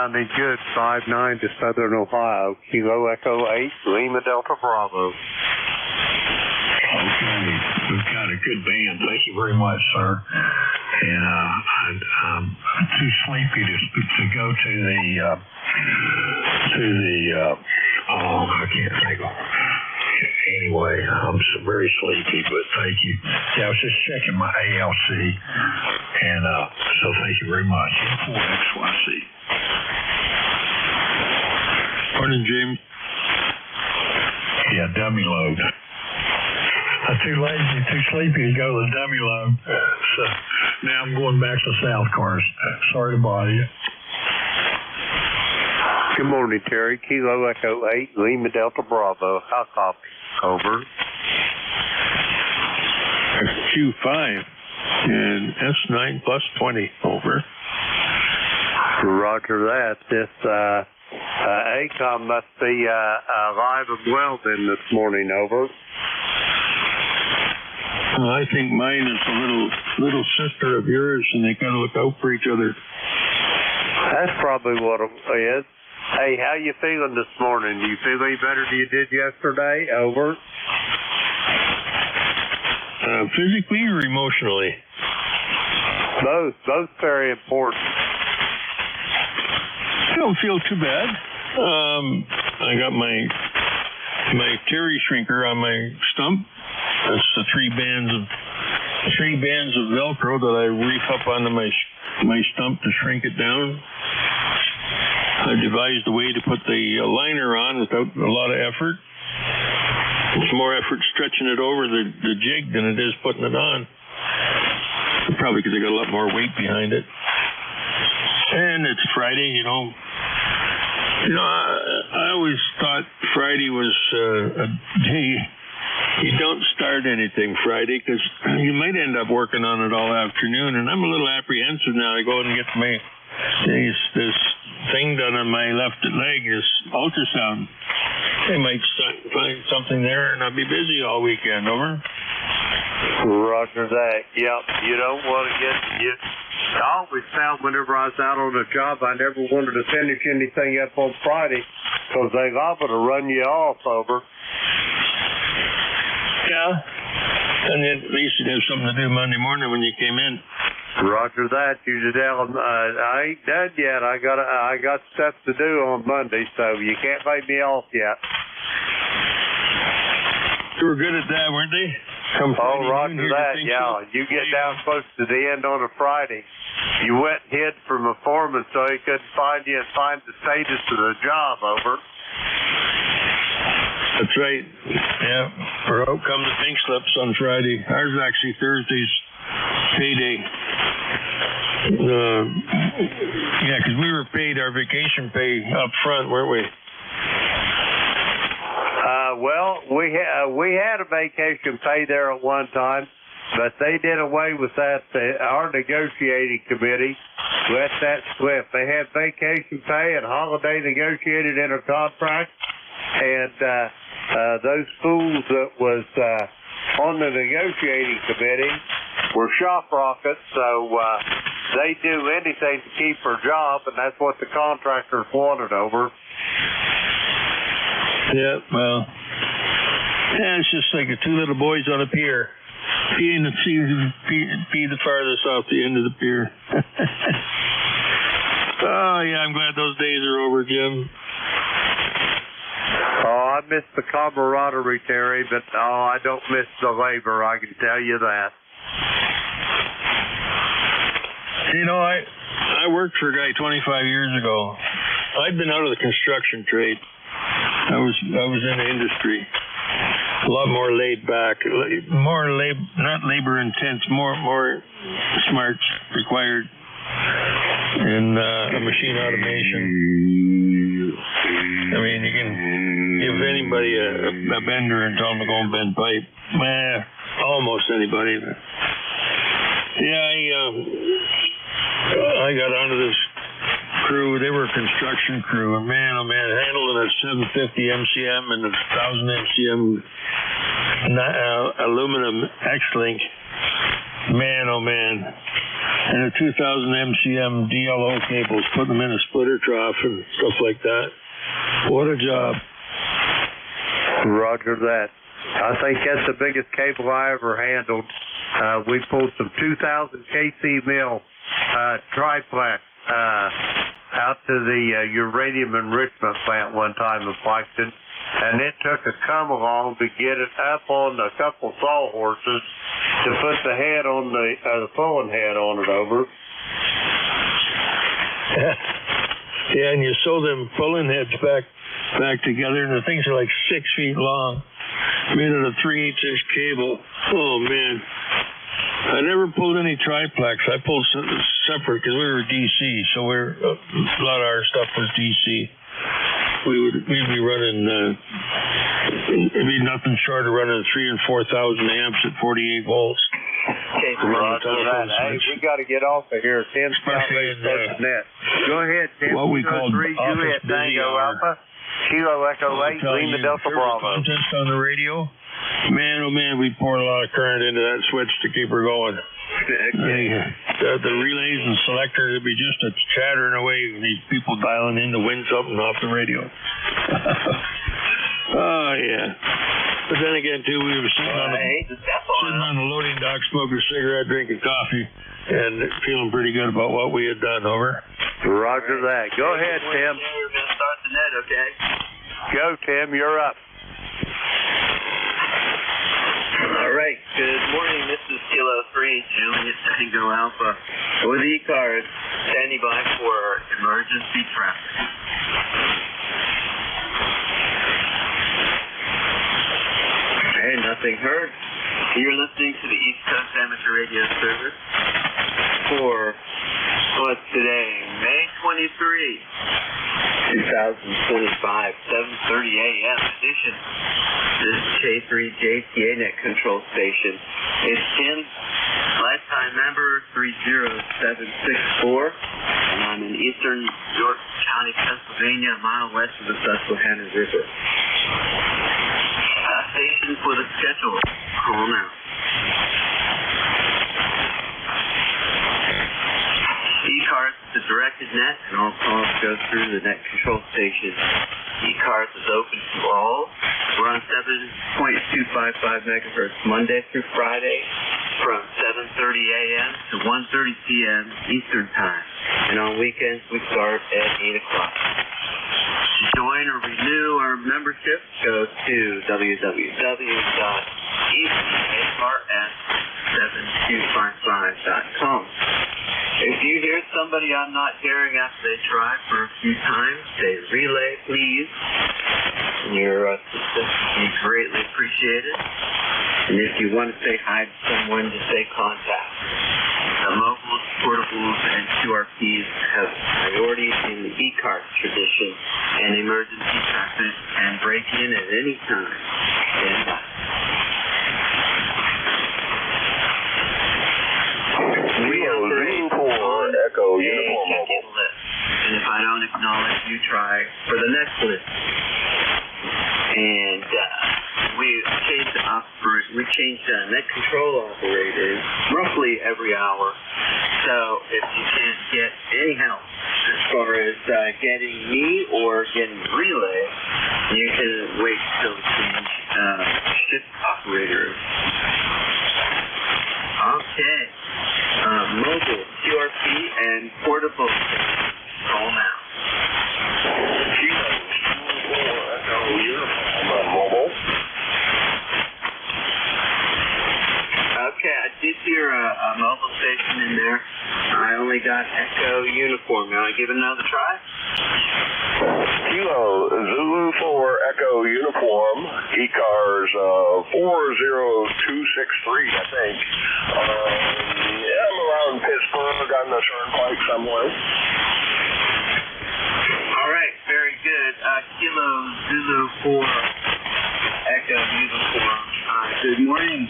sounding good. 5-9 to Southern Ohio. Kilo Echo 8, Lima Delta Bravo. Okay, we've got a good band. Thank you very much, sir. And I'm too sleepy to go to the I can't think of. Anyway, I'm very sleepy, but thank you. Yeah, I was just checking my ALC, and so thank you very much. 4XYC. Morning, James. Yeah, dummy load. I'm too lazy, too sleepy to go to the dummy load. So now I'm going back to South Cars. Sorry to bother you. Good morning, Terry. Kilo Echo 8, Lima Delta Bravo. How copy? Over. Q5 and S9 plus 20. Over. Roger that. This ACOM must be alive and well then this morning. Over. Well, I think mine is a little sister of yours, and they gotta look out for each other. That's probably what it is. Hey, how you feeling this morning? Do you feel any better than you did yesterday? Over. Physically or emotionally? Both very important. I don't feel too bad. I got my Terry shrinker on my stump. That's the three bands of Velcro that I reef up onto my stump to shrink it down. I devised a way to put the liner on without a lot of effort. It's more effort stretching it over the jig than it is putting it on. Probably because I got a lot more weight behind it. And it's Friday, you know. I always thought Friday was a day you don't start anything Friday because you might end up working on it all afternoon. And I'm a little apprehensive now to go and get this thing done on my left leg, this ultrasound. They might find something there and I'll be busy all weekend. Over. Roger that. Yep. You don't want to I always found whenever I was out on a job, I never wanted to finish anything up on Friday because they liable to run you off. Over. Yeah. And then at least you'd have something to do Monday morning when you came in. Roger that. You just tell them, I ain't done yet. I got stuff to do on Monday, so you can't lay me off yet. You were good at that, weren't they? Roger that. Yeah, you get down close to the end on a Friday. You went and hid from a foreman so he couldn't find you and find the status of the job. Over. That's right. Yeah. Or out come the pink slips on Friday. Ours is actually Thursday's payday. Yeah, because we were paid our vacation pay up front, weren't we? Well, we had a vacation pay there at one time, but they did away with that. Our negotiating committee let that slip. They had vacation pay and holiday negotiated in a contract, and those fools that was on the negotiating committee were shop rockets, so they do anything to keep their job, and that's what the contractors wanted. Over. Yeah, well, it's just like the two little boys on a pier. Pee the farthest off the end of the pier. Oh, yeah, I'm glad those days are over, Jim. Oh, I miss the camaraderie, Terry, but I don't miss the labor, I can tell you that. You know, I worked for a guy 25 years ago. I'd been out of the construction trade. I was in the industry. A lot more laid back, not labor intense, more smarts required in machine automation. I mean, you can give anybody a bender and tell them to go and bend pipe. Almost anybody. Yeah, I got onto this crew. They were a construction crew, and man, oh man, handling a 750 MCM and a 1000 MCM aluminum X-Link. Man, oh man, and a 2,000 MCM DLO cables, putting them in a splitter trough and stuff like that. What a job. Roger that. I think that's the biggest cable I ever handled. We pulled some 2,000 KC mil triplex out to the uranium enrichment plant one time in Plankton, and it took a come along to get it up on a couple sawhorses to put the head on the pulling head on it over. Yeah, and you sew them pulling heads back together, and the things are like 6 feet long, made out of 3/8-inch cable. Oh man, I never pulled any triplex. I pulled separate because we were DC, so a lot of our stuff was DC. We'd be running. It'd be nothing short of running 3,000 and 4,000 amps at 48 volts. Okay, hey, we got to get off of here. Tim's especially in net. Go ahead, Tim. What we call office busy hour. Alpha, Kilo Echo 8, Lima Delta Bravo. Contest on the radio. Man, oh man, we poured a lot of current into that switch to keep her going. The relays and selectors would be just a chattering away. These people dialing in to win something off the radio. Oh yeah. But then again, too, we were sitting on the loading dock, smoking a cigarette, drinking coffee, and feeling pretty good about what we had done. Over. Roger that. Go ahead, Tim. We're going to start the net, okay? Go, Tim. You're up. All right. Good morning. This is Kilo 3, Juliet Tango Alpha, with ECARS, standing by for emergency traffic. Okay, nothing heard. You're listening to the East Coast Amateur Radio Service for what's today, May 23, 2025, 7:30 a.m. edition. This is K3JTA Net Control Station. It's Tim, lifetime member 30764, and I'm in eastern York County, Pennsylvania, a mile west of the Susquehanna River. Station for the schedule. Call now. ECARS is a directed net, and all calls go through the net control station. ECARS is open to all. We're on 7.255 megahertz Monday through Friday from 7:30 a.m. to 1:30 p.m. Eastern Time. And on weekends, we start at 8 o'clock. To join or renew our membership, go to www.ecars7255.com. If you hear somebody I'm not hearing after they try for a few times, say relay, please. And your assistance would be greatly appreciated. And if you want to say hi to someone, just say contact. The mobiles, portables, and QRPs have priority in the ECARS tradition, and emergency traffic can break in at any time. Stand by. We operate for Echo Uniform Mobile. And if I don't acknowledge you, try for the next list. And we change net control operators roughly every hour. So if you can't get any help as far as getting me or getting relay, you can wait till we change shift operators. Okay. Mobile, QRP, and portable. Call now. Mobile. Okay, I did hear a mobile station in there. I only got Echo Uniform. You want to give it another try? Kilo Zulu 4 Echo Uniform, ECARS 40263, I think. I'm around Pittsburgh on the turnpike somewhere. All right, very good. Kilo Zulu 4 Echo Uniform. Good morning.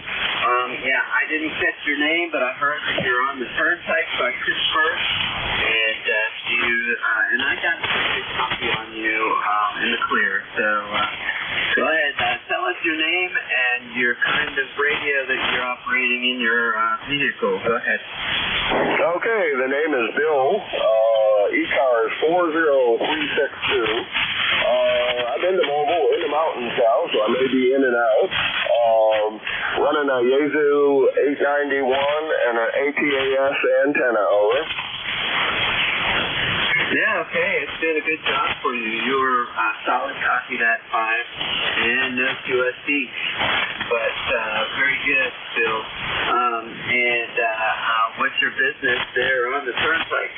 Yeah, I didn't catch your name, but I heard that you're on the turnpike by Pittsburgh, and I got a pretty good copy on you in the clear. So go ahead, tell us your name and your kind of radio that you're operating in your vehicle. Go ahead. Okay, the name is Bill, ECARS 40362. I've been to mobile, in the mountains now, so I may be in and out. Running a Yaesu 891 and an ATAS antenna, over. Yeah, okay, it's been a good job for you. You were solid copy that 5 and no QSD, but very good, Bill. What's your business there on the turnpike?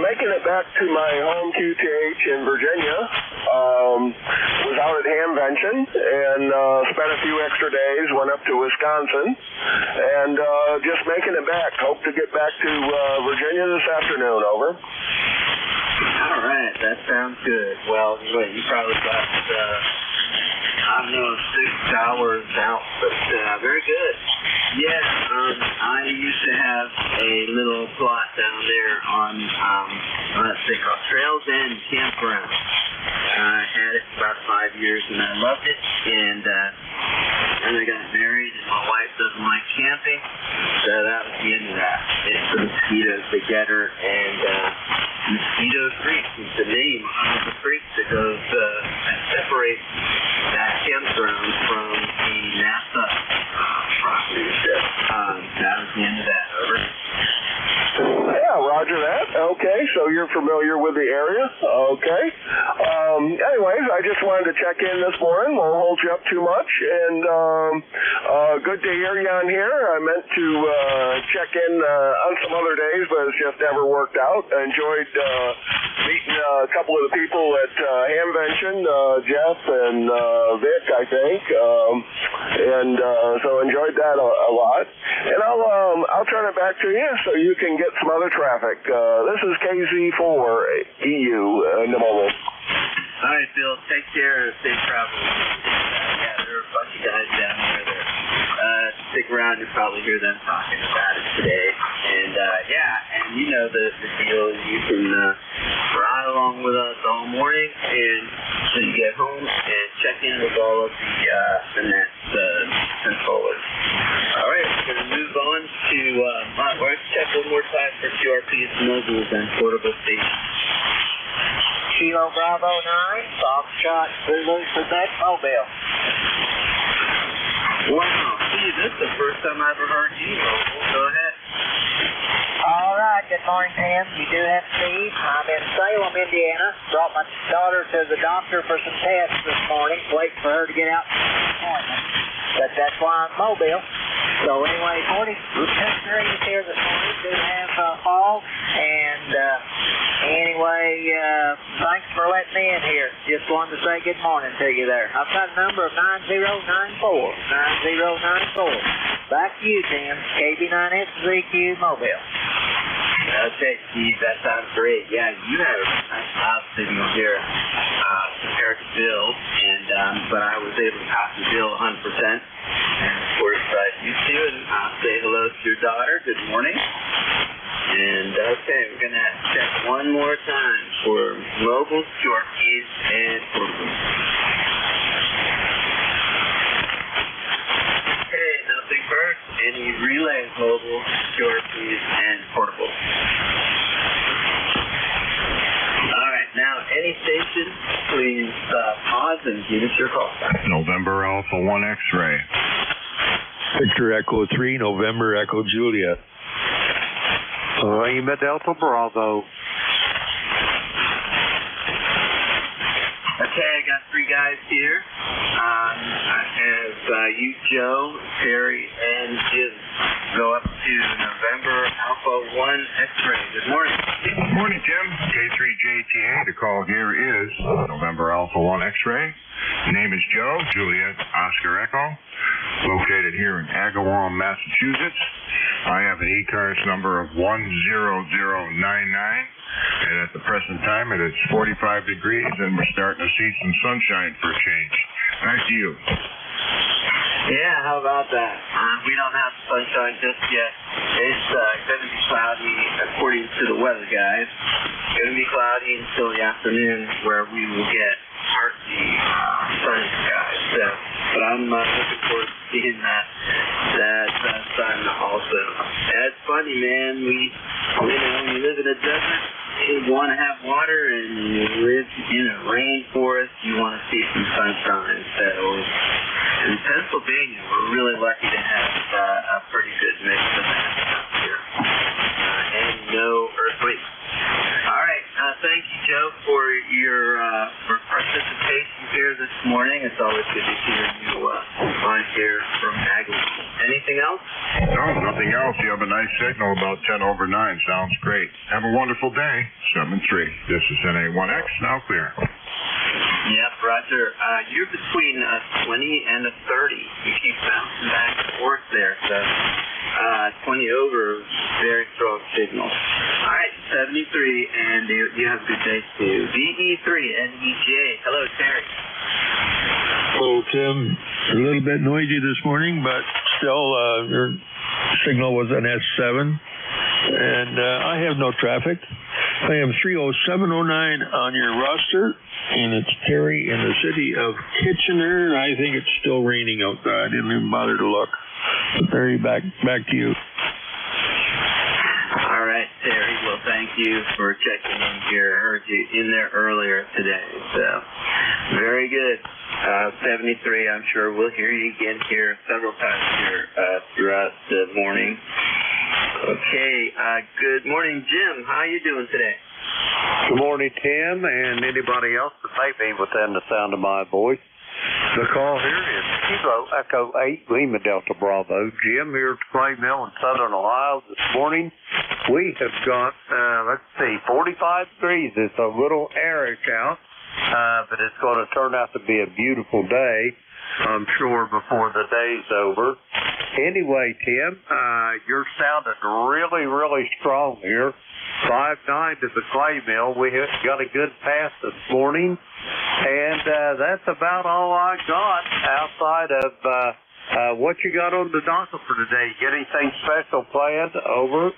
Making it back to my home QTH in Virginia. Was out at Hamvention and spent a few extra days, went up to Wisconsin, and just making it back. Hope to get back to Virginia this afternoon, over. All right, that sounds good. Well, you probably got, I don't know, 6 hours out, but very good. Yeah, I used to have a little plot down there on, let's say, called Trails End Campground. I had it for about 5 years, and I loved it, and then I got married, and my wife doesn't like camping, so that was the end of that. It's the mosquitoes that get her, and Mosquito Creek is the name of the creek that goes, that separates that campground from the NASA property. That was the end of that, over. Yeah, roger that. Okay, so you're familiar with the area. Okay. Anyways, I just wanted to check in this morning. Won't hold you up too much. And good to hear you on here. I meant to check in on some other days, but it's just never worked out. I enjoyed meeting a couple of the people at Hamvention, Jeff and Vic, I think. So enjoyed that a lot. And I'll turn it back to you so you can get some other traffic. This is KZ4 EU in the mobile. All right, Bill. Take care. Safe travel. Yeah, there are a bunch of guys down there that stick around. You'll probably hear them talking about it today. And and you know the deal. You can ride along with us all morning, and when you get home, and check in with all of the NET's controllers. All right, we're going to move on to. Let's check one more time for QRP's mobiles and portable stations. Kilo Bravo 9, Foxtrot Zulu Quebec Mobile. Wow, gee, this is the first time I ever heard you. Go ahead. All right, good morning, Tim. You do have Steve. I'm in Salem, Indiana. Brought my daughter to the doctor for some tests this morning. Waiting for her to get out for an appointment. But that's why I'm mobile. So anyway, 40 degrees here this morning. Do have fog. And anyway, thanks for letting me in here. Just wanted to say good morning to you there. I've got a number of 9094. Back to you, Tim. KB9SZQ Mobile. Okay, Steve, that sounds great. Yeah, you had a nice loud signal here compared to Bill, and but I was able to copy Bill 100%. And of course, you too, and I'll say hello to your daughter. Good morning. And okay, we're going to check one more time for mobile, short keys, and portable. Okay, nothing first. Any relays, mobile, short keys, and portable. All right, now any station, please pause and give us your call sign. November Alpha 1 X-ray. Victor Echo 3, November Echo Juliet. Lima Delta Bravo. Okay, I got 3 guys here. I have you, Joe, Terry, and Jim. Go up to November Alpha 1 X-ray. Good morning. Good morning, Tim. K3JTA. The call here is November Alpha 1 X-ray. Name is Joe, Juliet, Oscar Echo. Located here in Agawam, Massachusetts. I have an ECARS number of 10099, and at the present time it is 45 degrees, and we're starting to see some sunshine for a change. Back to you. Yeah, how about that? We don't have sunshine just yet. It's going to be cloudy, according to the weather guys. It's going to be cloudy until the afternoon, where we will get partly sunny skies. So, but I'm looking forward to seeing that sun also. Yeah, it's fun California, man. You live in a desert, you want to have water, and you live in a rainforest, you want to see some sunshine. So in Pennsylvania, we're really lucky to have a pretty good mix of that stuff here. And no earthquakes. All right. Thank you, Joe, for your for participation here this morning. It's always good to hear you on here from Agawam. Anything else? No, nothing else. You have a nice signal about 10 over 9. Sounds great. Have a wonderful day. 7-3. This is NA1X. Now clear. Yep, Roger. You're between a 20 and a 30. You keep bouncing back and forth there. So 20 over, very strong signal. All right, 73, and you have a good day too. VE3 NEJ. Hello, Terry. Hello, Tim. A little bit noisy this morning, but still, your signal was an S7, and I have no traffic. I am 30709 on your roster, and it's Terry in the city of Kitchener. I think it's still raining outside. I didn't even bother to look. But Terry, back to you. All right, Terry. Well, thank you for checking in here. I heard you in there earlier today, so very good. 73. I'm sure we'll hear you again here several times here throughout the morning. Okay. Good morning, Jim. How are you doing today? Good morning, Tim, and anybody else that may be within the sound of my voice. The call here is Kilo Echo 8 Lima Delta Bravo. Jim here at the Clay Mill in Southern Ohio this morning. We have got, 45 degrees. It's a little airish out, but it's going to turn out to be a beautiful day, I'm sure, before the day's over. Anyway, Tim, you're sounding really, really strong here. 5-9 to the Clay Mill. We got a good pass this morning, and that's about all I got outside of what you got on the docket for today. Get anything special planned? Over.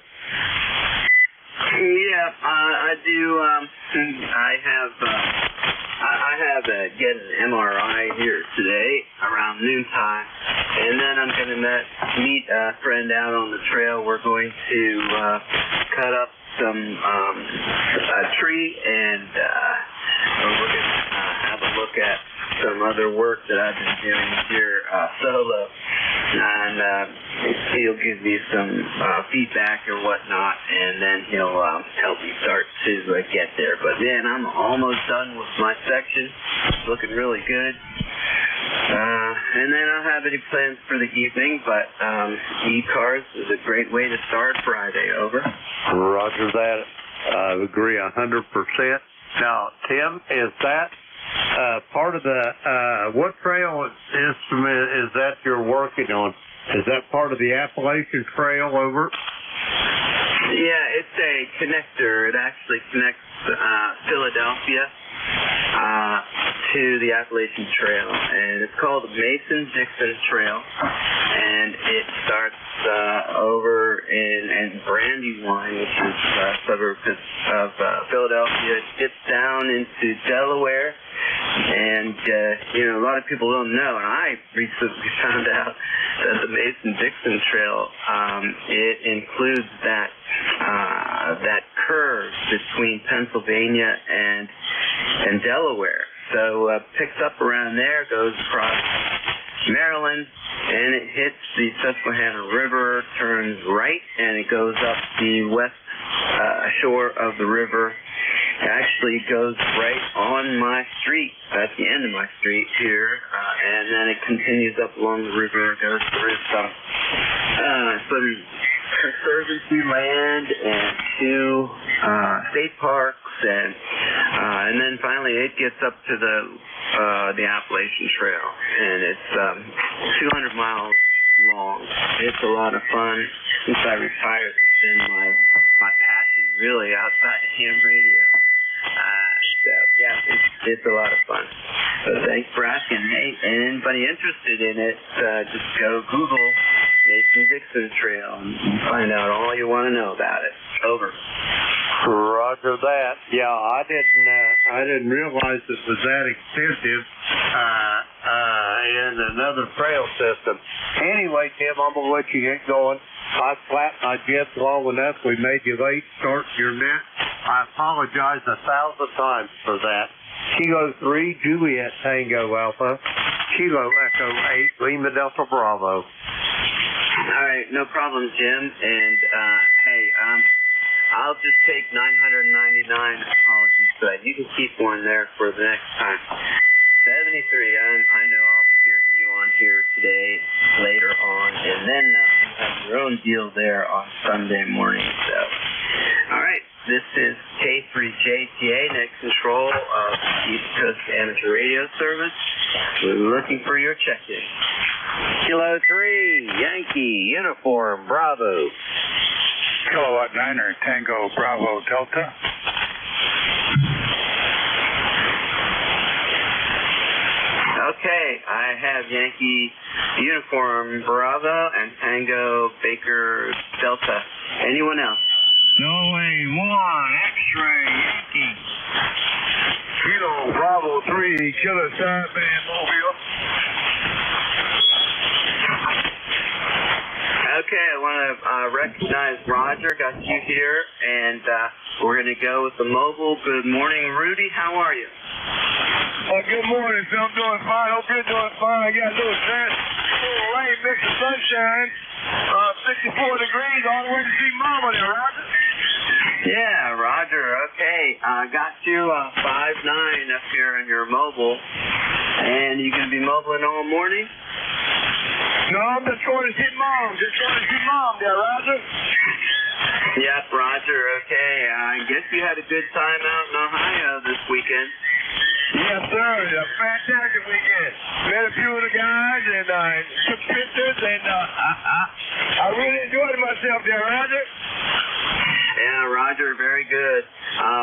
Yeah, I do. I have get an MRI here today around noontime, and then I'm going to meet a friend out on the trail. We're going to cut up some a tree, and we're going to have a look at some other work that I've been doing here solo, and he'll give me some feedback or whatnot, and then he'll help me start to get there. But then I'm almost done with my section. It's looking really good. And then I don't have any plans for the evening, but ECARS is a great way to start Friday. Over. Roger that. I agree 100%. Now, Tim, is that part of the, what trail instrument is that you're working on? Is that part of the Appalachian Trail? Over? Yeah, it's a connector. It actually connects Philadelphia to the Appalachian Trail, and it's called the Mason-Dixon Trail, and it starts over in Brandywine, which is a suburb of Philadelphia. It dips down into Delaware, and a lot of people don't know, and I recently found out that the Mason-Dixon Trail, it includes that curve between Pennsylvania and Delaware. So picks up around there, goes across Maryland, and it hits the Susquehanna River, turns right, and it goes up the west shore of the river. It actually goes right on my street, at the end of my street here, and then it continues up along the river, goes through some conservancy land and two state parks, and then finally it gets up to the Appalachian Trail, and it's 200 miles long. It's a lot of fun. Since I retired, it's been my passion really outside of ham radio. So yeah, it's a lot of fun. So thanks for asking. Hey, and anybody interested in it, just go Google Mason-Dixon Trail and find out all you want to know about it. Over. Roger that. Yeah, I didn't realize it was that extensive. in another trail system. Anyway, Tim, I'm going to let you get going. I flapped my jibs long enough. We made you late starting your net. I apologize 1,000 times for that. Kilo 3, Juliet Tango Alpha. Kilo Echo 8, Lima Delta Bravo. All right, no problem, Jim. And, hey, I'll just take 999 apologies for that. You can keep one there for the next time. 73, I know I'll be hearing you on here today, later on, and then you have your own deal there on Sunday morning. So, all right, this is K3JTA, next control of East Coast Amateur Radio Service. We're looking for your check-in. Kilo 3, Yankee, Uniform, Bravo. Kilowatt 9er, Tango, Bravo, Delta. Okay, I have Yankee Uniform Bravo and Tango Baker Delta. Anyone else? Norway 1, X-ray, Yankee. Kilo Bravo 3, Killer Sideband Mobile. Okay, I want to recognize Roger, got you here, and we're going to go with the mobile. Good morning, Rudy. How are you? Good morning, Phil. I'm doing fine. Hope you're doing fine. I got a little rain mixed with sunshine. 64 degrees all the way to see Mama there, Roger. Yeah, Roger. Okay, got you 5'9" up here in your mobile. And you going to be mobiling all morning? No, I'm just going to see Mom. There, Roger. Yep, Roger. Okay, I guess you had a good time out in Ohio this weekend. Yes, sir. A fantastic weekend. Met a few of the guys and took pictures, and I really enjoyed myself there, Roger. Yeah, Roger, very good.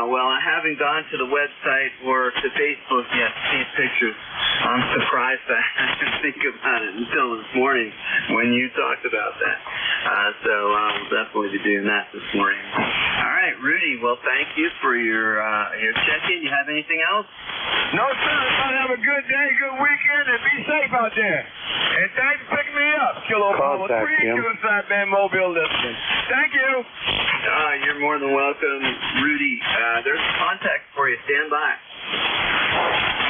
Well, I haven't gone to the website or to Facebook yet to see pictures. I'm surprised I didn't think about it until this morning when you talked about that. So I'll definitely be doing that this morning. All right, Rudy, well, thank you for your check-in. You have anything else? No, sir. Have a good day, good weekend, and be safe out there. And thanks for picking me up. Kilo Bravo 3, Kilo Sideband Mobile listening. Thank you. You're more than welcome, Rudy. There's a contact for you. Stand by.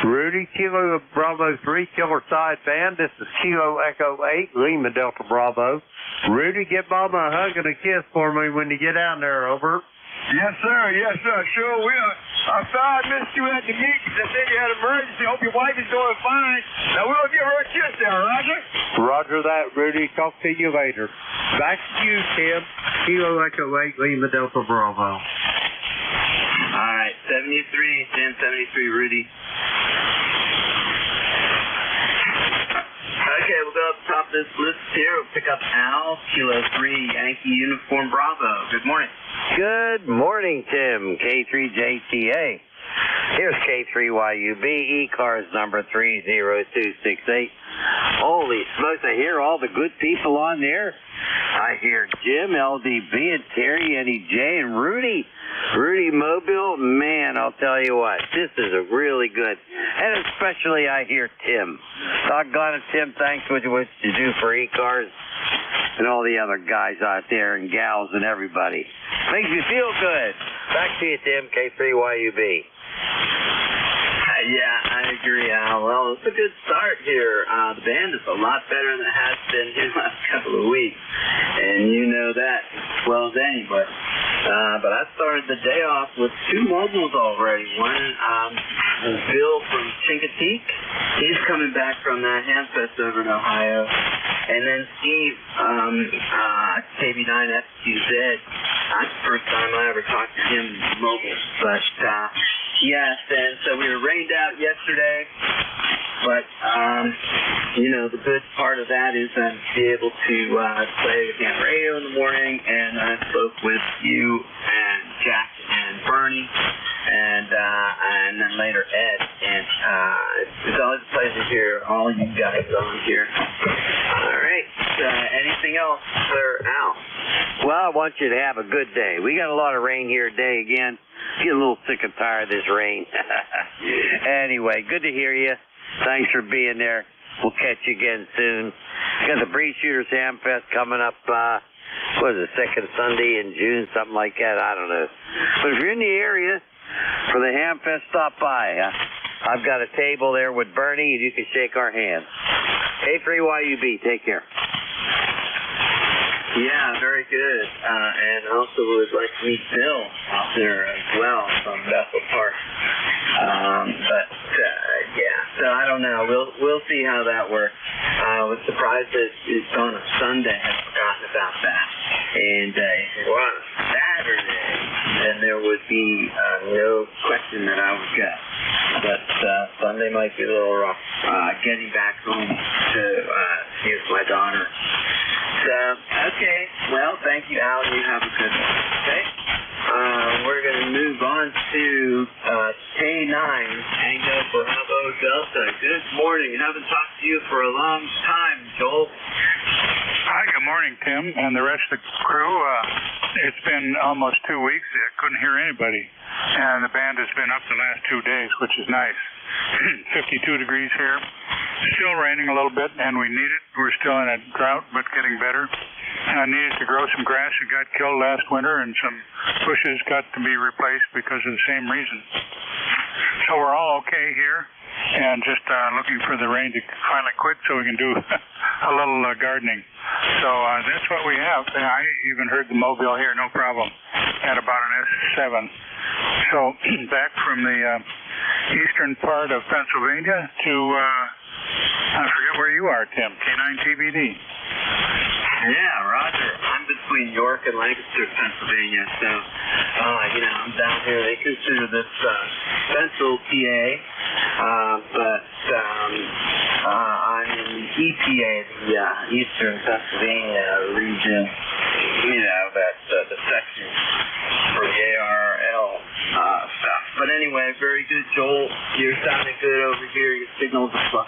Rudy, Kilo Bravo 3, Killer Sideband. This is Kilo Echo 8, Lima Delta Bravo. Rudy, give Mama a hug and a kiss for me when you get down there, over. Yes, sir. Yes, sir. Sure will. I'm sorry I missed you at the meeting. They said you had an emergency. Hope your wife is doing fine. Now, we'll give her a kiss there, Roger. Roger that, Rudy. Talk to you later. Back to you, Tim. Kilo Echo 8, Lima Delta Bravo. All right, 73, Sam 73, Rudy. Okay, we'll go up the top of this list here. We'll pick up Al, Kilo 3, Yankee Uniform Bravo. Good morning. Good morning, Tim, K3JTA. Here's K3YUB, ECARS number 30268. Holy smokes, I hear all the good people on there. I hear Jim, LDB, and Terry, Eddie J, and Rudy. Rudy Mobile, man, I'll tell you what, this is a really good, and especially I hear Tim. Doggone it, Tim, thanks for what you do for ECARS and all the other guys out there and gals and everybody. Makes me feel good. Back to you, Tim, K3YUB. Yeah, I agree, Al. Well, it's a good start here. The band is a lot better than it has been in the last couple of weeks, and you know that as well as anybody. But I started the day off with 2 mobiles already. One, Bill from Chincoteague. He's coming back from that Hamfest over in Ohio. And then Steve, KB9FQZ. That's the first time I ever talked to him mobile. But, yes, and so we were rained out yesterday, but, you know, the good part of that is to be able to play the ham radio in the morning, and I spoke with you and Jack and Bernie, and then later Ed, and it's always a pleasure to hear all you guys on here. All right, anything else for Al? Well, I want you to have a good day. We got a lot of rain here today again. Get a little sick and tired of this rain. Anyway, good to hear you. Thanks for being there. We'll catch you again soon. Got the Breeze Shooters Ham Fest coming up, what is it, second Sunday in June, something like that, I don't know. But if you're in the area for the Ham Fest, stop by. I've got a table there with Bernie, and you can shake our hands. K3YUB, take care. Yeah, very good. And also would like to meet Bill out there as well from Bethel Park. So I don't know. We'll see how that works. I was surprised that it's on a Sunday. I'd forgotten about that. And well, on a Saturday, then there would be no question that I would go. But Sunday might be a little rough. Getting back home to see my daughter. So, okay. Well, thank you, Al. You have a good one. Okay? We're going to move on to K9, Tango Bravo Delta. Good morning. Haven't talked to you for a long time, Joel. Hi, good morning, Tim, and the rest of the crew. It's been almost 2 weeks. I couldn't hear anybody, and the band has been up the last 2 days, which is nice. 52 degrees here. Still raining a little bit, and we need it. We're still in a drought, but getting better. I needed to grow some grass that got killed last winter, and some bushes got to be replaced because of the same reason. So we're all okay here, and just looking for the rain to finally quit so we can do a little gardening. So that's what we have. I even heard the mobile here, no problem, at about an S7. So back from the eastern part of Pennsylvania to, I forget where you are, Tim, K9TBD. Yeah, Roger. I'm between York and Lancaster, Pennsylvania. So, I'm down here. They consider this central PA, but I'm in the EPA, the eastern Pennsylvania region. That's the section for the ARL stuff. But anyway, very good, Joel. You're sounding good over here. Your signal's a +10.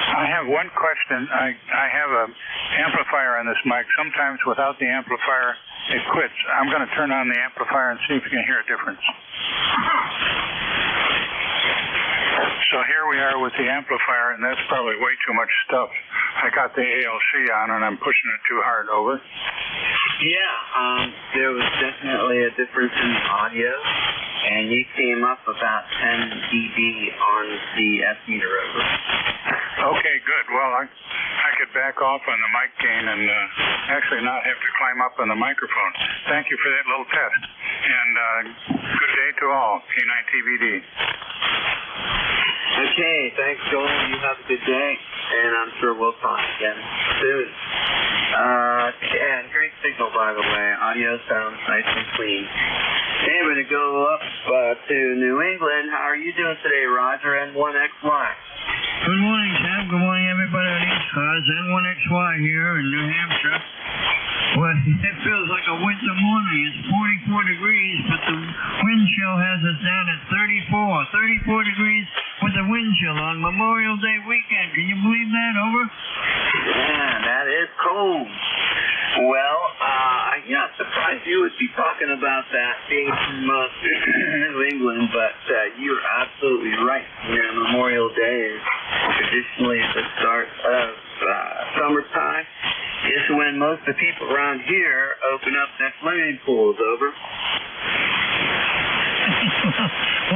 I have one question. I have an amplifier on this mic. Sometimes without the amplifier, it quits. I'm going to turn on the amplifier and see if you can hear a difference. So here we are with the amplifier, and that's probably way too much stuff. I got the ALC on, and I'm pushing it too hard. Over. Yeah, there was definitely a difference in the audio, and you came up about 10 dB on the S-meter. Over. Okay, good. Well, I could back off on the mic gain and actually not have to climb up on the microphone. Thank you for that little test. And good day to all. K9TBD. Okay, thanks, Joel. You have a good day, and I'm sure we'll talk again soon. And great signal, by the way. Audio sounds nice and clean. Okay, we're going to go up to New England. How are you doing today, Roger? N1XY. Good morning, Sam. Good morning, everybody on ECARS. N1XY here in New Hampshire. Well, it feels like a winter morning. It's 44 degrees, but the wind chill has us down at 34 degrees with the wind chill on Memorial Day weekend. Can you believe that? Over? Yeah, that is cold. Well, I'm not surprised you would be talking about that being from New England, but you're absolutely right. Memorial Day is traditionally the start of summertime. Is when most of the people around here open up their swimming pools. Over.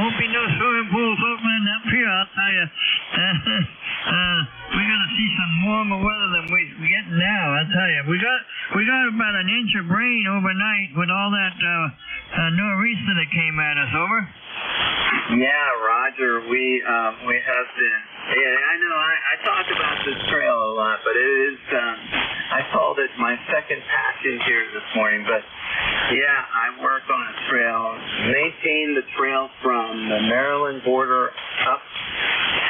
Won't be no swimming pools opening up here, I'll tell you. We're going to see some warmer weather than we're getting now, I'll tell you. We got about an inch of rain overnight with all that nor'easter that came at us. Over. Yeah, Roger, we have been. Yeah, I know. I talk about this trail a lot, but it is. I called it my second passion here this morning. But yeah, I work on a trail, maintain the trail from the Maryland border up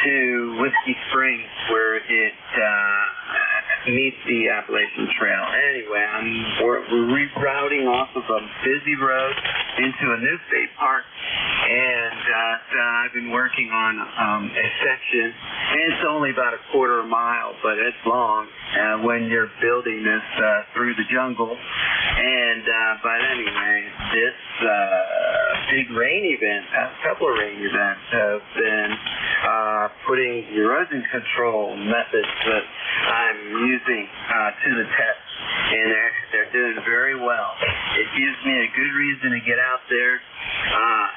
to Whiskey Springs, where it meets the Appalachian Trail. Anyway, we're rerouting off of a busy road into a new state park, and so I've been working on a section, and it's only about a quarter mile, but it's long when you're building this through the jungle. And but anyway, this big rain event, a couple of rain events have been putting erosion control methods that I'm using to the test, and they're doing very well. It gives me a good reason to get out there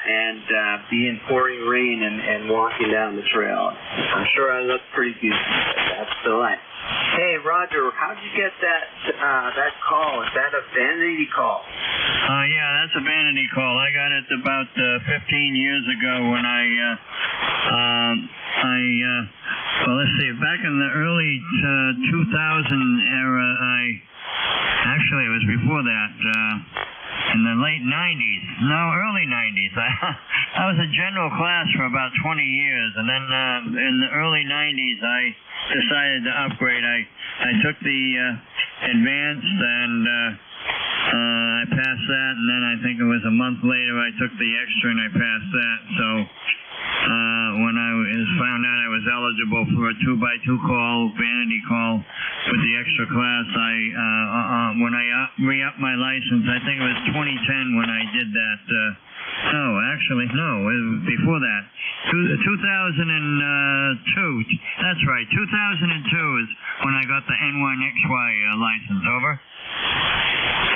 and be in pouring rain and walking down the trail. I'm sure I look pretty good. That's the life. Hey, Roger, how'd you get that call? Is that a vanity call? Yeah, that's a vanity call. I got it about 15 years ago when well, let's see, back in the early 2000 era, actually it was before that, in the late 90s, no, early 90s. I was a general class for about 20 years, and then in the early 90s, I decided to upgrade. I took the advanced, and I passed that, and then I think it was a month later I took the extra, and I passed that. So when I found out I was eligible for a 2x2 call, vanity call with the extra class, when I re-upped my license, I think it was 2010 when I did that. No, actually, no, it was before that. 2002. That's right. 2002 is when I got the N1XY license. Over.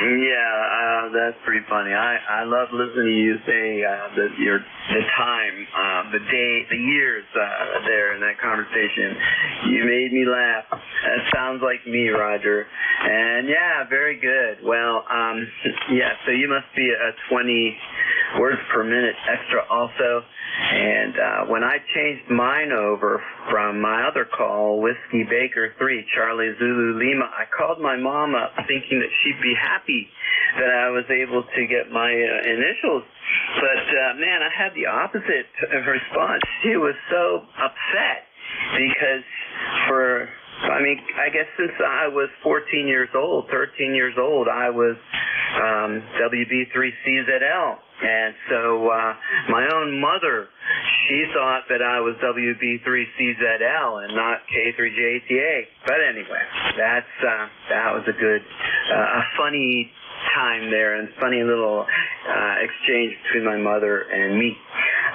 Yeah, that's pretty funny. I love listening to you say the time, the day, the years there in that conversation. You made me laugh. That sounds like me, Roger. And yeah, very good. Well, yeah, so you must be a 20 words per minute extra also. And when I changed mine over from my other call, Whiskey Baker 3, Charlie Zulu Lima, I called my mom up thinking that she'd be happy that I was able to get my initials. But, man, I had the opposite response. She was so upset because I guess since I was 13 years old, I was WB3CZL. And so my own mother, she thought that I was WB3CZL and not K3JTA. But anyway, that was a good, a funny time there and funny little exchange between my mother and me.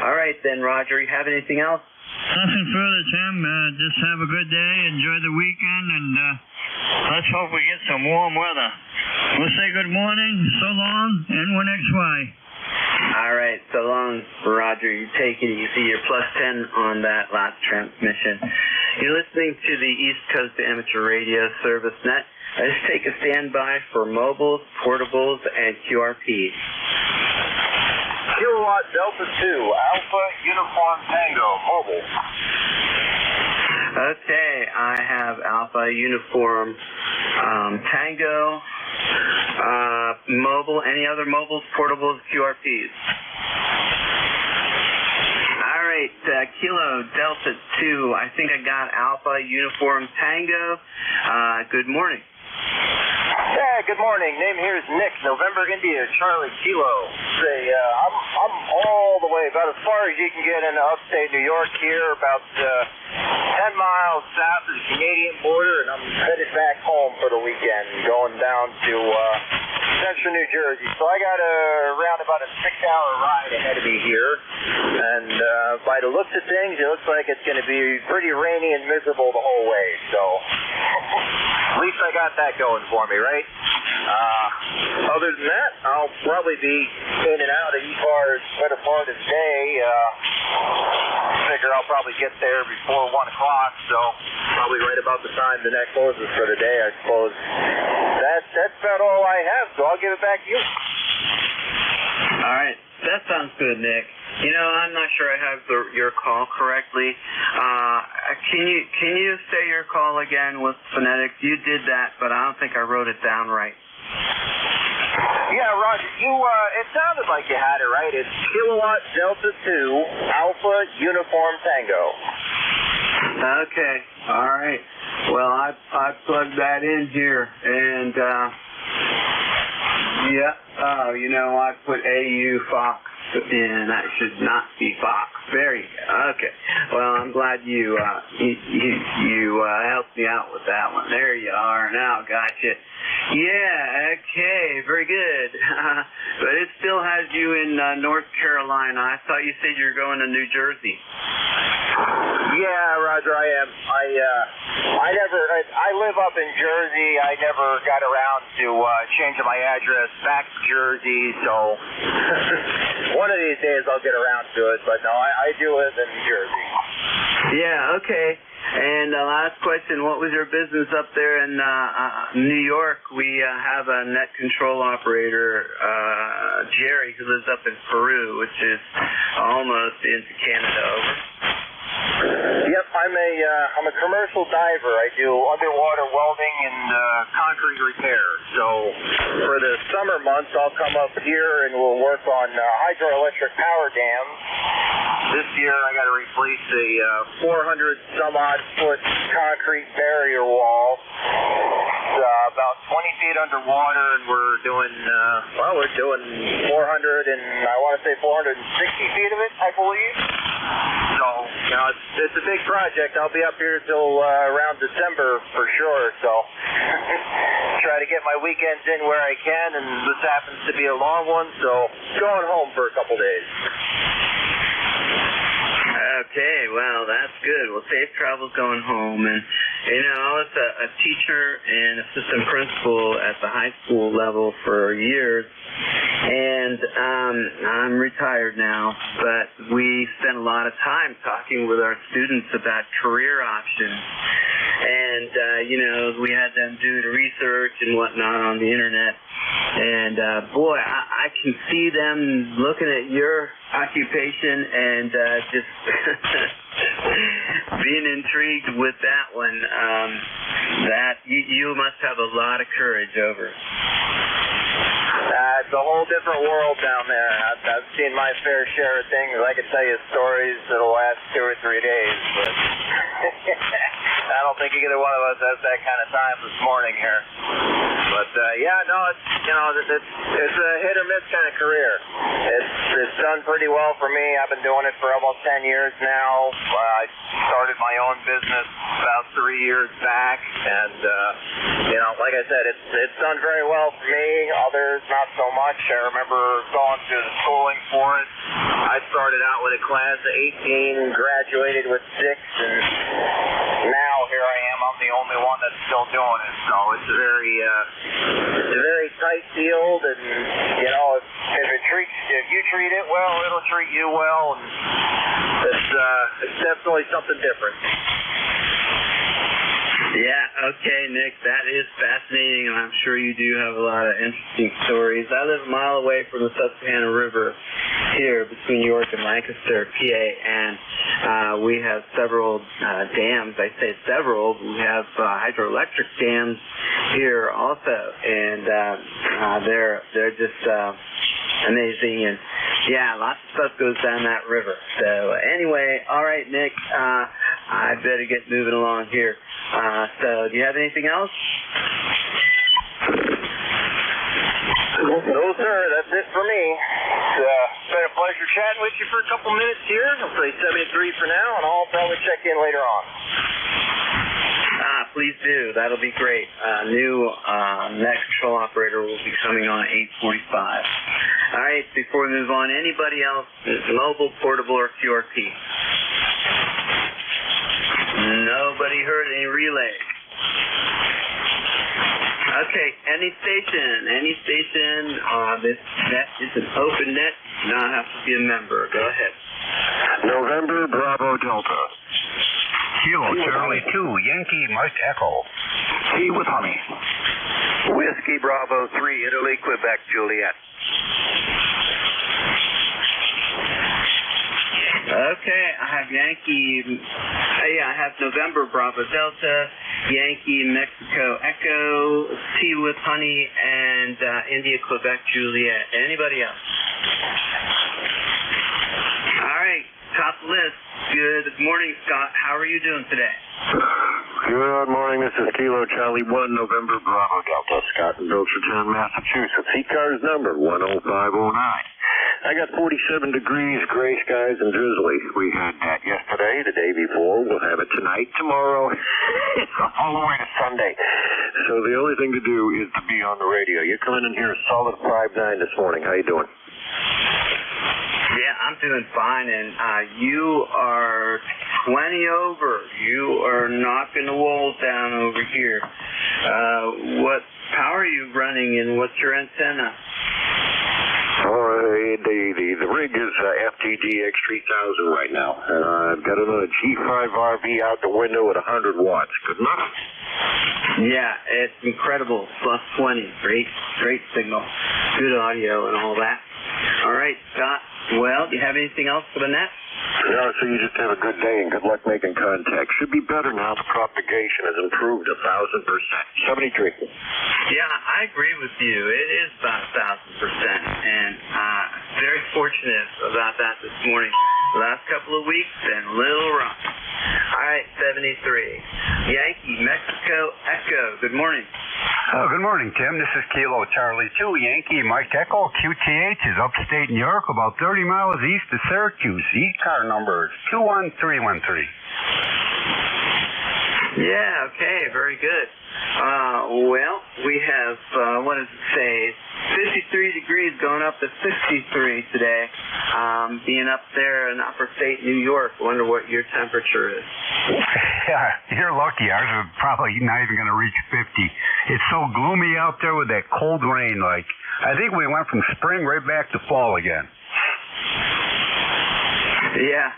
All right then, Roger, you have anything else? Nothing further, Tim. Just have a good day, enjoy the weekend, and let's hope we get some warm weather. We'll say good morning, so long, N1XY. All right, so long, Roger. You take it easy. You're +10 on that last transmission. You're listening to the East Coast Amateur Radio Service Net. Let's take a standby for mobiles, portables, and QRPs. Kilowatt Delta 2, Alpha Uniform Tango, mobile. Okay, I have Alpha Uniform Tango, mobile, any other mobiles, portables, QRPs? All right, Kilo Delta 2, I think I got Alpha Uniform Tango. Good morning. Yeah, good morning. Name here is Nick, November India, Charlie Kilo. Say, I'm all the way, about as far as you can get into upstate New York here, about 10 miles south of the Canadian border, and I'm headed back home for the weekend, going down to central New Jersey. So I got around about a 6-hour ride ahead of me here, and by the looks of things, it looks like it's going to be pretty rainy and miserable the whole way, so at least I got that going for me, right? Other than that, I'll probably be in and out of ECARS better part of the day. Figure I'll probably get there before 1 o'clock, so probably right about the time the net closes for the day, I suppose. That's about all I have, so I'll give it back to you. All right, that sounds good, Nick. You know, I'm not sure I have your call correctly. Can you say your call again with phonetics? You did that, but I don't think I wrote it down right. Yeah, Roger, it sounded like you had it right. It's Kilowatt Delta 2, Alpha Uniform Tango. Okay, all right. Well, I plugged that in here, and I put AU Fox in. That should not be Fox. Very good. Okay. Well, I'm glad you helped me out with that one. There you are. Now, gotcha. Yeah. Okay. Very good. But it still has you in North Carolina. I thought you said you were going to New Jersey. Yeah, Roger, I am. I live up in Jersey. I never got around to changing my address back to Jersey, so one of these days I'll get around to it, but no, I do live in Jersey. Yeah, okay. And last question, what was your business up there in New York? We have a net control operator, Jerry, who lives up in Peru, which is almost into Canada. Over. Yep, I'm a commercial diver. I do underwater welding and concrete repair. So for the summer months, I'll come up here and we'll work on hydroelectric power dams. This year, I got to replace a 400 some odd foot concrete barrier wall. It's about 20 feet underwater, and we're doing 400 and I want to say 460 feet of it, I believe. So, it's a big project. I'll be up here till around December for sure, so try to get my weekends in where I can, and this happens to be a long one, so going home for a couple days. Okay, well, that's good. Well, safe travels going home. And, I was a teacher and assistant principal at the high school level for years. And I'm retired now, but we spent a lot of time talking with our students about career options. And, we had them do the research and whatnot on the internet. And, boy, I can see them looking at your occupation and just being intrigued with that one. That you must have a lot of courage over. It's a whole different world down there. I've seen my fair share of things. I could tell you stories that'll last 2 or 3 days, but I don't think either one of us has that kind of time this morning here. But it's a hit or miss kind of career. It's done pretty well for me. I've been doing it for almost 10 years now. I started my own business about 3 years back, and like I said, it's done very well for me. Others not so much. I remember going through the schooling for it. I started out with a class of 18, graduated with 6, and now here I am. I'm the only one that's still doing it. So it's a very tight field, and if you treat it well, it'll treat you well, and it's definitely something different. Yeah, okay, Nick, that is fascinating, and I'm sure you do have a lot of interesting stories. I live a mile away from the Susquehanna River here between York and Lancaster, PA, and we have several dams. I say several. We have hydroelectric dams here also, and they're just amazing, and yeah, lots of stuff goes down that river. So anyway, all right, Nick, I better get moving along here. So do you have anything else? No, sir. That's it for me. It's been a pleasure chatting with you for a couple minutes here. I'll say 7-3 for now, and I'll probably check in later on. Please do. That'll be great. New net control operator will be coming on 8:45. All right, before we move on, anybody else, mobile, portable, or QRP? Nobody heard any relay. Okay, any station, this net is an open net, do not have to be a member. Go ahead. November Bravo Delta. Kilo Charlie 2, Yankee Mike Echo. Tea with honey. Whiskey Bravo 3, Italy, Quebec, Juliet. Okay, I have I have November Bravo Delta, Yankee Mexico Echo, Tea with Honey, and India Quebec Juliet. Anybody else? All right, top list. Good morning, Scott. How are you doing today? Good morning. This is Kilo Charlie 1, November Bravo Delta, Scott in Belchertown, Massachusetts. ECARS number 10509. I got 47 degrees, gray skies, and drizzly. We had that yesterday, the day before. We'll have it tonight, tomorrow, all the way to Sunday. So the only thing to do is to be on the radio. You're coming in here a solid 5-9 this morning. How you doing? Yeah, I'm doing fine, and you are 20 over. You are knocking the walls down over here. What power are you running and what's your antenna? The rig is FTG X3000 right now. I've got another G5RV out the window at 100 watts. Good enough? Yeah, it's incredible. Plus 20. Great signal. Good audio and all that. All right, Scott. Well, do you have anything else for the net? No, so you just have a good day and good luck making contact. Should be better now. The propagation has improved 1,000%. 73. Yeah, I agree with you. It is about 1,000%, and very fortunate about that this morning. The last couple of weeks been a little rough. All right, 73. Yankee, Mexico, Echo. Good morning. Good morning, Tim. This is Kilo Charlie 2, Yankee Mike Echo. QTH is upstate New York, about 30 miles east of Syracuse. ECARS number is 21313. Yeah, okay, very good. Well, we have, what does it say? 53 degrees going up to 63 today. Being up there in upstate New York, wonder what your temperature is. Yeah, you're lucky. Ours is probably not even going to reach 50. It's so gloomy out there with that cold rain. Like, I think we went from spring right back to fall again. Yeah,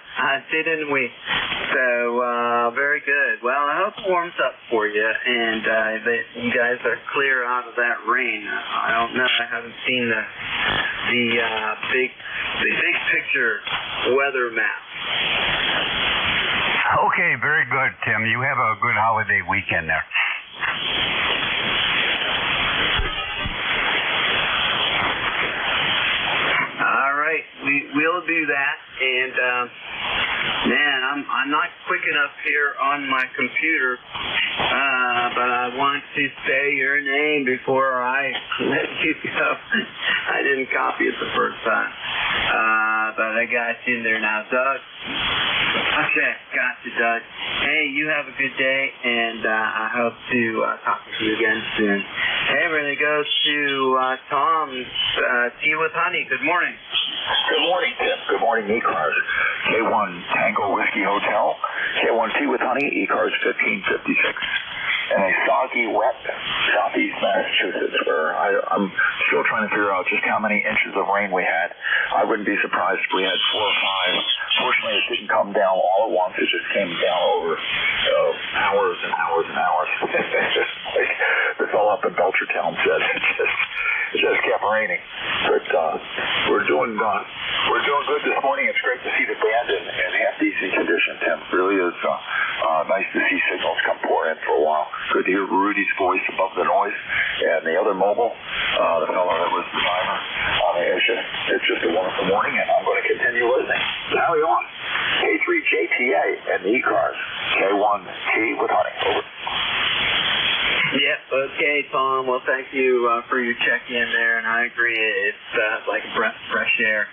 didn't we? So, very good. Well, I hope it warms up for you, and that you guys are clear out of that rain. I don't know. I haven't seen the big picture weather map. Okay, very good, Tim. You have a good holiday weekend there. All right, we'll do that, and man, I'm not quick enough here on my computer, but I want to say your name before I let you go. I didn't copy it the first time, but I got you in there now, Doug. Okay, got you, Doug. Hey, you have a good day, and I hope to talk to you again soon. Hey, we're going to go to Tom's Tea with Honey. Good morning. Good morning, Tim. Good morning, ECARS. K1 Tango Whiskey Hotel. K1 Tea with Honey, ECARS 1556. And a soggy, wet southeast Massachusetts where I'm still trying to figure out just how many inches of rain we had. I wouldn't be surprised if we had 4 or 5. Fortunately, it didn't come down all at once. It just came down over hours and hours and hours. Just like the fellow up in Belchertown said, it just kept raining. But we're doing good this morning. It's great to see the band in half decent condition, Tim. It really is nice to see signals come pour in for a while. Good to hear Rudy's voice above the noise, and the other mobile, the fellow that was the driver. I mean, it's just a wonderful morning, and I'm going to continue listening. Carry on. K3JTA and the ECARS. K1 Tea with Honey. Over. Yep, okay, Tom. Well, thank you for your check-in there, and I agree. It's like a breath of fresh air.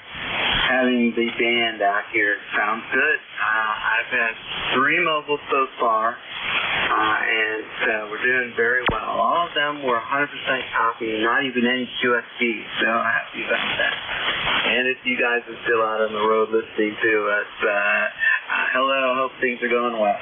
Having the band out here sounds good. I've had 3 mobiles so far, and we're doing very well. All of them were 100% copy, not even any QSB, so happy about that. And if you guys are still out on the road listening to us, hello, hope things are going well.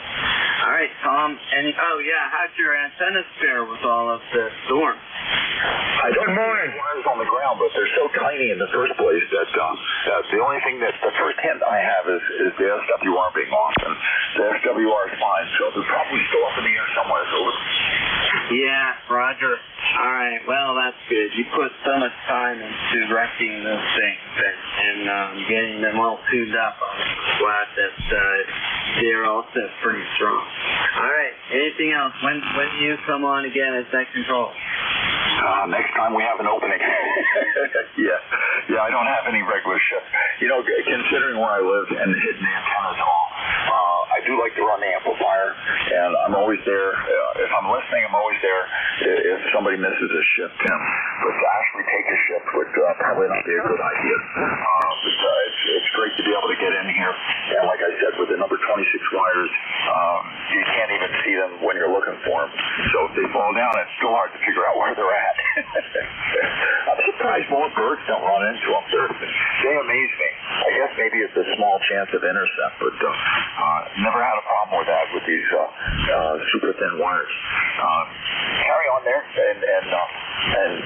All right, Tom. How'd your antennas fare with all of the storm? I don't know wires on the ground, but they're so tiny in the first place that the only thing that the first hint I have is the SWR being off, and the SWR is fine, so they're probably still up in the air somewhere. So yeah, Roger. All right, well, that's good. You put so much time into wrecking those things and getting them all tuned up. I'm glad that they're also pretty strong. All right, anything else? When do you come on again as Net Control? Next time we have an opening. Yeah, I don't have any regular shift. You know, considering where I live and hitting the antennas and all, I do like to run the amplifier, and I'm always there. If I'm listening, I'm always there if somebody misses a shift, Tim. But to actually take a shift would probably not be a good idea. But it's great to be able to get in here. And like I said, with the number 26 wires, you can't even see them when you're looking for them. So if they fall down, it's still hard to figure out where they're at. I'm surprised more birds don't run into them. They amaze me. I guess maybe it's a small chance of intercept, but never had a problem with that with these super thin wires. Carry on there, and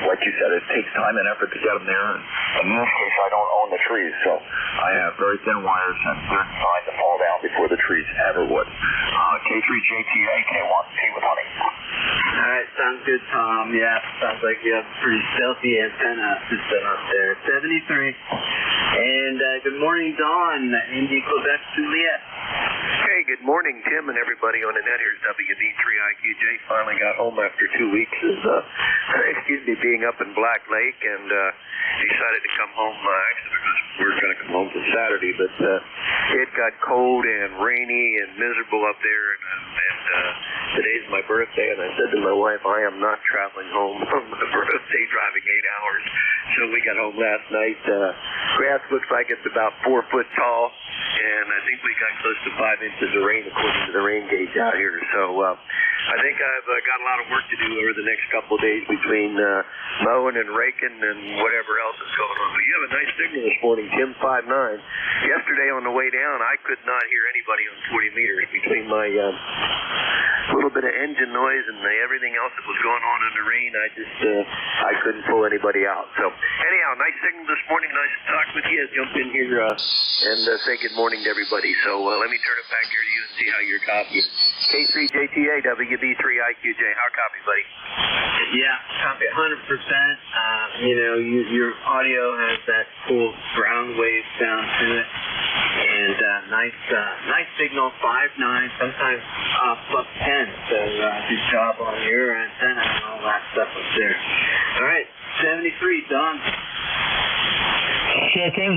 like you said, it takes time and effort to get them there. And in this case, I don't own the trees, so I have very thin wires, and they're designed to fall down before the trees ever would. K3JTA, K1, T with honey. All right, sounds good, Tom. Yeah, sounds like you have a pretty stealthy antenna system up there. 73. And good morning, Dawn, Indy, Quebec, Juliet. Hey, good morning, Tim, and everybody on the net. Here's WB3IQJ. Finally got home after 2 weeks of, being up in Black Lake, and decided to come home. Actually, we were going to come home for Saturday, but it got cold and rainy and miserable up there, and today's my birthday, and I said to my wife, I am not traveling home on my birthday driving 8 hours. So we got home last night. Grass looks like it's about 4 foot tall, and I think we got close to 5 inches of rain according to the rain gauge out here. So I think I've got a lot of work to do over the next couple of days between mowing and raking and whatever else is going on. But you have a nice signal this morning, Tim, 5.9. Yesterday on the way down, I could not hear anybody on 40 meters between my little bit of engine noise and everything else that was going on in the rain. I couldn't pull anybody out. So anyhow, nice signal this morning. Nice to talk with you. Jump in here and say good morning to everybody. So let me turn it back here to you and see how you're copying. K3JTA, WB3IQJ. How copy, buddy? Yeah, copy 100%. Your audio has that cool ground wave sound to it. And nice signal, 5.9, sometimes plus 10. So good job on your antenna and all that stuff up there. All right, 73, Don. Checking.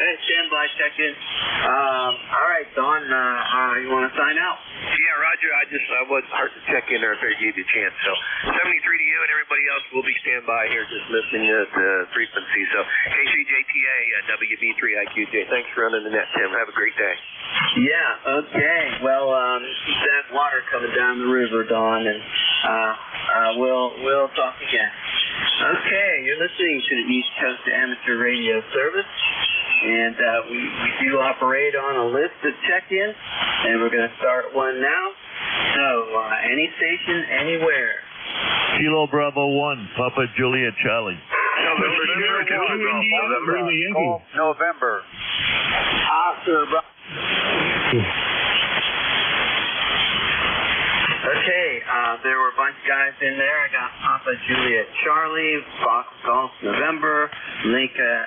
Hey, standby, check in. All right, Don, you want to sign out? Yeah, Roger. I wasn't hard to check in there if I gave you a chance. So 73 to you, and everybody else will be standby here just listening to the frequency. So KCJTA, WB3IQJ. Thanks for running the net, Tim. Have a great day. Yeah, okay. Well, keep that water coming down the river, Don, and we'll talk again. Okay, you're listening to the East Coast Amateur Radio Service, and we do operate on a list of check-ins, and we're going to start one now. So, any station, anywhere. Kilo Bravo 1, Papa Juliet Charlie. November. Oscar, bro. Okay, there were a bunch of guys in there. I got Papa Juliet Charlie, Fox Golf November, Lima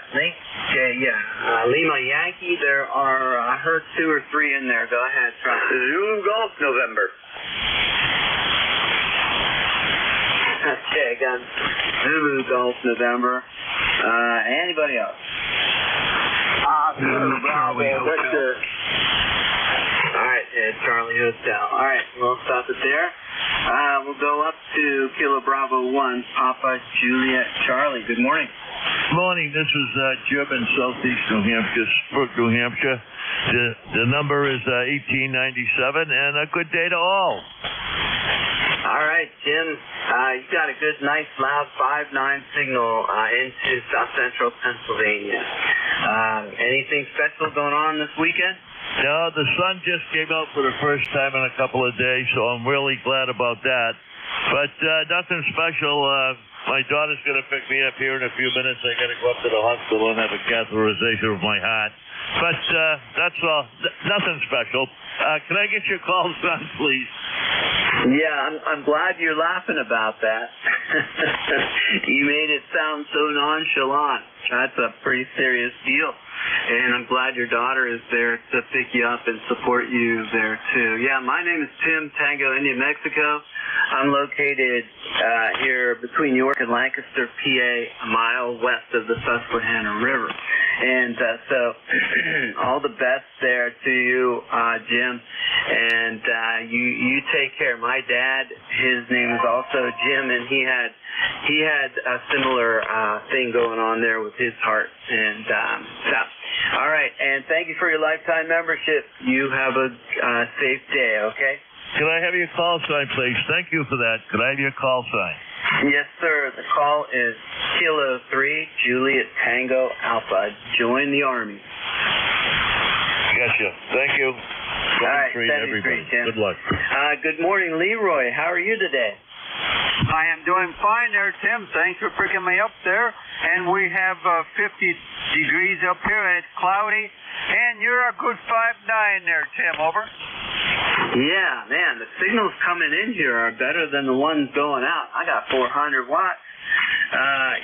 Yankee. There are, I heard 2 or 3 in there. Go ahead, try. Zulu Golf November. Okay, I got Zulu Golf November. Anybody else? Bravo, Victor. All right, Charlie Hotel. All right, we'll stop it there. We'll go up to Kilo Bravo 1, Papa Juliet Charlie. Good morning. Morning. This is Jim in Southeast New Hampshire, Spruce, New Hampshire. The number is 1897, and a good day to all. All right, Jim. You got a good, nice, loud 5.9 signal into South Central Pennsylvania. Anything special going on this weekend? No, the sun just came out for the first time in a couple of days, so I'm really glad about that. But nothing special. My daughter's going to pick me up here in a few minutes. I got to go up to the hospital and have a catheterization of my heart. But that's all. Nothing special. Can I get your call, son, please? Yeah, I'm glad you're laughing about that. You made it sound so nonchalant. That's a pretty serious deal. And I'm glad your daughter is there to pick you up and support you there, too. Yeah, my name is Tim, Tango, India, Mexico. I'm located here between York and Lancaster, PA, a mile west of the Susquehanna River. And so all the best there to you, Jim. And you take care. My dad, his name is also Jim, and he had a similar thing going on there with his heart. And so, all right. And thank you for your lifetime membership. You have a safe day, okay? Can I have your call sign, please? Thank you for that. Could I have your call sign? Yes, sir. The call is Kilo 3, Juliet Tango Alpha. Join the Army. Gotcha. Thank you. All right, 73, Tim. Good luck. Good morning, Leroy. How are you today? I am doing fine there, Tim. Thanks for picking me up there. And we have 50 degrees up here, and it's cloudy. And you're a good 5'9" there, Tim. Over. Yeah, man, the signals coming in here are better than the ones going out. I got 400 watts.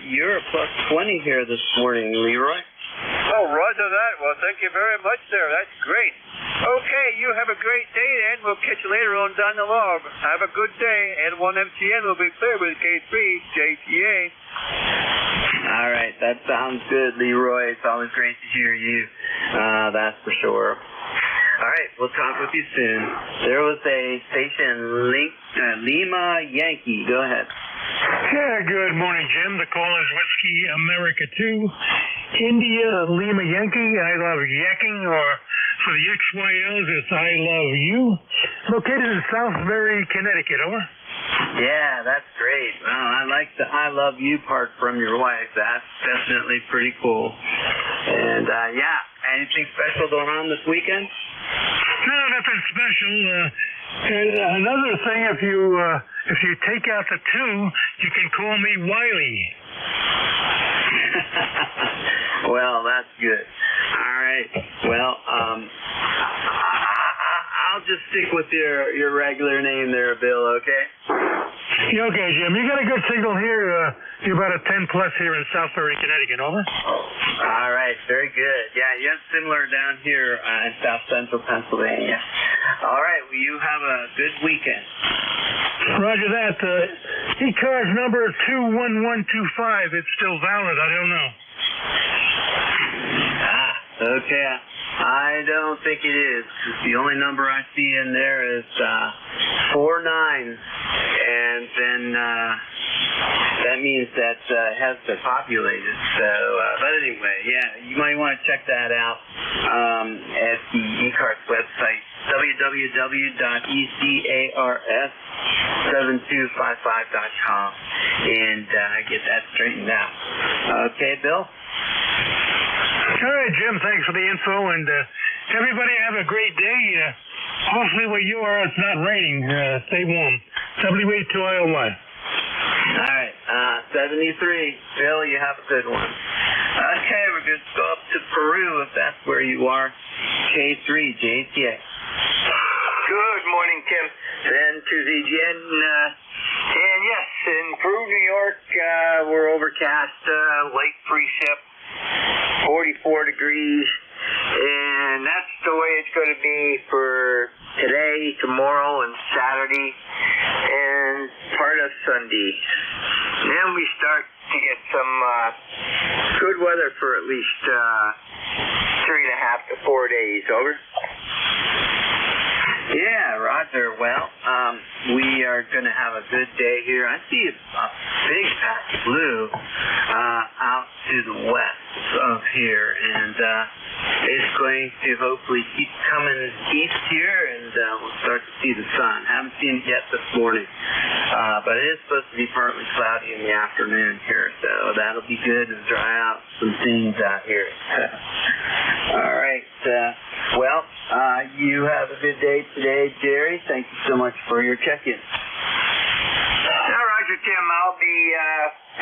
You're a plus 20 here this morning, Leroy. Oh, roger that. Well, thank you very much there. That's great. Okay, you have a great day, and we'll catch you later on down the log. Have a good day, and 1MTN will be clear with K3 JTA. All right, that sounds good, Leroy. It's always great to hear you. That's for sure. All right, we'll talk with you soon. There was a station Lima Yankee. Go ahead. Yeah, good morning, Jim. The call is Whiskey America 2. India Lima Yankee, I love yakking, or for the XYLs, it's I love you. Located in Southbury, Connecticut, over. Yeah, that's great. Well, I like the I love you part from your wife. That's definitely pretty cool. And, yeah, anything special going on this weekend? No, nothing special. Another thing, if you take out the 2, you can call me Wiley. Well, that's good. All right. Well, I'll just stick with your regular name there, Bill, okay? Yeah, okay, Jim. You got a good signal here. You're about a 10 plus here in Southbury, Connecticut, over. All right, very good. Yeah, you have similar down here in South Central Pennsylvania. All right, well, you have a good weekend. Roger that. ECARS number 21125. It's still valid. I don't know. Okay. I don't think it is. The only number I see in there is 49, and then that means that it has been populated. So, but anyway, yeah, you might want to check that out at the ECARS website, www.ECARS7255.com, and get that straightened out. Okay, Bill? All right, Jim, thanks for the info, and everybody have a great day. Hopefully where you are, it's not raining. Stay warm. W2ILY. All right, 73. Bill, you have a good one. Okay, we're going to go up to Peru, if that's where you are. K3, JTA. Good morning, Tim. Then to the Jen. And yes, in Peru, New York, we're overcast, light precip. 44 degrees, and that's the way it's going to be for today, tomorrow, and Saturday, and part of Sunday. Then we start to get some good weather for at least 3.5 to 4 days. Over. Yeah, Roger. Well, we are going to have a good day here. I see a big patch of blue out to the west of here, and it's going to hopefully keep coming east here, and we'll start to see the sun. Haven't seen it yet this morning, but it is supposed to be partly cloudy in the afternoon here, so that'll be good and dry out some things out here. All right. Well, you have a good day today, Jerry. Thank you so much for your check-in. Roger, Tim. I'll be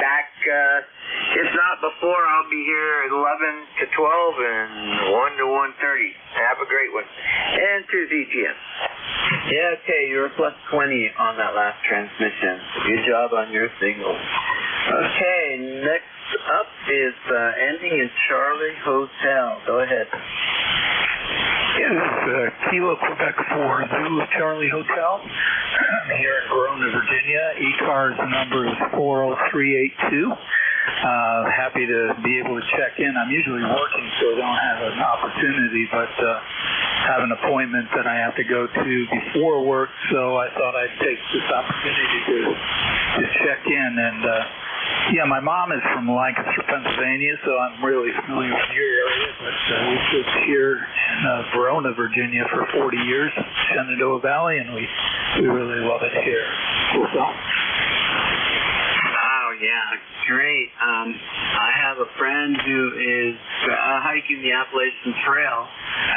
back, if not before, I'll be here at 11 to 12 and 1 to 1:30. Have a great one. And to ZTM. Yeah, okay. You were plus 20 on that last transmission. Good job on your signal. Okay, next up is ending in Charlie Hotel. Go ahead. Yeah, this is Kilo Quebec 4 Zulu Charlie Hotel. I'm here in Verona, Virginia. ECARS number is 40382. Happy to be able to check in. I'm usually working, so I don't have an opportunity, but have an appointment that I have to go to before work, so I thought I'd take this opportunity to check in. And yeah, my mom is from Lancaster, Pennsylvania, so I'm really familiar with your area, but we've lived here in Verona, Virginia for 40 years, Shenandoah Valley, and we really love it here. So. yeah, great. I have a friend who is hiking the Appalachian Trail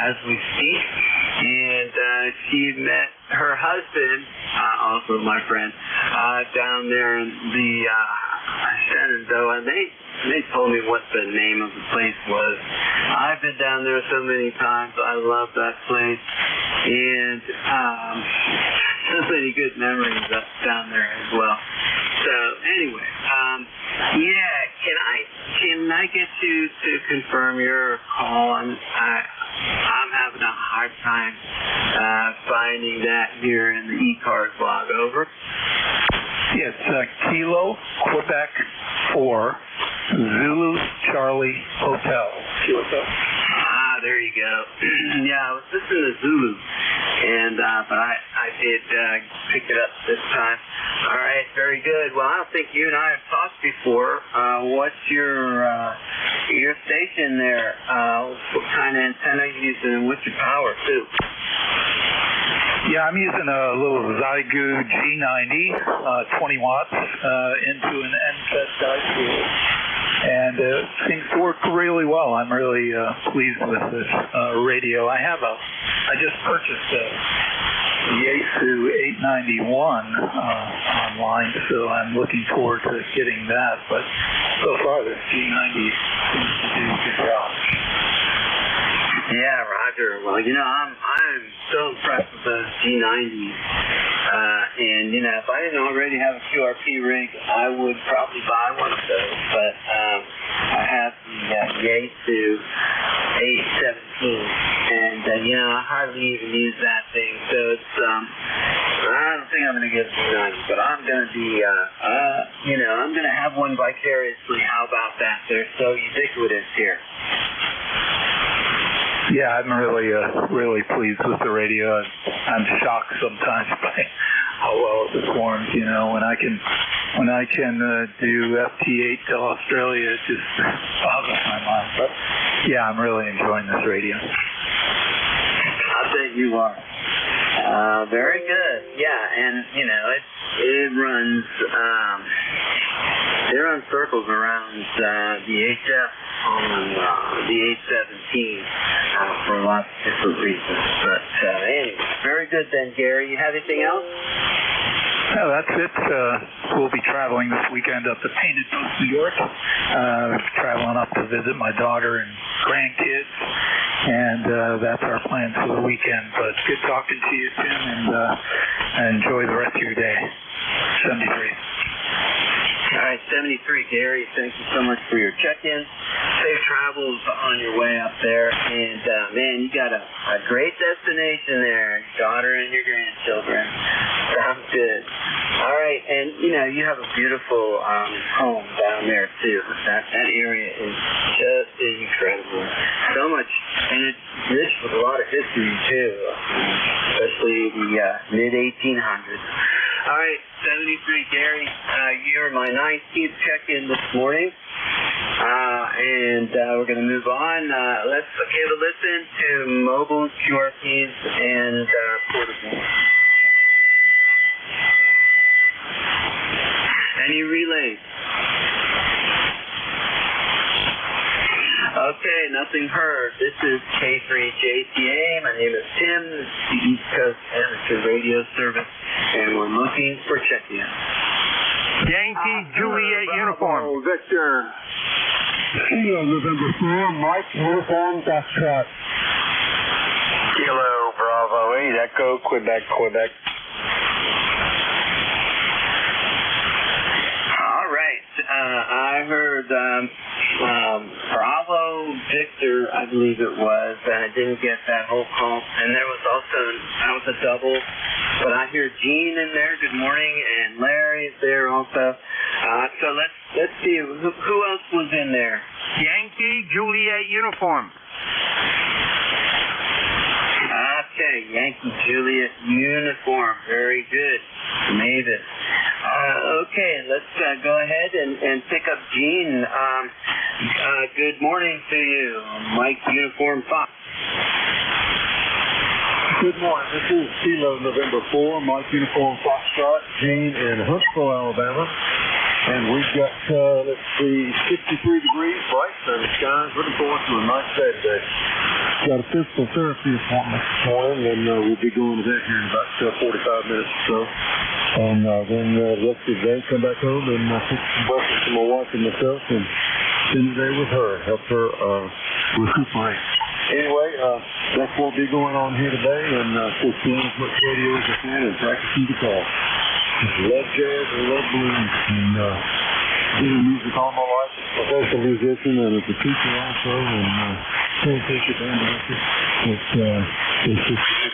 as we speak, and she met her husband, also my friend, down there in the Shenandoah, and they told me what the name of the place was. I've been down there so many times. I love that place, and so many good memories down there as well. So anyway, yeah, can I get you to confirm your call? I'm having a hard time finding that here in the ECARS log. Over. Yes, Kilo Quebec 4 Zulu Charlie Hotel. There you go. Yeah, I was listening to Zulu, and but I did pick it up this time. All right, very good. Well, I don't think you and I have talked before. What's your station there? What kind of antenna are you using, and what's your power too? Yeah, I'm using a little Zygu G90, 20 watts, into an NFET dipool. And it seems to work really well. I'm really pleased with this radio. I just purchased a Yaesu 891 online, so I'm looking forward to getting that. But so far, this G90 seems to do a good job. Yeah, Roger. Well, I'm so impressed with those G90s. And, if I didn't already have a QRP rig, I would probably buy one of those. But I have the Yaesu 817. And, I hardly even use that thing. So it's, I don't think I'm going to get G90, but I'm going to be, I'm going to have one vicariously. How about that? They're so ubiquitous here. Yeah, I'm really pleased with the radio. I'm shocked sometimes by how well it performs. When I can do FT8 to Australia, it just boggles my mind. But yeah, I'm really enjoying this radio. I bet you are. Very good. Yeah, and it runs circles around the HF on the 817 for lots of different reasons. But anyway, very good then, Gary. You have anything else? No, that's it. We'll be traveling this weekend up to Painted Post, New York. Traveling up to visit my daughter and grandkids, and that's our plans for the weekend. But good talking to you, Tim, and enjoy the rest of your day. 73. All right, 73, Gary, thank you so much for your check-in. Safe travels on your way up there. And, man, you got a great destination there, your daughter and your grandchildren. Sounds good. All right, and, you have a beautiful home down there, too. That area is just incredible. So much, and it's rich with a lot of history, too, especially the mid-1800s. All right, 73, Gary, you're my 19th check-in this morning, and we're going to move on. Let's give a listen to mobile QRPs and portables. Any relays? Okay, nothing heard. This is K3JTA. My name is Tim. This is the East Coast Amateur Radio Service, and we're looking for check-in. Yankee Juliet uniform. Victor. Kilo November 4, Mike uniform, Foxtrot. Kilo Bravo 8 Echo Quebec. All right. I heard Bravo Victor, I believe it was, and I didn't get that whole call. And there was also, that was a double. But I hear Gene in there. Good morning, and Larry is there also. So let's see who else was in there. Yankee Juliet uniform. Okay, Yankee Juliet uniform. Very good. Mavis. Okay, let's go ahead and pick up Gene. Good morning to you, Mike Uniform Fox. Good morning. This is Kilo November 4, Mike Uniform Foxtrot, Gene in Huntsville, Alabama. And we've got, let's see, 63 degrees, bright sunny skies. Looking forward to a nice day today. Got a physical therapy appointment this morning, and we'll be going to that here in about 45 minutes or so. And then the rest of the day, come back home and cook some breakfast for my wife and myself and spend the day with her, help her recuperate. Anyway, that's what will be going on here today, and just doing as much radio as I can and practicing guitar. Love jazz and love blues, and doing music all my life. Professional musician and as a teacher also, and can't take it down to it. It's a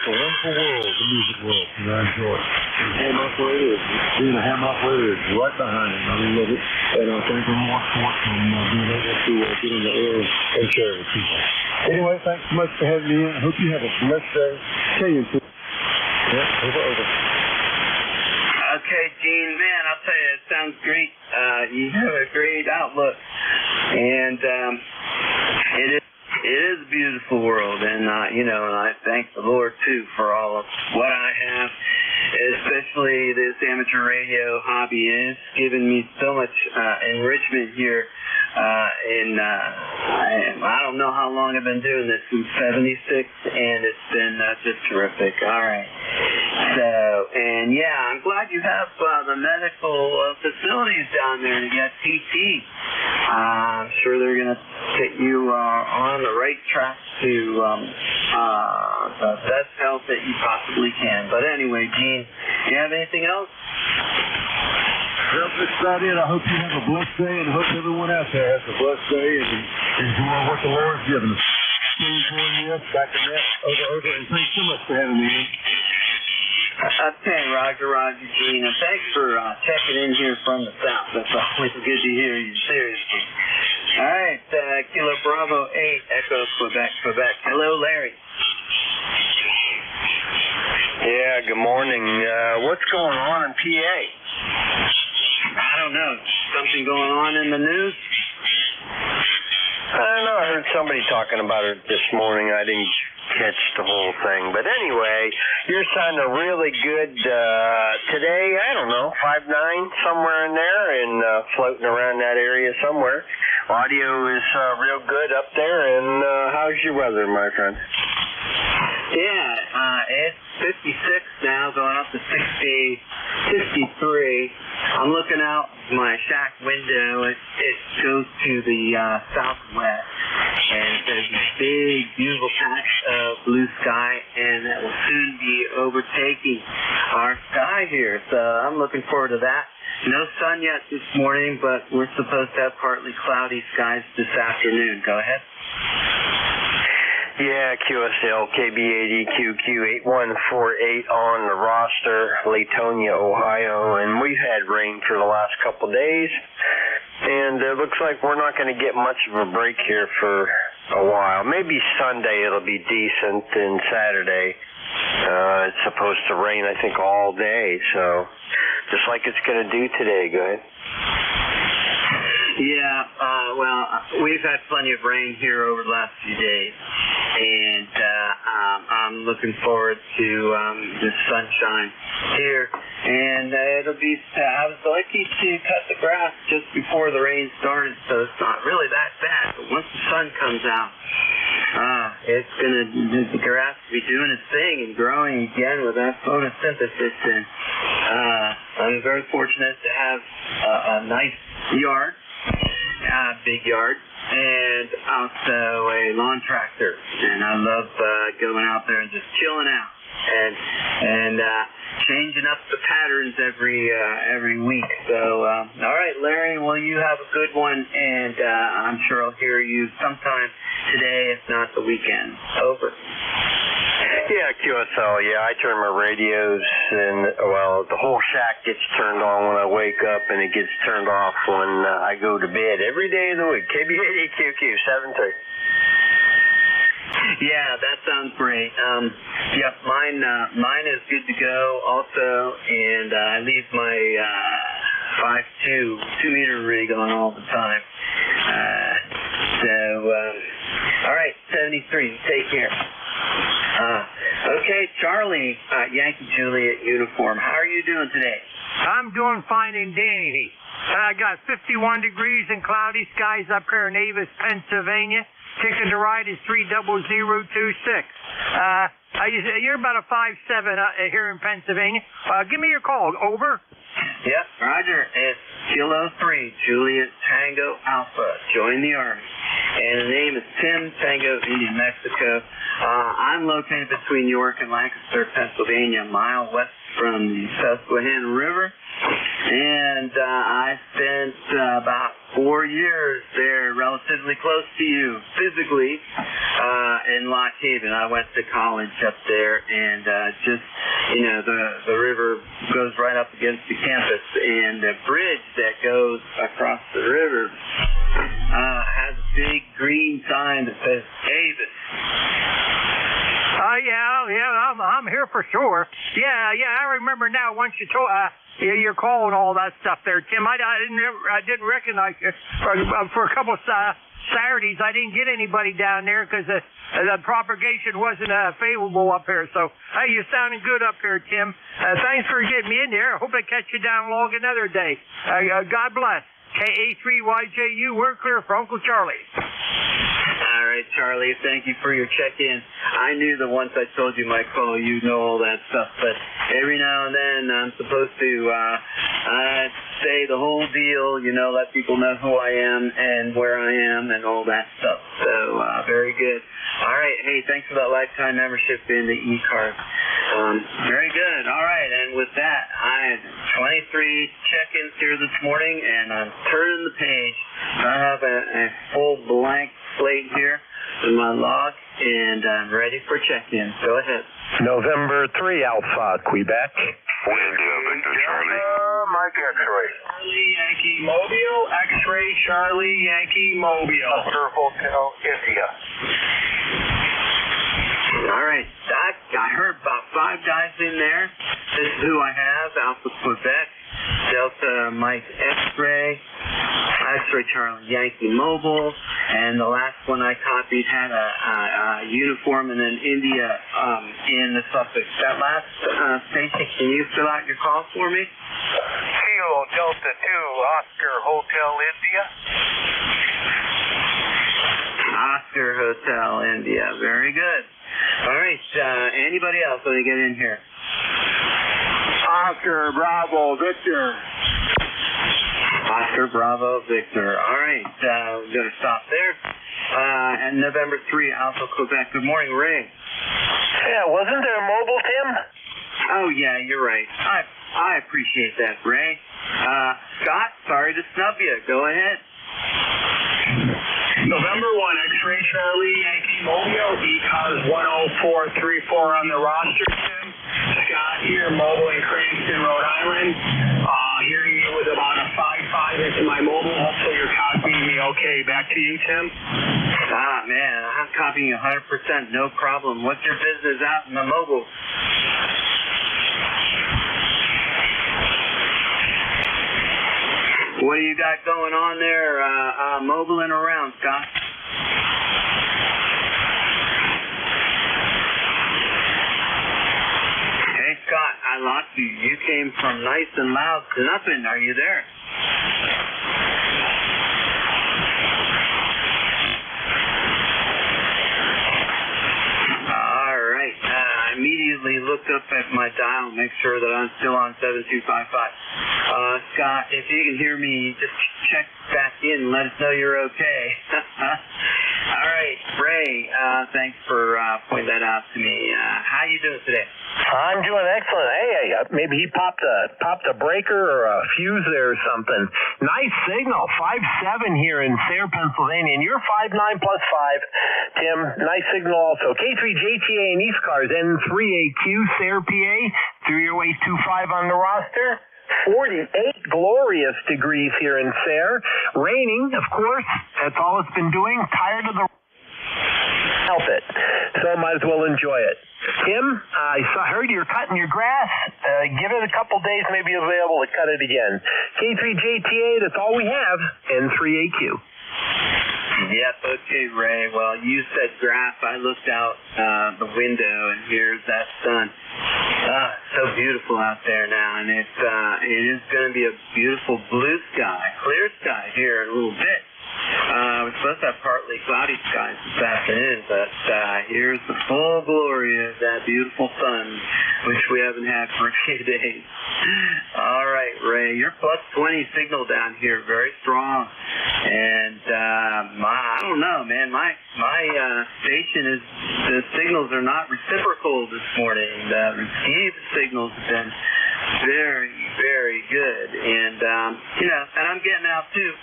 wonderful world, the music world, and I enjoy it. And ham operator, being a ham operator is right behind it. I love it, and I thank them more for it and being able to get in the air and share with people. Anyway, thanks so much for having me in. I hope you have a blessed day. See you soon. Yeah, over. Okay, Gene, man, I'll tell you, it sounds great. You have a great outlook, and it is a beautiful world, and and I thank the Lord too for all of what I have, especially this amateur radio hobby. It's given me so much enrichment here. I don't know how long I've been doing this, since 76, and it's been just terrific. All right. So, and yeah, I'm glad you have the medical facilities down there. You got PT. I'm sure they're going to get you on the right track to the best health that you possibly can. But anyway, Gene, do you have anything else? Well, that's about it. I hope you have a blessed day, and I hope everyone out there has a blessed day and enjoy what the Lord's given us. Back in that, over, and thanks so much for having me in. Okay, Roger, Gene, and thanks for checking in here from the south. That's always good to hear you, seriously. All right, Kilo Bravo 8, Echo, Quebec. Hello, Larry. Yeah, good morning. What's going on in PA? I don't know. Something going on in the news? I don't know. I heard somebody talking about it this morning. I didn't catch the whole thing. But anyway, you're sounding really good today. I don't know, 5'9", somewhere in there, and floating around that area somewhere. Audio is real good up there. And how's your weather, my friend? Yeah, it's 56 now, going up to 53. I'm looking out my shack window. It goes to the southwest, and there's a big, beautiful patch of blue sky, and that will soon be overtaking our sky here. So I'm looking forward to that. No sun yet this morning, but we're supposed to have partly cloudy skies this afternoon. Go ahead. Yeah, QSL KB80QQ8148 on the roster, Latonia, Ohio, and we've had rain for the last couple of days, and it looks like we're not going to get much of a break here for a while. Maybe Sunday it'll be decent, and Saturday it's supposed to rain, I think, all day, so just like it's going to do today. Go ahead. Yeah, well, we've had plenty of rain here over the last few days, and I'm looking forward to the sunshine here, and it'll be, I was lucky to cut the grass just before the rain started, so it's not really that bad, but once the sun comes out, the grass will be doing its thing and growing again with that photosynthesis, and I'm very fortunate to have a nice yard. Big yard, and also a lawn tractor, and I love going out there and just chilling out and changing up the patterns every week. So all right, Larry, well, you have a good one, and I'm sure I'll hear you sometime today, if not the weekend. Over. Yeah, QSL, yeah, I turn my radios, and, well, the whole shack gets turned on when I wake up, and it gets turned off when I go to bed every day of the week. KB80QQ73. Yeah, that sounds great. Yeah, mine is good to go also, and I leave my 5'2" 2-meter rig on all the time. All right, 73, take care. Okay, Charlie, Yankee Juliet uniform. How are you doing today? I'm doing fine and dandy. I got 51 degrees and cloudy skies up here in Avis, Pennsylvania. Ticket to ride is 30026. You're about a 5'7" here in Pennsylvania. Give me your call. Over. Yep, Roger. It's Kilo 3, Juliet Tango Alpha. Join the Army. And the name is Tim, Tango, India, Mexico. I'm located between York and Lancaster, Pennsylvania, a mile west from the Susquehanna River. And I spent about 4 years there, relatively close to you, physically, in Lock Haven. I went to college up there, and the river goes right up against the campus, and the bridge that goes across the river has a big green sign that says Avis. Yeah, I'm here for sure. Yeah, I remember now once you told your call and all that stuff there, Tim. I didn't recognize you for a couple of Saturdays. I didn't get anybody down there because the propagation wasn't favorable up here. So, hey, you're sounding good up here, Tim. Thanks for getting me in there. I hope I catch you down along another day. God bless. KA3YJU, we're clear for Uncle Charlie. All right, Charlie, thank you for your check-in. I knew that once I told you my call, you know all that stuff, but every now and then I'm supposed to say the whole deal, let people know who I am and where I am and all that stuff. So, very good. All right, hey, thanks for that lifetime membership in the ECARS. Very good. All right, and with that, I had 23 check-ins here this morning, and I'm turning the page. I have a full blank slate here in my log, and I'm ready for check-in. Go ahead. November 3, Alpha, Quebec. Victor Charlie. Mike X-Ray. Charlie Yankee Mobile, X-Ray Charlie Yankee Mobile. Oscar Hotel, India. All right, I heard about 5 guys in there. This is who I have: Alpha Quebec, Delta Mike X-Ray, X-Ray Charlie Yankee Mobile, and the last one I copied had a uniform and then India in the suffix. That last station, can you fill out your call for me? Kilo Delta 2, Oscar Hotel, India. Oscar Hotel, India. Very good. All right, anybody else want to get in here? Oscar Bravo Victor. Oscar Bravo Victor. All right, we're going to stop there. And November 3, Alpha Quebec. Good morning, Ray. Yeah, wasn't there a mobile, Tim? Oh, yeah, you're right. I appreciate that, Ray. Scott, sorry to snub you. Go ahead. November 1, X-Ray Charlie Yankee Mobile, ECARS 10434 on the roster, Tim. Scott here, mobile in Cranston, Rhode Island. Hearing you with about a 5.5 into my mobile. Hopefully you're copying me okay. Back to you, Tim. Man, I'm copying 100%. No problem. What's your business out in the mobile? What do you got going on there, mobiling around, Scott? Hey, Scott, I lost you. You came from nice and loud to nothing. Are you there? All right. I immediately looked up at my dial, make sure that I'm still on 7255. Scott, if you can hear me, just check back in and let us know you're okay. All right, Ray, thanks for pointing that out to me. How you doing today? I'm doing excellent. Hey, maybe he popped a breaker or a fuse there or something. Nice signal, 5.7 here in Sayre, Pennsylvania, and you're 5.9 plus 5, Tim. Nice signal also. K3JTA and ECARS N3AQ, Sayre, PA, 30825 on the roster. 48 glorious degrees here in Sayre. Raining, of course. That's all it's been doing. Tired of the help it. So might as well enjoy it. Tim, I heard you're cutting your grass. Give it a couple days, maybe you'll be able to cut it again. K3JTA, that's all we have. N3AQ. Yep, okay, Ray. Well, you said graph. I looked out the window, and here's that sun. So beautiful out there now, and it is going to be a beautiful blue sky, clear sky here in a little bit. We're supposed to have partly cloudy skies this afternoon, but here's the full glory of that beautiful sun, which we haven't had for a few days. All right, Ray, your plus 20 signal down here, very strong. And I don't know, man, my station is, the signals are not reciprocal this morning. The received signals have been very, very good. And, and I'm getting out too.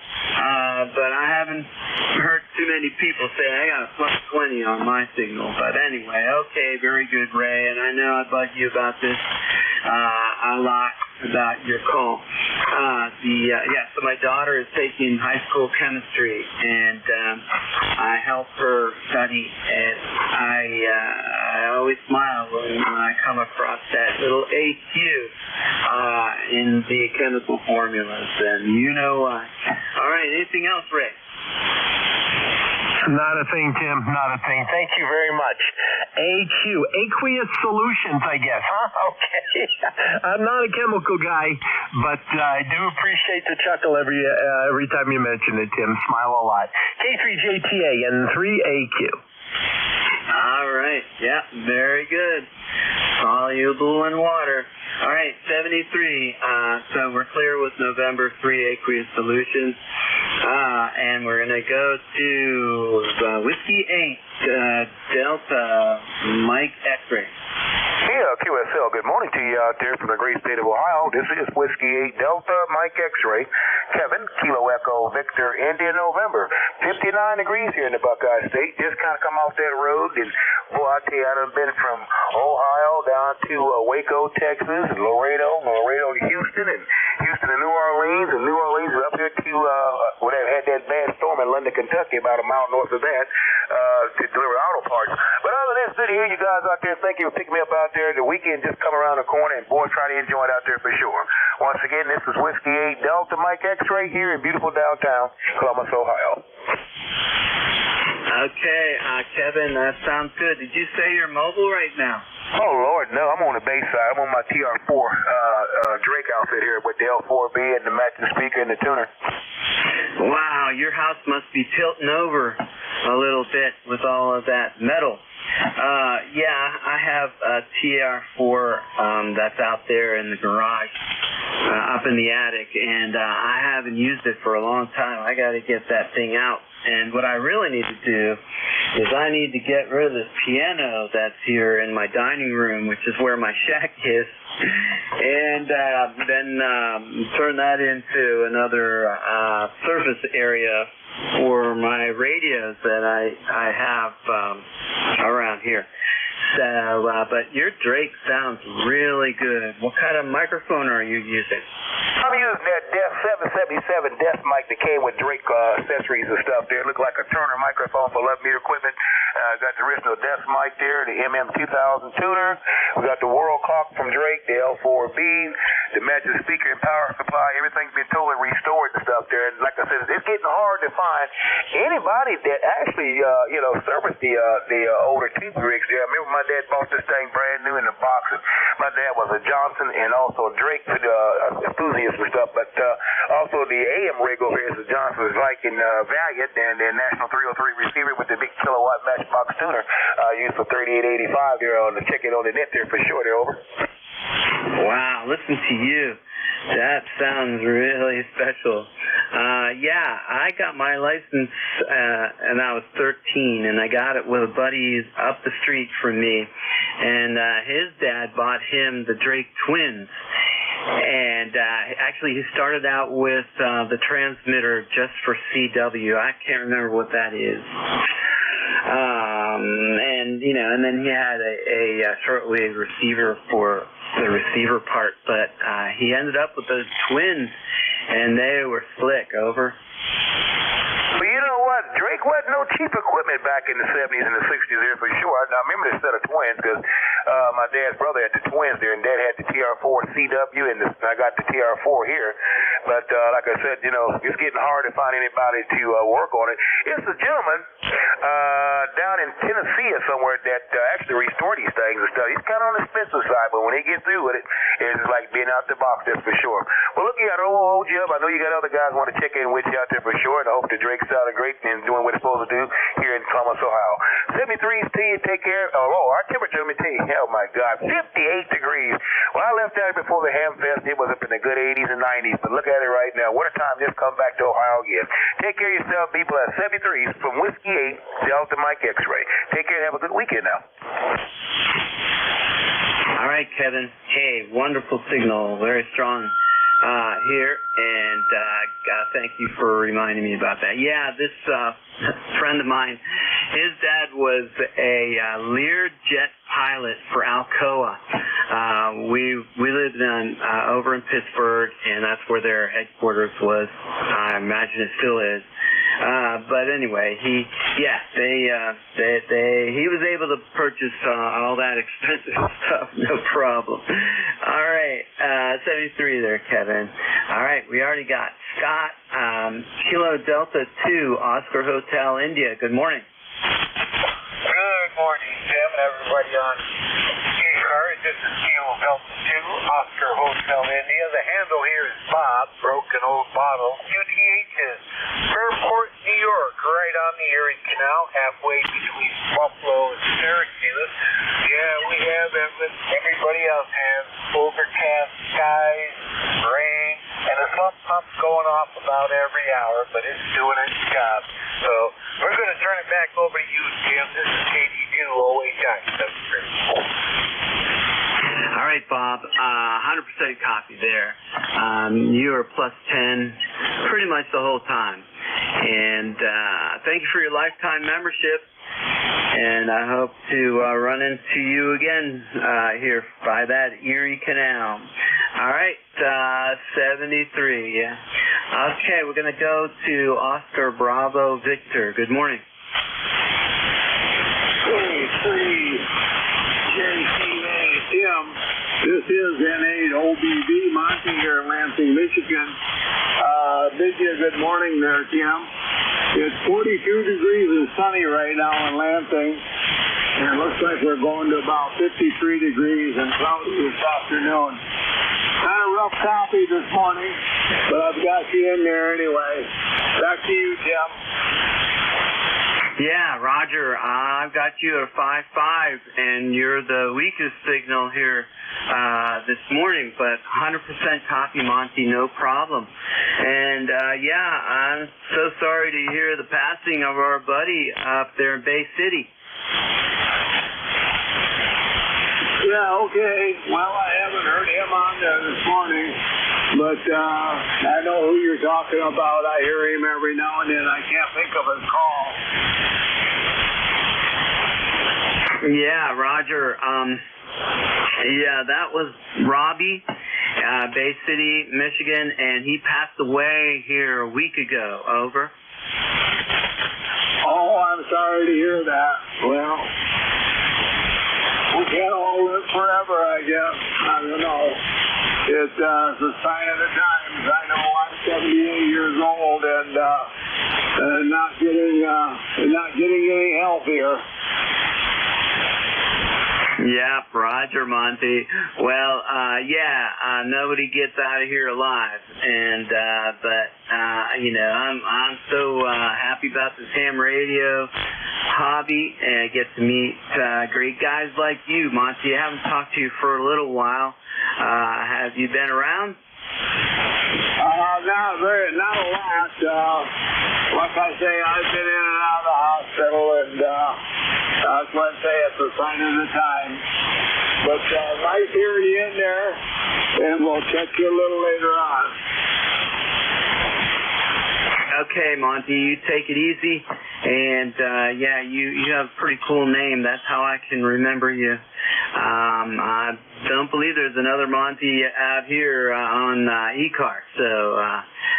But I haven't heard too many people say I got a plus 20 on my signal. But anyway, okay, very good, Ray. And I know I bug you about this a lot about your call. So my daughter is taking high school chemistry, and I help her study, and I always smile when I come across that little AQ in the chemical formulas, and you know why. All right, anything else, Ray? Not a thing, Tim. Not a thing. Thank you very much. AQ, Aqueous Solutions, I guess, huh? Okay. I'm not a chemical guy, but I do appreciate the chuckle every time you mention it, Tim. Smile a lot. K3JTA and 3AQ. All right. Yeah, very good. Soluble in water. All right, 73. So we're clear with November 3 Aqueous Solutions. And we're going to go to Whiskey 8, Delta, Mike X-Ray. Yeah, QSL, good morning to you out there from the great state of Ohio. This is Whiskey 8 Delta, Mike X-Ray, Kevin, Kilo Echo, Victor, India, November. 59 degrees here in the Buckeye State. Just kind of come off that road, and boy, I tell you, I've been from Ohio down to Waco, Texas, and Laredo to Houston, and Houston to New Orleans, and New Orleans up here to where they had that bad storm in London, Kentucky, about a mile north of that, to deliver auto parts. But other than that, good to hear you guys out there. Thank you for picking me up out there. The weekend just come around the corner, and boy, try to enjoy it out there for sure. Once again, this is Whiskey 8 Delta Mike X-Ray here in beautiful downtown Columbus, Ohio. Okay, Kevin, that sounds good. Did you say you're mobile right now? Oh, Lord, no. I'm on the base side. I'm on my TR4 Drake outfit here with the L4B and the matching speaker and the tuner. Wow, your house must be tilting over a little bit with all of that metal. I have a TR4 that's out there in the garage, up in the attic, and I haven't used it for a long time. I got to get that thing out. And what I really need to do is I need to get rid of this piano that's here in my dining room, which is where my shack is, and then turn that into another surface area for my radios that I have around here. So, but your Drake sounds really good. What kind of microphone are you using? I'm using that Def 777 Def mic that came with Drake accessories and stuff there. It looked like a Turner microphone for 11-meter equipment. Got the original Def mic there, the MM2000 tuner. We got the World Clock from Drake, the L4B, the matching speaker and power supply. Everything's been totally restored and stuff there. And like I said, it's getting hard to find anybody that actually, serviced the older TV rigs there. I remember my dad bought this thing brand new in the box. And my dad was a Johnson and also a Drake enthusiast and stuff. But also the AM rig over here is a Johnson Viking Valiant and the National 303 receiver with the big kilowatt matchbox tuner used for 3885 there on the check it on the net there for sure there over. Wow, listen to you. That sounds really special. I got my license and I was 13, and I got it with a buddy up the street from me, and his dad bought him the Drake Twins. And actually, he started out with the transmitter just for CW. I can't remember what that is. And then he had a shortwave receiver for the receiver part, but he ended up with those Twins, and they were slick. Over. But you know what? Drake wasn't no cheap equipment back in the 70s and the 60s there for sure. I remember this set of twins because my dad's brother had the twins there, and Dad had the TR4 CW, and I got the TR4 here. But like I said, it's getting hard to find anybody to work on it. It's a gentleman down in Tennessee or somewhere that actually restore these things and stuff. He's kind of on the expensive side, but when he gets through with it, it's like being out the box, that's for sure. Well, look, you got hold you up. I know you got other guys want to check in with you out there for sure, and I hope the Drake's sounding great and doing what it's supposed to do here in Columbus, Ohio. 73's to you. Take care. Oh, our temperature, let me tell you, oh my God, 58 degrees. When I left out before the Ham Fest, it was up in the good 80s and 90s, but look at it right now. What a time just come back to Ohio again. Take care of yourself, people. At 73's from Whiskey 8, Delta Mike X-Ray. Take care and have a good weekend now. All right, Kevin. Hey, wonderful signal. Very strong here, and thank you for reminding me about that. Yeah, this friend of mine, his dad was a Learjet pilot for Alcoa. We lived over in Pittsburgh, and that's where their headquarters was. I imagine it still is. But anyway, he was able to purchase all that expensive stuff, no problem. All right, 73 there, Kevin. All right, we already got Scott, Kilo Delta 2, Oscar Hotel, India. Good morning. Good morning, Tim, and everybody on ECARS. This is Kilo Delta 2, Oscar Hotel, India. The handle here is Bob, broken old bottle. UTH is Fairport, New York, right on the Erie Canal, halfway between Buffalo and Syracuse. Yeah, we have everybody else has overcast skies, rain, and a slump pump's going off about every hour, but it's doing its job. So we're going to turn it back over to you, Tim. This is KD2 08 All right, Bob. 100% copy there. You are plus 10 pretty much the whole time. And thank you for your lifetime membership. And I hope to run into you again here by that Erie Canal. All right, 73. Yeah. Okay, we're going to go to Oscar Bravo Victor. Good morning. Tim, this is N8OBB, Monty here in Lansing, Michigan. Bid you a good morning there, Tim. It's 42 degrees and sunny right now in Lansing, and it looks like we're going to about 53 degrees and cloudy this afternoon. Kind of rough copy this morning, but I've got you in there anyway. Back to you, Tim. Yeah, Roger, I've got you at 5.5, and you're the weakest signal here this morning, but 100% copy, Monty, no problem. And, I'm so sorry to hear the passing of our buddy up there in Bay City. Yeah, okay. Well, I haven't heard him on there this morning, but I know who you're talking about. I hear him every now and then. I can't think of his call. Yeah, Roger. That was Robbie, Bay City, Michigan, and he passed away here a week ago. Over. Oh, I'm sorry to hear that. Well, we can't all live forever, I guess. I don't know. It's a sign of the times. I know I'm 78 years old and not getting any healthier. Yeah, Roger, Monty. Well, nobody gets out of here alive, and I'm so happy about this ham radio hobby, and I get to meet great guys like you, Monty. I haven't talked to you for a little while. Have you been around? Not a lot. Like I say, I've been in and out of the hospital, and that's why I say it's a sign of the time. But nice hearing you in there, and we'll check you a little later on. Okay, Monty, you take it easy, and you have a pretty cool name. That's how I can remember you. I don't believe there's another Monty out here on ECARS, so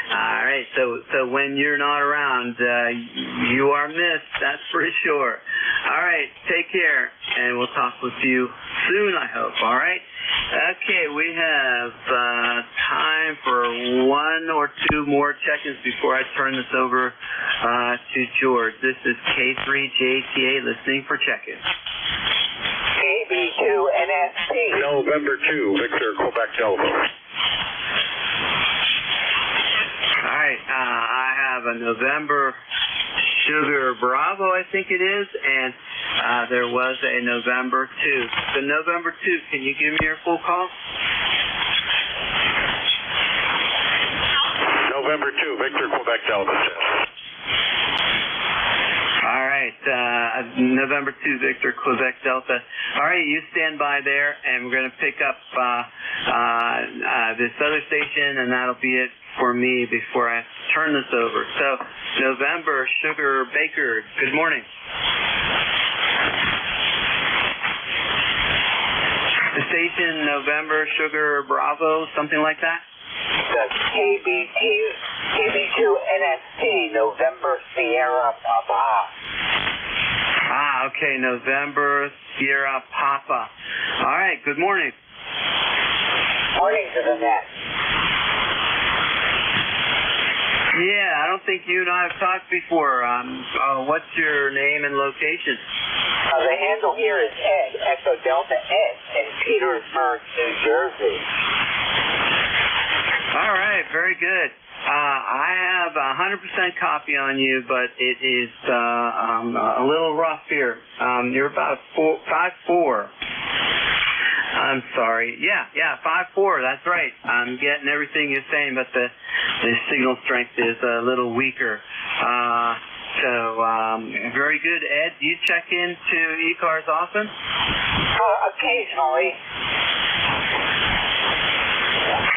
All right, so when you're not around, you are missed, that's for sure. All right, take care, and we'll talk with you soon, I hope, all right? Okay, we have time for one or two more check-ins before I turn this over to George. This is K3JTA listening for check-in. KB2NST. November 2, Victor, Quebec Delta. All right, I have a November Sugar Bravo, I think it is, and there was a November 2. So November 2, can you give me your full call? November 2, Victor, Quebec Delta. All right, November 2, Victor, Quebec Delta. All right, you stand by there, and we're going to pick up this other station, and that'll be it for me before I turn this over. So, November Sugar Baker, good morning. The station November Sugar Bravo, something like that? That's KB2NST, November Sierra Papa. Okay, November Sierra Papa. All right, good morning. Morning to the net. Yeah, I don't think you and I have talked before. What's your name and location? The handle here is Ed, Echo Delta Ed, in Petersburg, New Jersey. All right, very good. I have 100% copy on you, but it is a little rough here. You're about 5'4". I'm sorry. Yeah, 5'4". That's right. I'm getting everything you're saying, but the signal strength is a little weaker. Very good. Ed, do you check into ECARS often? Occasionally.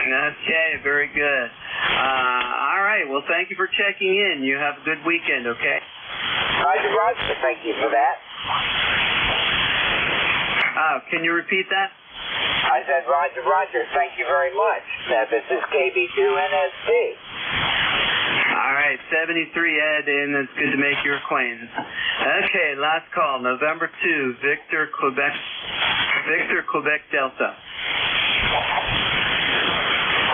Okay, very good. All right. Well, thank you for checking in. You have a good weekend, okay? Roger. Thank you for that. Can you repeat that? I said, Roger. Thank you very much. This is KB2NST. All right, 73, Ed, and it's good to make your acquaintance. Okay, last call, November 2, Victor, Quebec Delta.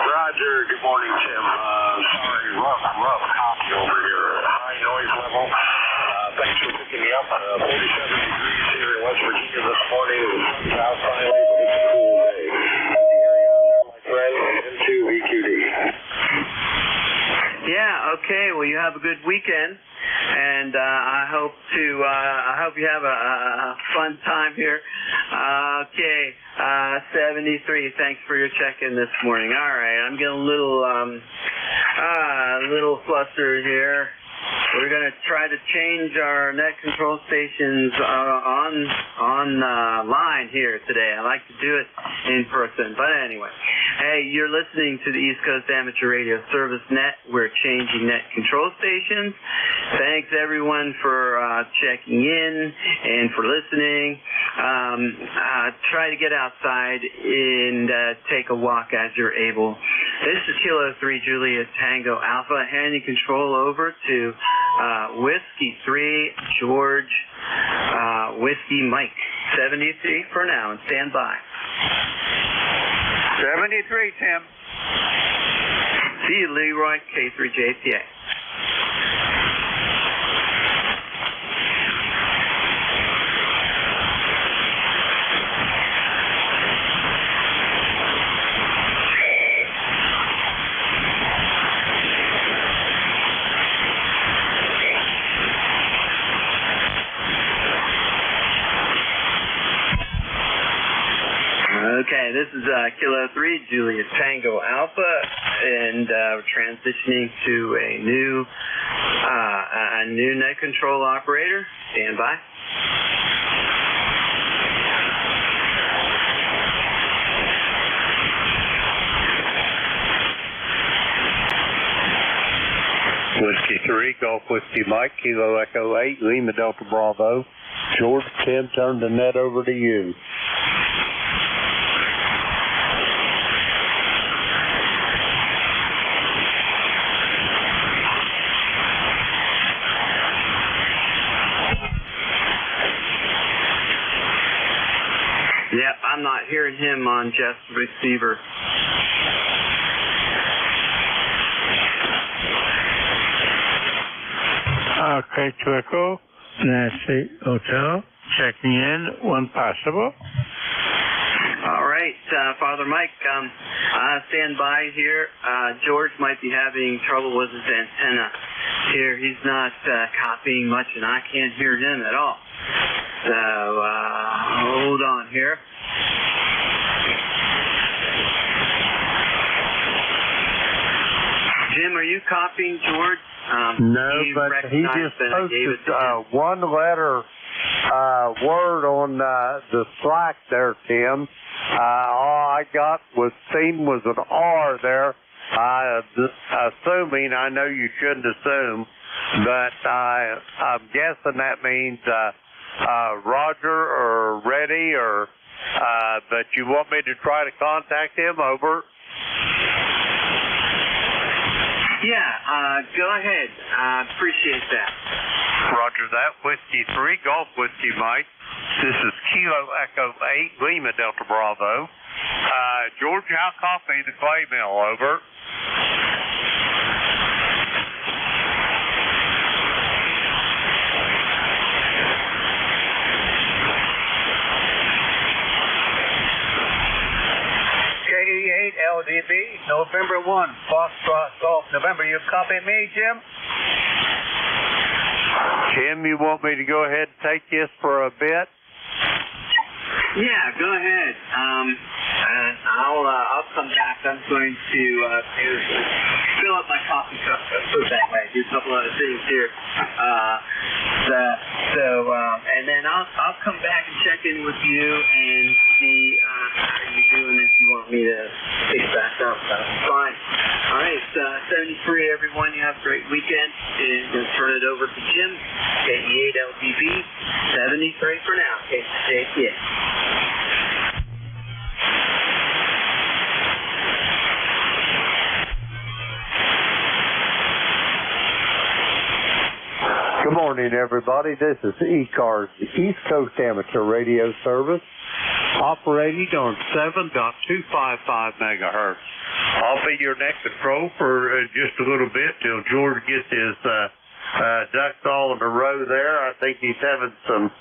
Roger, good morning, Tim. Sorry, rough copy over here. High noise level. Thanks for picking me up. 47 degrees here in West Virginia this morning. The sun's out finally, but it's a cool day. Good to hear you on there, my friend. Into VQD. Yeah, okay, well, you have a good weekend, and I hope you have a fun time here. Okay, 73, thanks for your check-in this morning. All right, I'm getting a little flustered here. We're going to try to change our net control stations on line here today. I like to do it in person. But anyway, hey, you're listening to the East Coast Amateur Radio Service Net. We're changing net control stations. Thanks, everyone, for checking in and for listening. Try to get outside and take a walk as you're able. This is Kilo 3 Juliet Tango Alpha, handing control over to Whiskey 3 George Whiskey Mike. 73 for now, and stand by. 73, Tim. See you, Leroy, K3JTA. Okay, this is Kilo 3, Juliet Tango Alpha, and we're transitioning to a new net control operator. Stand by. Whiskey 3, Golf Whiskey Mike, Kilo Echo 8, Lima Delta Bravo. George, Tim, turn the net over to you. I'm not hearing him on Jeff's receiver. Okay, Twinkle, Nancy Hotel, checking in when possible. All right, Father Mike, stand by here. George might be having trouble with his antenna here. He's not copying much, and I can't hear him at all. So, hold on here. Jim, are you copying George? No, but he just posted one letter word on the Slack there, Tim. All I got was seen was an R there. Assuming, I know you shouldn't assume, but I'm guessing that means Roger or Ready, or but you want me to try to contact him? Over. Yeah, go ahead. Appreciate that. Roger that. Whiskey 3, Golf Whiskey Mike. This is Kilo Echo 8, Lima Delta Bravo. George, I'll copy the clay mill. Over. LDB, November 1, Foxtrot Golf, November. You copy me, Jim? Jim, you want me to go ahead and take this for a bit? Yeah, go ahead. And I'll come back. I'm going to fill up my coffee cup, put it that way, do a couple other things here. And then I'll come back and check in with you and see how you're doing if you want me to pick it back up. Fine. All right, 73, everyone. You have a great weekend. And we'll turn it over to Jim, KE8 LDB, 73 for now. KE8. Good morning, everybody. This is ECARS, the East Coast Amateur Radio Service, operating on 7.255 megahertz. I'll be your next control for just a little bit till George gets his ducks all in a row there. I think he's having some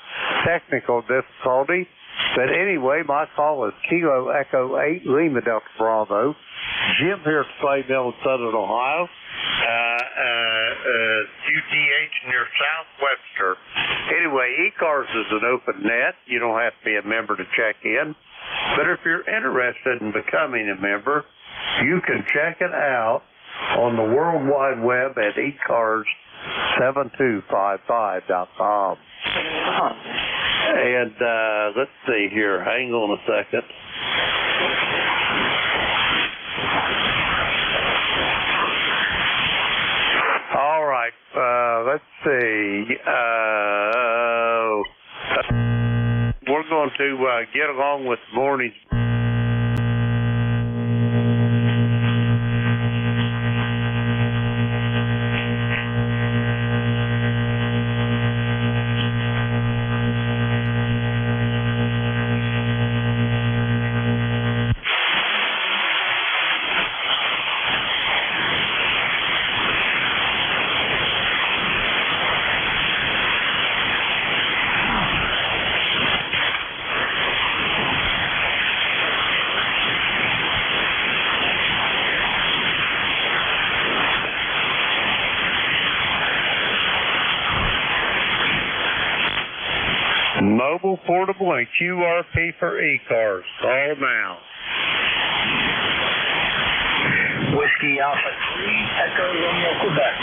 technical difficulty. But anyway, my call is Kilo Echo 8, Lima Delta Bravo. Jim here at Clay Mill in Southern Ohio. QTH near South Webster. Anyway, ECARS is an open net. You don't have to be a member to check in. But if you're interested in becoming a member, you can check it out on the World Wide Web at ECARS7255.com. And let's see here. Hang on a second. All right. Let's see. We're going to get along with the morning's. Mobile, portable, and QRP for ECARS. Call now. Whiskey Alpha 3, Echo Romeo, Quebec.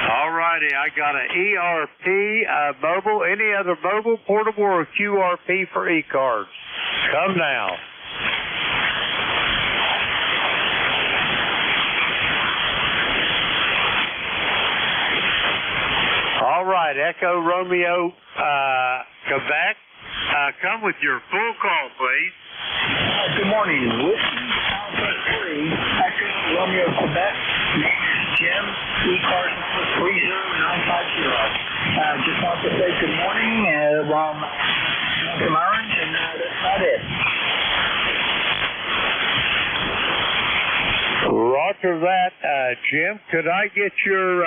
All righty, I got an ERP mobile. Any other mobile, portable, or QRP for ECARS? Come now. All right, Echo Romeo, Quebec. Come with your full call, please. Good morning. Whiskey Alpha 3, Echo Romeo, Quebec. Roger that. Jim, could I get your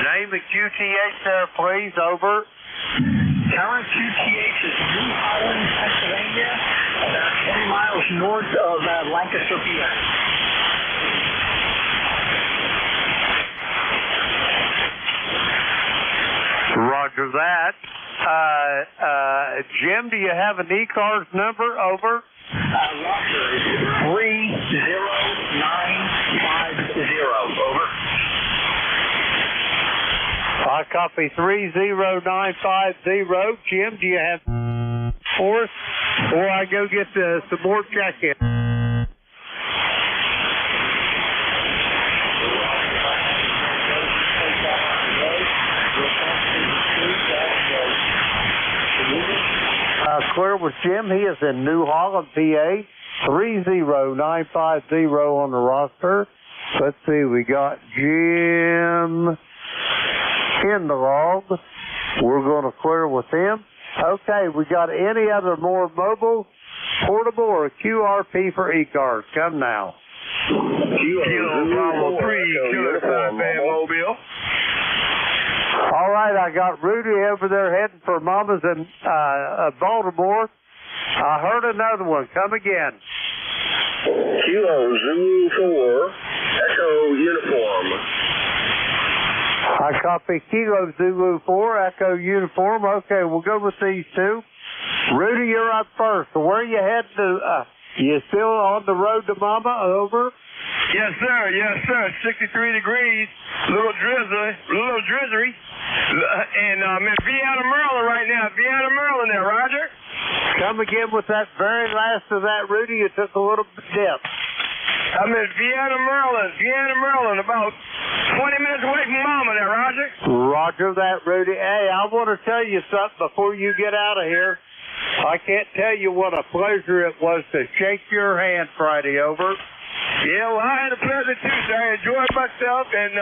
name and QTH there, please? Over. Current QTH is New Holland, Pennsylvania, about 20 miles north of Lancaster, PA. Roger that. Jim, do you have an ECARS number? Over. Roger, 30950. Over. I copy 30950. Jim, do you have for us? Or I go get some more check-in? Clear with Jim. He is in New Holland, PA. 30950 on the roster. Let's see, we got Jim in the log. We're going to clear with him. Okay, we got any other more mobile, portable, or QRP for ECARS? Come now. Kilo Bravo 3, Kilo 5 Van Mobile. All right, I got Rudy over there heading for Mama's in Baltimore. I heard another one. Come again. Kilo Zulu 4, Echo Uniform. I copy Kilo Zulu 4, Echo Uniform. Okay, we'll go with these two. Rudy, you're up first. So where are you heading to? You still on the road to Mama? Over. Yes, sir. Yes, sir. 63 degrees. Little drizzly. And I'm in Vienna, Maryland right now. Vienna, Maryland there, Roger. Come again with that very last of that, Rudy. You took a little dip. I'm in Vienna, Maryland. About 20 minutes away from Mama there, Roger. Roger that, Rudy. Hey, I want to tell you something before you get out of here. I can't tell you what a pleasure it was to shake your hand Friday. Over. Yeah, well, I had a pleasure too, sir. I enjoyed myself, and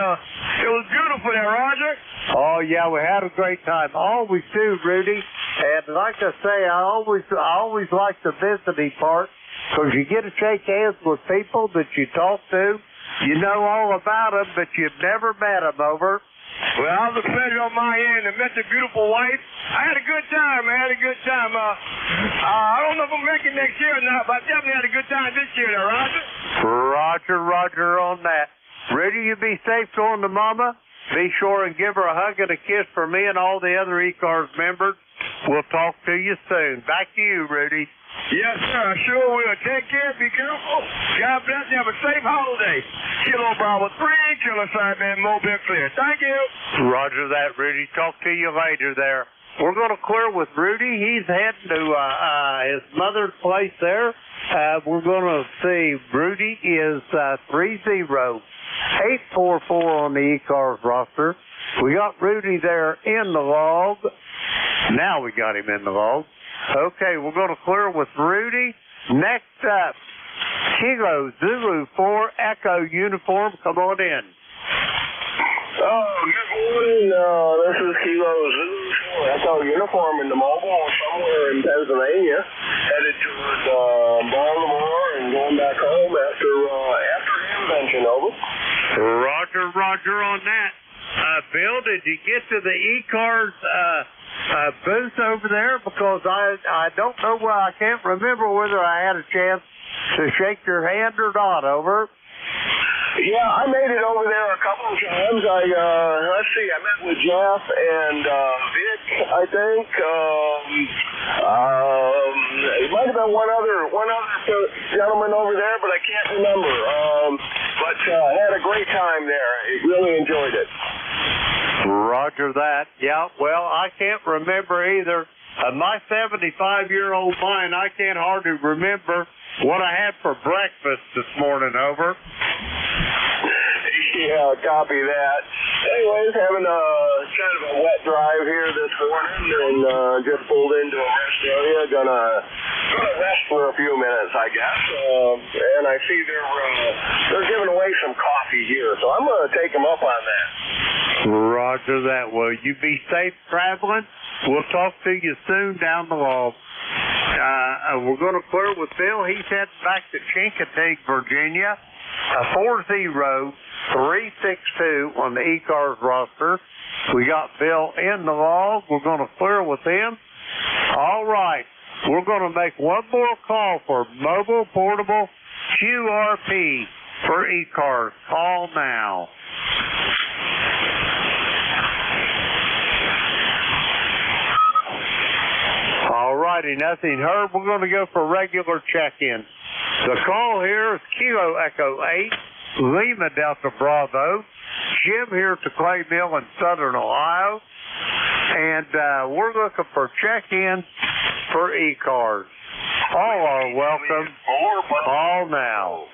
it was beautiful there, Roger. Oh, yeah, we had a great time. Always do, Rudy. And like I say, I always like the visiting part, because you get to shake hands with people that you talk to. You know all about them, but you've never met them. Over. Well, it was a pleasure on my end. I met your beautiful wife. I had a good time. I don't know if I'm making next year or not, but I definitely had a good time this year there, Roger. Roger on that. Rudy, you be safe going to Mama. Be sure and give her a hug and a kiss for me and all the other ECARS members. We'll talk to you soon. Back to you, Rudy. Yes, sir. I sure will. Take care. Be careful. God bless you. Have a safe holiday. Kilo Bravo 3, Kilo Simon, Mobile clear. Thank you. Roger that, Rudy. Talk to you later there. We're going to clear with Rudy. He's heading to his mother's place there. We're going to see Rudy is 30844 on the ECARS roster. We got Rudy there in the log. Now we got him in the log. Okay, we're going to clear with Rudy. Next up, Kilo Zulu 4 Echo Uniform. Come on in. Oh, good morning. This is Kilo Zulu 4 Echo Uniform in the mobile somewhere in Pennsylvania. Headed towards Baltimore and going back home after convention. Over. Roger on that. Bill, did you get to the ECARS booth over there? Because I don't know where, I can't remember whether I had a chance to shake your hand or not. Over. Yeah, I made it over there a couple of times. Let's see, I met with Jeff and Vic, I think. It might have been one other gentleman over there, but I can't remember. But I had a great time there. I really enjoyed it. Roger that. Yeah, well, I can't remember either. My 75-year-old mind, I can't hardly remember what I had for breakfast this morning. Over. Yeah, copy that. Anyways, having a kind of a wet drive here this morning, and just pulled into a rest area. Gonna rest for a few minutes, I guess. And I see they're giving away some coffee here, so I'm gonna take them up on that. Roger that. Well, you be safe traveling. We'll talk to you soon down the log. We're going to clear with Bill. He's heading back to Chincoteague, Virginia. 40362 on the ECARS roster. We got Bill in the log. We're going to clear with him. All right. We're going to make one more call for mobile portable QRP for ECARS. Call now. All righty, nothing heard. We're going to go for regular check-in. The call here is Kilo Echo 8, Lima Delta Bravo. Jim here to Clay Mill in Southern Ohio. And we're looking for check-in for ECARS. All are welcome. Call now.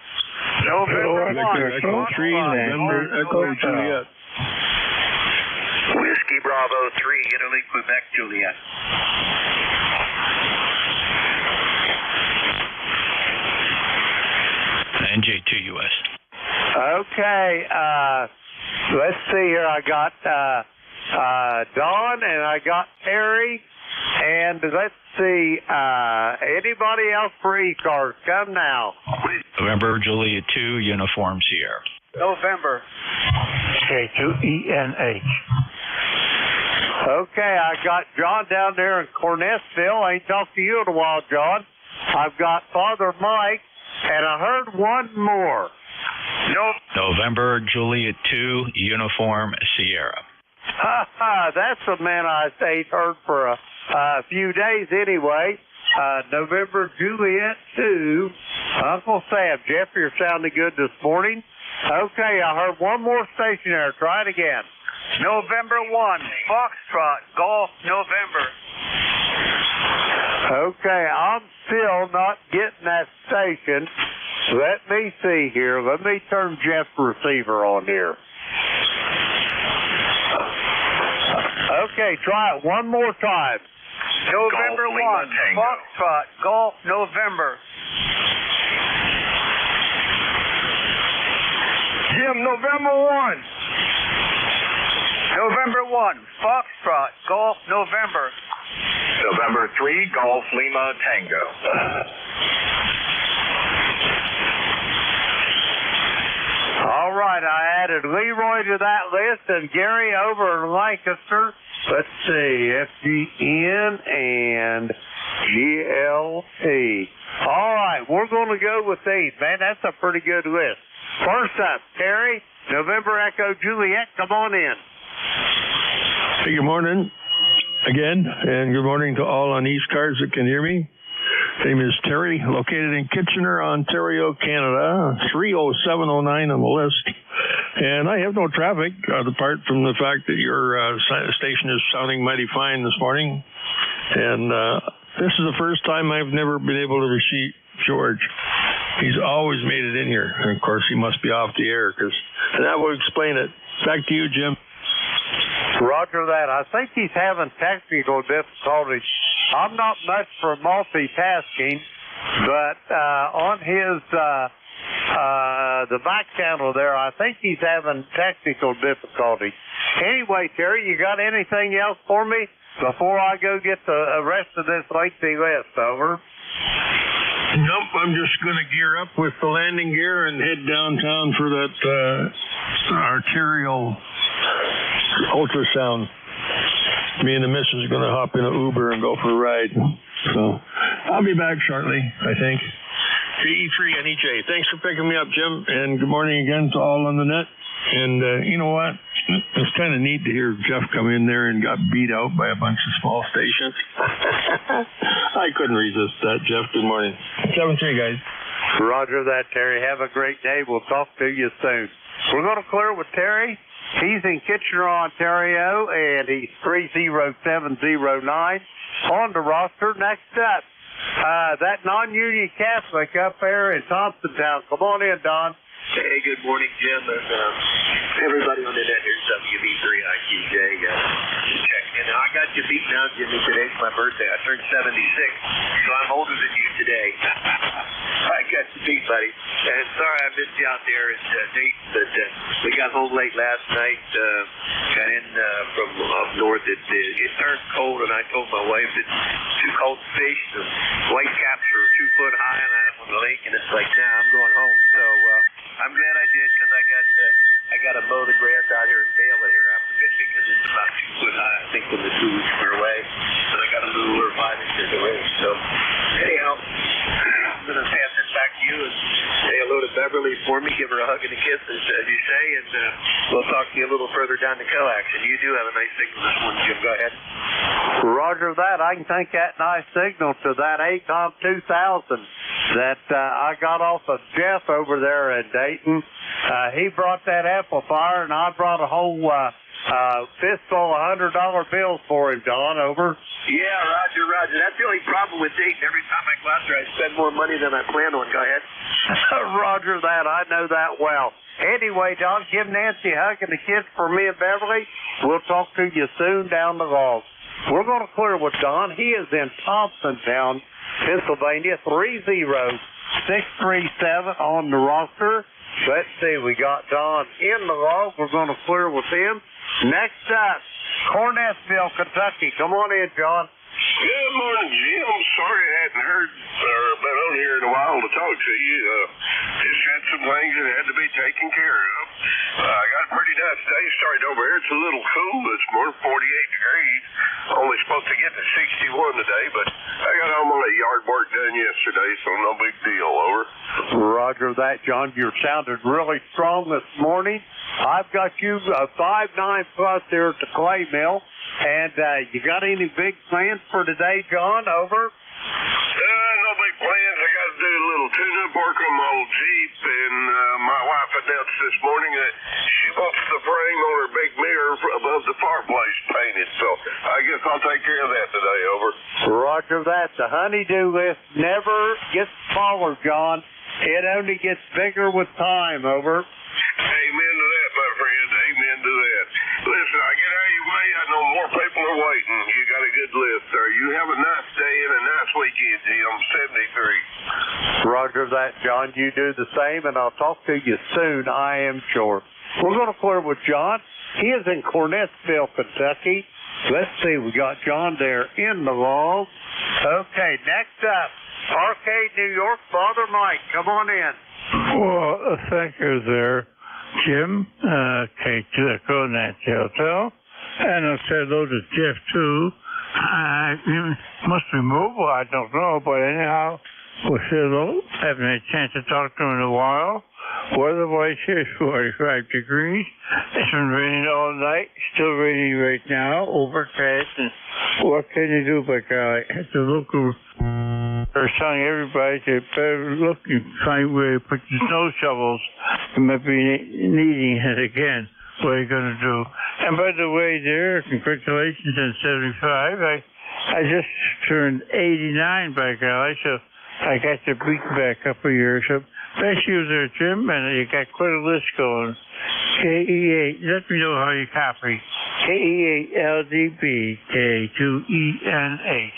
November 1. Echo 3, November Echo Juliet. Whiskey Bravo 3, Italy, Quebec, Juliet. NJ2US. Okay, let's see here. I got Don and I got Terry. And let's see, anybody else for ECARS? Come now. November Juliet 2, Uniform Sierra. November. K2ENH. Okay, I got John down there in Cornettsville. I ain't talked to you in a while, John. I've got Father Mike, and I heard one more. November Juliet 2, Uniform Sierra. That's a man I ain't heard for a few days anyway. November Juliet 2, Uncle Sam. Jeff, you're sounding good this morning. Okay, I heard one more station there. Try it again. November 1, Foxtrot, Golf, November. Okay, I'm still not getting that station. Let me see here. Let me turn Jeff's receiver on here. Okay, try it one more time. November 1, Foxtrot, Golf, November. Jim, November 1. November 1, Foxtrot, Golf, November. November 3, Golf Lima Tango. All right, I added Leroy to that list and Gary over in Lancaster. Let's see, FGN and GLT. All right, we're going to go with these, man. That's a pretty good list. First up, Terry, November Echo Juliet, come on in. Hey, good morning again, and good morning to all on ECARS that can hear me. Name is Terry, located in Kitchener, Ontario, Canada, 30709 on the list. And I have no traffic, apart from the fact that your station is sounding mighty fine this morning. And this is the first time I've never been able to receive George. He's always made it in here. And of course, he must be off the air, and that will explain it. Back to you, Jim. Roger that. I think he's having technical difficulties. I'm not much for multitasking, but on his the back channel there, I think he's having technical difficulties. Anyway, Terry, you got anything else for me before I go get the rest of this lengthy list? Over. Nope, I'm just going to gear up with the landing gear and head downtown for that arterial ultrasound. Me and the missus are going to hop in an Uber and go for a ride. So I'll be back shortly, I think. KE3NEJ. Thanks for picking me up, Jim, and good morning again to all on the net. And you know what? It's kind of neat to hear Jeff come in there and got beat out by a bunch of small stations. I couldn't resist that, Jeff. Good morning. 7-3, guys. Roger that, Terry. Have a great day. We'll talk to you soon. We're going to clear with Terry. He's in Kitchener, Ontario, and he's 30709 on the roster. Next up, that non-union Catholic up there in Thompsontown. Come on in, Don. Hey, good morning, Jim, and everybody on the net. Here's WB3IQJ. Just checking in. Now, I got you beat now, Jimmy. Today's my birthday. I turned 76, so I'm older than you today. I got you beat, buddy. And sorry I missed you out there in Dayton, but we got home late last night. Got in from up north. It turned cold, and I told my wife it's too cold to fish. The white caps are 2 foot high, and I'm on the lake, and it's like, nah, I'm going home. So I'm glad I did, because I got to mow the grass out here and bale it here after this, because it's about 2 foot high, I think, when the 2 weeks were away. So I got to move over 5 inches away. So anyhow, I'm going to pass this back to you and say hello to Beverly for me. Give her a hug and a kiss, as you say, and we'll talk to you a little further down the coax. And you do have a nice signal this morning, Jim. Go ahead. Roger that. I can take that nice signal to that ACOM 2000 that I got off of Jeff over there in Dayton. He brought that amplifier, and I brought a whole fistful of $100 bills for him, Don, over. Yeah, Roger. That's the only problem with Dayton. Every time I go out there, I spend more money than I plan on. Go ahead. Roger that. I know that well. Anyway, Don, give Nancy a hug and a kiss for me and Beverly. We'll talk to you soon down the log. We're going to clear with Don. He is in Thompsontown, Pennsylvania, 30637 on the roster. Let's see, we got Don in the log. We're going to clear with him. Next up, Cornettsville, Kentucky. Come on in, John. Good morning, Jim. Sorry I hadn't heard or been on here in a while to talk to you. Just had some things that had to be taken care of. I got a pretty nice day started over here. It's a little cool this morning, 48 degrees. Only supposed to get to 61 today, but I got all my yard work done yesterday, so no big deal. Over. Roger that, John. You sounded really strong this morning. I've got you 5.9 plus here at the clay mill. And you got any big plans for today, John? Over. No big plans. I got to do a little tune-up work on my old Jeep, and my wife announced this morning that she wants the frame on her big mirror above the fireplace painted. So I guess I'll take care of that today. Over. Roger that. The honey-do list never gets smaller, John. It only gets bigger with time. Over. Amen to that, my friend. Amen to that. Listen, I get out of your way. I know more people are waiting. You got a good list, sir. You have a nice day and a nice weekend, Jim. 73. Roger that, John. You do the same, and I'll talk to you soon, I am sure. We're going to clear with John. He is in Cornettsville, Kentucky. Let's see. We got John there in the log. Okay, next up, Arcade, New York, Father Mike. Come on in. Well, thank you there, Jim. Take to the Cornettsville Hotel. And I said hello to Jeff, too. He must be mobile, I don't know. But anyhow, we'll say hello. Haven't had a chance to talk to him in a while. Weather-wise here is 45 degrees. It's been raining all night. Still raining right now. Overcast. And what can you do but the local... They're telling everybody to better look and find where to put the snow shovels. You might be needing it again. What are you going to do? And by the way, there, congratulations on 75. I just turned 89, by golly, so I got to beat back a couple of years. So thank you there, Jim, and you got quite a list going. KE8, let me know how you copy. KE8LDB-K2ENH.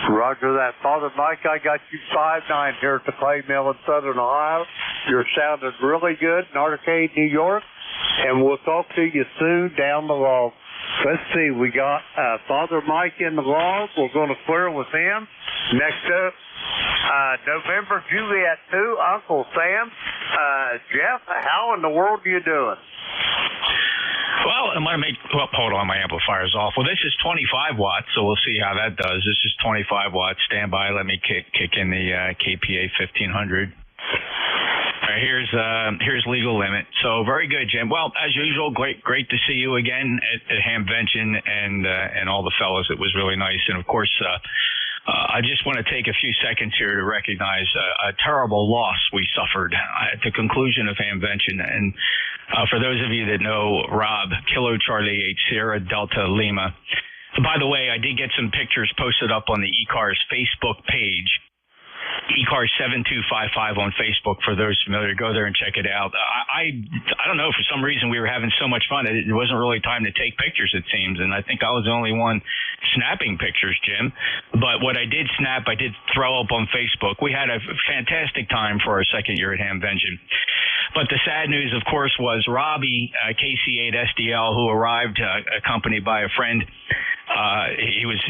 Roger that. Father Mike, I got you 5.9 here at the clay mill in Southern Ohio. You're sounding really good in Arcade, New York, and we'll talk to you soon down the log. Let's see, we got Father Mike in the log. We're going to clear with him. Next up, November Juliet 2, Uncle Sam. Jeff, how in the world are you doing? Well, hold on, my amplifier's off. Well, this is 25 watts, so we'll see how that does. This is 25 watts. Stand by. Let me kick in the KPA 1500. All right, here's legal limit. So very good, Jim. Well, as usual, great to see you again at Hamvention and all the fellows. It was really nice, and of course. I just want to take a few seconds here to recognize a terrible loss we suffered at the conclusion of Hamvention. And for those of you that know Rob, Kilo Charlie 8 Sierra Delta Lima. By the way, I did get some pictures posted up on the ECARS Facebook page. ECARS 7255 on Facebook for those familiar. Go there and check it out. I don't know, for some reason we were having so much fun. It wasn't really time to take pictures, it seems, and I think I was the only one snapping pictures, Jim. But what I did snap, I did throw up on Facebook. We had a fantastic time for our second year at Hamvention. But the sad news, of course, was Robbie, KC8SDL, who arrived accompanied by a friend. He was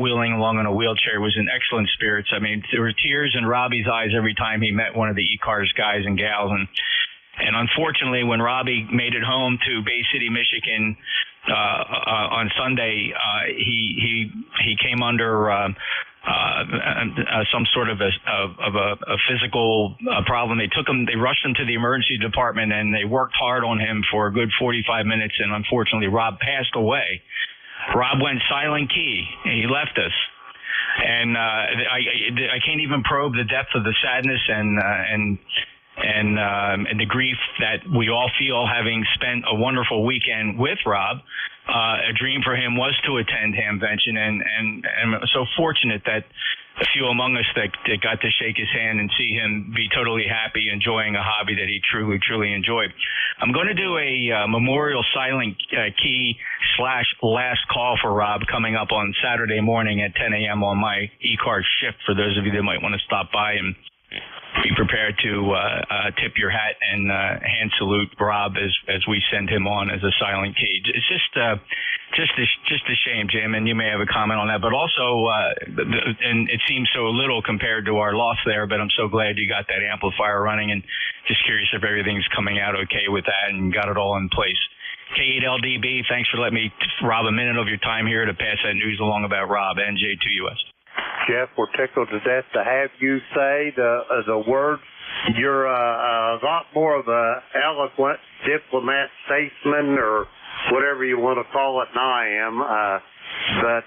wheeling along in a wheelchair. He was in excellent spirits. I mean, there were tears in Robbie's eyes every time he met one of the ECARS guys and gals. And unfortunately, when Robbie made it home to Bay City, Michigan, on Sunday, he came under some sort of a physical problem. They rushed him to the emergency department, and they worked hard on him for a good 45 minutes. And unfortunately, Rob passed away. Rob went silent key, and he left us. And I can't even probe the depth of the sadness and the grief that we all feel, having spent a wonderful weekend with Rob. A dream for him was to attend Hamvention, and I'm so fortunate that a few among us that got to shake his hand and see him be totally happy, enjoying a hobby that he truly, truly enjoyed. I'm going to do a memorial silent key / last call for Rob coming up on Saturday morning at 10 a.m. on my ECARS shift, for those of you that might want to stop by and be prepared to tip your hat and hand salute Rob as we send him on as a silent key. It's just a shame, Jim, and you may have a comment on that. But also, and it seems so little compared to our loss there, but I'm so glad you got that amplifier running, and just curious if everything's coming out okay with that and got it all in place. K8LDB, thanks for letting me rob a minute of your time here to pass that news along about Rob, NJ2US. Jeff, we're tickled to death to have you say the words. You're a lot more of a eloquent diplomat, statesman, or whatever you want to call it, than I am. But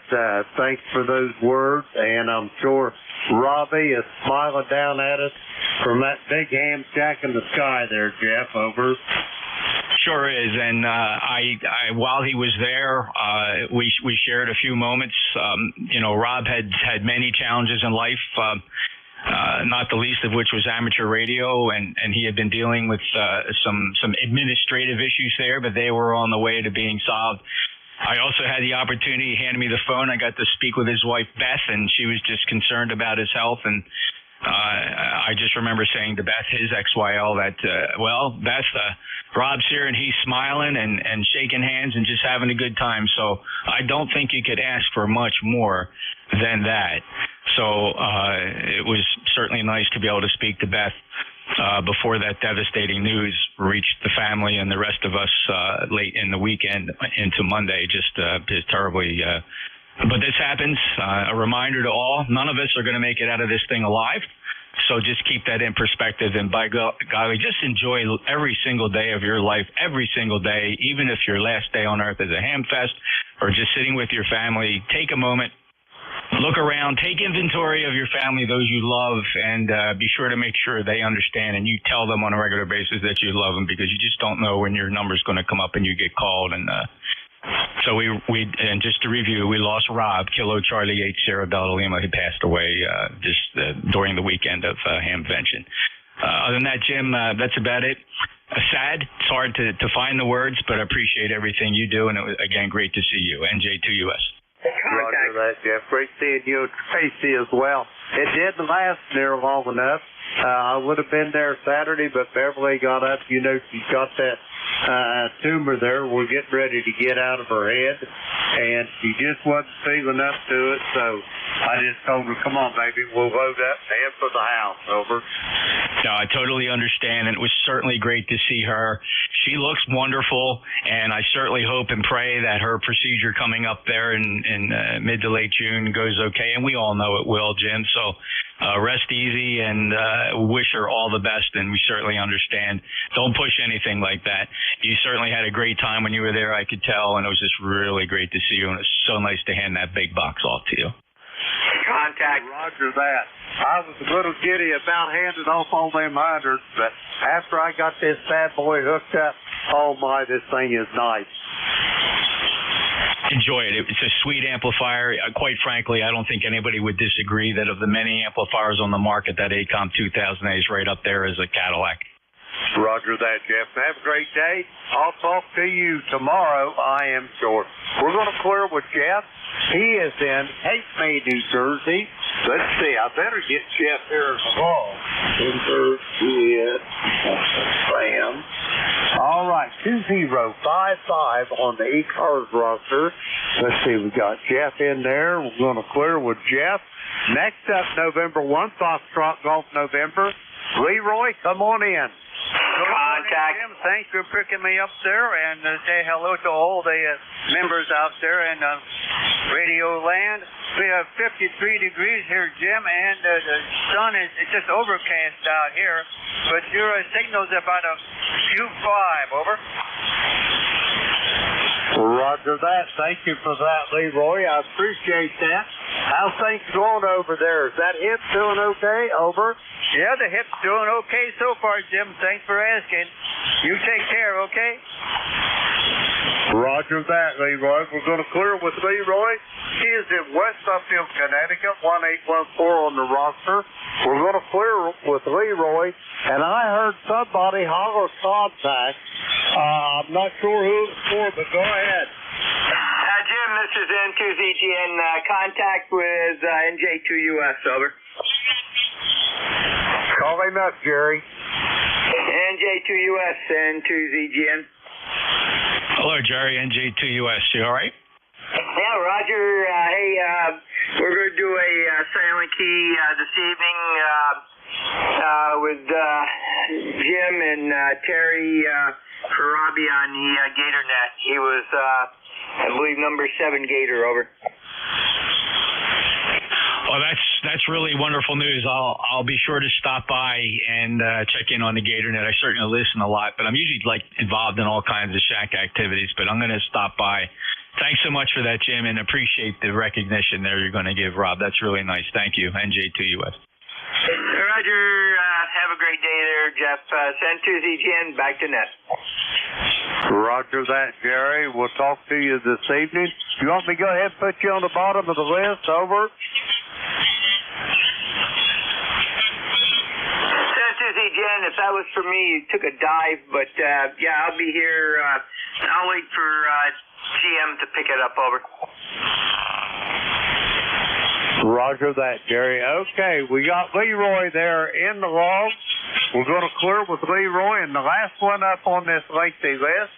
thanks for those words, and I'm sure Robbie is smiling down at us from that big ham shack in the sky there, Jeff. Over. Sure is, and I while he was there, we shared a few moments. Rob had many challenges in life, not the least of which was amateur radio, and he had been dealing with some administrative issues there, but they were on the way to being solved. I also had the opportunity, he handed me the phone, I got to speak with his wife, Beth, and she was just concerned about his health, and I just remember saying to Beth, his XYL, that, Beth, Rob's here and he's smiling and shaking hands and just having a good time. So I don't think you could ask for much more than that. So it was certainly nice to be able to speak to Beth before that devastating news reached the family and the rest of us late in the weekend into Monday. Just terribly. But this happens. A reminder to all, none of us are going to make it out of this thing alive. So just keep that in perspective. And by golly, just enjoy every single day of your life, every single day, even if your last day on earth is a ham fest or just sitting with your family. Take a moment, look around, take inventory of your family, those you love, and be sure to make sure they understand and you tell them on a regular basis that you love them, because you just don't know when your number's going to come up and you get called. And so and just to review, we lost Rob, Kilo Charlie 80 Delta Lima. He passed away during the weekend of Hamvention. Other than that, Jim, that's about it. Sad. It's hard to find the words, but I appreciate everything you do, and it was, again, great to see you. NJ2US. Roger that, Jeff. Great seeing you and Tracy as well. It didn't last near long enough. I would have been there Saturday, but Beverly got up. She's got that tumor there. We're getting ready to get out of her head, and she just wasn't feeling up to it. So I just told her, "Come on, baby, we'll load up and head for the house." Over. No, I totally understand, and it was certainly great to see her. She looks wonderful, and I certainly hope and pray that her procedure coming up there in mid to late June goes okay, and we all know it will, Jim. So rest easy, and wish her all the best, and we certainly understand. Don't push anything like that. You certainly had a great time when you were there, I could tell, and it was just really great to see you, and it was so nice to hand that big box off to you. Contact. Roger that. I was a little giddy about handing off all them hundreds, but after I got this bad boy hooked up, oh my, this thing is nice. Enjoy it. It's a sweet amplifier. Quite frankly, I don't think anybody would disagree that of the many amplifiers on the market, that ACOM 2000A is right up there as a Cadillac. Roger that, Jeff. Have a great day. I'll talk to you tomorrow, I am sure. We're going to clear with Jeff, He is in Cape May, New Jersey. Let's see, I better get Jeff here involved. Sam. All right, 2055 on the ECARS roster. Let's see, we got Jeff in there. We're going to clear with Jeff. Next up, November 1, Foxtrot Golf November. Leroy, come on in. Contact. Jim, thanks for picking me up there, and say hello to all the members out there in Radio Land. We have 53 degrees here, Jim, and the sun is just overcast out here, but your signal's about a Q5, over. Roger that. Thank you for that, Leroy. I appreciate that. How's things going over there? Is that hip doing okay? Over. Yeah, the hip's doing okay so far, Jim. Thanks for asking. You take care, okay? Roger that, Leroy. We're going to clear with Leroy. He is in West Upfield, Connecticut, 1814 on the roster. We're going to clear with Leroy, and I heard somebody holler contact. I'm not sure who it's for, but go ahead. Jim, this is N2ZGN. Contact with NJ2US, over. Call him up, Jerry. NJ2US, N2ZGN. Hello, Jerry, NJ2US. You all right? Yeah, Roger. Hey, we're going to do a silent key this evening with Jim and Terry Farabi on the Gator Net. He was, I believe, number 7 Gator, over. Well, that's really wonderful news. I'll be sure to stop by and check in on the GatorNet. I certainly listen a lot, but I'm usually involved in all kinds of shack activities. But I'm going to stop by. Thanks so much for that, Jim, and appreciate the recognition there you're going to give Rob. That's really nice. Thank you, NJ2US. Roger. Have a great day there, Jeff. Send to ZGN back to net. Roger that, Jerry. We'll talk to you this evening. You want me to go ahead and put you on the bottom of the list? Over. Jen, if that was for me, you took a dive, but yeah, I'll be here. I'll wait for GM to pick it up, over. Roger that, Jerry. Okay, we got Leroy there in the log. We're going to clear with Leroy, and the last one up on this lengthy list,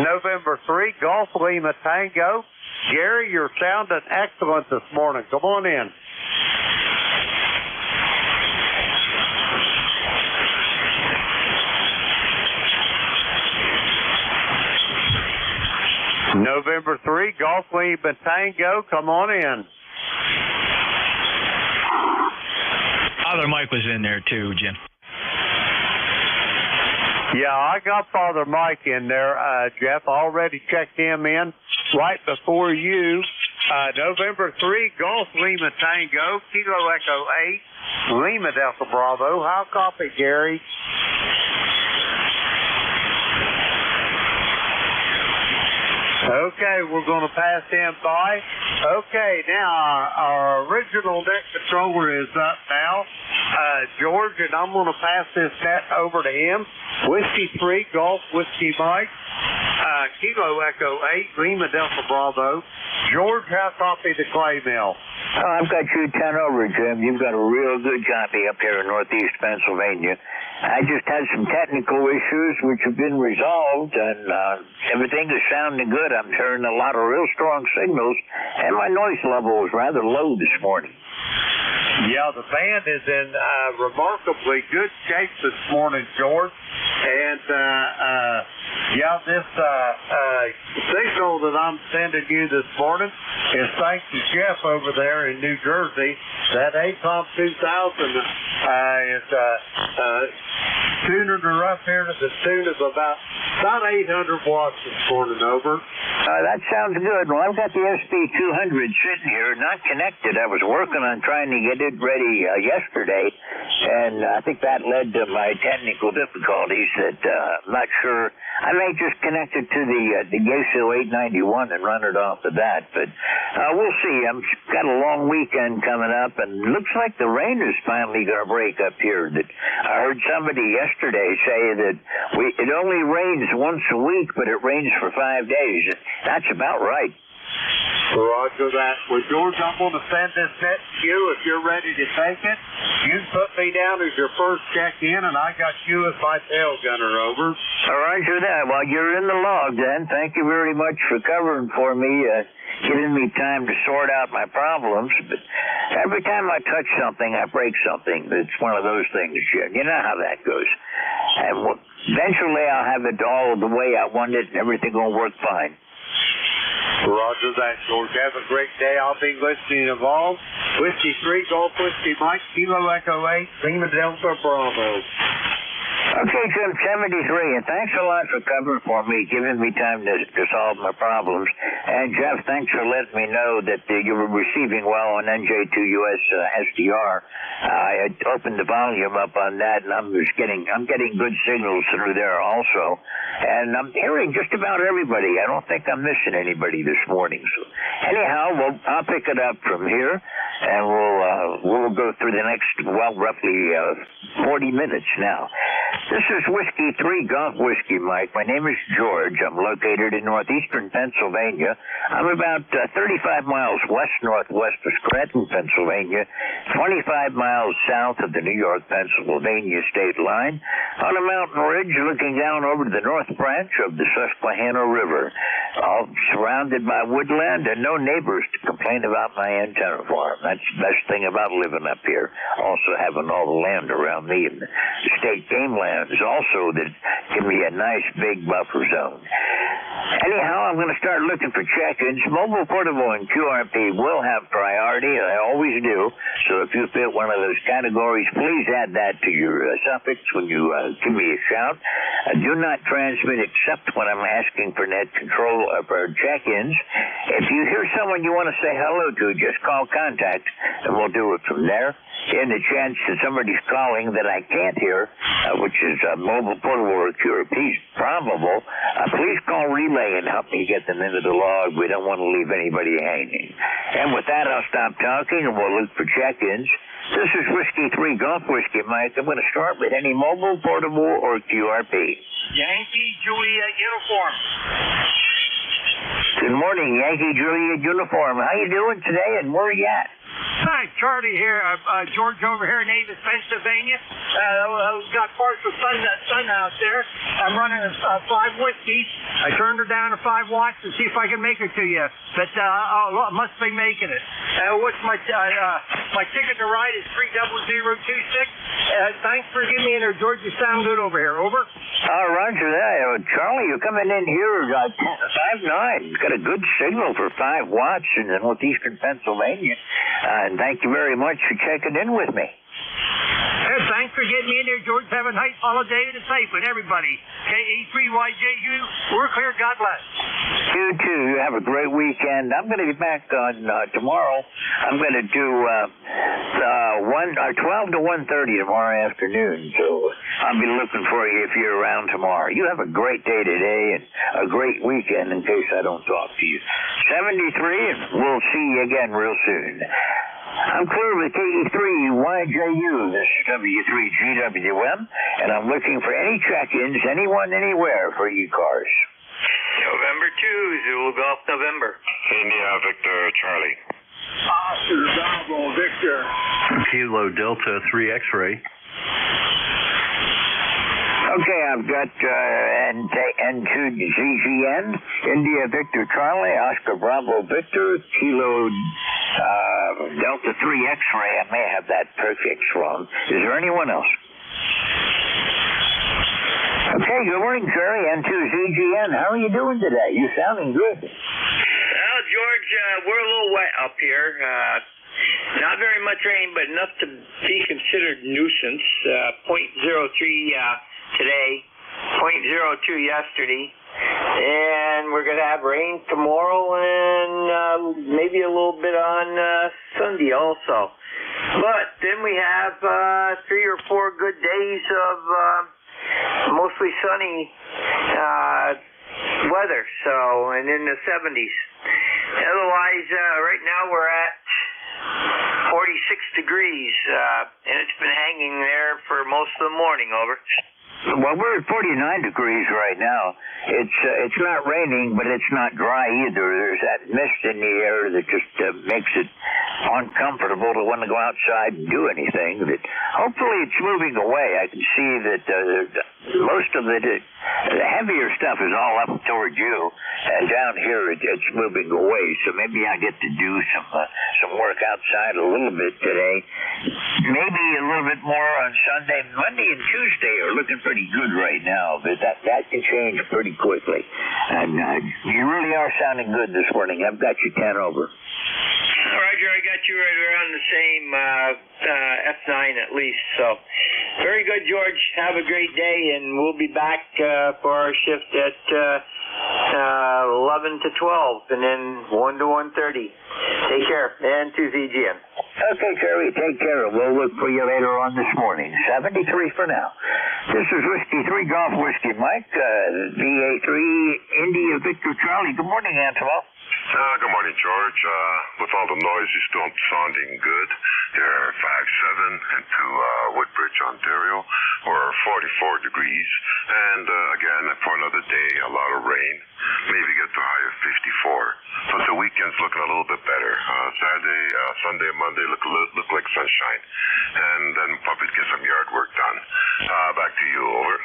November 3, Golf Lima Tango. Jerry, you're sounding excellent this morning. Come on in. November 3, Golf Lima Tango. Come on in. Father Mike was in there too, Jim. Yeah, I got Father Mike in there, Jeff. Already checked him in right before you. November 3, Golf Lima Tango, Kilo Echo 8, Lima Delta Bravo. How copy, Gary? Okay, we're going to pass him by. Okay, now our original net controller is up now, George, and I'm going to pass this net over to him. Whiskey 3, Golf Whiskey Mike, Kilo Echo 8, Lima Delta Bravo. George, how copy the clay mill? I've got you 10 over, Jim. You've got a real good copy up here in northeast Pennsylvania. I just had some technical issues which have been resolved, and everything is sounding good. I'm hearing a lot of real strong signals, and my noise level was rather low this morning. Yeah, the band is in remarkably good shape this morning, George. And, yeah, this signal that I'm sending you this morning is thanks to Jeff over there in New Jersey. That ACOM 2000 is tuning her up here to the tune of about 800 watts this morning, over. That sounds good. Well, I've got the SB200 sitting here, not connected. I was working on trying to get it ready yesterday, and I think that led to my technical difficulties that I'm not sure. I may just connect it to the Gesso 891 and run it off of that, but we'll see. I've got a long weekend coming up, and it looks like the rain is finally going to break up here. That I heard somebody yesterday say that it only rains once a week, but it rains for 5 days. That's about right. Roger that. Well, George, I'm going to send this net to you. If you're ready to take it, you put me down as your first check-in, and I got you as my tail gunner, over. Roger that. Well, you're in the log then. Thank you very much for covering for me, giving me time to sort out my problems. But every time I touch something, I break something. It's one of those things, Jim. You know how that goes. And eventually I'll have it all the way I want it, and everything will work fine. Roger that, George. Have a great day. I'll be listening involved. Whiskey 3, Golf Whiskey Mike, Kilo Echo 8, Lima Delta Bravo. Okay, Jim, 73, and thanks a lot for covering for me, giving me time to solve my problems. And, Jeff, thanks for letting me know that you were receiving well on NJ2US SDR. I had opened the volume up on that, and I'm getting good signals through there also. And I'm hearing just about everybody. I don't think I'm missing anybody this morning. So, anyhow, I'll pick it up from here, and we'll go through the next, roughly 40 minutes now. This is Whiskey 3 Golf Whiskey Mike. My name is George. I'm located in northeastern Pennsylvania. I'm about 35 miles west-northwest of Scranton, Pennsylvania, 25 miles south of the New York-Pennsylvania state line, on a mountain ridge looking down over the north branch of the Susquehanna River, all surrounded by woodland and no neighbors to complain about my antenna farm. That's the best thing about living up here, also having all the land around me and the state game lands also that give me a nice big buffer zone. Anyhow, I'm going to start looking for check-ins. Mobile, portable, and QRP will have priority. I always do. So if you fit one of those categories, please add that to your suffix when you give me a shout. Do not transmit except when I'm asking for net control for check-ins. If you hear someone you want to say hello to, just call contact, and we'll do it from there. In the chance that somebody's calling that I can't hear, which is mobile, portable, or QRP probable, please call Relay and help me get them into the log. We don't want to leave anybody hanging. And with that, I'll stop talking, and we'll look for check-ins. This is Whiskey 3 Golf Whiskey Mike. I'm going to start with any mobile, portable, or QRP. Yankee Juliet uniform. Good morning, Yankee Juliet uniform. How you doing today, and where are you at? Hi, Charlie here. George over here in Avis, Pennsylvania. Got partial sun out there. I'm running 5 whiskeys. I turned her down to 5 watts to see if I can make it to you. But I must be making it. What's my ticket to ride is 30026. Thanks for giving me in there, George. You sound good over here. Over. Roger that. Charlie, you're coming in here 5'9". Got a good signal for 5 watts in northeastern Pennsylvania. And thank you very much for checking in with me. Thanks for getting me in there, George. Have a nice holiday and a safe one, everybody. KE3YJU, we're clear. God bless. You too. Have a great weekend. I'm going to be back on tomorrow. I'm going to do 12 to 1:30 tomorrow afternoon. So I'll be looking for you if you're around tomorrow. You have a great day today and a great weekend in case I don't talk to you. 73, and we'll see you again real soon. I'm clear with KE3YJU. This is W3GWM, and I'm looking for any check-ins, anyone, anywhere for ECARS. November 2, Zulu Golf November. India Victor Charlie. Oscar Bravo Victor. Kilo Delta 3 X-ray. Okay, I've got N2ZGN, India Victor Charlie, Oscar Bravo Victor, Kilo Delta 3 X-ray. I may have that prefix wrong. Is there anyone else? Okay, good morning, Jerry, N2ZGN. How are you doing today? You're sounding good. Well, George, we're a little wet up here. Not very much rain, but enough to be considered nuisance. 0.03 today, 0.02 yesterday, and we're going to have rain tomorrow and maybe a little bit on Sunday also. But then we have 3 or 4 good days of mostly sunny weather, and in the 70s. Otherwise, right now we're at 46 degrees, and it's been hanging there for most of the morning. Over. Well, we're at 49 degrees right now. It's not raining, but it's not dry either. There's that mist in the air that just makes it uncomfortable to want to go outside and do anything. But hopefully it's moving away. I can see that most of the heavier stuff is all up towards you, and down here it's moving away. So maybe I get to do some work outside a little bit today. Maybe a little bit more on Sunday. Monday and Tuesday are looking pretty good right now, but that can change pretty quickly. And you really are sounding good this morning. I've got you 10 over. Roger, I got you right around the same F9 at least. So very good, George. Have a great day, and we'll be back for our shift at 11 to 12, and then 1 to 1:30. Take care, and to ZGM. Okay, Terry, take care. We'll look for you later on this morning. 73 for now. This is Whiskey 3 Golf Whiskey Mike, VA3 India Victor Charlie. Good morning, Antimo. Good morning, George. With all the noise, you're still sounding good. You're 5'7" into Woodbridge, Ontario. We're 44 degrees. And again, for another day, a lot of rain. Maybe get to a high of 54. But the weekend's looking a little bit better. Saturday, Sunday, Monday look like sunshine. And then probably get some yard work done. Back to you, over.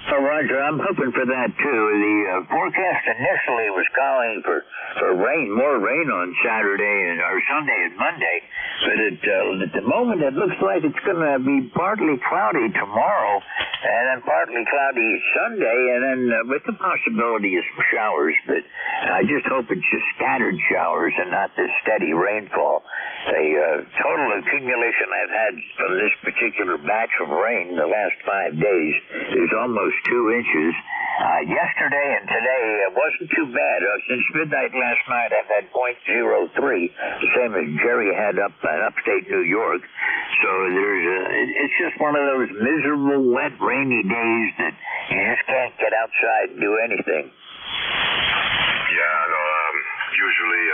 Oh, Roger, I'm hoping for that, too. The forecast initially was calling for rain, more rain on Saturday or Sunday and Monday. But at the moment, it looks like it's going to be partly cloudy tomorrow, and then partly cloudy Sunday, and then with the possibility of some showers. But I just hope it's just scattered showers and not this steady rainfall. The total accumulation I've had from this particular batch of rain the last 5 days is almost 2 inches. Yesterday and today it wasn't too bad. Since midnight last night, I've had 0.03, the same as Jerry had up in upstate New York. So it's just one of those miserable, wet, rainy days that you just can't get outside and do anything. Yeah, no, usually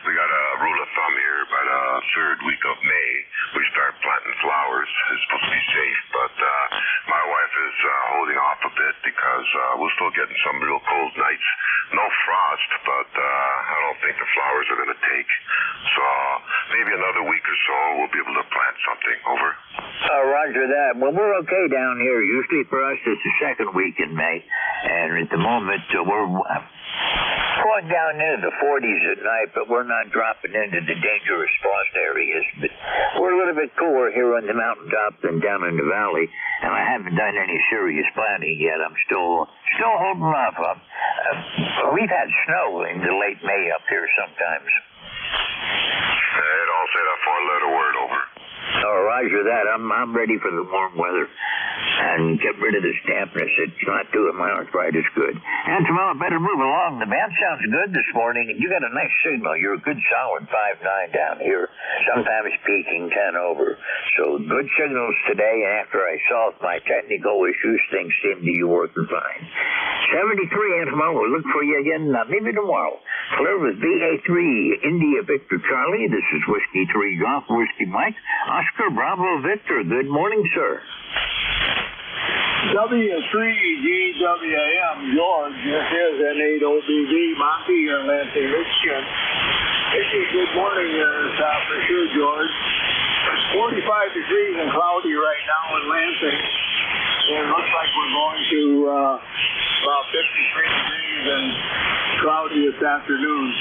we got a rule of thumb here. By the third week of May, we start planting flowers. It's supposed to be safe, but my wife is holding off a bit because we're still getting some real cold nights. No frost, but I don't think the flowers are going to take. So maybe another week or so we'll be able to plant something. Over. Roger that. Well, we're okay down here. Usually for us it's the second week in May, and at the moment we're going down into the 40s at night, but we're not dropping into the dangerous frost areas. But we're a little bit cooler here on the mountaintop than down in the valley, and I haven't done any serious planting yet. I'm still holding off. We've had snow into late May up here sometimes. Hey, don't say that 4-letter word, over. Oh, Roger that. I'm ready for the warm weather. And get rid of this dampness. It's not doing my arthritis good. And tomorrow, better move along. The band sounds good this morning, and you got a nice signal. You're a good solid 5'9" down here, sometimes peaking 10 over. So good signals today, and after I solved my technical issues, things seem to be working fine. 73, and tomorrow we'll look for you again, maybe tomorrow. Clear with BA3 India Victor Charlie. This is Whiskey 3 Golf Whiskey Mike. Oscar Bravo Victor. Good morning, sir. W3GWM, George. This is N8OBV, Monty here in Lansing, Michigan. Good morning, for sure, George. It's 45 degrees and cloudy right now in Lansing. And it looks like we're going to about 53 degrees and cloudy this afternoon.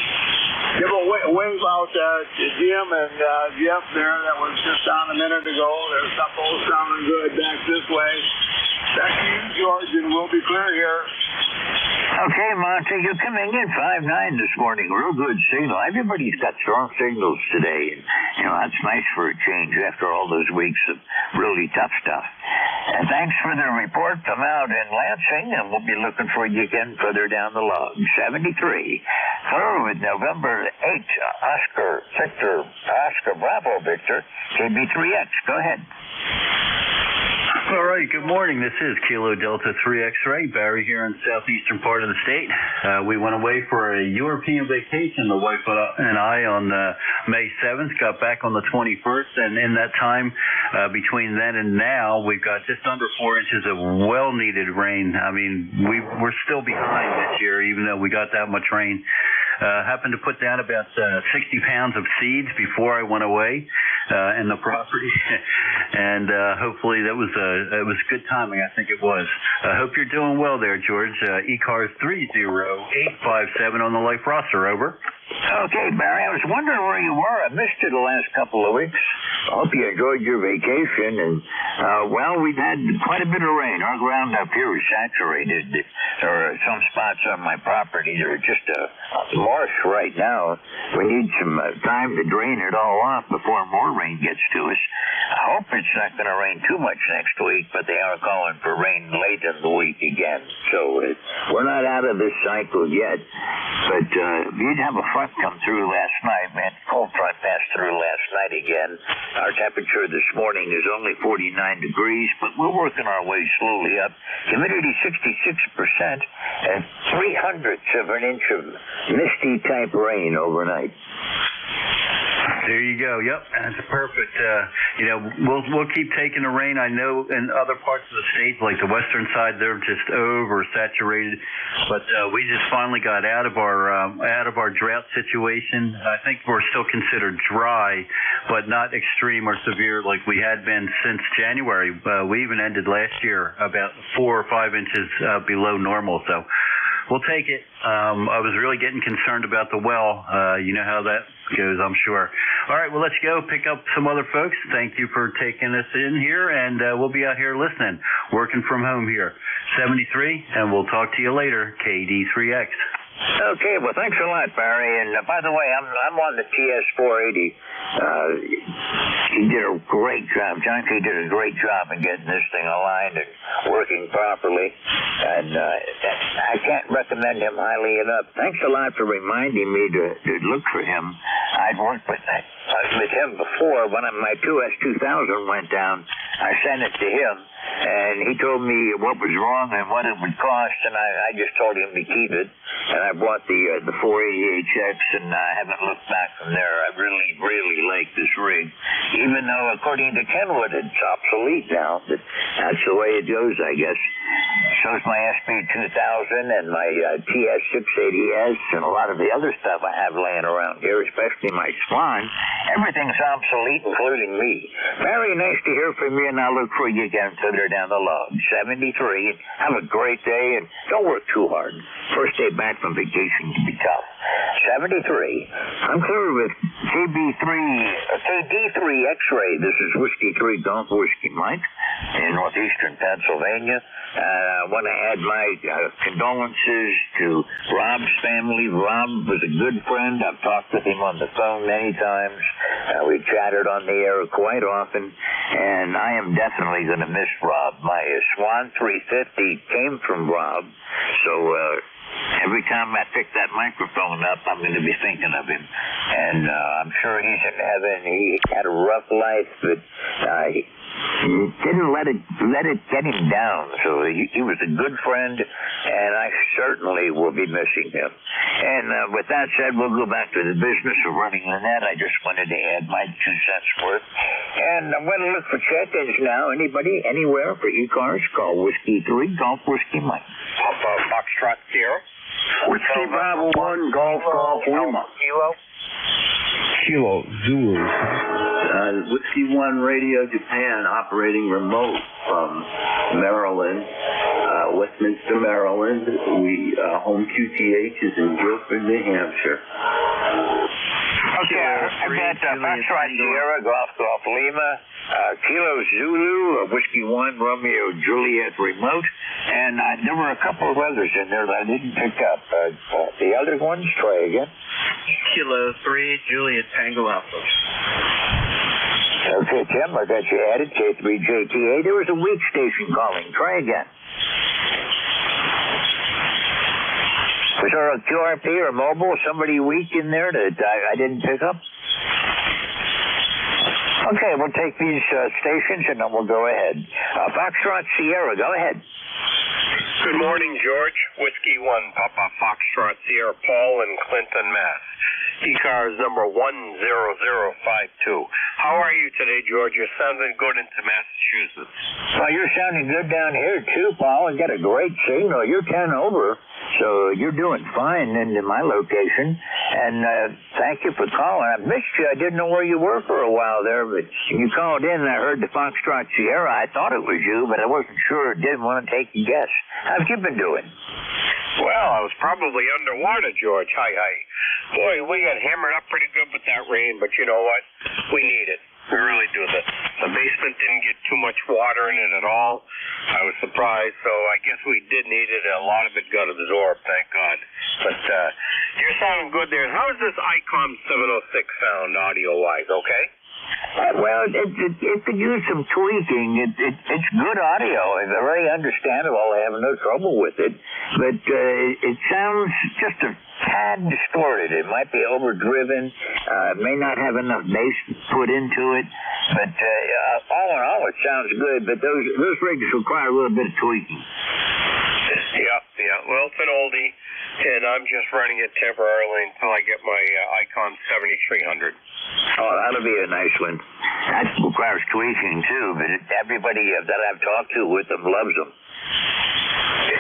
Give a wave out to Jim and Jeff there that was just on a minute ago. There's some both sounding good back this way. Back to you, George, and we'll be clear here. Okay, Monty, you're coming in 5'9" this morning. Real good signal. Everybody's got strong signals today. And, that's nice for a change after all those weeks of really tough stuff. And thanks for the report from out in Lansing, and we'll be looking for you again further down the log. 73. Through with November 8, Oscar Bravo Victor, KB3X. Go ahead. All right. right, good morning. This is Kilo Delta 3 X-Ray. Barry here in the southeastern part of the state. We went away for a European vacation, the wife and I, on May 7th, got back on the 21st, and in that time, between then and now, we've got just under 4 inches of well-needed rain. I mean, we're still behind this year, even though we got that much rain. Happened to put down about 60 pounds of seeds before I went away in the property, and hopefully it was good timing. I think it was. I hope you're doing well there, George. ECARS 30857 on the life roster. Over. Okay, Barry, I was wondering where you were. I missed you the last couple of weeks. I hope you enjoyed your vacation. And, well, we've had quite a bit of rain. Our ground up here is saturated. There are some spots on my property that are just a marsh right now. We need some time to drain it all off before more rain gets to us. I hope it's not going to rain too much next week, but they are calling for rain late in the week again. So we're not out of this cycle yet. But we did have a front come through last night, man. Cold front passed through last night again. Our temperature this morning is only 49 degrees, but we're working our way slowly up. Humidity 66% and 3/100ths of an inch of misty type rain overnight. There you go. Yep, that's perfect. We'll keep taking the rain. I know in other parts of the state, like the western side, they're just oversaturated. But we just finally got out of our drought situation. I think we're still considered dry, but not extreme or severe like we had been since January. We even ended last year about 4 or 5 inches below normal. So we'll take it. I was really getting concerned about the well. You know how that goes, I'm sure. All right, well, let's go pick up some other folks. Thank you for taking us in here, and we'll be out here listening, working from home here. 73, and we'll talk to you later, KD3X. Okay, well, thanks a lot, Barry. And by the way, I'm on the TS480. He did a great job. John K. did a great job in getting this thing aligned and working properly. And I can't recommend him highly enough. Thanks a lot for reminding me to look for him. I'd worked with him before. When my 2S2000 went down, I sent it to him, and he told me what was wrong and what it would cost, and I just told him to keep it. And I bought the 480HX, and I haven't looked back from there. I really, really like this rig, even though, according to Kenwood, it's obsolete now. But that's the way it goes, I guess. So's my SB2000 and my TS680S and a lot of the other stuff I have laying around here, especially my Swan. Everything's obsolete, including me. Very nice to hear from you, and I'll look for you again further down the log. 73. Have a great day, and don't work too hard. First day back from vacation can be tough. 73. I'm clear with KD3 X-Ray. This is Whiskey 3 Golf Whiskey Mike in northeastern Pennsylvania. I want to add my condolences to Rob's family. Rob was a good friend. I've talked with him on the phone many times. We chatted on the air quite often, and I am definitely going to miss Rob. My Swan 350 came from Rob, so every time I pick that microphone up, I'm going to be thinking of him. And I'm sure he's in heaven. He had a rough life, but he didn't let it get him down. So he was a good friend, and I certainly will be missing him. And with that said, we'll go back to the business of running the net. I just wanted to add my 2 cents worth. And I'm going to look for check-ins now. Anybody, anywhere for ECARS, call Whiskey 3 Golf Whiskey Mike. Foxtrot Sierra. Whiskey Bravo 1 Golf Lima. Kilo Zulu. Whiskey 1 Radio Japan operating remote from Maryland, Westminster, Maryland. Home QTH is in Guilford, New Hampshire. Okay, I got Foxtrot Sierra, Golf Lima, Kilo Zulu, Whiskey 1 Romeo Juliet remote, and there were a couple of others in there that I didn't pick up. The other ones, try again. Kilo 3 Juliet Tango Alpha. Okay, Tim, I got you added. K3JTA. There was a weak station calling. Try again. Was there a QRP or mobile, somebody weak in there that I didn't pick up? Okay, we'll take these stations and then we'll go ahead. Foxtrot Sierra, go ahead. Good morning, George. Whiskey 1, Papa Foxtrot Sierra, Paul in Clinton, Mass. ECARS number 10052. How are you today, George? You're sounding good into Massachusetts. Well, you're sounding good down here, too, Paul. You got a great signal. You're 10 over, so you're doing fine into my location. And thank you for calling. I missed you. I didn't know where you were for a while there, but you called in and I heard the Foxtrot Sierra. I thought it was you, but I wasn't sure. Didn't want to take a guess. How've you been doing? Well, I was probably underwater, George. Hi. Boy, we got hammered up pretty good with that rain, but you know what? We need it. We really do. The basement didn't get too much water in it at all. I was surprised, so I guess we did need it. A lot of it got absorbed, thank God. But you're sounding good there. How's this ICOM 706 sound audio-wise, okay? Well, it could use some tweaking. It's good audio. It's very understandable. I have no trouble with it. But it sounds just a tad distorted. It might be overdriven. It may not have enough bass put into it. But all in all, it sounds good. But those rigs require a little bit of tweaking. Yeah. Well, it's an oldie, and I'm just running it temporarily until I get my ICOM 7300. Oh, that'll be a nice one. That requires tweaking, too, but everybody that I've talked to with them loves them.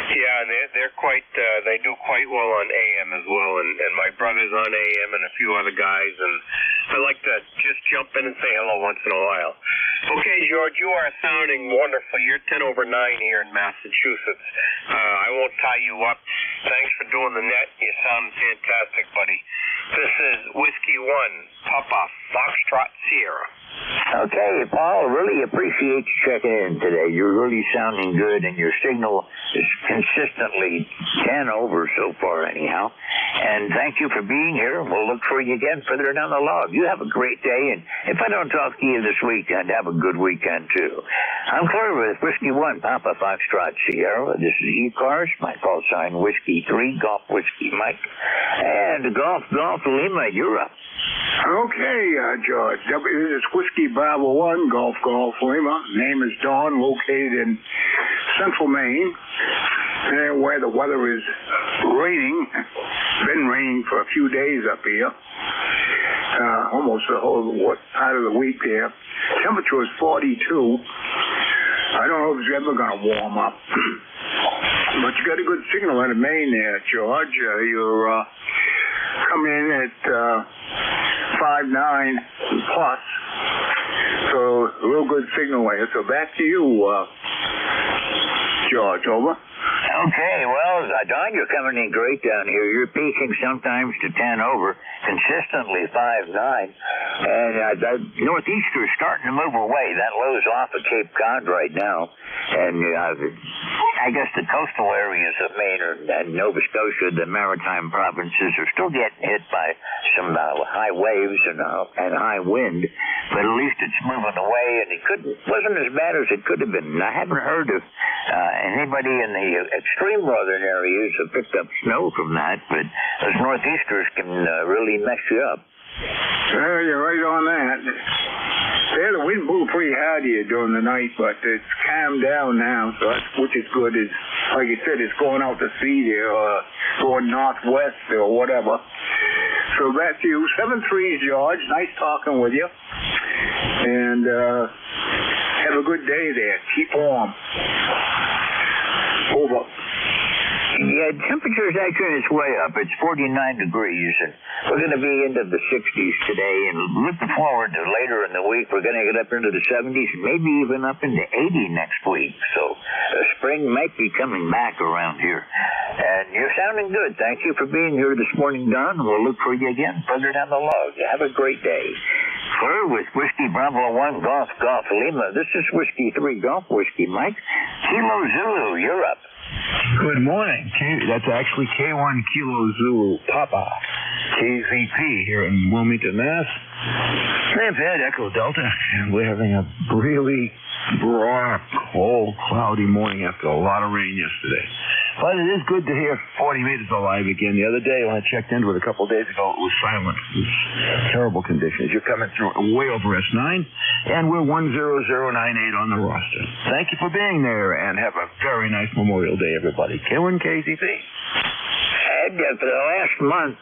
Yeah, and they're quite, they do quite well on AM as well, and my brother's on AM and a few other guys, and I like to just jump in and say hello once in a while. Okay, George, you are sounding wonderful. You're 10 over 9 here in Massachusetts. I won't tie you up. Thanks for doing the net. You sound fantastic, buddy. This is Whiskey 1, Papa Foxtrot Sierra. Okay, Paul, really appreciate you checking in today. You're really sounding good, and your signal is consistently 10 over so far anyhow. And thank you for being here. We'll look for you again further down the log. You have a great day, and if I don't talk to you this weekend, have a good weekend, too. I'm clear with Whiskey 1, Papa Foxtrot Sierra. This is ECARS, my call sign Whiskey 3, Golf Whiskey Mike, and Golf Lima, you're up. Okay, George. This is Whiskey Bravo 1, Golf Lima. Name is Dawn, located in central Maine, where the weather is raining. Been raining for a few days up here. Almost the whole part of the week here. Temperature is 42. I don't know if it's ever going to warm up. But you got a good signal out of Maine there, George. You're coming in at 5.9 plus. So a real good signal there. So back to you, George. Over. Okay, well, Don, you're coming in great down here. You're peaking sometimes to 10 over, consistently 5.9. And northeaster is starting to move away. That low's off of Cape Cod right now. And I guess the coastal areas of Maine and Nova Scotia, the maritime provinces, are still getting hit by some high waves and high wind. But at least it's moving away, and it wasn't as bad as it could have been. I haven't heard of anybody in the extreme northern areas have picked up snow from that, but those northeasters can really mess you up. Well, you're right on that. Yeah, the wind blew pretty hard here during the night, but it's calmed down now, so which is good. Is like you said, it's going out to sea there, or going northwest or whatever. So back to you. 7-3, George. Nice talking with you. And have a good day there. Keep warm. Over. Yeah, temperature is actually on its way up. It's 49 degrees, and we're going to be into the 60s today. And looking forward to later in the week, we're going to get up into the 70s, maybe even up into 80 next week. So spring might be coming back around here. And you're sounding good. Thank you for being here this morning, Don. We'll look for you again further down the log. Have a great day. Clear with Whiskey Bravo 1, Golf Lima. This is Whiskey 3, Golf Whiskey Mike. Kilo Zulu, you're up. Good morning. That's actually K1 Kilo Zulu Papa, KZP here in Wilmington, Mass. I've had Echo Delta, and we're having a really raw, cold, cloudy morning after a lot of rain yesterday. But it is good to hear 40 meters alive again. The other day when I checked into it a couple of days ago, it was silent. It was terrible conditions. You're coming through way over S9, and we're 10098 on the roster. Thank you for being there, and have a very nice Memorial Day, everybody. KZP. Ed, for the last month,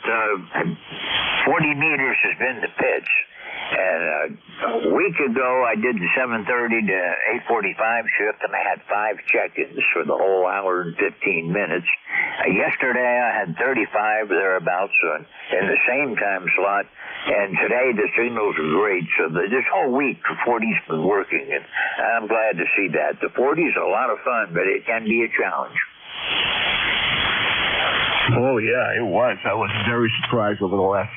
40 meters has been the pitch. And a week ago, I did the 7:30 to 8:45 shift, and I had 5 check-ins for the whole hour and 15 minutes. Yesterday, I had 35 thereabouts in the same time slot, and today the signals are great. So this whole week, the 40's been working, and I'm glad to see that. The 40's a lot of fun, but it can be a challenge. Oh, yeah, it was. I was very surprised over the last...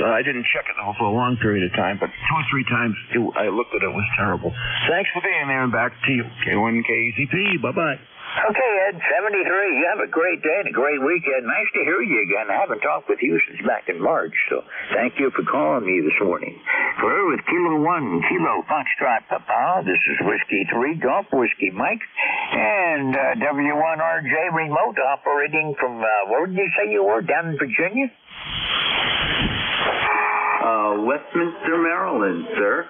I didn't check it for a long period of time, but 2 or 3 times I looked at it. It was terrible. Thanks for being there, and back to you. K1KZP. Bye-bye. Okay, Ed, 73. You have a great day and a great weekend. Nice to hear you again. I haven't talked with you since back in March, so thank you for calling me this morning. For her with Kilo 1, Kilo Foxtrot Papa, this is Whiskey 3, Golf Whiskey Mike, and W1RJ remote operating from, where did you say you were, down in Virginia? Westminster, Maryland, sir.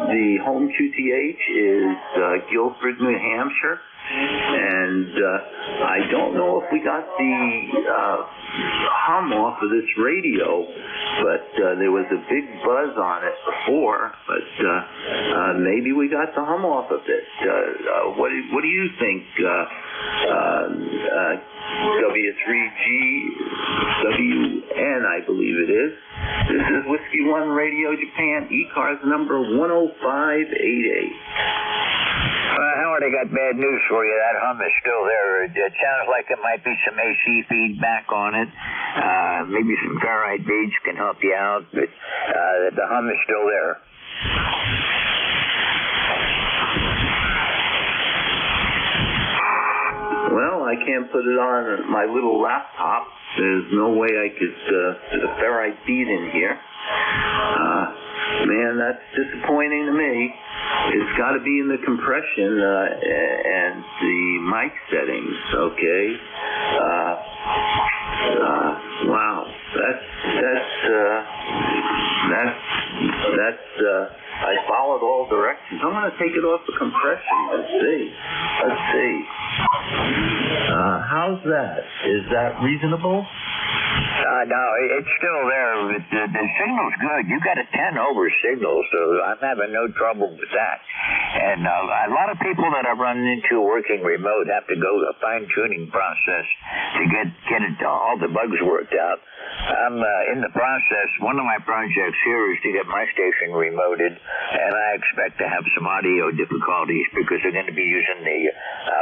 The home QTH is Guilford, New Hampshire. And I don't know if we got the hum off of this radio, but there was a big buzz on it before, but maybe we got the hum off of it. What do you think, W3GWN, I believe it is. This is Whiskey 1 Radio Japan, ECARS number 10588. Howard, I got bad news for you. That hum is still there. It sounds like it might be some AC feedback on it. Maybe some ferrite beads can help you out, but the hum is still there. Well, I can't put it on my little laptop. There's no way I could put a ferrite bead in here. Man, that's disappointing to me. It's got to be in the compression and the mic settings, okay? Wow, I followed all directions. I'm going to take it off the compression. Let's see. How's that? Is that reasonable? No, it's still there. The signal's good. You got a 10 over signal, so I'm having no trouble with that. And a lot of people that I've run into working remote have to go to a fine-tuning process to get it all the bugs worked out. I'm in the process. One of my projects here is to get my station remoted, and I expect to have some audio difficulties because they're going to be using the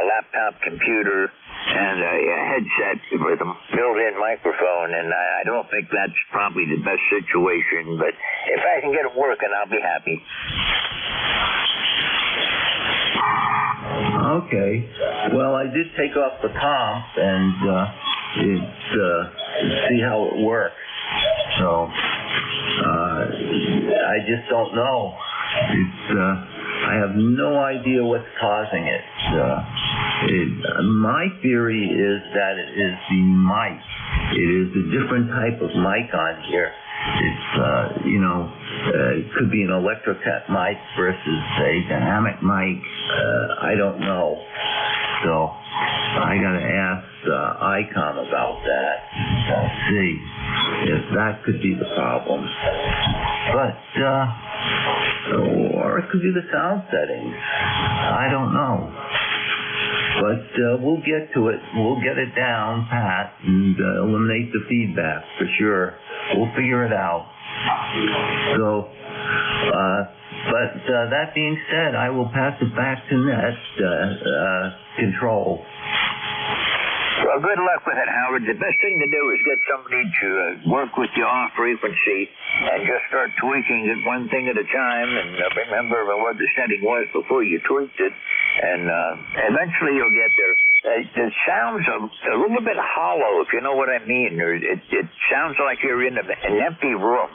laptop computer and a headset with a built-in microphone, and I don't think that's probably the best situation, but if I can get it working, I'll be happy. Okay. Well, I did take off the comp and see how it works. So I just don't know. I have no idea what's causing it. My theory is that it is the mic. It is a different type of mic on here. It's, it could be an Electrocat mic versus a dynamic mic. I don't know. So I got to ask ICOM about that. See if that could be the problem. But, or it could be the sound settings. I don't know. But we'll get to it. We'll get it down pat and eliminate the feedback for sure. We'll figure it out. So, but that being said, I will pass it back to Net Control. Well, good luck with it, Howard. The best thing to do is get somebody to work with you off frequency and just start tweaking it one thing at a time and remember what the setting was before you tweaked it. And eventually you'll get there. it sounds a little bit hollow, if you know what I mean. It sounds like you're in an empty room,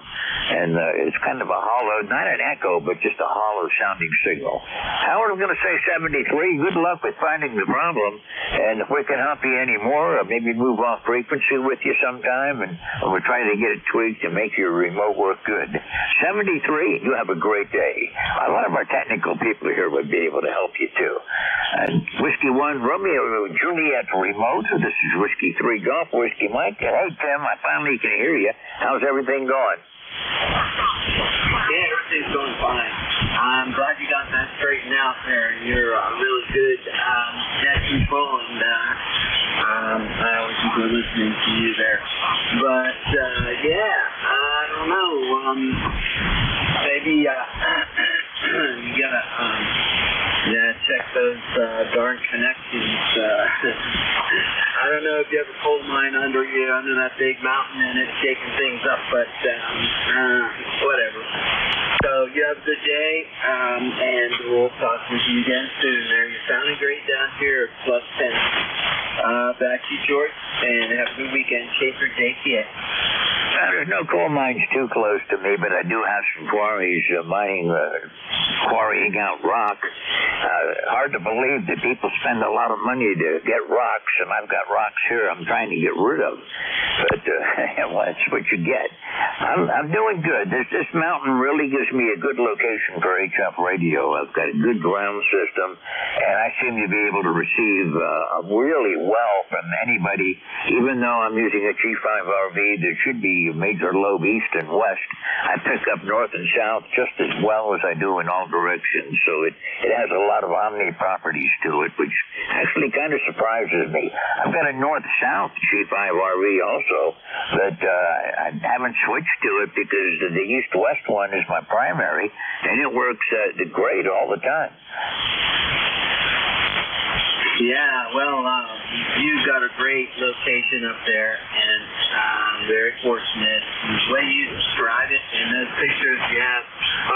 and it's kind of a hollow, not an echo, but just a hollow-sounding signal. Howard, I'm going to say 73. Good luck with finding the problem, and if we can help you any more, maybe move off frequency with you sometime, and we'll try to get it tweaked and make your remote work good. 73, you have a great day. A lot of our technical people here would be able to help you, too. And Whiskey 1, Romeo, Juliet remote. This is Whiskey 3 Golf, Whiskey Mike. Hey, Tim, I finally can hear you. How's everything going? Yeah, everything's going fine. I'm glad you got that straightened out there. You're really good net control, and I always enjoy listening to you there. But, yeah, I don't know. Maybe you gotta check those darn connections. I don't know if you ever pulled mine under that big mountain and it's shaking things up, but whatever. So you have a good day, and we'll talk with you again soon. There, you're sounding great down here at +10. Back to you, George, and have a good weekend. Chaser JTA. There's no coal mines too close to me, but I do have some quarries quarrying out rock. Hard to believe that people spend a lot of money to get rocks, and I've got rocks here I'm trying to get rid of. But well, that's what you get. I'm doing good. This mountain really gives me a good location for HF radio. I've got a good ground system, and I seem to be able to receive really well from anybody. Even though I'm using a G5RV, there should be a major lobe east and west. I pick up north and south just as well as I do in all directions. So it has a lot of omni properties to it, which actually kind of surprises me. I've got a north-south G5RV also, but I haven't switched to it because the east-west one is my primary, and it works great all the time. Yeah, well, you've got a great location up there, and very fortunate. The way you describe it and those pictures you have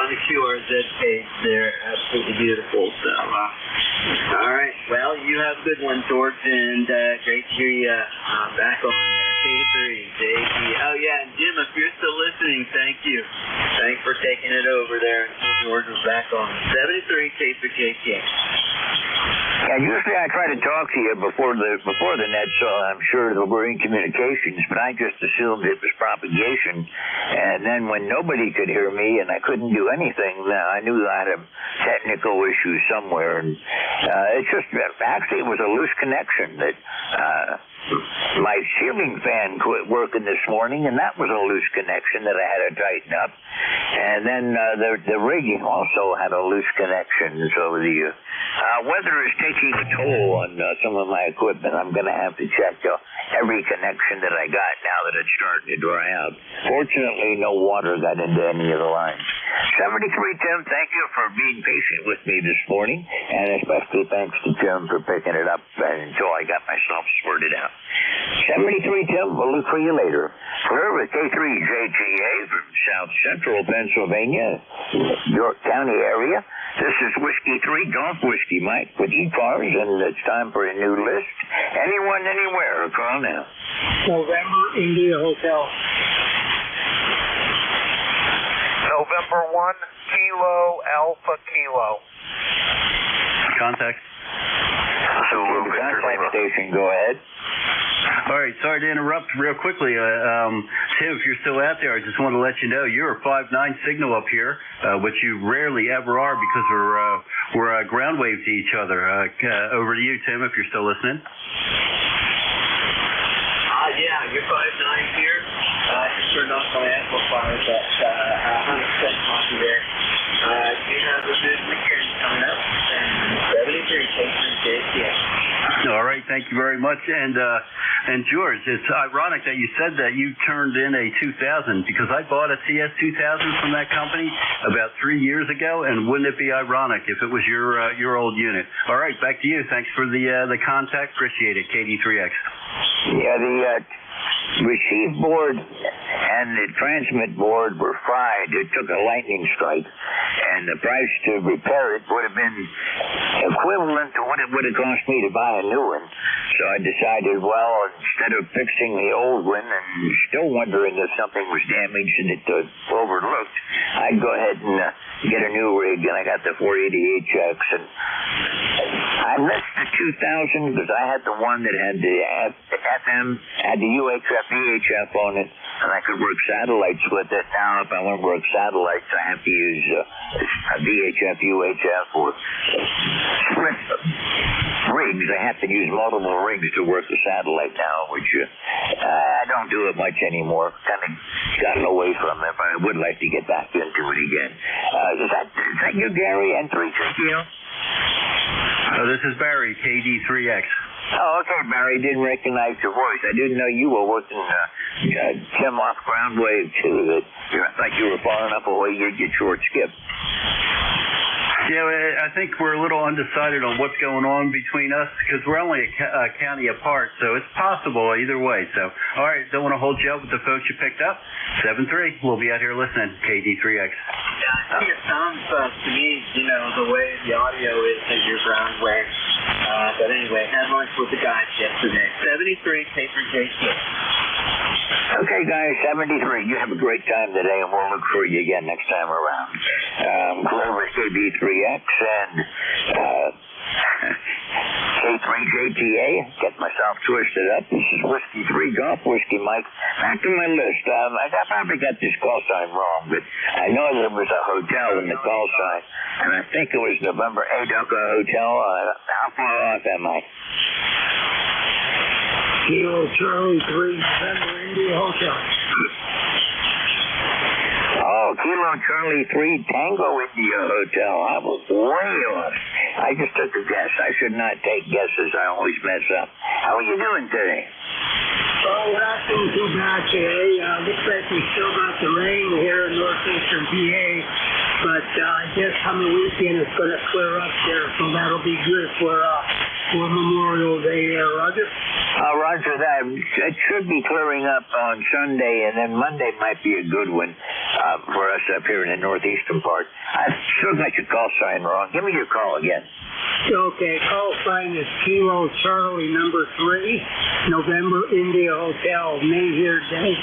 on the QRZ page, they're absolutely beautiful. So, all right, well, you have a good one, George, and great to hear you back on K3, JP. Oh, yeah, and Jim, if you're still listening, thank you. Thanks for taking it over there until George was back on. 73 K3KK. Yeah, usually I try to talk to you before the net, so I'm sure that we're in communications, but I just assumed it was propagation. And then when nobody could hear me and I couldn't do anything, I knew I had a technical issue somewhere. And it's just, actually it was a loose connection that my ceiling fan quit working this morning, and that was a loose connection that I had to tighten up. And then the rigging also had a loose connection, so the weather is taking a toll on some of my equipment. I'm going to have to check every connection that I got now that it's starting to dry out. Fortunately, no water got into any of the lines. 73 Tim, thank you for being patient with me this morning, and especially thanks to Jim for picking it up until I got myself sorted out. 73 Tim, we'll look for you later. Clear with K3JTA from South Central Pennsylvania, York County area. This is Whiskey 3 Golf, Whiskey Mike with ECARS, and it's time for a new list. Anyone, anywhere, call now. November India Hotel. November 1, Kilo Alpha Kilo. Contact. So the contact station, go ahead. All right, sorry to interrupt real quickly. Tim, if you're still out there, I just want to let you know you're a 5.9 signal up here, which you rarely ever are because we're ground wave to each other. Over to you, Tim, if you're still listening. Yeah, you're 5.9 here. I just turned off my amplifier, but 100% copy there. You have a good weekend coming up, and 73 K3JTA. All right, thank you very much. And George, it's ironic that you said that you turned in a 2000 because I bought a CS2000 from that company about 3 years ago, and wouldn't it be ironic if it was your old unit? All right, back to you. Thanks for the contact. Appreciate it. KD3X. Yeah, the receive board and the transmit board were fried. It took a lightning strike, and the price to repair it would have been equivalent to what it would have cost me to buy a new one. So I decided, well, instead of fixing the old one and still wondering if something was damaged and it overlooked, I'd go ahead and get a new rig, and I got the 480HX, and I missed the 2000 because I had the one that had the FM, had the UHF, VHF on it, and I could work satellites with it. Now, if I want to work satellites, I have to use a VHF, UHF, or split rigs. I have to use multiple rigs to work the satellite now, which I don't do it much anymore. Kind of gotten away from it, but I would like to get back into it again. Is that you, Gary, N360? This is Barry, KD3X. Oh, okay, Barry. Didn't recognize your voice. I didn't know you were working Tim off ground wave, too. I thought you were far enough away you'd get short skip. Yeah, I think we're a little undecided on what's going on between us because we're only a county apart, so it's possible either way. So, all right, don't want to hold you up with the folks you picked up. 7-3, we'll be out here listening. KD3X. Yeah, I think it sounds to me, the way the audio is that your ground wave. But anyway, had lunch with the guys yesterday. 73, K for JT. Okay, guys, 73. You have a great time today, and we'll look for you again next time around. Clover KB3X and K3JTA. Get myself twisted up. This is Whiskey 3 Golf Whiskey Mike. Back to my list. I probably got this call sign wrong, but I know there was a hotel in the call sign, and I think it was November Adoka Hotel. How far off am I? Kilo Charlie 3, November India Hotel. Oh, Kilo Charlie 3, Tango India Hotel. I was way off. I just took a guess. I should not take guesses. I always mess up. How are you doing today? Oh, we're not doing too bad today. Looks like we still got the rain here in northeastern PA. But I guess coming weekend it's going to clear up there, so that'll be good for Memorial Day there, Roger. Roger that. It should be clearing up on Sunday, and then Monday might be a good one for us up here in the northeastern part. I still got your call sign wrong. Give me your call again. Okay, call sign is Kilo Charlie number 3, November India Hotel, May here day.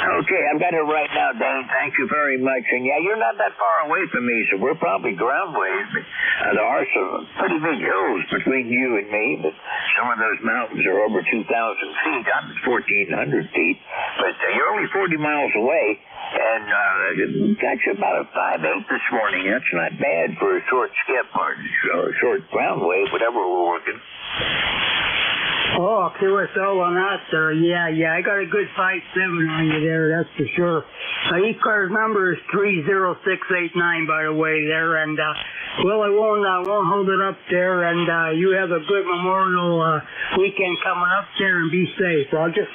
Okay, I've got it right now, Dane. Thank you very much. And yeah, you're not that far away from me, so we're probably ground waves. But there are some pretty big hills between you and me, but some of those mountains are over 2,000 feet. I'm at 1,400 feet, but you're only 40 miles away, and got you about a 5/8 this morning. That's not bad for a short skip or a short ground wave, whatever we're working. Oh, QSO on that, sir. Yeah, I got a good 5.7 on you there, that's for sure. ECARS number is 30689, by the way, there, and well, I won't hold it up there, and you have a good Memorial weekend coming up there, and be safe, Roger.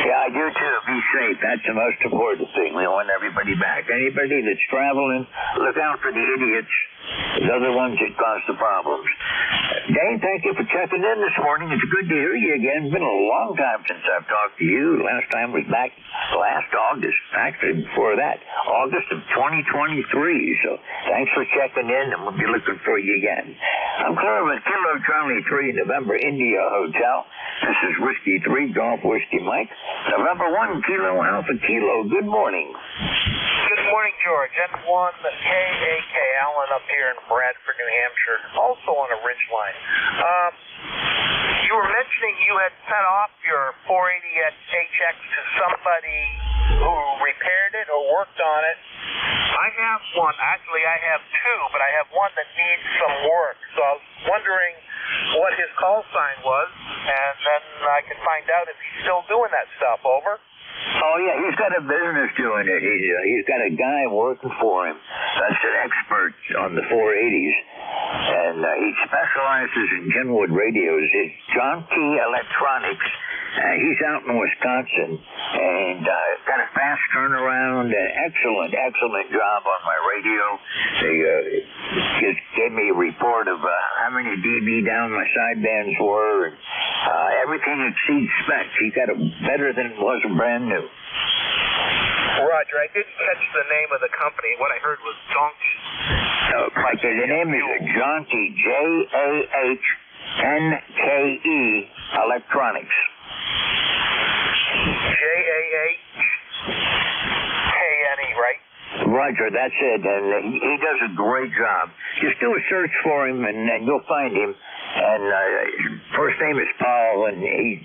Yeah, you too. Be safe. That's the most important thing. We want everybody back. Anybody that's traveling, look out for the idiots. They're the ones that cause the problems. Dane, thank you for checking in this morning. It's good to hear you again. It's been a long time since I've talked to you. Last time was back last August. Actually, before that, August of 2023. So thanks for checking in, and we'll be looking for you again. I'm clear with Kilo Charlie 3, November India Hotel. This is Whiskey 3, Golf Whiskey Mike. November 1, Kilo Alpha Kilo. Good morning. Good morning, George. N1 KAK Allen up here in Bradford, New Hampshire, also on a ridge line. You were mentioning you had sent off your 480HX to somebody who repaired it or worked on it. I have one. Actually, I have two, but I have one that needs some work. So I was wondering what his call sign was, and then I can find out if he's still doing that stuff. Over. Oh, yeah, he's got a business doing it. He's got a guy working for him that's an expert on the 480s, and he specializes in Kenwood radios. It's John T. Electronics. He's out in Wisconsin, and got a fast turnaround, excellent job on my radio. They just gave me a report of how many dB down my sidebands were, and Everything exceeds specs. He got it better than it was brand new. Roger, I didn't catch the name of the company. What I heard was Donkey. Okay, the name is Johnke, J-A-H-N-K-E Electronics. J-A-H-K-N-E, right? Roger, that's it, and he does a great job. Just do a search for him, and you'll find him. And first name is Paul, and he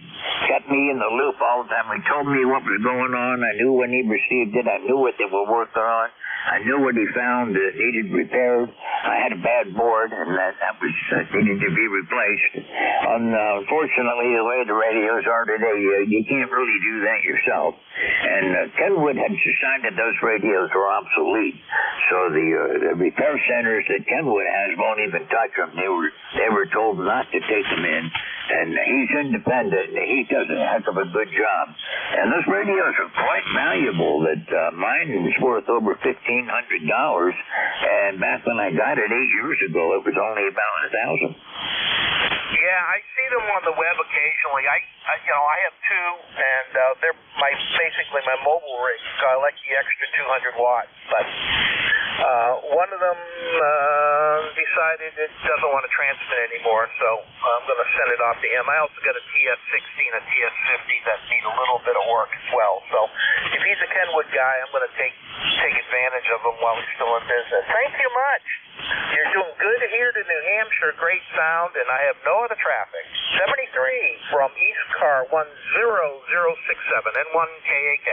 kept me in the loop all the time. He told me what was going on. I knew when he received it. I knew what they were working on. I knew what he found that needed repaired. I had a bad board, and that was needed to be replaced. Unfortunately, the way the radios are today, you can't really do that yourself. And Kenwood had decided those radios were obsolete, so the repair centers that Kenwood has won't even touch them. They were told not to take them in, and he's independent. He does a heck of a good job. And those radios are quite valuable. That mine is worth over $1,500, and back when I got it 8 years ago, it was only about $1,000. Yeah, I see them on the web occasionally. I have two, and they're basically my mobile rig. So I like the extra 200 watts. But one of them decided it doesn't want to transmit anymore, so I'm going to send it off to him. I also got a TS-16, a TS-50 that need a little bit of work as well. So if he's a Kenwood guy, I'm going to take advantage of him while he's still in business. Thank you much. You're doing good here to New Hampshire. Great sound, and I have no other traffic. 73 from ECARS 10067, N1KAK.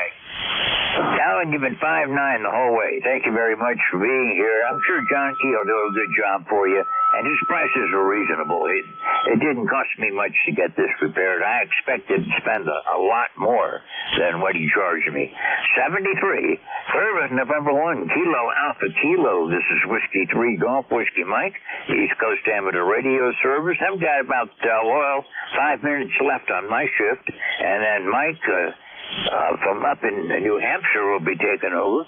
Alan, you've been 5'9" the whole way. Thank you very much for being here. I'm sure John Key will do a good job for you, and his prices were reasonable. It didn't cost me much to get this repaired. I expected to spend a lot more than what he charged me. 73, service November 1, Kilo Alpha Kilo. This is Whiskey 3 Golf Whiskey Mike, East Coast Amateur Radio Service. I've got about, 5 minutes left on my shift, and then Mike, from up in New Hampshire will be taking over,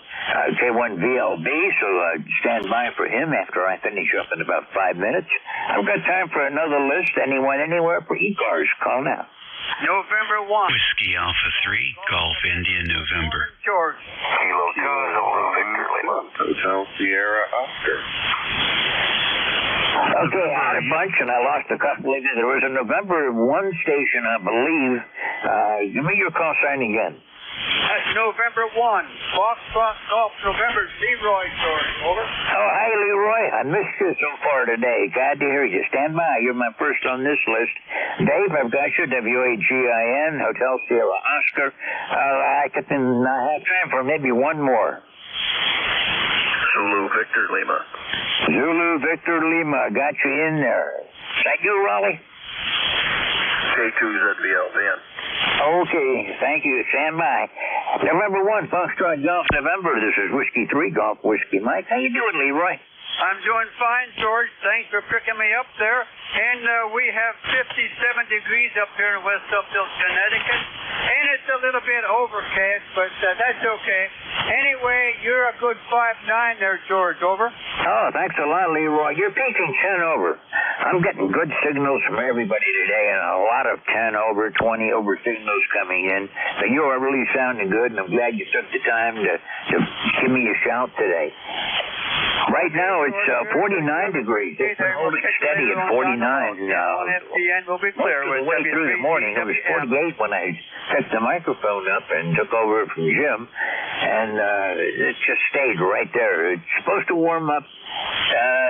K1VLB, so stand by for him after I finish up in about 5 minutes. I've got time for another list. Anyone, anywhere for ECARS, call now. November 1. Whiskey Alpha 3, Golf India, November. George. Kilo 2, Zulu Victor Lima. Hotel Sierra Oscar. Okay, I had a bunch, and I lost a couple of them. There was a November 1 station, I believe. Give me your call sign again. That's November 1. Foxtrot Golf, November, Leroy, George. Over. Oh, hi, Leroy. I missed you so far today. Glad to hear you. Stand by. You're my first on this list. Dave, I've got you. WAGIN, Hotel Sierra Oscar. I have time for maybe one more. Zulu Victor Lima. Zulu Victor Lima. Got you in there. Is that you, Raleigh? K2ZVL Van. Okay, thank you. Stand by. November 1, Foxtrot Golf, November. This is Whiskey 3 Golf Whiskey Mike. How you doing, Leroy? I'm doing fine, George. Thanks for picking me up there. And we have 57 degrees up here in West Upfield, Connecticut. And it's a little bit overcast, but that's okay. Anyway, you're a good 5'9" there, George. Over. Oh, thanks a lot, Leroy. You're peaking 10 over. I'm getting good signals from everybody today, and a lot of 10 over, 20 over signals coming in. So you are really sounding good, and I'm glad you took the time to give me a shout today. Right now, it's 49 degrees. It's been holding steady at 49 now. FDN will be clear most of the way through the morning. It was 48 when I picked the microphone up and took over from Jim, and it just stayed right there. It's supposed to warm up.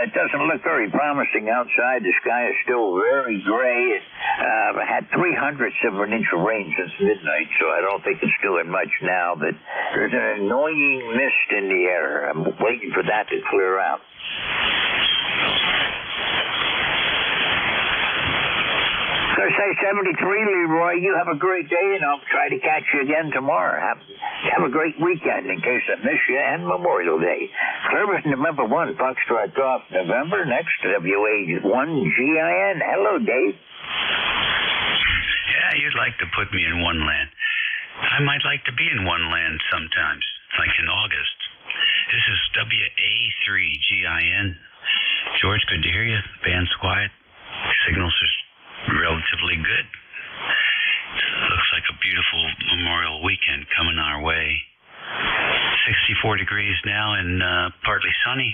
It doesn't look very promising outside. The sky is still very gray. I had 3/100 of an inch of rain since midnight, so I don't think it's doing much now, but there's an annoying mist in the air. I'm waiting for that to clear out. So say 73, Leroy. You have a great day, and I'll try to catch you again tomorrow. Have a great weekend in case I miss you, and Memorial Day. Service November 1, Foxtrot Golf, November. Next, WA1GIN. Hello, Dave. Yeah, you'd like to put me in one land. I might like to be in one land sometimes, like in August. This is WA3GIN. George, good to hear you. Band's quiet. Signals are relatively good. like a beautiful Memorial weekend coming our way. 64 degrees now and partly sunny.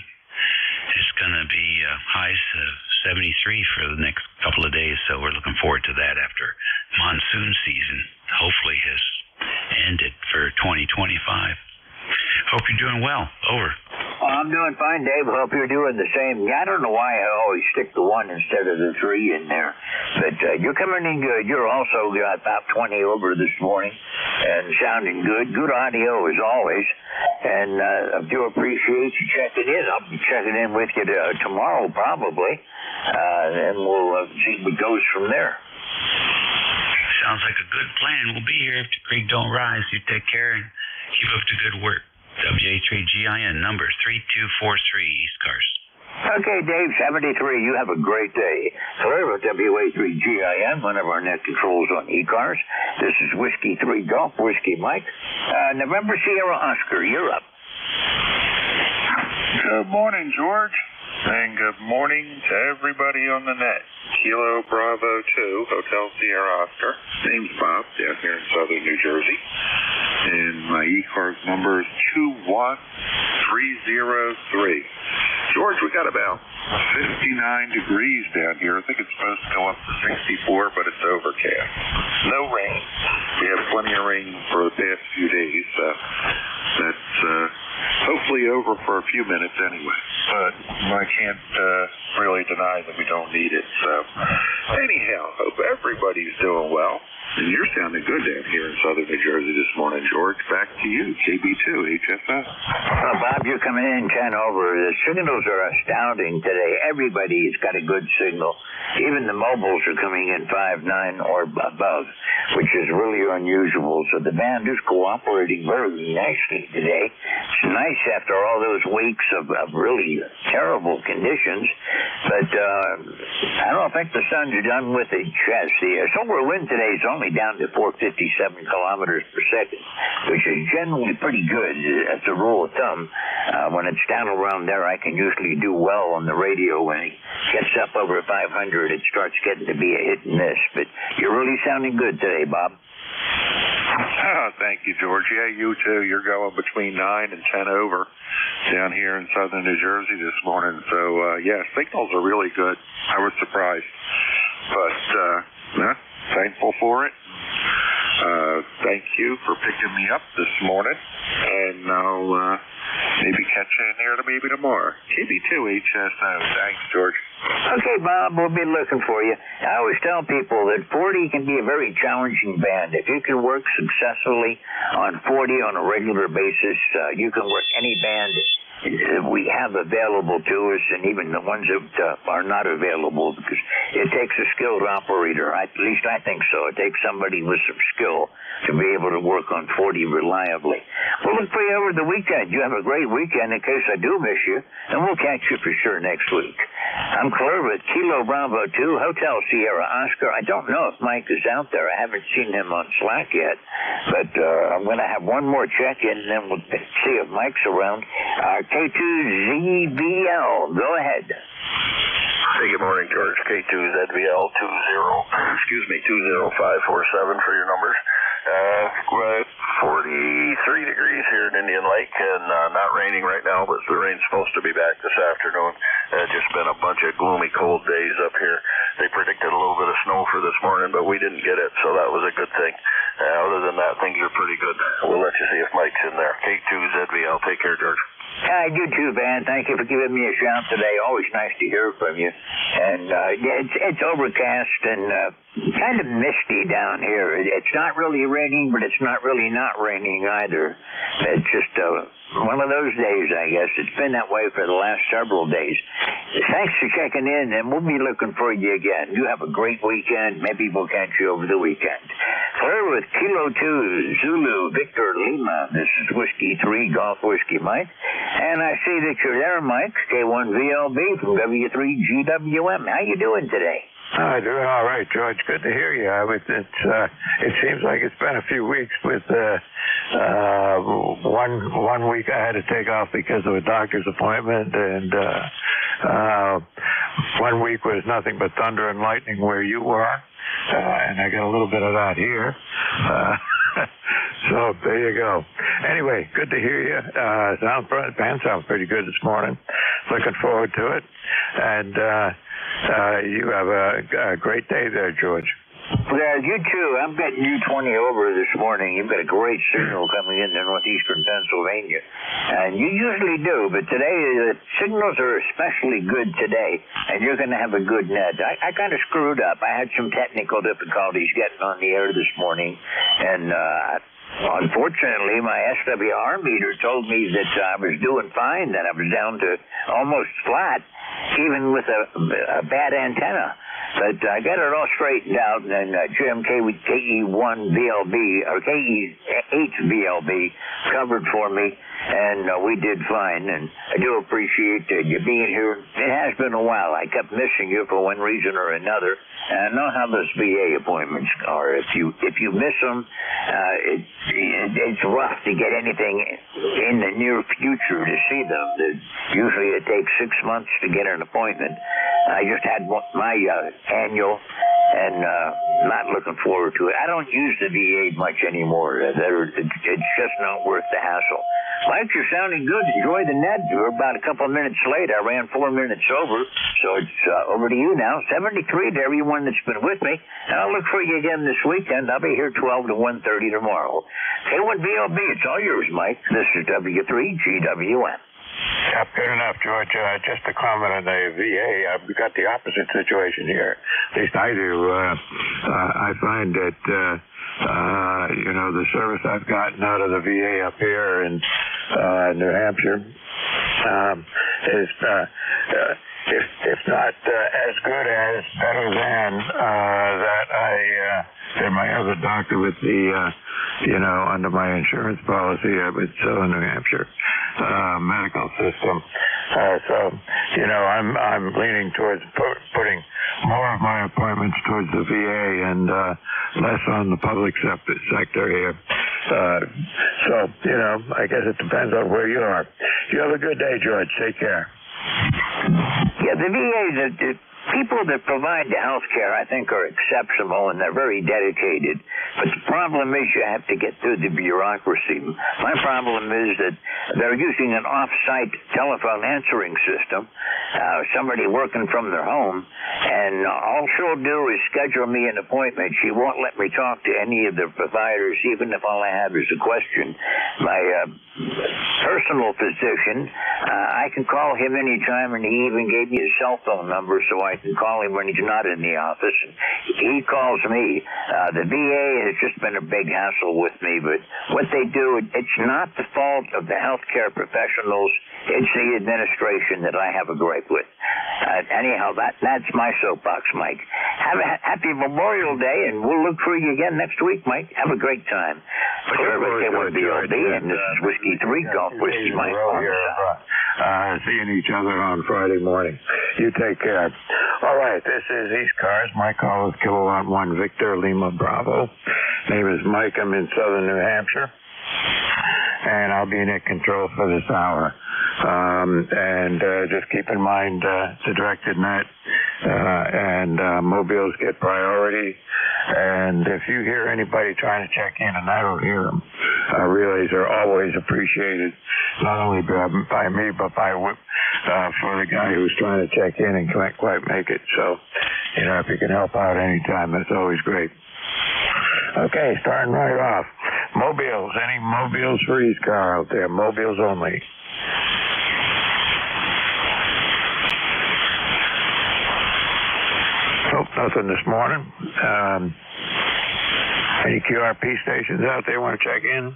It's going to be highs of 73 for the next couple of days, so we're looking forward to that after monsoon season hopefully has ended for 2025. Hope you're doing well. Over. I'm doing fine, Dave. Hope you're doing the same. I don't know why I always stick the 1 instead of the 3 in there, but you're coming in good. You're also got about 20 over this morning and sounding good. Good audio as always, and I do appreciate you checking in. I'll be checking in with you tomorrow probably, and we'll see what goes from there. Sounds like a good plan. We'll be here if the creek don't rise. You take care and keep up the good work. WA3GIN number 3243 ECARS. Okay, Dave, 73. You have a great day. Hello, WA3GIN, one of our net controls on ECARS. This is Whiskey 3 Golf, Whiskey Mike. November Sierra Oscar, you're up. Good morning, George. And good morning to everybody on the net. Kilo Bravo 2, Hotel Sierra Oscar. Name's Bob, down here in southern New Jersey. And my ECARS number is 21303. George, we got about 59 degrees down here. I think it's supposed to go up to 64, but it's overcast. No rain. We have plenty of rain for the past few days. That's hopefully over for a few minutes anyway. But I can't really deny that we don't need it. So anyhow, hope everybody's doing well. And you're sounding good down here in southern New Jersey this morning, George. Back to you, KB2, HFS. Bob, you're coming in 10 over. The signals are astounding today. Everybody's got a good signal. Even the mobiles are coming in 5.9 or above, which is really unusual. So the band is cooperating very nicely today. It's nice after all those weeks of really terrible conditions. But I don't think the sun's done with it yet. The solar wind today is only down to 457 kilometers per second, which is generally pretty good as a rule of thumb. When it's down around there, I can usually do well on the radio. When it gets up over 500, it starts getting to be a hit and miss. But you're really sounding good today, Bob. Thank you, George. Yeah, you too. You're going between 9 and 10 over down here in southern New Jersey this morning. So, yeah, signals are really good. I was surprised. But, thankful for it. Thank you for picking me up this morning. And I'll maybe catch you in here maybe tomorrow. KB2 HSO. Thanks, George. Okay, Bob, we'll be looking for you. I always tell people that 40 can be a very challenging band. If you can work successfully on 40 on a regular basis, you can work any band we have available to us, and even the ones that are not available, because it takes a skilled operator. At least I think so. It takes somebody with some skill to be able to work on 40 reliably. We'll look for you over the weekend. You have a great weekend in case I do miss you, and we'll catch you for sure next week. I'm Claire with Kilo Bravo 2, Hotel Sierra Oscar. I don't know if Mike is out there. I haven't seen him on Slack yet, but I'm going to have one more check-in, and then we'll see if Mike's around. K2ZBL, go ahead. Hey, good morning, George. K2ZBL 20547 for your numbers. 43 degrees here in Indian Lake, and not raining right now, but the rain's supposed to be back this afternoon. Just been a bunch of gloomy, cold days up here. They predicted a little bit of snow for this morning, but we didn't get it, so that was a good thing. Other than that, things are pretty good. We'll let you see if Mike's in there. K2ZBL, take care, George. I do too, Van. Thank you for giving me a shout today. Always nice to hear from you. And it's overcast and kind of misty down here. It's not really raining, but it's not really not raining either. It's just one of those days, I guess. It's been that way for the last several days. Thanks for checking in, and we'll be looking for you again. You have a great weekend. Maybe we'll catch you over the weekend. Claire with Kilo 2, Zulu, Victor, Lima. This is Whiskey 3, Golf Whiskey Mike. And I see that you're there, Mike, K1VLB from W3GWM. How you doing today? Hi, doing all right, George. Good to hear you. It seems like it's been a few weeks with one week I had to take off because of a doctor's appointment, and 1 week was nothing but thunder and lightning where you were. and I got a little bit of that here. So there you go. Anyway, good to hear you. Band sounds pretty good this morning. Looking forward to it. And you have a great day there, George. Yeah, you too. I'm getting you 20 over this morning. You've got a great signal coming in northeastern Pennsylvania. And you usually do, but today the signals are especially good today, and you're going to have a good net. I kind of screwed up. I had some technical difficulties getting on the air this morning, and unfortunately, my SWR meter told me that I was doing fine, that I was down to almost flat, even with a bad antenna. But I got it all straightened out, and then Jim KE1VLB, or KE8VLB, covered for me, and we did fine, and I do appreciate you being here. It has been a while. I kept missing you for one reason or another, and I know how those VA appointments are. If you miss them, it's rough to get anything in the near future to see them. Usually it takes 6 months to get an appointment. I just had my annual, and not looking forward to it. I don't use the VA much anymore. It's just not worth the hassle. Mike, you're sounding good. Enjoy the net. We're about a couple of minutes late. I ran 4 minutes over, so it's over to you now. 73 to everyone that's been with me, and I'll look for you again this weekend. I'll be here 12 to 1:30 tomorrow. K1BLB, it's all yours, Mike. This is W3GWN. Yep, good enough, George. Just to comment on the VA, we got the opposite situation here. At least I do. I find that, the service I've gotten out of the VA up here in New Hampshire is, if not as good as, better than that I my other doctor with the, under my insurance policy with Southern New Hampshire medical system. I'm leaning towards putting more of my appointments towards the VA and less on the public sector here. I guess it depends on where you are. You have a good day, George. Take care. Yeah, the VA, the people that provide the health care, I think, are exceptional, and they're very dedicated. But the problem is you have to get through the bureaucracy. My problem is that they're using an off-site telephone answering system, somebody working from their home, and all she'll do is schedule me an appointment. She won't let me talk to any of the providers, even if all I have is a question. My personal physician, I can call him anytime, and he even gave me his cell phone number so I can call him when he's not in the office. He calls me. The VA has just been a big hassle with me, but what they do, it's not the fault of the healthcare professionals. It's the administration that I have a gripe with. Anyhow, that's my soapbox, Mike. Have a happy Memorial Day, and we'll look for you again next week, Mike. Have a great time. K1BLB, and this is Whiskey 3 Golf Whiskey, Mike. Seeing each other on Friday morning. You take care. All right, this is ECARS. My call is Kilowatt 1 Victor Lima Bravo. Name is Mike. I'm in southern New Hampshire, and I'll be in control for this hour. Just keep in mind the directed net and mobiles get priority. And if you hear anybody trying to check in and I don't hear them, relays are always appreciated, not only by me but by for the guy who's trying to check in and can't quite make it. So, if you can help out anytime, that's always great. Okay, starting right off. Mobiles. Any mobiles for ECAR out there? Mobiles only. Nope, nothing this morning. Any QRP stations out there want to check in?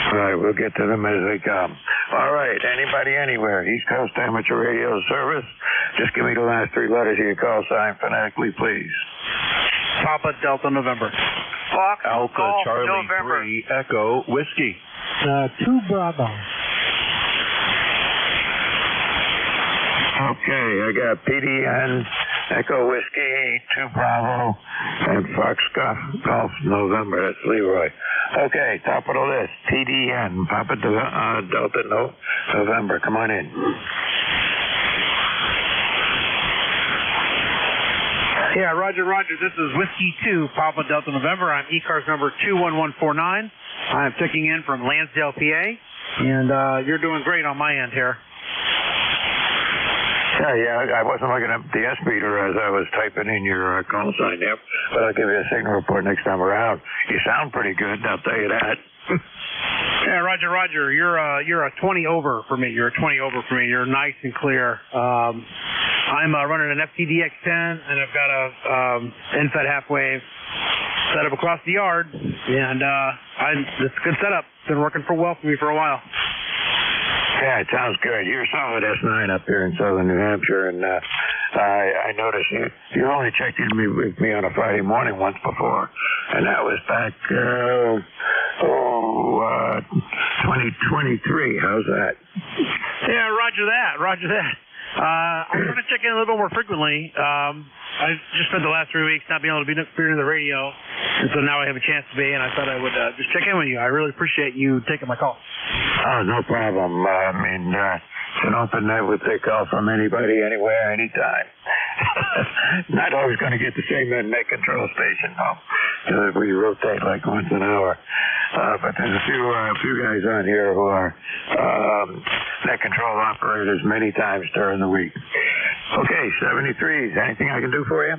All right, we'll get to them as they come. All right, anybody anywhere? East Coast Amateur Radio Service. Just give me the last 3 letters of your call sign phonetically, please. Papa Delta November. Fox Alpha Golf Charlie November. 3 Echo Whiskey. 2 Bravo. Okay, I got PDN, Echo Whiskey, 2 Bravo, and Fox Golf November. That's Leroy. Okay, top of the list, PDN, Papa Delta November. Come on in. Yeah, Roger. This is Whiskey 2, Papa Delta November. I'm ECARS number 21149. I'm checking in from Lansdale, PA, and you're doing great on my end here. Yeah, I wasn't looking at the S meter as I was typing in your call sign there, but I'll give you a signal report next time around. You sound pretty good, I'll tell you that. Yeah, Roger. You're a 20 over for me. You're nice and clear. I'm running an FTDX10, and I've got a NFET half wave set up across the yard, and it's a good setup. Been working well for me for a while. Yeah, it sounds good. You're a solid S9 up here in southern New Hampshire, and I noticed you only checked in with me on a Friday morning once before, and that was back 2023. How's that? Yeah, Roger that. I'm going to check in a little bit more frequently. I just spent the last 3 weeks not being able to be near the radio, and so now I have a chance to be, and I thought I would just check in with you. I really appreciate you taking my call. Oh, no problem. I mean, it's an open night with a call from anybody, anywhere, anytime. Not always going to get the same net control station, though. We rotate like once an hour. But there's a few guys on here who are net control operators many times during the week. Okay, 73s. Anything I can do for you?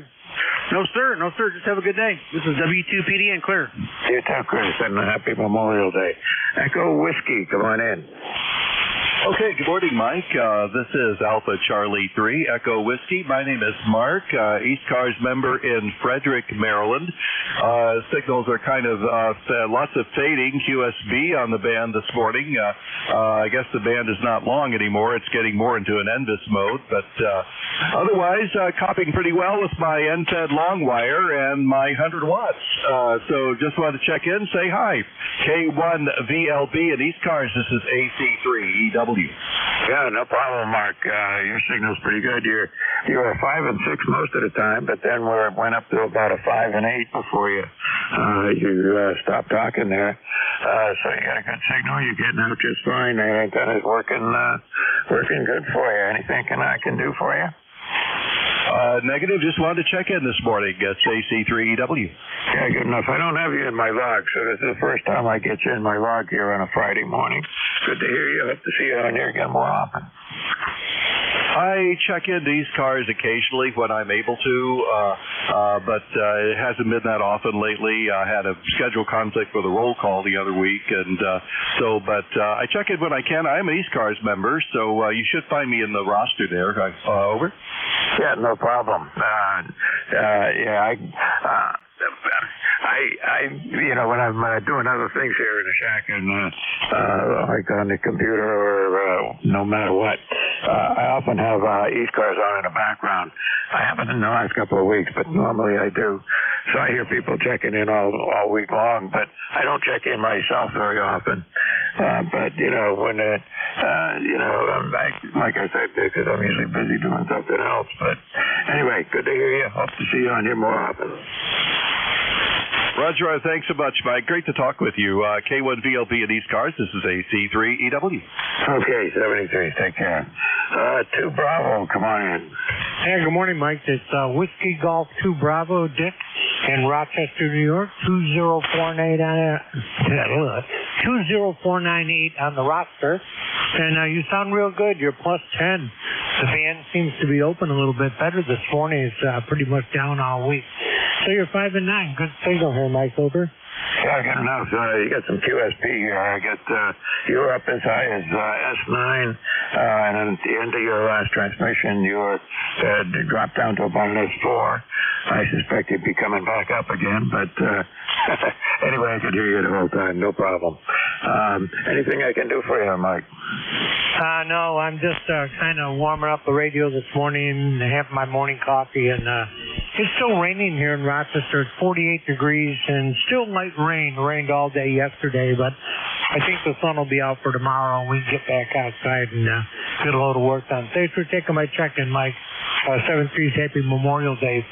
No, sir. Just have a good day. This is W2PD and clear. You too, Chris, and happy Memorial Day. Echo Whiskey, come on in. Okay, good morning, Mike. This is Alpha Charlie 3, Echo Whiskey. My name is Mark, ECARS member in Frederick, Maryland. Signals are kind of lots of fading QSB on the band this morning. I guess the band is not long anymore. It's getting more into an NVIS mode, but otherwise copying pretty well with my NFED long wire and my 100 watts. So just wanted to check in, say hi. K1VLB and ECARS, this is AC3EW. Yeah, no problem, Mark. Your signal's pretty good. You were 5 and 6 most of the time, but then it went up to about a 5 and 8 before you stopped talking there. So you got a good signal. You're getting out just fine. The antenna's working good for you. Anything I can do for you? Negative. Just wanted to check in this morning. It's AC3EW. Yeah, good enough. I don't have you in my log, so this is the first time I get you in my log here on a Friday morning. Good to hear you. Hope to see you on here again more often. I check into these cars occasionally when I'm able to, but it hasn't been that often lately. I had a schedule conflict with a roll call the other week, and but I check in when I can. I'm an ECARS member, so you should find me in the roster there. Over. Yeah, no problem. When I'm doing other things here in the shack and like on the computer or no matter what, I often have ECARS on in the background. I haven't in the last couple of weeks, but normally I do. So I hear people checking in all week long, but I don't check in myself very often. But when like I said, because I'm usually busy doing something else. But anyway, good to hear you. Hope to see you on here more often. Roger, thanks so much, Mike. Great to talk with you. K1VLB at ECARS. This is AC3EW. Okay, 73. Take care. 2 Bravo, come on in. Hey, good morning, Mike. It's Whiskey Golf 2 Bravo, Dick, in Rochester, New York. 20498 on 20498 on the roster. And you sound real good. You're plus 10. The band seems to be open a little bit better this morning. It's pretty much down all week. So you're 5 and 9. Good signal here, Mike. Over. Yeah, good enough. You got some QSP here. I got you were up as high as S9, and then at the end of your last transmission, you dropped down to about an S4. I suspect you'd be coming back up again, but anyway, I could hear you the whole time. No problem. Anything I can do for you, Mike? No, I'm just kind of warming up the radio this morning, have my morning coffee, and it's still raining here in Rochester. It's 48 degrees and still light rain. Rained all day yesterday, but I think the sun will be out for tomorrow, and we can get back outside and get a load of work done. Thanks for taking my check-in, Mike. 7-3's Happy Memorial Day.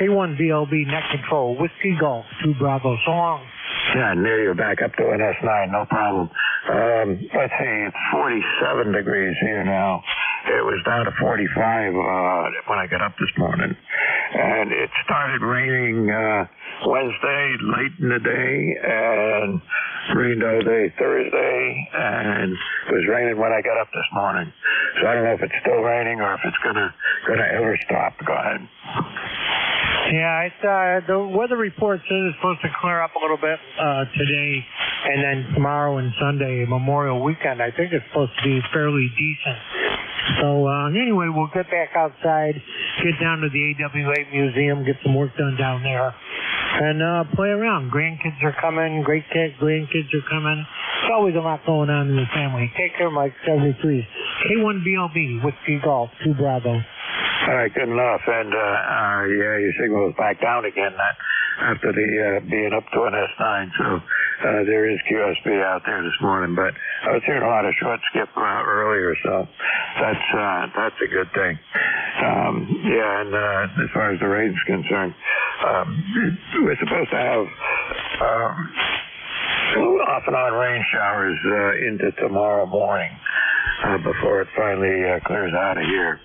K1VLB net control, Whiskey Golf 2 Bravo. So long. Yeah, near you're back up to an S9, no problem. Let's see, it's 47 degrees here now. It was down to 45 when I got up this morning. and it started raining Wednesday late in the day, and rained all day Thursday, and it was raining when I got up this morning. So I don't know if it's still raining or if it's gonna ever stop. Go ahead. Yeah, it's the weather report says it's supposed to clear up a little bit today, and then tomorrow and Sunday, Memorial Weekend, I think it's supposed to be fairly decent. So anyway, we'll get back outside, get down to the AWA Museum, get some work done down there, and play around. Grandkids are coming, grandkids are coming. There's always a lot going on in the family. Take care, Mike 73. K1BLB, Whiskey Golf, 2 Bravo. All right, good enough. And yeah, your signal is back down again after the being up to an S9. So there is QSB out there this morning, but I was hearing a lot of short skip earlier, so that's a good thing. Yeah, and as far as the rain's concerned, we're supposed to have off and on rain showers into tomorrow morning before it finally clears out of here.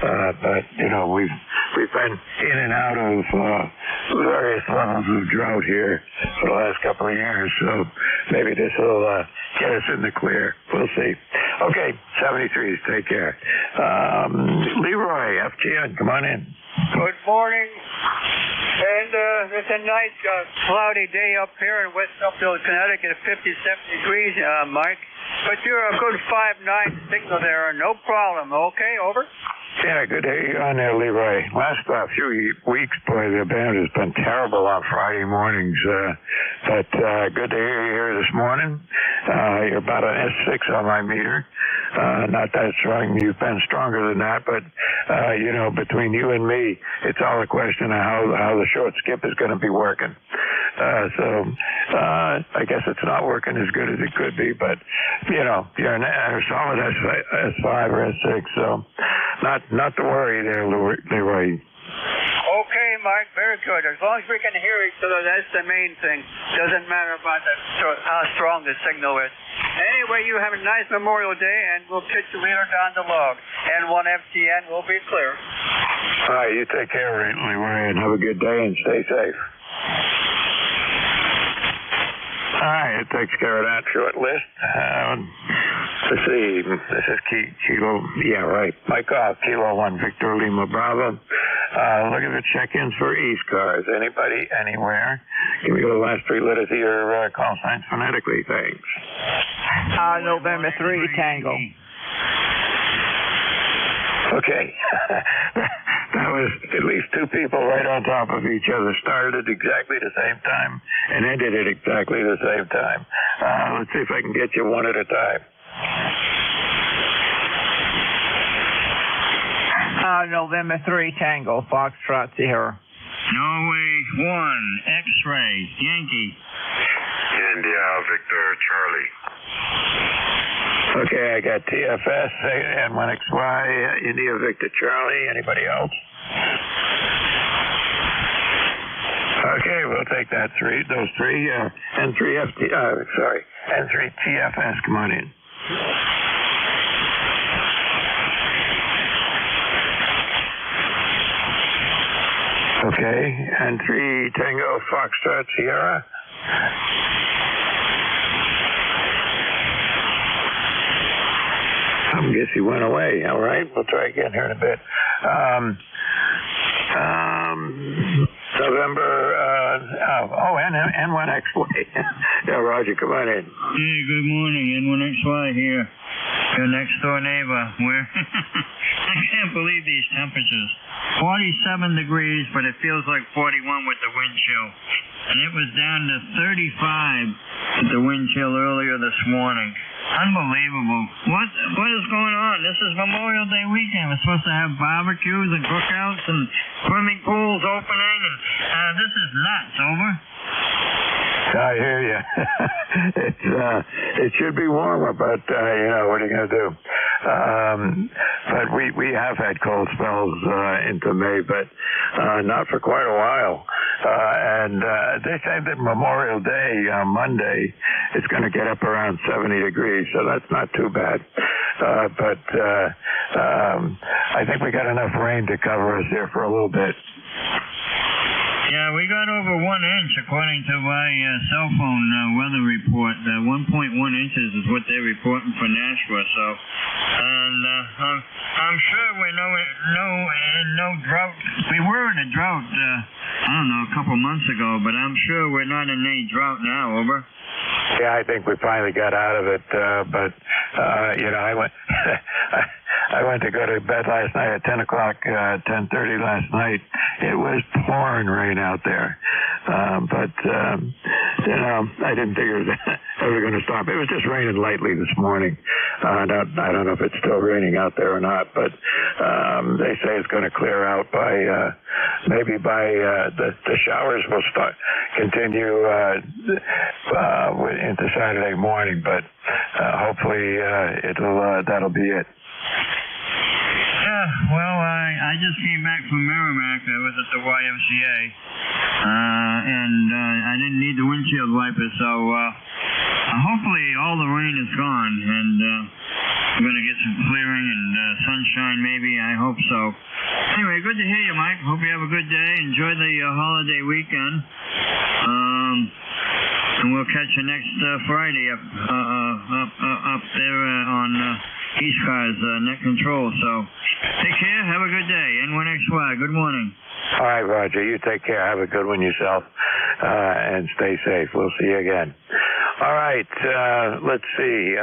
But you know, we've been in and out of various levels of drought here for the last couple of years, so maybe this will get us in the clear. We'll see. Okay, 73s, take care. Leroy, FGN, come on in. Good morning. And it's a nice cloudy day up here in West Upfield, Connecticut, 57 degrees, Mike. But you're a good 5-9 signal there, no problem. Okay, over? Yeah, good to hear you on there, Leroy. Last few weeks, boy, the band has been terrible on Friday mornings. But good to hear you here this morning. You're about an S6 on my meter. Not that strong. You've been stronger than that, but you know, between you and me, it's all a question of how the short skip is going to be working. So I guess it's not working as good as it could be, but you know, you're a solid S5 or S6, so not to worry there, Leroy. Okay, Mike, very good. As long as we can hear each other, that's the main thing. Doesn't matter about how strong the signal is. Anyway, you have a nice Memorial Day, and we'll pitch you later down the log. And 1FTN will be clear. All right, you take care, Leroy, and have a good day and stay safe. All right, it takes care of that short list. Let's see, this is Kilo, yeah, right. Mike off, Kilo 1, Victor Lima Bravo. Look at the check-ins for ECARS. Anybody, anywhere? Give me the last 3 letters of your call signs phonetically, thanks. November 3, Tango. Okay. That was at least 2 people right on top of each other. Started at exactly the same time and ended at exactly the same time. Let's see if I can get you one at a time. November 3, Tango, Foxtrot Sierra. Norway 1, X-Ray, Yankee. India, Victor, Charlie. Okay, I got TFS and 1XY, India, Victor, Charlie. Anybody else? Okay, we'll take those 3. N3 TFS, come on in. Okay, N3 Tango Foxtrot Sierra. I guess he went away. All right, we'll try again here in a bit. November, N1XY. Yeah, Roger, come on in. Hey, good morning. N1XY here. Your next door neighbor. I can't believe these temperatures. 47 degrees, but it feels like 41 with the wind chill. And it was down to 35 with the wind chill earlier this morning. Unbelievable. What is going on? This is Memorial Day weekend. We're supposed to have barbecues and cookouts and swimming pools opening, and this is nuts. Over. I hear you. It should be warmer, but you know, what are you going to do? But we have had cold spells into May, but not for quite a while. And they say that Memorial Day, Monday, it's going to get up around 70 degrees, so that's not too bad. But I think we got enough rain to cover us here for a little bit. Yeah, we got over 1 inch according to my cell phone weather report. 1.1 inches is what they're reporting for Nashua. So, and I'm sure we're in no drought. We were in a drought, I don't know, a couple months ago, but I'm sure we're not in any drought now. Over. Yeah, I think we finally got out of it, but I went I went to go to bed last night at 10 o'clock, 10:30 last night. It was pouring rain out there, but I didn't figure it was ever going to stop. It was just raining lightly this morning. I don't know if it's still raining out there or not, but they say it's going to clear out by maybe by the showers will continue into Saturday morning, but hopefully that'll be it. Yeah, well, I just came back from Merrimack. I was at the YMCA, and I didn't need the windshield wipers, so hopefully all the rain is gone, and we're going to get some clearing and sunshine maybe. I hope so. Anyway, good to hear you, Mike. Hope you have a good day. Enjoy the holiday weekend. And we'll catch you next Friday up there on ECARS net control. So take care. Have a good day. N1XY. Good morning. All right, Roger. You take care. Have a good one yourself, and stay safe. We'll see you again. All right. Let's see.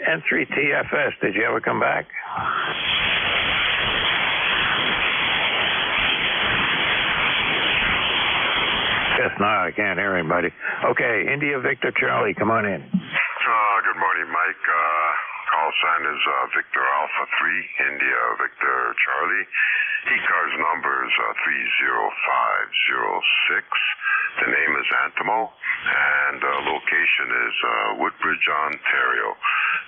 N3TFS. Did you ever come back? Yes, no, I can't hear anybody. Okay, India Victor Charlie, come on in. Good morning, Mike. Call sign is Victor Alpha 3, India Victor Charlie. ECARS number is 30506. The name is Antimo, and location is Woodbridge, Ontario.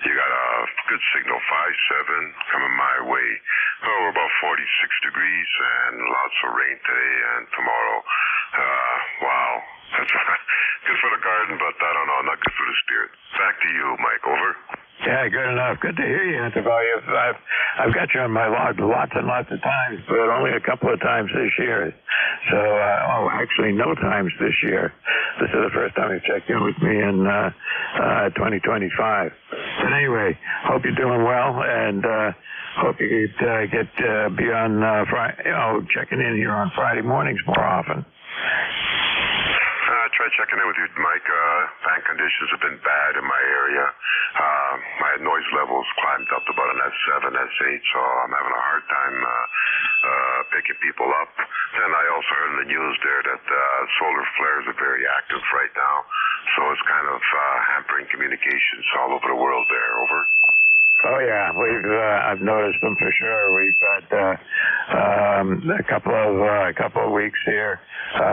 You got a good signal, 5-7, coming my way. We're about 46 degrees and lots of rain today and tomorrow. Wow. That's good for the garden, but I don't know, not good for the spirit. Back to you, Mike. Over. Yeah, good enough. Good to hear you, Antimo. I've got you on my log lots and lots of times, but only a couple of times this year. So, actually no times this year. This is the first time you've checked in with me in 2025. But anyway, hope you're doing well, and hope you get be on checking in here on Friday mornings more often. Try checking in with you, Mike. Fan conditions have been bad in my area. My noise levels climbed up to about an S7, S8, so I'm having a hard time picking people up. Then I also heard in the news there that solar flares are very active right now, so it's kind of hampering communications all over the world there. Over. Oh yeah, I've noticed them for sure. We've had a couple of weeks here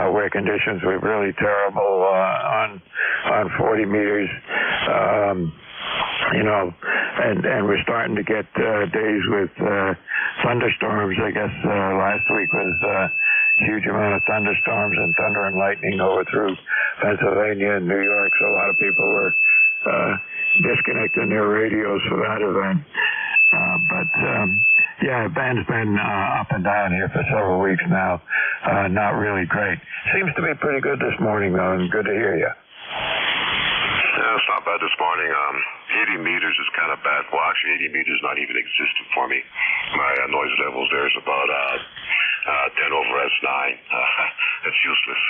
where conditions were really terrible on 40 meters. And we're starting to get days with thunderstorms. I guess last week was a huge amount of thunderstorms and thunder and lightning over through Pennsylvania and New York. So a lot of people were disconnecting their radios for that event. The band's been up and down here for several weeks now. Not really great. Seems to be pretty good this morning, though, and good to hear you. Yeah, it's not bad this morning. 80 meters is kind of bad. Well, actually, 80 meters not even existent for me. My noise levels there is about 10 over S9. It's useless.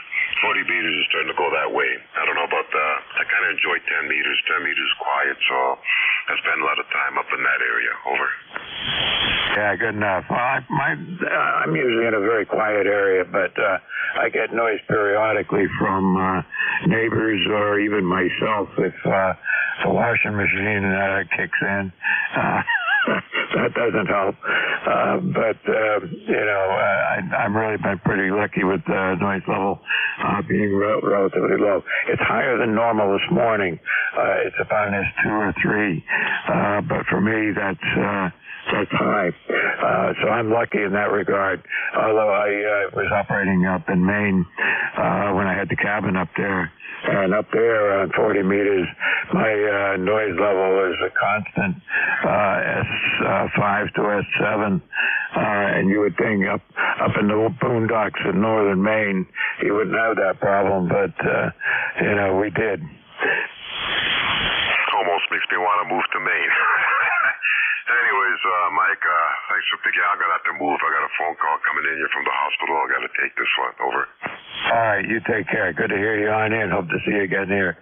40 meters is starting to go that way. I don't know about I kind of enjoy 10 meters. 10 meters quiet, so I spend a lot of time up in that area. Over. Yeah, good enough. Well, I'm usually in a very quiet area, but I get noise periodically from neighbors or even myself if the washing machine kicks in. That doesn't help. I've really been pretty lucky with the noise level being relatively low. It's higher than normal this morning. It's about an S2 or 3. But for me, that's high. So I'm lucky in that regard. Although I was operating up in Maine when I had the cabin up there. And up there on 40 meters, my noise level is a constant S5 to S7. And you would think up in the boondocks in northern Maine, you wouldn't have that problem, but, we did. Almost makes me want to move to Maine. Anyways, Mike, thanks for picking. I'm going to have to move. I got a phone call coming in here from the hospital. I got to take this one. Over. All right, you take care. Good to hear you on in. Hope to see you again here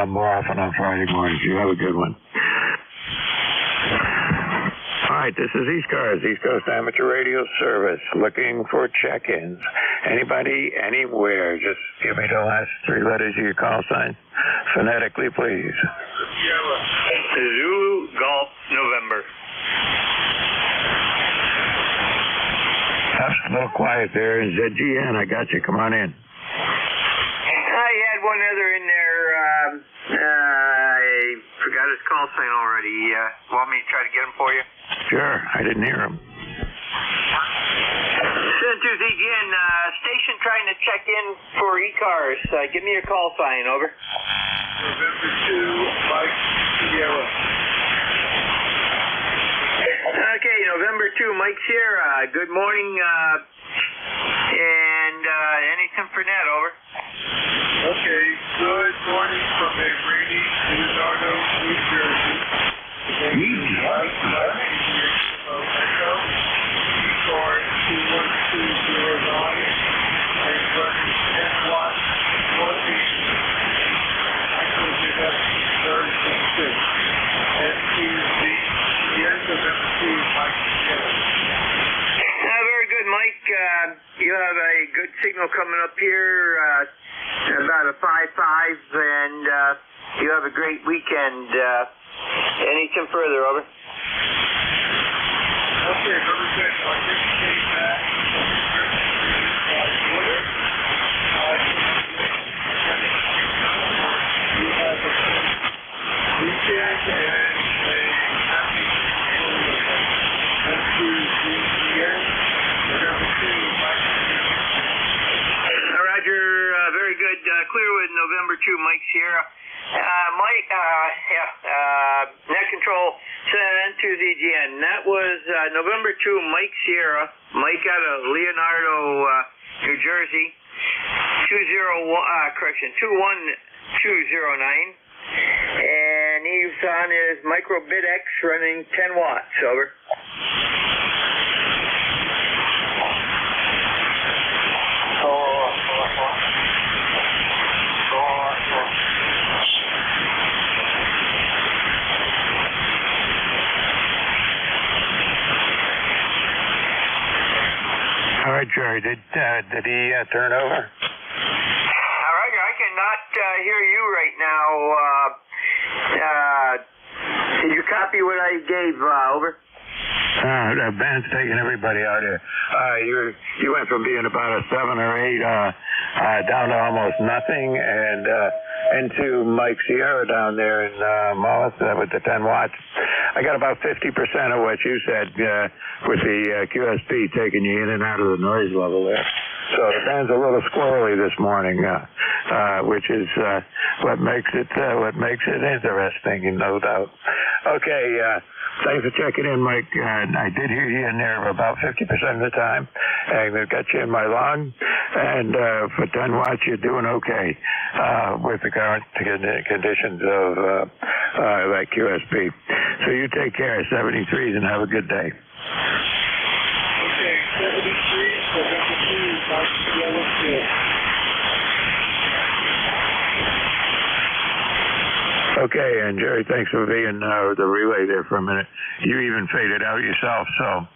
more often on Friday mornings. You have a good one. All right, this is ECARS, East Coast Amateur Radio Service, looking for check-ins. Anybody, anywhere, just give me the last three letters of your call sign, phonetically, please. Zulu Golf November. That's a little quiet there. ZGN, I got you. Come on in. I had one other in there. I forgot his call sign already. Want me to try to get him for you? Sure. I didn't hear him. Center ZGN, station trying to check in for ECARS. Give me your call sign, over. November 2, Mike Sierra. Okay, November 2, Mike Sierra. Good morning, and anything for net, over. Okay, good morning from a rainy Leonardo, New Jersey. ECARS 21209 and running 10 watts northeast. Thursday 6. November 2, Mike Sierra. Very good, Mike. You have a good signal coming up here, about a 5.5, and you have a great weekend. Anything further, over? Okay, very good. So I just came back from Twitter. You have a weekend and a happy ZGN. November 2, Mike. Roger, very good. Clearwood, November 2, Mike Sierra. Mike, net control, send to ZGN. That was November 2, Mike Sierra. Mike out of Leonardo, New Jersey. 21209. And he's on his Micro Bit X running 10 watts. Over. All right, Jerry, did he turn over? Roger, I cannot hear you right now. Did you copy what I gave, over? Ben's taking everybody out here. You went from being about a 7 or 8 down to almost nothing, and into Mike Sierra down there in Mullis with the 10 watts. I got about 50% of what you said with the QSP taking you in and out of the noise level there. So the band's a little squirrely this morning, which is what makes it interesting, no doubt. Okay, thanks for checking in, Mike. I did hear you in there about 50% of the time, and I've got you in my log. And for 10 watts, you're doing okay with the current conditions of that QSP. So you take care, 73s, and have a good day. Okay, 73, November 2, Mike Sierra. Okay, and Jerry, thanks for being the relay there for a minute. You even faded out yourself, so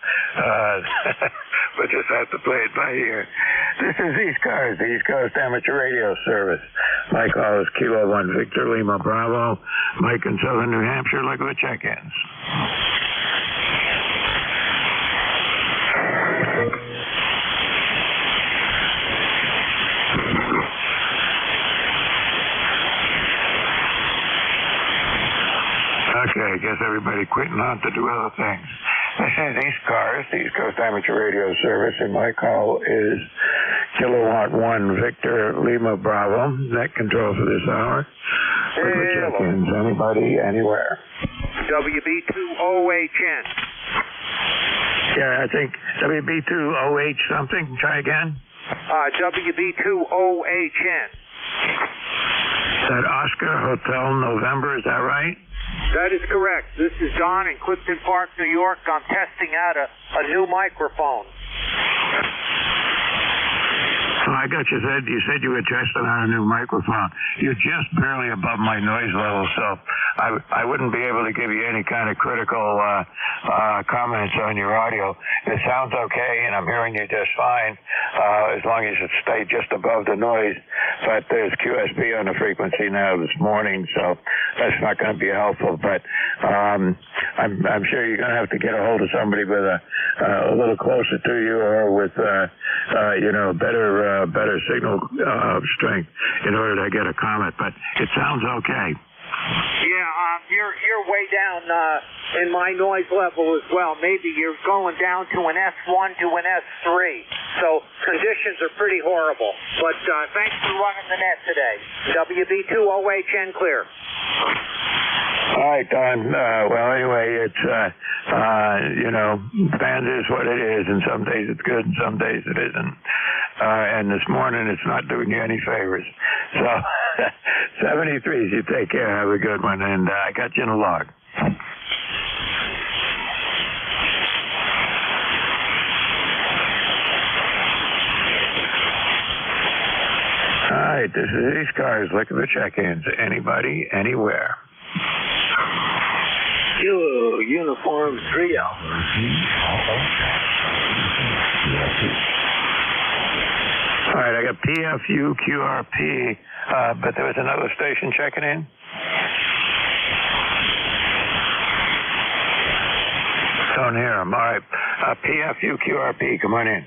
we'll just have to play it by ear. This is ECARS, the East Coast Amateur Radio Service. My call is Kilo 1 Victor Lima Bravo. Mike in Southern New Hampshire, look at the check-ins. Okay, I guess everybody quitting on to do other things. This is ECARS, the East Coast Amateur Radio Service, and my call is Kilowatt 1 Victor Lima Bravo. Net control for this hour. Quick check-ins. Anybody, anywhere. WB2OHN. Yeah, I think WB2OH something. Try again. WB2OHN. Is that Oscar Hotel November? Is that right? That is correct. This is Don in Clifton Park, New York. I'm testing out a new microphone. Oh, I got you. You said you were testing on a new microphone. You're just barely above my noise level, so I wouldn't be able to give you any kind of critical comments on your audio. It sounds okay, and I'm hearing you just fine, as long as it stayed just above the noise. But there's QSB on the frequency now this morning, so that's not going to be helpful. But I'm sure you're going to have to get a hold of somebody with a little closer to you, or with better signal strength in order to get a comment. But it sounds okay. Yeah, you're way down in my noise level as well. Maybe you're going down to an S1 to an S3. So conditions are pretty horrible. But thanks for running the net today. WB2OHN clear. All right, Don. Well, anyway, it's, band is what it is, and some days it's good and some days it isn't. And this morning it's not doing you any favors. So, 73s, you take care. Have a good one. And I got you in a log. All right, this is ECARS. Look at the check-ins. Anybody, anywhere. Kilo Uniform 3 Alpha. All right, I got PFU QRP, but there was another station checking in. Don't hear him. All right, PFU QRP, come on in.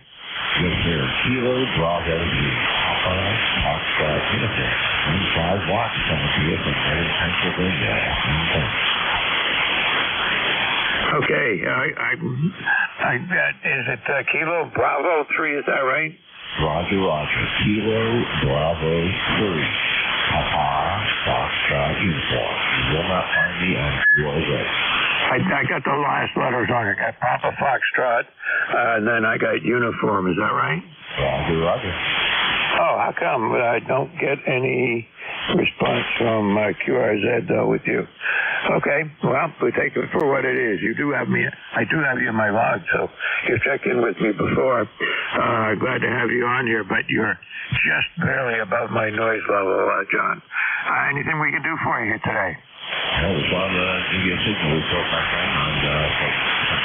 Yes, sir. Kilo Bravo Alpha Foxtrot Uniform. 25 watts coming to you from Reading, Pennsylvania. Okay, is it Kilo Bravo 3, is that right? Roger, Roger. Kilo Bravo 3. Papa Foxtrot Uniform. You will not find me on your address. I got the last letters on it. I got Papa Foxtrot, and then I got uniform. Is that right? Roger, Roger. Oh, how come I don't get any response from QRZ, though, with you? Okay, well, we take it for what it is. I do have you in my log, so you've checked in with me before. Glad to have you on here, but you're just barely above my noise level, John. Anything we can do for you here today? I was on the give you a signal report, my friend, on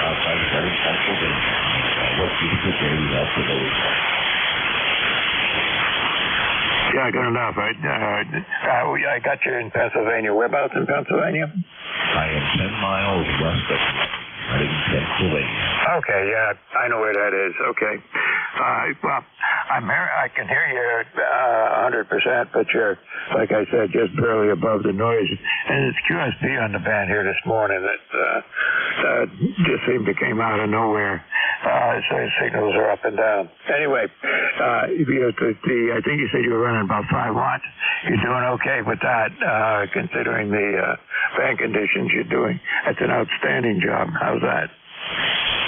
outside of Reading, Pennsylvania. What beautiful day we have today. Yeah, good enough. I got you in Pennsylvania. Whereabouts in Pennsylvania? I am 10 miles west of Reading, Pennsylvania. Okay, yeah, I know where that is. Okay. Well, I can hear you 100%, but you're, like I said, just barely above the noise. And it's QSP on the band here this morning that just seemed to came out of nowhere. So the signals are up and down. Anyway, I think you said you were running about 5 watts. You're doing okay with that, considering the band conditions you're doing. That's an outstanding job. How's that?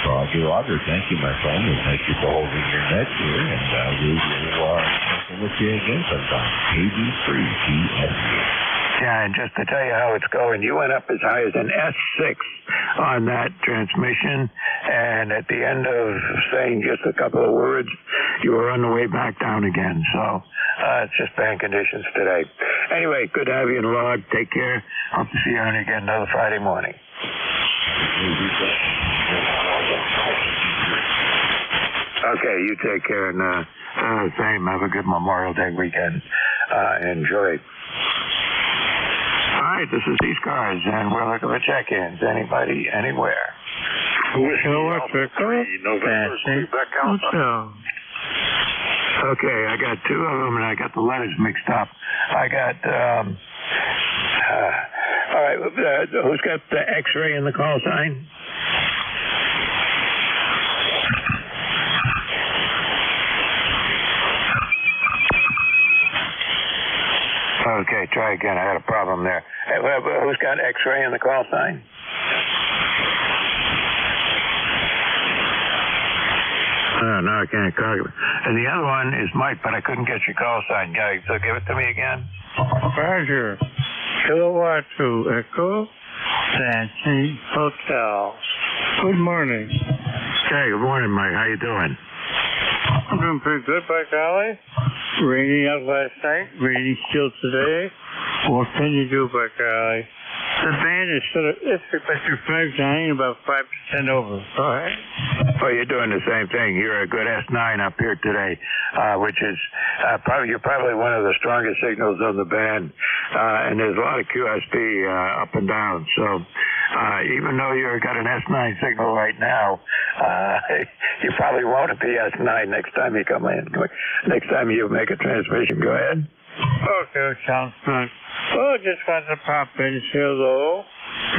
Roger, Roger. Thank you, my friend, and thank you for holding your net here. And we will check with you again sometime. KB3 TSU. Yeah, and just to tell you how it's going, you went up as high as an S6 on that transmission, and at the end of saying just a couple of words, you were on the way back down again. So it's just bad conditions today. Anyway, good to have you in the log. Take care. Hope to see you on again another Friday morning. Okay, you take care, and same. Have a good Memorial Day weekend. Enjoy. All right, this is ECARS, and we're looking for check-ins. Anybody, anywhere? Okay, I got 2 of them, and I got the letters mixed up. I got, all right, who's got the X-ray in the call sign? Okay, try again. I had a problem there. Who's got X-ray in the call sign? I can't call you. And the other one is Mike, but I couldn't get your call sign, guy. So give it to me again. Roger. Kilowatt 2 Echo Nancy Hotel. Good morning. Okay, good morning, Mike. How you doing? I'm doing pretty good, by golly. Raining out last night, raining still today. What can you do, by golly? The band is sort of iffy, but you're 5'9", about 5% over. Go ahead. Well, you're doing the same thing. You're a good S9 up here today, which is you're probably one of the strongest signals on the band, and there's a lot of QSP up and down. So even though you've got an S9 signal right now, you probably won't be S9 next time you come in. Next time you make a transmission, go ahead. Okay, sounds good. Well, I just wanted to pop in and say hello.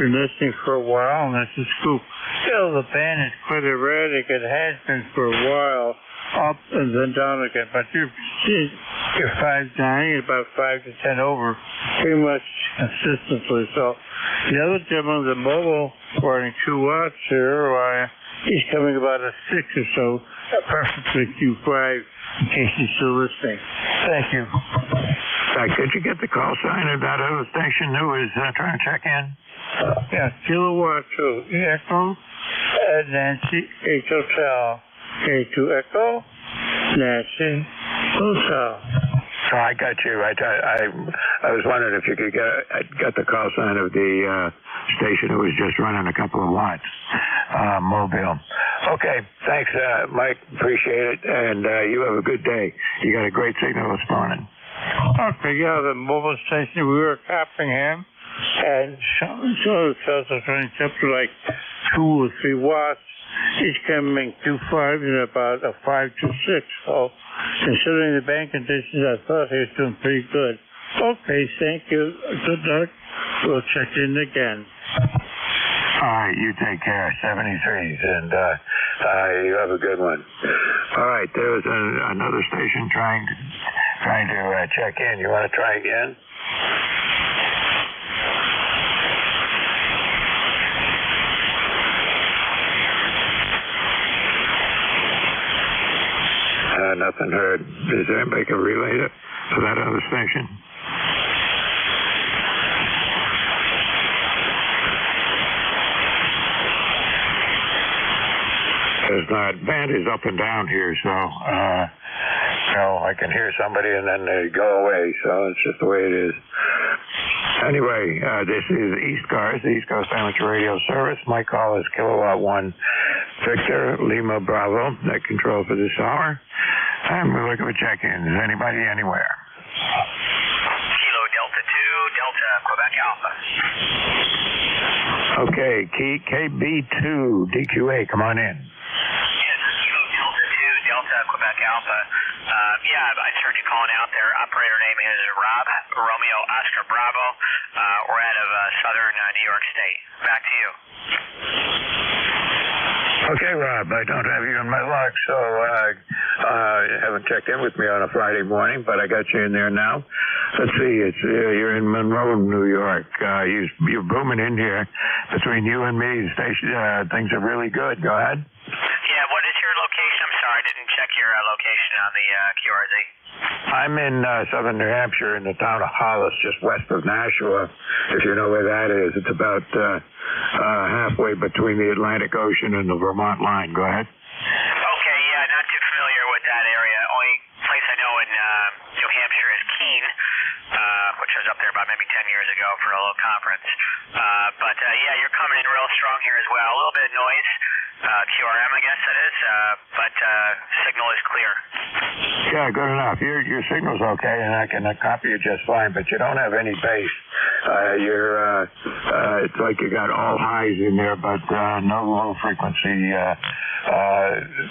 Been listening for a while, and that's a scoop. Still, the band is quite erratic. It has been for a while, up and then down again. But you're 5'9", about 5 to 10 over, pretty much consistently. So the other gentleman, the mobile, running 2 watts here, he's coming about a 6 or so, perfectly Q5, in case you're still listening. Thank you. Could you get the call sign of that other station who is trying to check in? Yeah, Kilowatt 2 Echo, Nancy H Hotel. K2 Echo, Nancy Hotel. So I got you. I was wondering if you could get the call sign of the station who was just running a couple of watts, mobile. Okay, thanks, Mike. Appreciate it, and you have a good day. You got a great signal this morning. Okay, yeah, the mobile station, we were copying him, and some of the cells are running up to like 2 or 3 watts. He's coming Q5 and about a 5 to 6. So, considering the band conditions, I thought he was doing pretty good. Okay, thank you. Good luck. We'll check in again. All right, you take care. 73s, and you have a good one. All right, there was another station trying to check in. You want to try again? Nothing heard. Is there anybody can relay it to that other station? There's not. Band is up and down here, so I can hear somebody and then they go away. So it's just the way it is. Anyway, this is ECARS, the East Coast Amateur Radio Service. My call is Kilowatt 1 Victor Lima Bravo, net control for this hour. And we're looking for check-ins. Anybody anywhere? Kilo Delta 2, Delta Quebec Alpha. Okay, KB2 DQA, come on in. Yes, Kilo Delta 2, Delta Quebec Alpha. I heard you calling out there. Operator name is Rob, Romeo Oscar Bravo. We're out of southern New York State. Back to you. Okay, Rob, I don't have you in my log, so you haven't checked in with me on a Friday morning, but I got you in there now. Let's see, you're in Monroe, New York. You're booming in here. Between you and me, things are really good. Go ahead. Yeah, what is your location? I'm sorry, I didn't check your location on the QRZ. I'm in southern New Hampshire in the town of Hollis, just west of Nashua, if you know where that is. It's about halfway between the Atlantic Ocean and the Vermont line. Go ahead. Okay, yeah, not too familiar with that area. Only place I know in New Hampshire is Keene, which was up there about maybe 10 years ago for a little conference. But you're coming in real strong here as well. A little bit of noise. QRM, I guess it is, but signal is clear. Yeah, good enough. Your signal's okay, and I can copy you just fine, but you don't have any bass. It's like you got all highs in there, but no low frequency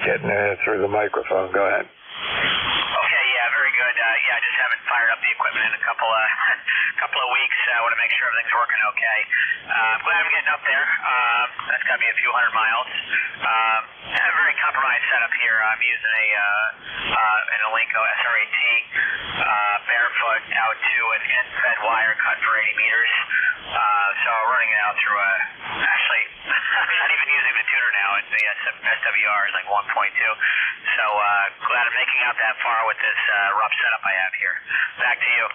getting through the microphone. Go ahead. Okay, yeah, very good. I just haven't fired up the equipment in a couple of weeks. I want to make sure everything's working okay. I'm glad I'm getting up there. That's got to be a few hundred miles. A very compromised setup here. I'm using an Elenco SRAT barefoot out to an fed wire cut for 80 meters. So running it out through actually, I'm not even using the tuner now. the SWR is like 1.2. So glad I'm making out that far with this rough setup I have here. Back to you.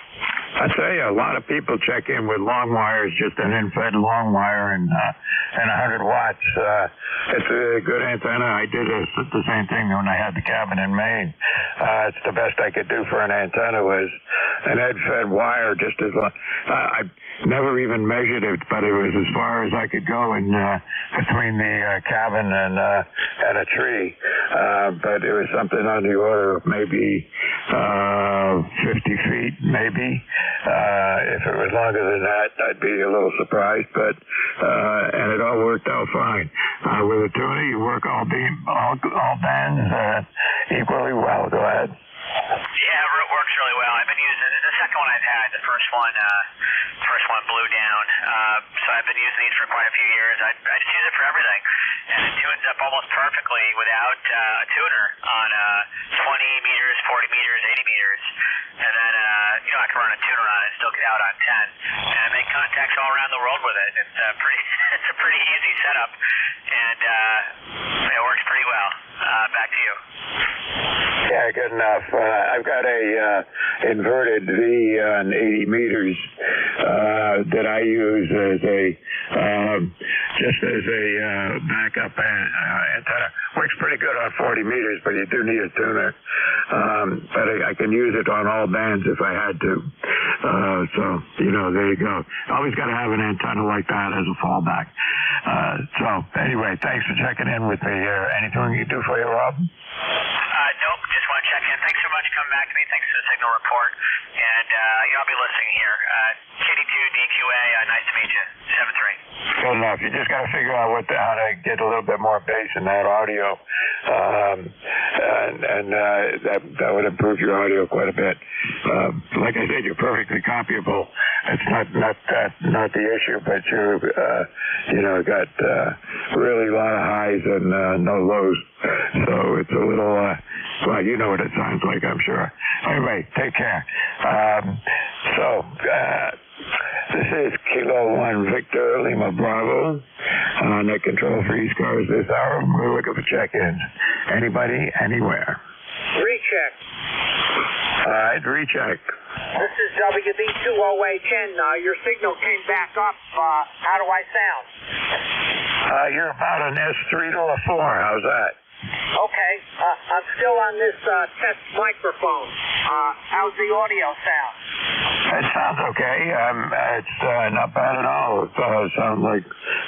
I tell you, a lot of people check in with long wires, just an in-fed long wire and 100 watts. It's a good antenna. I did the same thing when I had the cabin in Maine. It's the best I could do for an antenna was an head-fed wire, just as long. I never even measured it, but it was as far as I could go in between the cabin and a tree. But it was something on the order of maybe 50 feet, maybe. If it was longer than that, I'd be a little surprised. But and it all worked out fine. With a tuner, you work all bands equally well. Go ahead. Yeah, it works really well. I've been using the second one I've had. The first one blew down. So I've been using these for quite a few years. I just use it for everything, and it tunes up almost perfectly without a tuner on 20 meters, 40 meters, 80 meters, and then I can run a tuner on it and still get out on 10, and I make contacts all around the world with it. It's a pretty easy setup, and it works pretty well. Back to you. Yeah, good enough. I've got a inverted V on 80 meters that I use as just as a backup antenna. Works pretty good on 40 meters, but you do need a tuner. But I can use it on all bands if I had to. So there you go. Always got to have an antenna like that as a fallback. So anyway, thanks for checking in with me here. Anything we can do for you, Rob? Nope, just want to check in. Thanks so much for coming back to me. Thanks for the signal report. And I'll be listening here. KD2DQA, nice to meet you. 7-3. Good enough. You just got to figure out how to get a little bit more bass in that audio. And that would improve your audio quite a bit. Like I said, you're perfectly copyable. It's not the issue, but you got really a lot of highs and no lows. So it's a little, well, you know what it sounds like, I'm sure. Anyway, take care. This is Kilo 1 Victor Lima Bravo. Net control for ECARS this hour. We're looking for check-ins. Anybody, anywhere. Recheck. All right, recheck. This is WB20810. Your signal came back up. How do I sound? You're about an S3 to a 4. How's that? Okay. I'm still on this test microphone. How's the audio sound? It sounds okay. It's not bad at all. It sounds like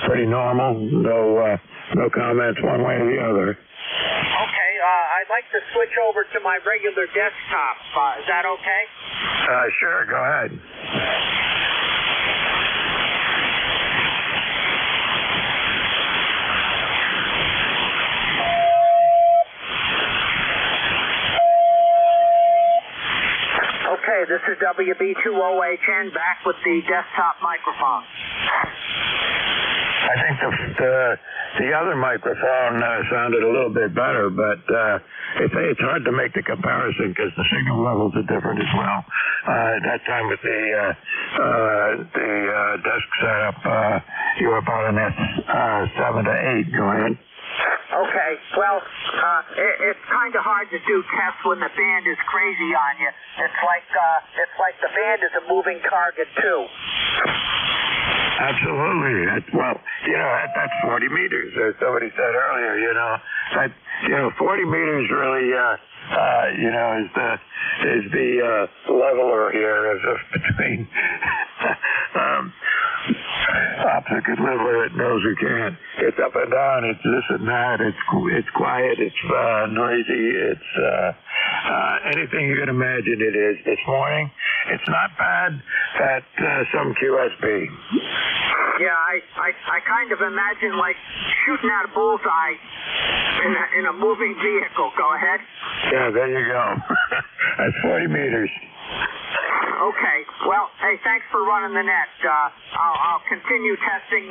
pretty normal. No comments one way or the other. Okay. I'd like to switch over to my regular desktop. Is that okay? Sure. Go ahead. Okay, this is WB20810 back with the desktop microphone. I think the other microphone sounded a little bit better, but it's hard to make the comparison because the signal levels are different as well. At that time with the desk setup, you were about an S7 to 8. Go ahead. Okay, well, it's kind of hard to do tests when the band is crazy on you. It's like the band is a moving target too. Absolutely. That's 40 meters. As somebody said earlier, 40 meters really, is the leveler here between opposite could live where it knows we can. It's up and down. It's this and that. It's quiet. It's noisy. It's anything you can imagine it is. This morning, it's not bad at some QSB. Yeah, I kind of imagine like shooting at a bullseye in a moving vehicle. Go ahead. Yeah, there you go. That's 40 meters. Okay. Well, hey, thanks for running the net. I'll continue testing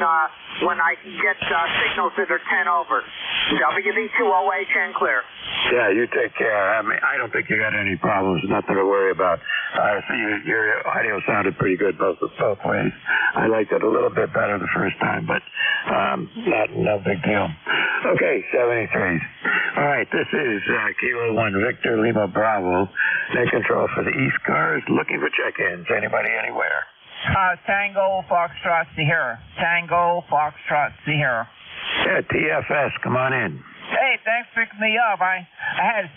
when I can get signals that are 10 over. WV2OH and clear. Yeah, you take care. I mean, I don't think you got any problems. Nothing to worry about. So your audio sounded pretty good both ways. I liked it a little bit better the first time, but no big deal. Okay, 73s. All right, this is Kilo 1 Victor Lima Bravo. Net control for the ECARS. Looking for check-ins. Anybody anywhere? Tango Foxtrot Sierra. Tango Foxtrot Sierra. Yeah, TFS. Come on in. Hey, thanks for picking me up. I had to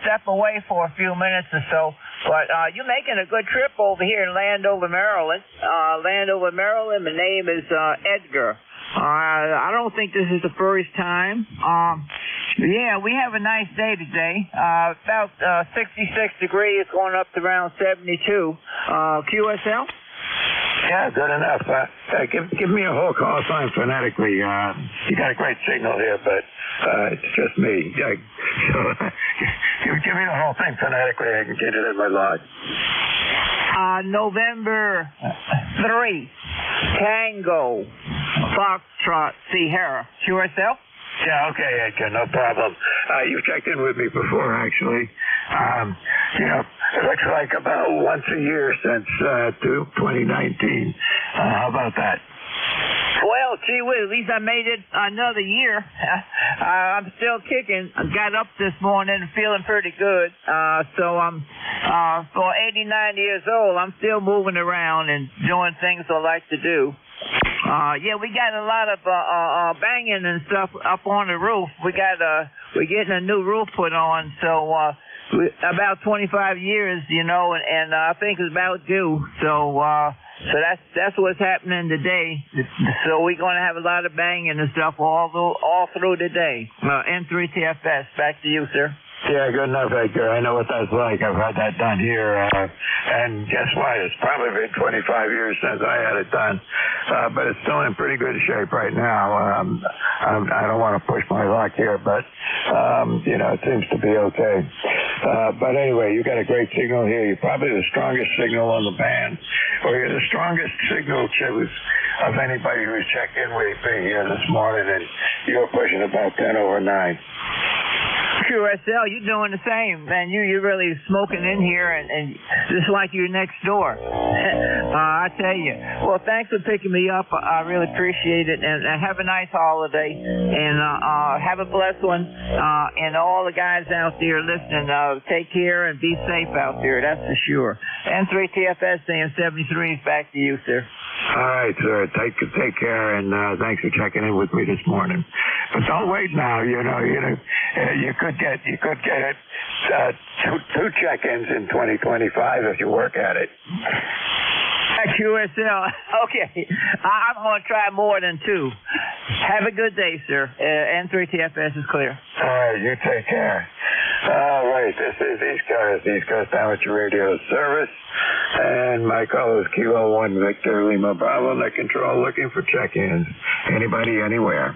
step away for a few minutes or so, but you're making a good trip over here in Landover, Maryland. Landover, Maryland. My name is Edgar. I don't think this is the first time. Yeah, we have a nice day today. About 66 degrees, going up to around 72. QSL? Yeah, good enough. Give me a whole call sign phonetically. You got a great signal here, but it's just me. So give me the whole thing phonetically. I can get it in my log. November 3, Tango Foxtrot Sierra. QSL? Yeah, okay, Edgar, no problem. You've checked in with me before, actually. It looks like about once a year since 2019. How about that? Well, gee whiz, at least I made it another year. I'm still kicking. I got up this morning and feeling pretty good. So I'm, for 89 years old, I'm still moving around and doing things I like to do. Yeah, we got a lot of banging and stuff up on the roof. We're getting a new roof put on, so about 25 years, and I think it's about due. So that's what's happening today. So we're going to have a lot of banging and stuff all through the day. N3TFS, back to you, sir. Yeah, good enough, Edgar. I know what that's like. I've had that done here. And guess what? It's probably been 25 years since I had it done. But it's still in pretty good shape right now. I don't want to push my luck here, but, it seems to be okay. But anyway, you got a great signal here. You're probably the strongest signal on the band. Or you're the strongest signal of anybody who's checked in with me here this morning, and you're pushing about 10 over 9. QSL, you're doing the same, man. You're really smoking in here, and just like you're next door. I tell you. Well, thanks for picking me up. I really appreciate it, and have a nice holiday, and have a blessed one. And all the guys out there listening, take care and be safe out there. That's for sure. N3TFS saying 73 is back to you, sir. All right, sir. Take care, and thanks for checking in with me this morning. But don't wait now. You could get it two check-ins in 2025 if you work at it. QSL. Okay. I'm going to try more than 2. Have a good day, sir. N3TFS is clear. All right. You take care. All right. This is ECARS, East Coast Amateur Radio Service. And my call is Kilo 1 Victor Lima Bravo, net control, looking for check-ins. Anybody, anywhere.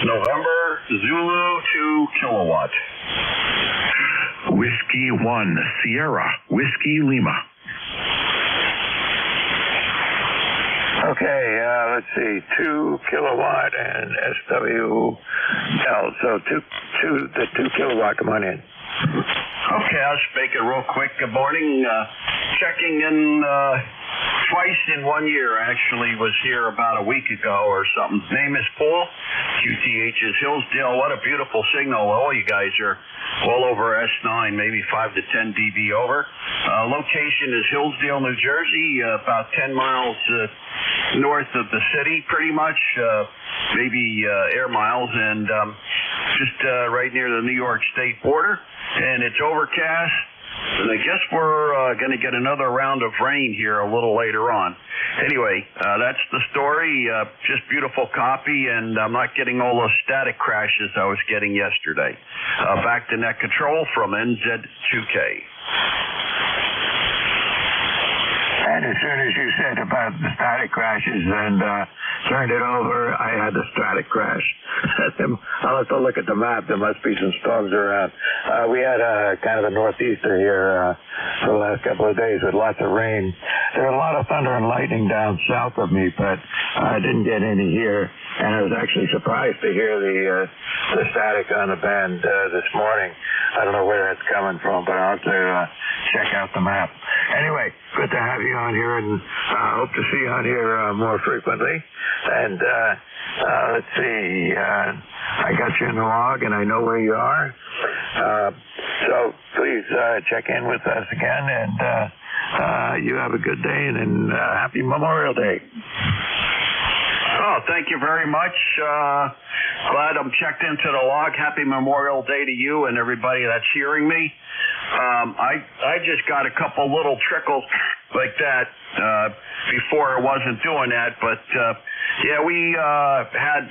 November Zulu 2 kilowatt. Whiskey 1 Sierra Whiskey Lima. Okay, let's see, 2 kilowatt and SWL. So the 2 kilowatt, come on in. Okay, I'll just make it real quick. Good morning. Checking in twice in 1 year. Actually was here about a week ago or something. Name is Paul. QTH is Hillsdale. What a beautiful signal. All you guys are well over S9, maybe 5 to 10 dB over. Location is Hillsdale, New Jersey, about 10 miles north of the city, pretty much, maybe air miles, and just right near the New York State border. And it's overcast, and I guess we're going to get another round of rain here a little later on. Anyway, that's the story. Just beautiful copy, and I'm not getting all those static crashes I was getting yesterday. Back to net control from NZ2K. And as soon as you said about the static crashes and turned it over, I had the static crash. I'll have to look at the map. There must be some storms around. We had kind of a northeaster here for the last couple of days with lots of rain. There were a lot of thunder and lightning down south of me, but I didn't get any here. And I was actually surprised to hear the static on the band this morning. I don't know where it's coming from, but I'll have to check out the map. Anyway, good to have you on here, and hope to see you on here more frequently. And let's see, I got you in the log, and I know where you are. So please check in with us again, and you have a good day, and happy Memorial Day. Oh, thank you very much. Glad I'm checked into the log. Happy Memorial Day to you and everybody that's hearing me. I just got a couple little trickles like that before I wasn't doing that, but yeah, we had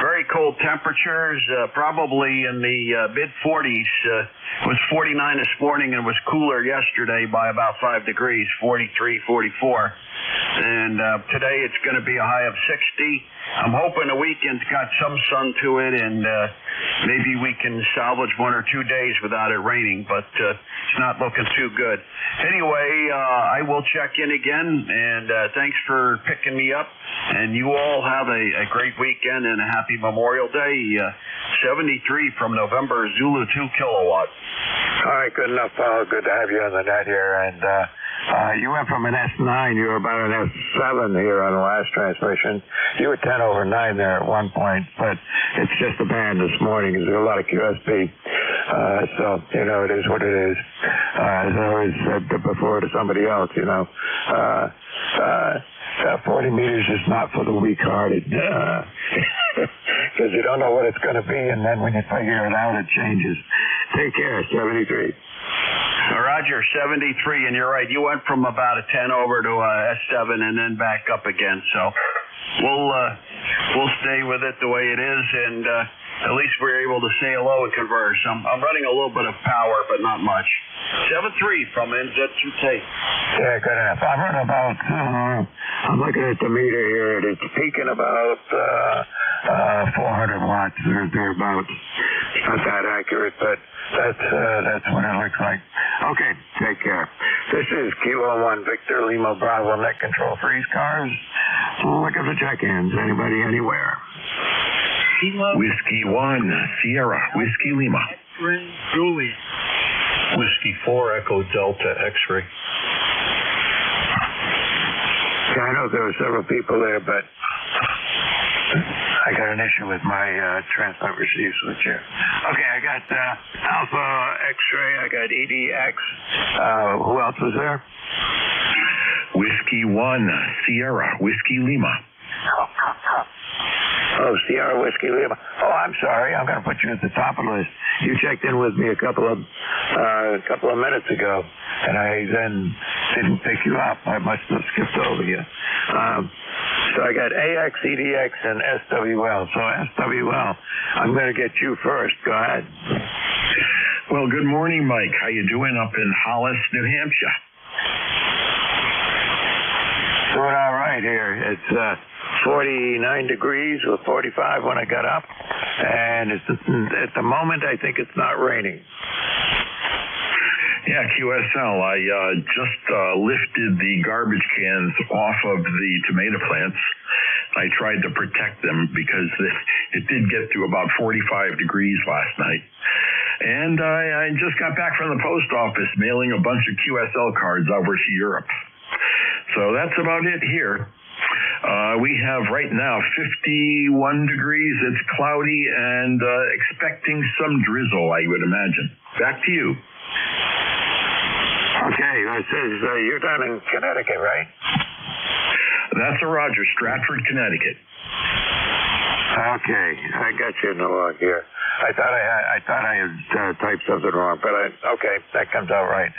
very cold temperatures, probably in the mid-40s. It was 49 this morning and was cooler yesterday by about 5 degrees, 43, 44. And today it's going to be a high of 60. I'm hoping the weekend's got some sun to it, and maybe we can salvage 1 or 2 days without it raining, but it's not looking too good. Anyway, I will check in again, and thanks for picking me up. And you all have a great weekend and a happy Memorial Day. 73 from November, Zulu 2 kilowatt. All right, good enough, Paul. Good to have you on the net here. And you went from an S9, you were about an S7 here on the last transmission. You were 10 over 9 there at one point, but it's just a band this morning. There's a lot of QSP. So, you know, it is what it is. As I always said before to somebody else, you know, 40 meters is not for the weak-hearted. Because you don't know what it's going to be, and then when you figure it out, it changes. Take care, 73. Roger, 73, and you're right. You went from about a 10 over to a S7 and then back up again. So we'll stay with it the way it is, and at least we're able to say hello and converse. I'm running a little bit of power, but not much. 7-3 from NZ2T. Yeah, good enough. I'm running about, I'm looking at the meter here, and it's peaking about 400 watts or thereabouts. Not that accurate, but that's what it looks like. Okay, take care. This is Kilo 1 Victor Lima Bravo net control for ECARS. Looking for check-ins. Anybody, anywhere? Whiskey 1 Sierra Whiskey Lima. Juliet. Whiskey 4 Echo Delta X-ray. Yeah, I know there were several people there, but I got an issue with my transmit receive switch here. Okay, I got Alpha X-ray, I got EDX. Who else was there? Whiskey 1 Sierra Whiskey Lima. Oh, Sierra Whiskey Lima. Oh, I'm sorry. I'm going to put you at the top of the list. You checked in with me a couple of minutes ago, and I then didn't pick you up. I must have skipped over you. So I got AX, EDX, and SWL. So SWL, I'm going to get you first. Go ahead. Well, good morning, Mike. How you doing up in Hollis, New Hampshire? Doing all right here. It's 49 degrees or 45 when I got up, and it's at the moment I think it's not raining. Yeah, QSL. I just lifted the garbage cans off of the tomato plants. I tried to protect them because it did get to about 45 degrees last night. And I just got back from the post office mailing a bunch of QSL cards over to Europe. So that's about it here. We have right now 51 degrees. It's cloudy and expecting some drizzle, I would imagine. Back to you. Okay, it says you're down in Connecticut, right? That's a Roger, Stratford, Connecticut. Okay, I got you in the log here. I thought I had typed something wrong, but okay, that comes out right.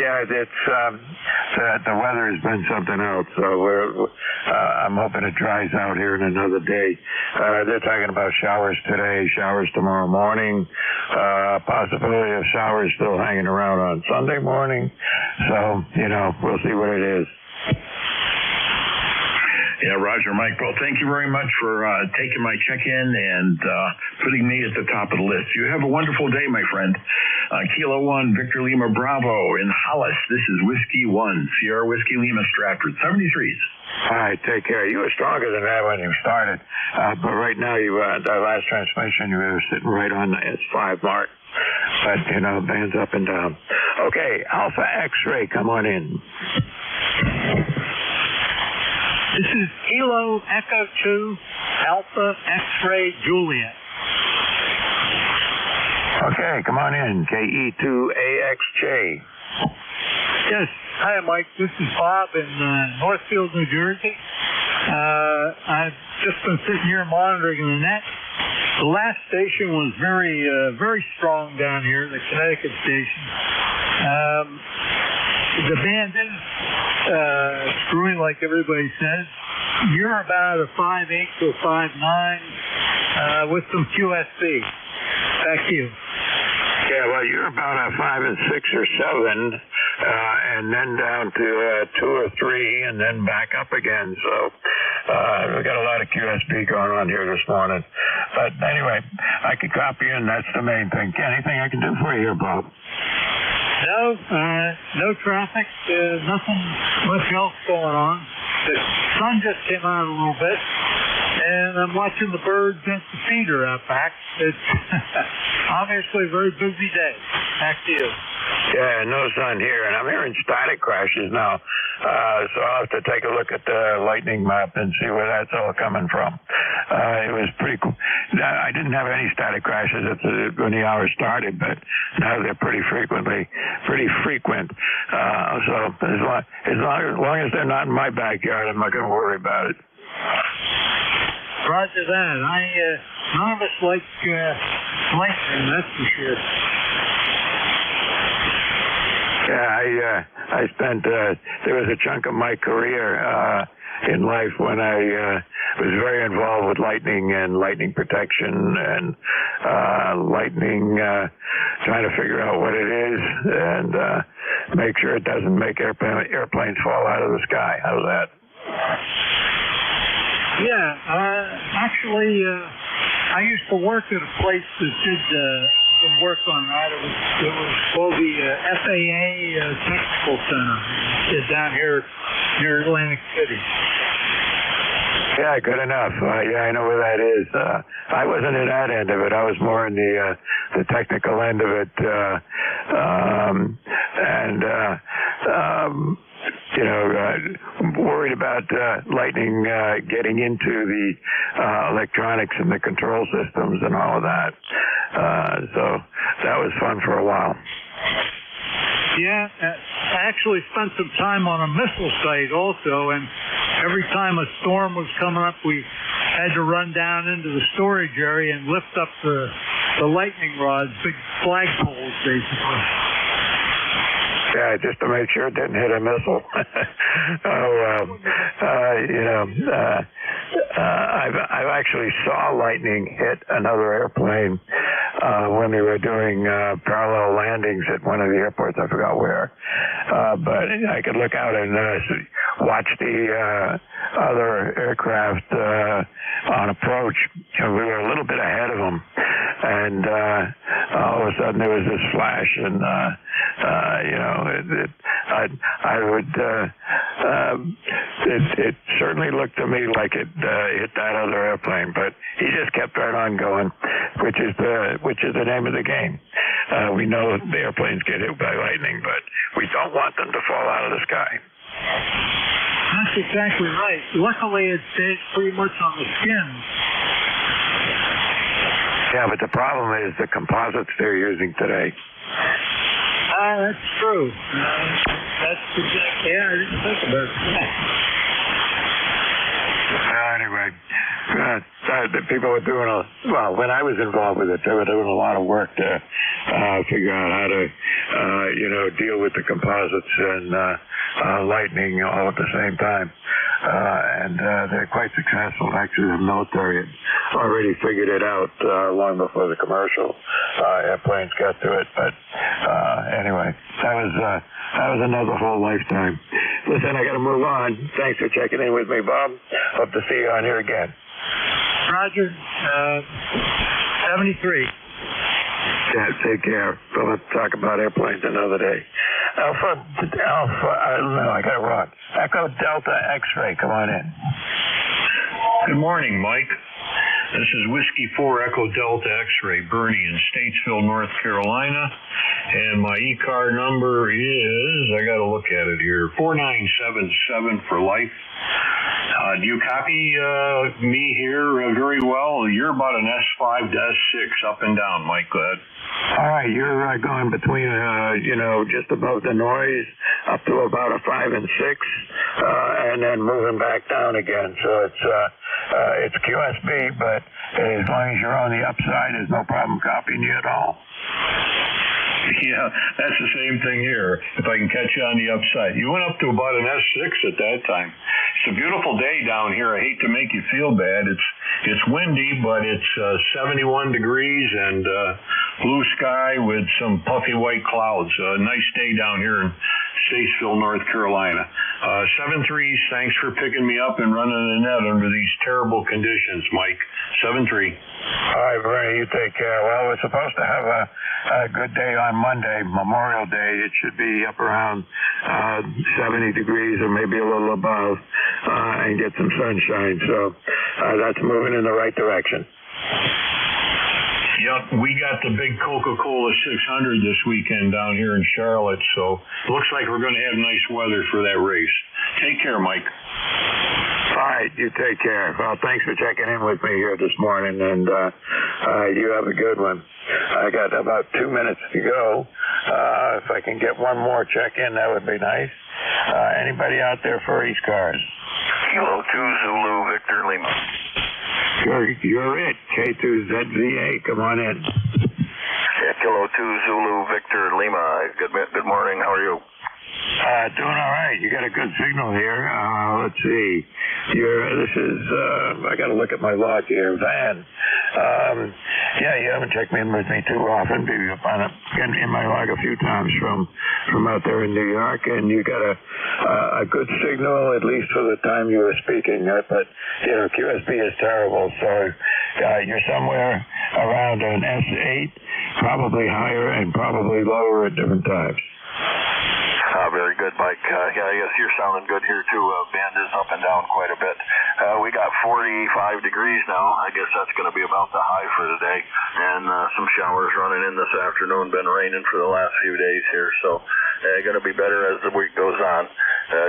Yeah, it's the weather has been something else. So I'm hoping it dries out here in another day. They're talking about showers today, showers tomorrow morning, Possibility of showers still hanging around on Sunday morning. So, we'll see what it is. Yeah, Roger, Mike. Well, thank you very much for taking my check-in and putting me at the top of the list. You have a wonderful day, my friend. Kilo 1, Victor Lima Bravo in Hollis. This is Whiskey 1, Sierra Whiskey Lima Stratford, 73s. All right, take care. You were stronger than that when you started. But right now, the last transmission, you were sitting right on the S5 mark. But, bands up and down. Okay, Alpha X-Ray, come on in. This is Kilo Echo 2 Alpha X-Ray Juliet. Okay, come on in. KE2AXJ. Yes. Hi, Mike. This is Bob in Northfield, New Jersey. I've just been sitting here monitoring the net. The last station was very strong down here, the Connecticut station. The band is screwing like everybody says. You're about a 5.8 to a 5.9 with some QSB. Back to you. Yeah, well, you're about a 5 and 6 or 7, and then down to 2 or 3, and then back up again. So we've got a lot of QSB going on here this morning. But anyway, I could copy in. That's the main thing. Anything I can do for you here, Bob? No traffic, nothing much else going on. The sun just came out a little bit, and I'm watching the birds at the feeder out back. It's obviously a very busy day. Back to you. Yeah, no sun here, and I'm hearing static crashes now. So I'll have to take a look at the lightning map and see where that's all coming from. It was pretty cool. I didn't have any static crashes when the hour started, but now they're pretty frequent. So as long as they're not in my backyard, I'm not going to worry about it. Roger that. None of us like lightning, that's for sure. Yeah, I spent, there was a chunk of my career in life when I was very involved with lightning and lightning protection and lightning, trying to figure out what it is and make sure it doesn't make airplanes fall out of the sky. How's that? Yeah, actually, I used to work at a place that did some work on that. It was called the FAA Technical Center down here near Atlantic City. Yeah, good enough. Yeah, I know where that is. I wasn't in that end of it. I was more in the technical end of it. Worried about lightning getting into the electronics and the control systems and all of that. So that was fun for a while. Yeah, I actually spent some time on a missile site also, and every time a storm was coming up, we had to run down into the storage area and lift up the lightning rods, big flagpoles, basically. Yeah, just to make sure it didn't hit a missile. I've actually saw lightning hit another airplane when we were doing parallel landings at one of the airports. I forgot where. But I could look out and watch the other aircraft on approach. We were a little bit ahead of them. And all of a sudden there was this flash, and it certainly looked to me like it hit that other airplane, but he just kept right on going, which is the name of the game. We know the airplanes get hit by lightning, but we don't want them to fall out of the sky. That's exactly right. Luckily, it stayed pretty much on the skin. Yeah, but the problem is the composites they're using today. That's true. That's exactly. Yeah, I didn't think about that. Anyway, the people were doing when I was involved with it, they were doing a lot of work to figure out how to, deal with the composites and lightning all at the same time. And they're quite successful. Actually, the military had already figured it out long before the commercial airplanes got to it. But anyway, that was another whole lifetime. Listen, I got to move on. Thanks for checking in with me, Bob. Hope to see you on here again. Roger. 73. Yeah, take care. We'll talk about airplanes another day. Alpha, no, I got it wrong. Echo Delta X-ray, come on in. Good morning, Mike. This is Whiskey 4 Echo Delta X-ray, Bernie in Statesville, North Carolina. And my ECAR number is, I got to look at it here, 4977 for life. Do you copy me here very well? You're about an S5 to S6 up and down, Mike. Go ahead. All right, you're going between, just above the noise up to about a 5 and 6, and then moving back down again. So it's QSB, but as long as you're on the upside, there's no problem copying you at all. Yeah, that's the same thing here, if I can catch you on the upside. You went up to about an S6 at that time. It's a beautiful day down here. I hate to make you feel bad. It's windy, but it's 71 degrees and blue sky with some puffy white clouds. A nice day down here in Statesville, North Carolina. 73s, thanks for picking me up and running the net under these terrible conditions, Mike. 73. All right, Bernie, you take care. Well, we're supposed to have a good day on Monday, Memorial Day. It should be up around 70 degrees or maybe a little above, and get some sunshine. So that's moving in the right direction. Yep, we got the big Coca-Cola 600 this weekend down here in Charlotte, so it looks like we're going to have nice weather for that race. Take care, Mike. All right, you take care. Well, thanks for checking in with me here this morning, and you have a good one. I got about 2 minutes to go. If I can get one more check-in, that would be nice. Anybody out there for ECARS? Kilo 2 Zulu Victor Lima. You're it. K2ZVA, come on in. Yeah, Kilo 2 Zulu Victor Lima. Good morning. How are you? Doing all right. You got a good signal here. Let's see. I got to look at my log here. Van. You haven't checked in with me too often. You'll find it in my log a few times from out there in New York, and you got a good signal, at least for the time you were speaking. But, QSB is terrible, so you're somewhere around an S8, probably higher and probably lower at different times. Very good, Mike. I guess you're sounding good here, too. Band is up and down quite a bit. We got 45 degrees now. I guess that's going to be about the high for today. And some showers running in this afternoon. Been raining for the last few days here, so going to be better as the week goes on.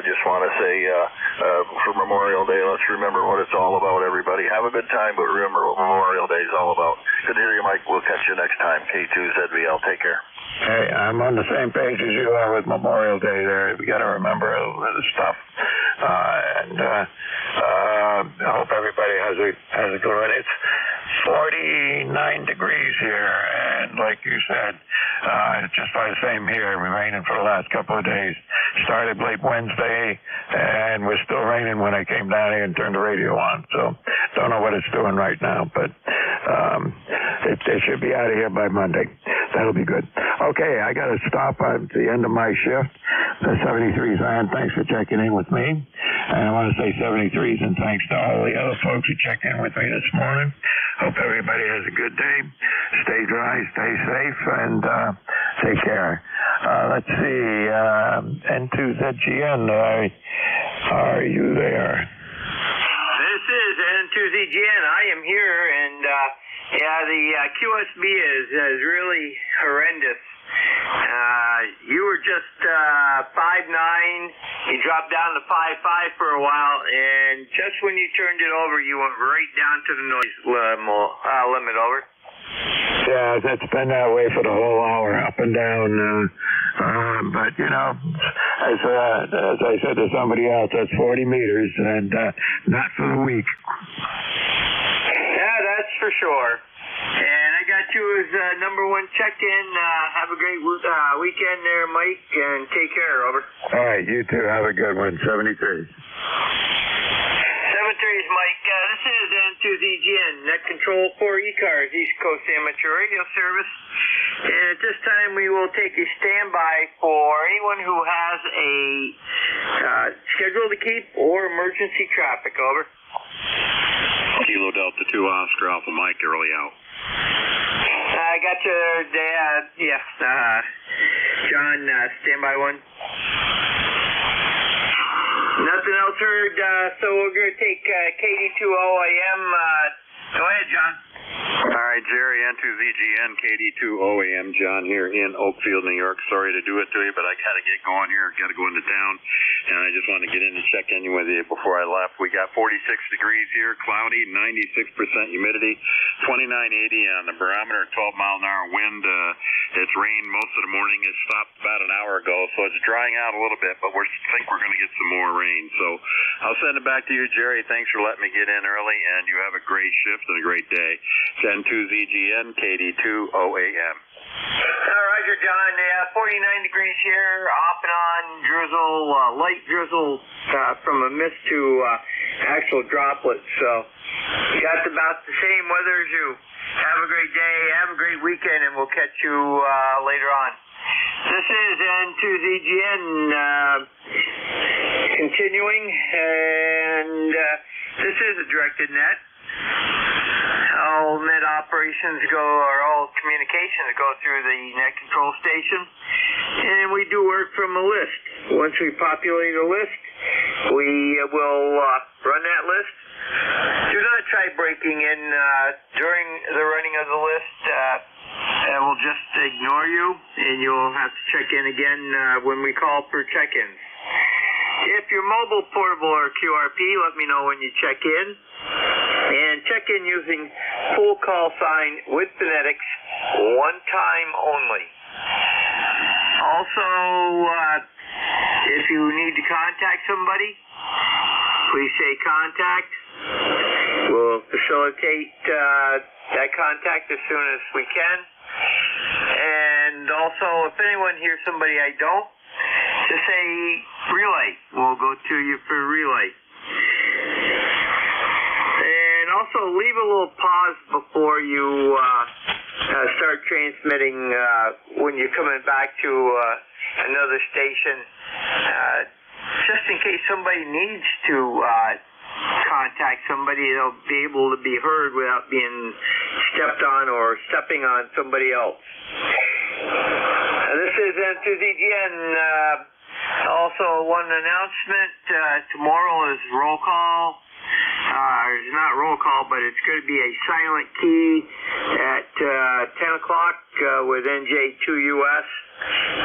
Just want to say for Memorial Day, let's remember what it's all about, everybody. Have a good time, but remember what Memorial Day is all about. Good to hear you, Mike. We'll catch you next time. K2ZVL. Take care. Hey, I'm on the same page as you are with Memorial Day there. We got to remember all this stuff. I hope everybody has a good one. It's 49 degrees here, and like you said, just by the same here, we're raining for the last couple of days. Started late Wednesday, and we're still raining when I came down here and turned the radio on. So don't know what it's doing right now, but it should be out of here by Monday. That'll be good. Okay, I got to stop at the end of my shift. The 73s on. Thanks for checking in with me. And I want to say 73s and thanks to all the other folks who checked in with me this morning. Hope everybody has a good day. Stay dry, stay safe, and take care. Let's see. N2ZGN, are you there? This is N2ZGN. I am here, and the QSB is really horrendous. You were just 5.9. You dropped down to 5.5 for a while, and just when you turned it over, you went right down to the noise limit. Over. Yeah, that's been that way for the whole hour, up and down. But as I said to somebody else, that's 40 meters, and not for the weak. Yeah, that's for sure. And I got you as number one check-in. Have a great weekend there, Mike, and take care. Over. All right, you too. Have a good one. 73. 73's Mike. This is N2ZGN, Net Control for ECARS, East Coast Amateur Radio Service. And at this time, we will take a standby for anyone who has a schedule to keep or emergency traffic. Over. Kilo Delta 2 Oscar Alpha Mike, early out. I got your dad. Yes. John, standby one. Nothing else heard, so we're going to take KD2OAM. Go ahead, John. All right, Jerry, N2ZGN, KD2OAM, John here in Oakfield, New York. Sorry to do it to you, but I got to get going here. Got to go into town, and I just wanted to get in to check in with you before I left. We got 46 degrees here, cloudy, 96% humidity, 2980 on the barometer, 12-mile-an-hour wind. It's rained most of the morning. It stopped about an hour ago, so it's drying out a little bit, but we think we're going to get some more rain. So I'll send it back to you, Jerry. Thanks for letting me get in early, and you have a great shift and a great day. N2ZGN, KD2OAM. Roger, John. 49 degrees here, off and on drizzle, light drizzle from a mist to actual droplets. So you got about the same weather as you. Have a great day, have a great weekend, and we'll catch you later on. This is N2ZGN continuing, and this is a directed net. All net operations go, or all communications go through the net control station, and we do work from a list. Once we populate a list, we will run that list. Do not try breaking in during the running of the list. And we'll just ignore you, and you'll have to check in again when we call for check-ins. If you're mobile, portable, or QRP, let me know when you check in. And check in using full call sign with phonetics, one time only. Also, if you need to contact somebody, please say contact. We'll facilitate that contact as soon as we can. And also, if anyone hears somebody I don't, just say relay. We'll go to you for relay. And also, leave a little pause before you start transmitting when you're coming back to another station, just in case somebody needs to contact somebody, they'll be able to be heard without being stepped on or stepping on somebody else. This is N2ZGN. Also, one announcement. Tomorrow is roll call. It's not roll call, but it's going to be a silent key at 10 o'clock with NJ2US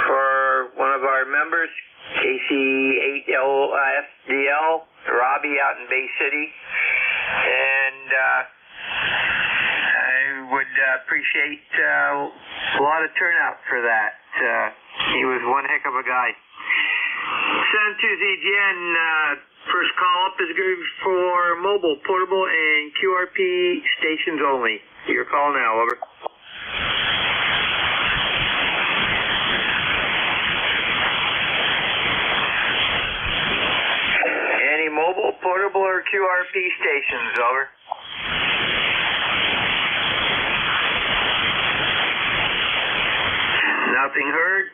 for one of our members, KC8LFDL, Robbie out in Bay City. And I would appreciate a lot of turnout for that. He was one heck of a guy. N2ZGN, first call up is good for mobile, portable, and QRP stations only. Your call now, over. Any mobile, portable, or QRP stations, over. Nothing heard.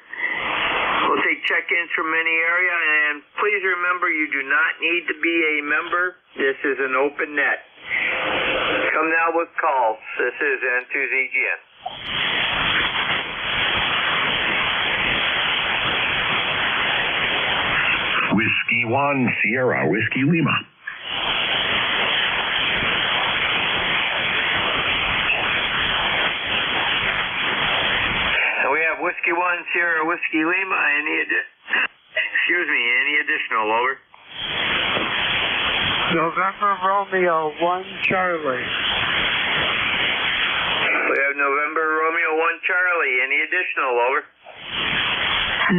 We'll take check-ins from any area, and please remember you do not need to be a member. This is an open net. Come now with calls. This is N2ZGN. Whiskey 1 Sierra, Whiskey Lima. Whiskey 1 Sierra, Whiskey Lima. Any additional, over. November Romeo 1 Charlie. We have November Romeo 1 Charlie. Any additional, over.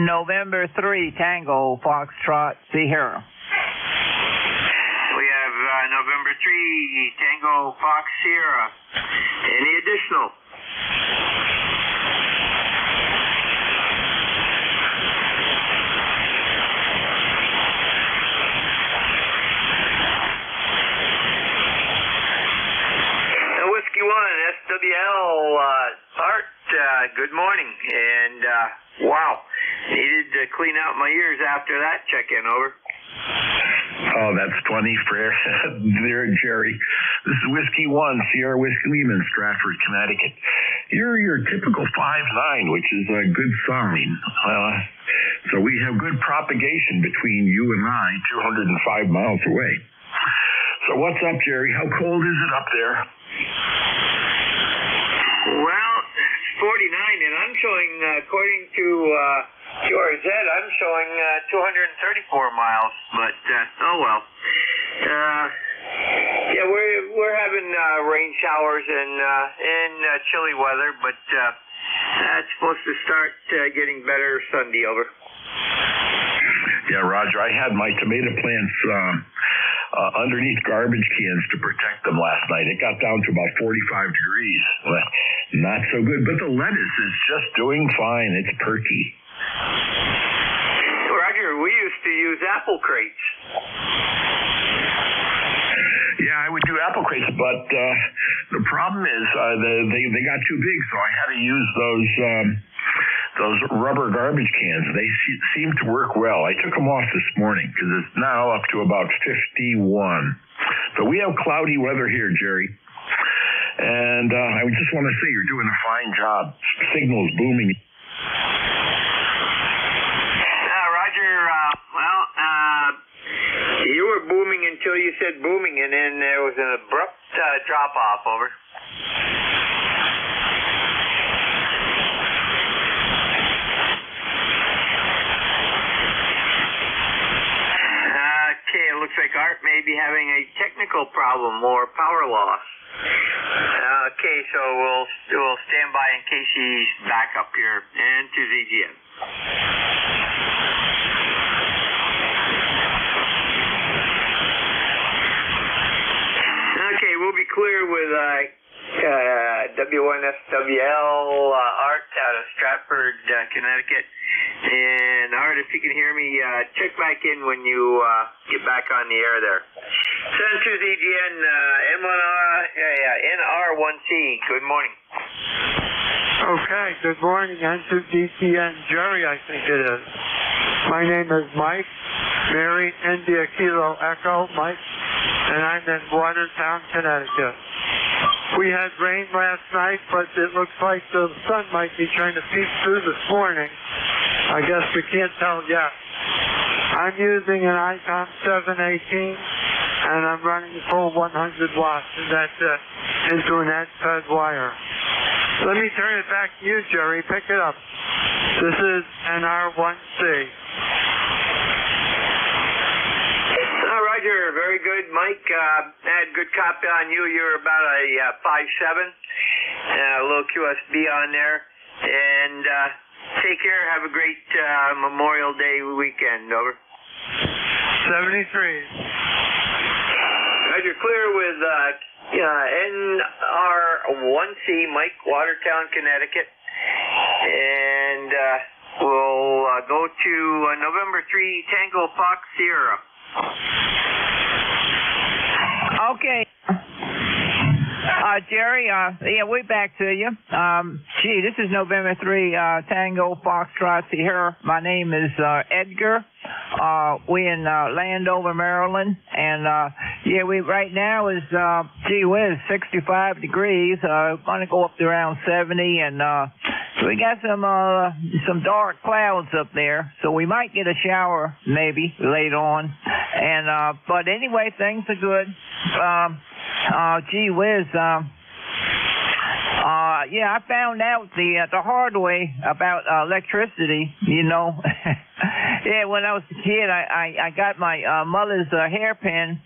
November 3 Tango Foxtrot Sierra. We have November 3 Tango Fox Sierra. Any additional? good morning. And, wow, needed to clean out my ears after that check-in, over. Oh, that's funny for there, Jerry. This is Whiskey 1, Sierra Whiskey Lima in Stratford, Connecticut. You're your typical 5'9", which is a good sign. So we have good propagation between you and I, 205 miles away. So what's up, Jerry? How cold is it up there? Well, it's 49, and I'm showing, according to QRZ, I'm showing 234 miles, but oh well. Yeah, we're having rain showers and chilly weather, but it's supposed to start getting better Sunday, over. Yeah, Roger, I had my tomato plants underneath garbage cans to protect them last night. It got down to about 45 degrees. Not so good, but the lettuce is just doing fine. It's perky. Roger, we used to use apple crates. Yeah, I would do apple crates, but the problem is they got too big, so I had to use those rubber garbage cans. They seem to work well. I took them off this morning because it's now up to about 51. But we have cloudy weather here, Jerry. And I just want to say you're doing a fine job. Signal's booming. You were booming until you said booming, and then there was an abrupt drop-off, over. Okay, it looks like Art may be having a technical problem or power loss. Okay, so we'll stand by in case he's back up here and to ZGN. Okay, we'll be clear with W1SWL Art out of Stratford, Connecticut. And Art, if you can hear me, check back in when you get back on the air there. Send to ZGN NR1C. Good morning. Okay, good morning. N2DCN Jerry, I think it is. My name is Mike, Mary India Kilo Echo, Mike, and I'm in Watertown, Connecticut. We had rain last night, but it looks like the sun might be trying to peek through this morning. I guess we can't tell yet. I'm using an ICOM 718, and I'm running full 100 watts, and that's it, into an ECARS wire. Let me turn it back to you, Jerry. Pick it up. This is NR1C. Roger, very good, Mike. I had good copy on you. You're about a 5'7", a little QSB on there. And take care. Have a great Memorial Day weekend. Over. 73. Roger, clear with NR1C, Mike, Watertown, Connecticut. And we'll go to November 3, Tango Fox Sierra. Okay. Jerry, yeah, we're back to you. This is November 3, Tango Foxtrot Sierra. My name is Edgar. We're in Landover, Maryland, and we right now is 65 degrees. Gonna go up to around 70, and we got some dark clouds up there, so we might get a shower maybe later on. And but anyway, things are good. I found out the hard way about electricity, you know. Yeah, when I was a kid, I got my mother's hairpin,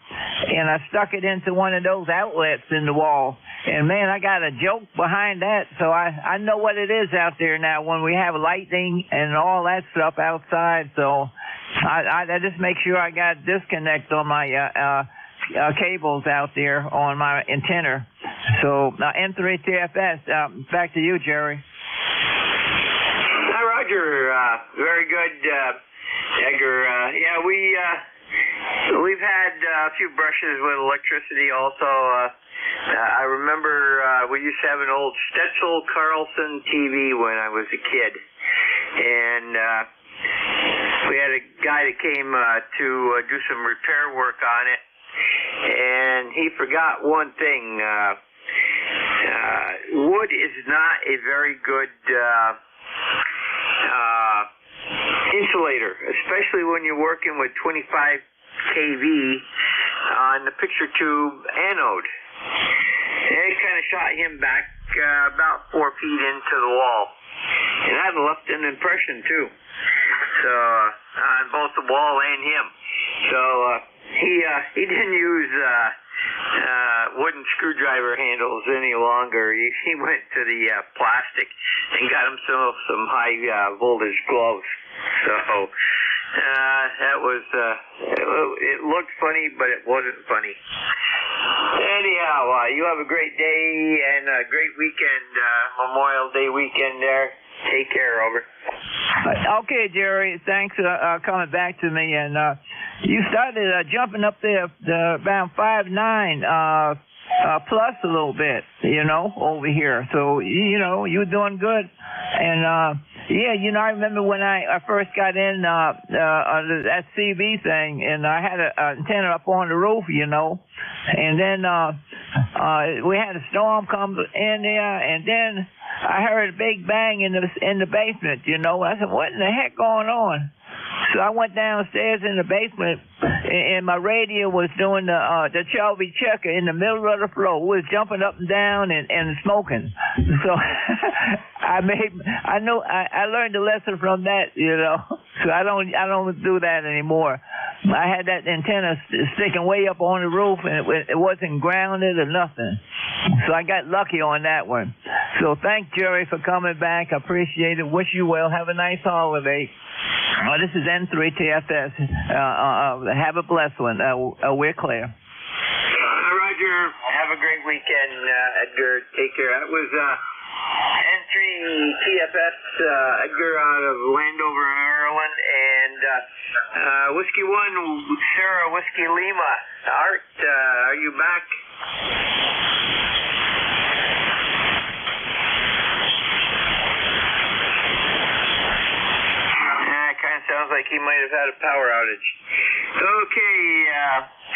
and I stuck it into one of those outlets in the wall. And, man, I got a joke behind that, so I know what it is out there now when we have lightning and all that stuff outside. So I just make sure I got disconnect on my cables out there on my antenna. So N3TFS, back to you, Jerry. Hi, Roger. Very good, Edgar. we've had a few brushes with electricity also. I remember we used to have an old Stetzel Carlson TV when I was a kid. And we had a guy that came to do some repair work on it. And he forgot one thing. Wood is not a very good insulator, especially when you're working with 25 kV on the picture tube anode. And it kind of shot him back about 4 feet into the wall. And that left an impression too. So on both the wall and him. So he didn't use wooden screwdriver handles any longer. He went to the plastic and got himself some high voltage gloves. So that was it looked funny, but it wasn't funny. Anyhow, you have a great day and a great weekend, Memorial Day weekend there. Take care, over. Okay, Jerry, thanks for coming back to me. And you started jumping up there around 5'9", plus a little bit, over here. So, you're doing good. And, yeah, I remember when I first got in that CB thing, and I had an antenna up on the roof, and then we had a storm come in there, and then I heard a big bang in the basement, I said, what in the heck going on? So I went downstairs in the basement, and my radio was doing the Shelby checker in the middle of the floor. It was jumping up and down and smoking. So I learned a lesson from that, So I don't do that anymore. I had that antenna sticking way up on the roof, and it wasn't grounded or nothing. So I got lucky on that one. So thank Jerry for coming back. I appreciate it. Wish you well. Have a nice holiday. This is N3TFS. Have a blessed one. We're clear. Roger. Have a great weekend, Edgar. Take care. That was N3TFS, Edgar out of Landover, Maryland, and Whiskey 1, Sarah Whiskey Lima. Art, are you back? Sounds like he might have had a power outage. Okay,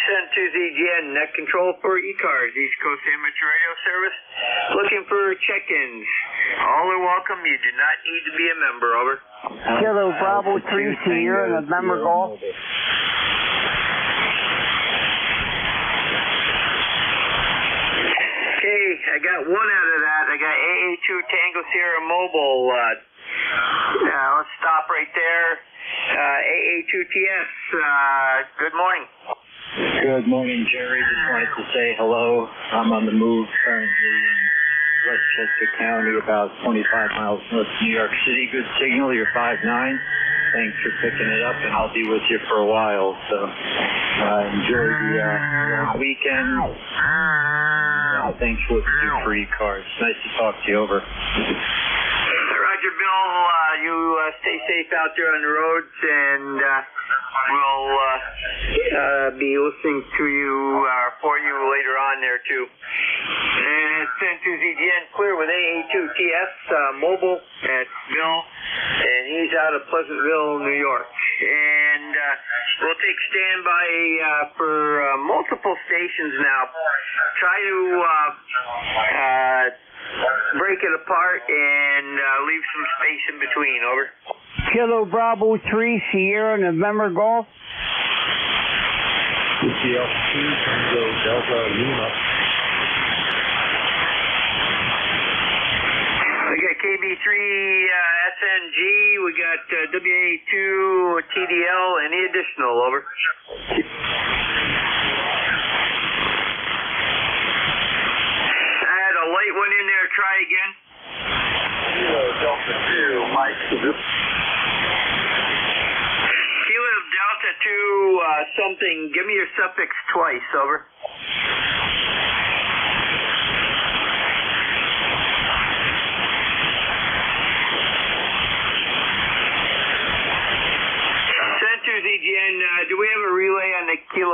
send to ZGN, net control for ECARS, East Coast Amateur Radio Service. Looking for check-ins. All are welcome. You do not need to be a member. Over. Kilo Bravo 3 Sierra, November Golf. Okay, I got one out of that. I got AA2 Tango Sierra Mobile. Let's stop right there. AA2TS, good morning. Good morning, Jerry. Just wanted to say hello. I'm on the move currently in Westchester County, about 25 miles north of New York City. Good signal. You're 5'9". Thanks for picking it up, and I'll be with you for a while. So enjoy the weekend. Thanks for what you do for ECARS. Nice to talk to you. Over. Roger, Bill. You stay safe out there on the roads, and we'll be listening to you for you later on there too. And it's N2ZGN clear with AA2TS mobile. That's Bill, and he's out of Pleasantville, New York. And we'll take standby for multiple stations now. Try to break it apart and leave some space in between. Over. Kilo Bravo 3 Sierra, November Golf. CL2 Tango Delta Lima. We got KB3 SNG. We got WA2 TDL. Any additional? Over. A light one in there. Try again. Kilo Delta 2, Mike. Kilo Delta 2 something. Give me your suffix twice. Over. Send to ZGN. Do we have a relay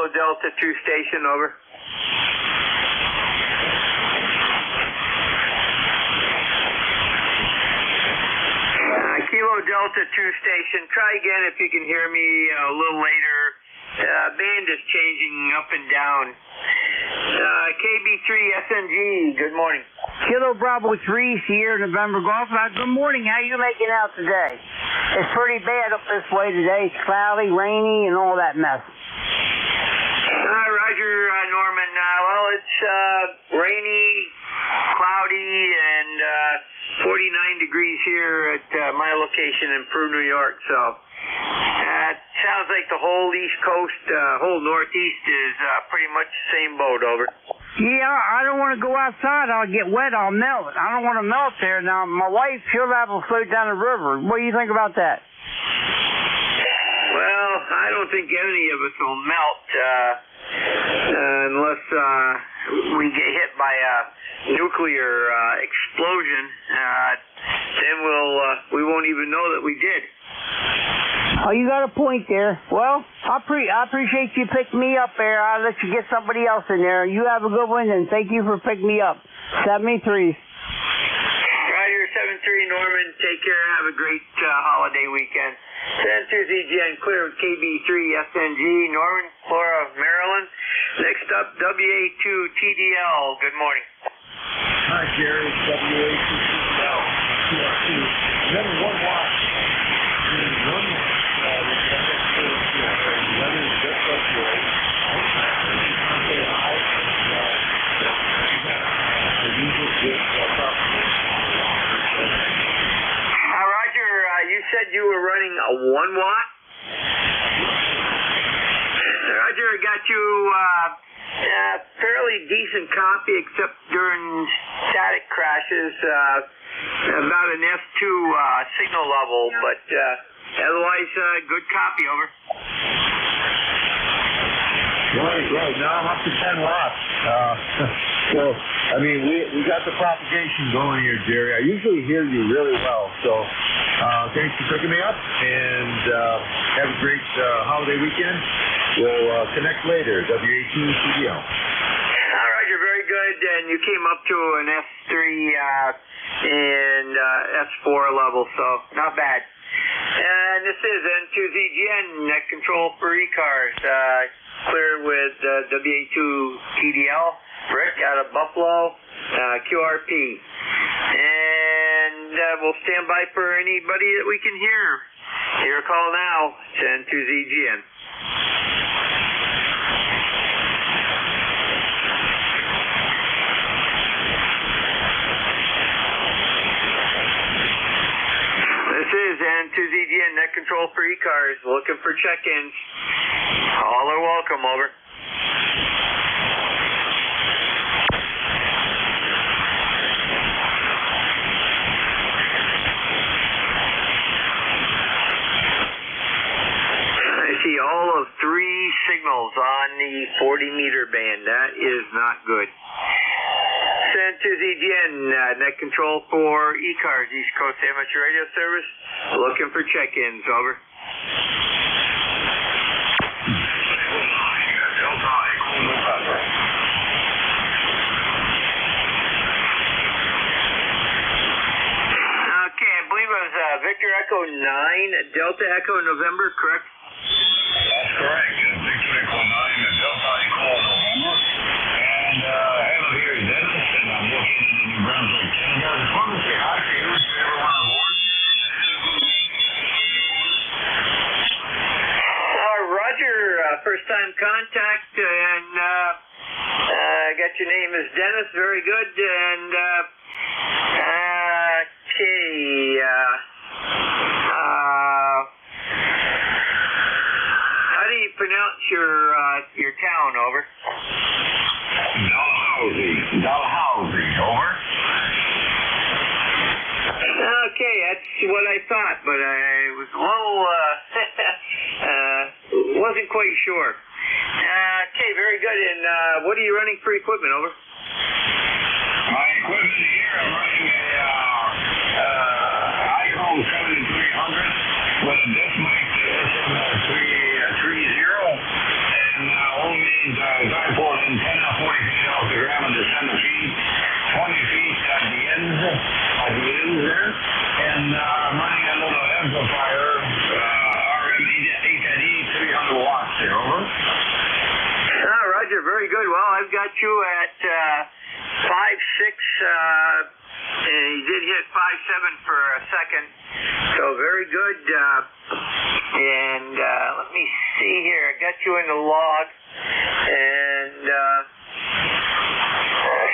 Kilo Delta 2 station, over. Kilo Delta 2 station, try again if you can hear me a little later. Band is changing up and down. KB3 SNG, good morning. Kilo Bravo 3, Sierra November Golf. Good morning. How you making out today? It's pretty bad up this way today. It's cloudy, rainy, and all that mess. Roger, Norman. Well, it's rainy, cloudy, and 49 degrees here at my location in Peru, New York. So it sounds like the whole East Coast, whole Northeast is pretty much the same boat, over. Yeah, I don't want to go outside. I'll get wet. I'll melt. I don't want to melt there. Now, my wife, she'll have to float down the river. What do you think about that? Well, I don't think any of us will melt unless we get hit by a nuclear explosion. Then we won't even know that we did. Oh, you got a point there. Well, I appreciate you picking me up there. I'll let you get somebody else in there. You have a good one, and thank you for picking me up. 73. Ryder 73, Norman. Take care. Have a great holiday weekend. Center ZGN clear with KB3 SNG, Norman, Flora, Maryland. Next up, WA2 TDL. Good morning. Hi, Jerry. WA2 TDL. Number 1 watch. Roger, you said you were running a 1 watt? Roger, I got you fairly decent copy except during static crashes, about an S2 signal level, but otherwise good copy, over. Right. Now I'm up to 10 watts. So, I mean, we got the propagation going here, Jerry. I usually hear you really well. So, thanks for picking me up, and have a great holiday weekend. We'll connect later. WA2 CDL. Roger, very good. And you came up to an S3 and S4 level, so not bad. And this is N2ZGN, net control for ECARS. Clear with WA2 TDL, Rick out of Buffalo, QRP. And we'll stand by for anybody that we can hear. Your call now, it's N2ZGN. This is N2ZGN, net control for ECARS, looking for check-ins. All are welcome, over. I see all of 3 signals on the 40-meter band. That is not good. Send to ZGN, net control for ECARS, East Coast Amateur Radio Service. Looking for check-ins, over. Okay, I believe it was Victor Echo 9, Delta Echo November, correct? That's correct. Victor Echo 9, Delta Echo November. And hello, here is Dennis, and I'm located in New Brunswick, Canada. I just want to say hi to you, to everyone on board. Roger, first time contact, and I got your name as Dennis, very good, and okay, how do you pronounce your town, over? Dalhousie, over. Okay, that's what I thought, but I was a little, wasn't quite sure. Okay, very good. And what are you running for equipment, over? My equipment here, I'm running a iPhone 7300 with a disc mic SM330 and only you at 5.6, and he did hit 5.7 for a second. So very good. And let me see here. I got you in the log, and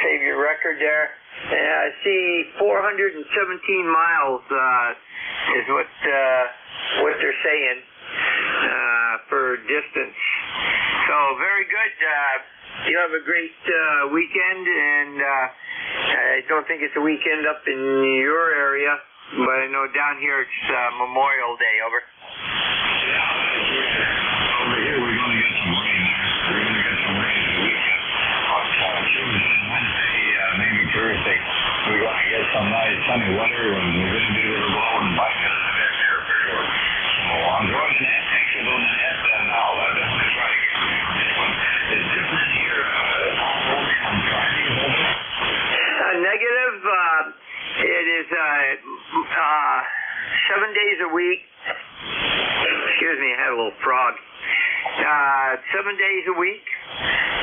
save your record there. And I see 417 miles is what they're saying for distance. So very good. You have a great weekend, and I don't think it's a weekend up in your area, but I know down here it's Memorial Day. Over. Over here we're going to get some rain there. We're going to get some rain this weekend. On Tuesday and Wednesday, maybe Thursday, we're going to get some nice sunny weather, and we're going to do a little blow and bike it out there for sure. So I'm enjoying that. Thanks for doing that, and I'll definitely try to get this one. It's different here on Friday. Negative. It is 7 days a week. Excuse me, I had a little frog. 7 days a week.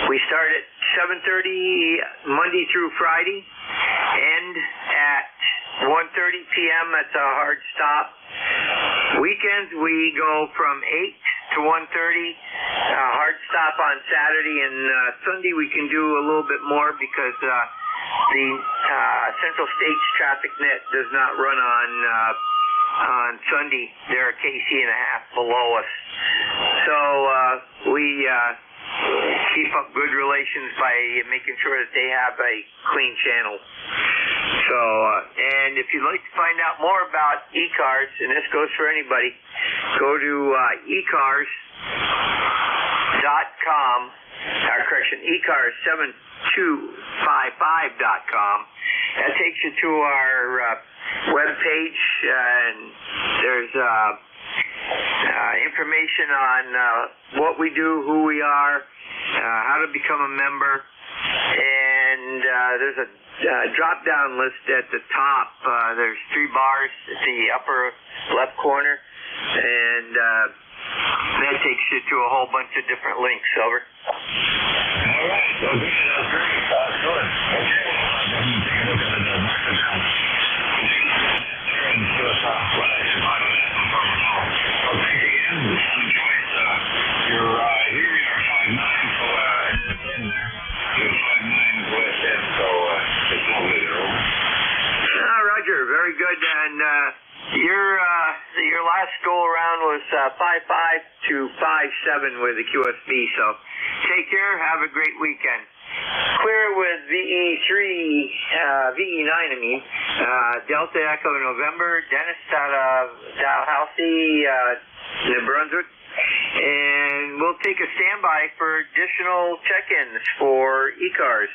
We start at 7:30 Monday through Friday, end at 1:30 p.m. That's a hard stop. Weekends we go from 8 to 1:30. Hard stop on Saturday, and Sunday we can do a little bit more because the Central States Traffic Net does not run on Sunday. They're a KC and a half below us. So we keep up good relations by making sure that they have a clean channel. So, and if you'd like to find out more about ECARS, and this goes for anybody, go to ECARS.com, ECARS7255.com. That takes you to our web page, and there's information on what we do, who we are, how to become a member, and there's a drop-down list at the top. There's 3 bars at the upper left corner, and that takes you to a whole bunch of different links. Over. All right. So good. That's great. Good. Okay. Definitely take a look at the market now. And see what's what I can find on that before we go. So thanks again. Enjoy it. You're here. You're 5'9", so you're 5'9" west end, so it's lovely there. Over. Roger. Very good. And your last go around was 5.5 to 5.7 with the QSB. So take care. Have a great weekend. Clear with VE9, Delta Echo November, Dennis out of Dalhousie, New Brunswick. And we'll take a standby for additional check-ins for ECARS,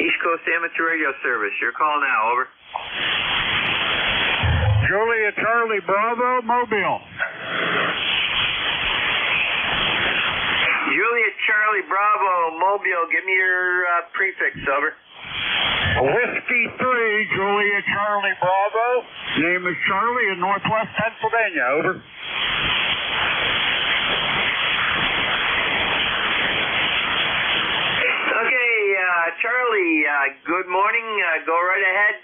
East Coast Amateur Radio Service. Your call now. Over. Julia Charlie Bravo, Mobile. Julia Charlie Bravo, Mobile. Give me your prefix. Over. Whiskey 3, Julia Charlie Bravo. Name is Charlie in Northwest Pennsylvania. Over. Okay, Charlie, good morning. Go right ahead.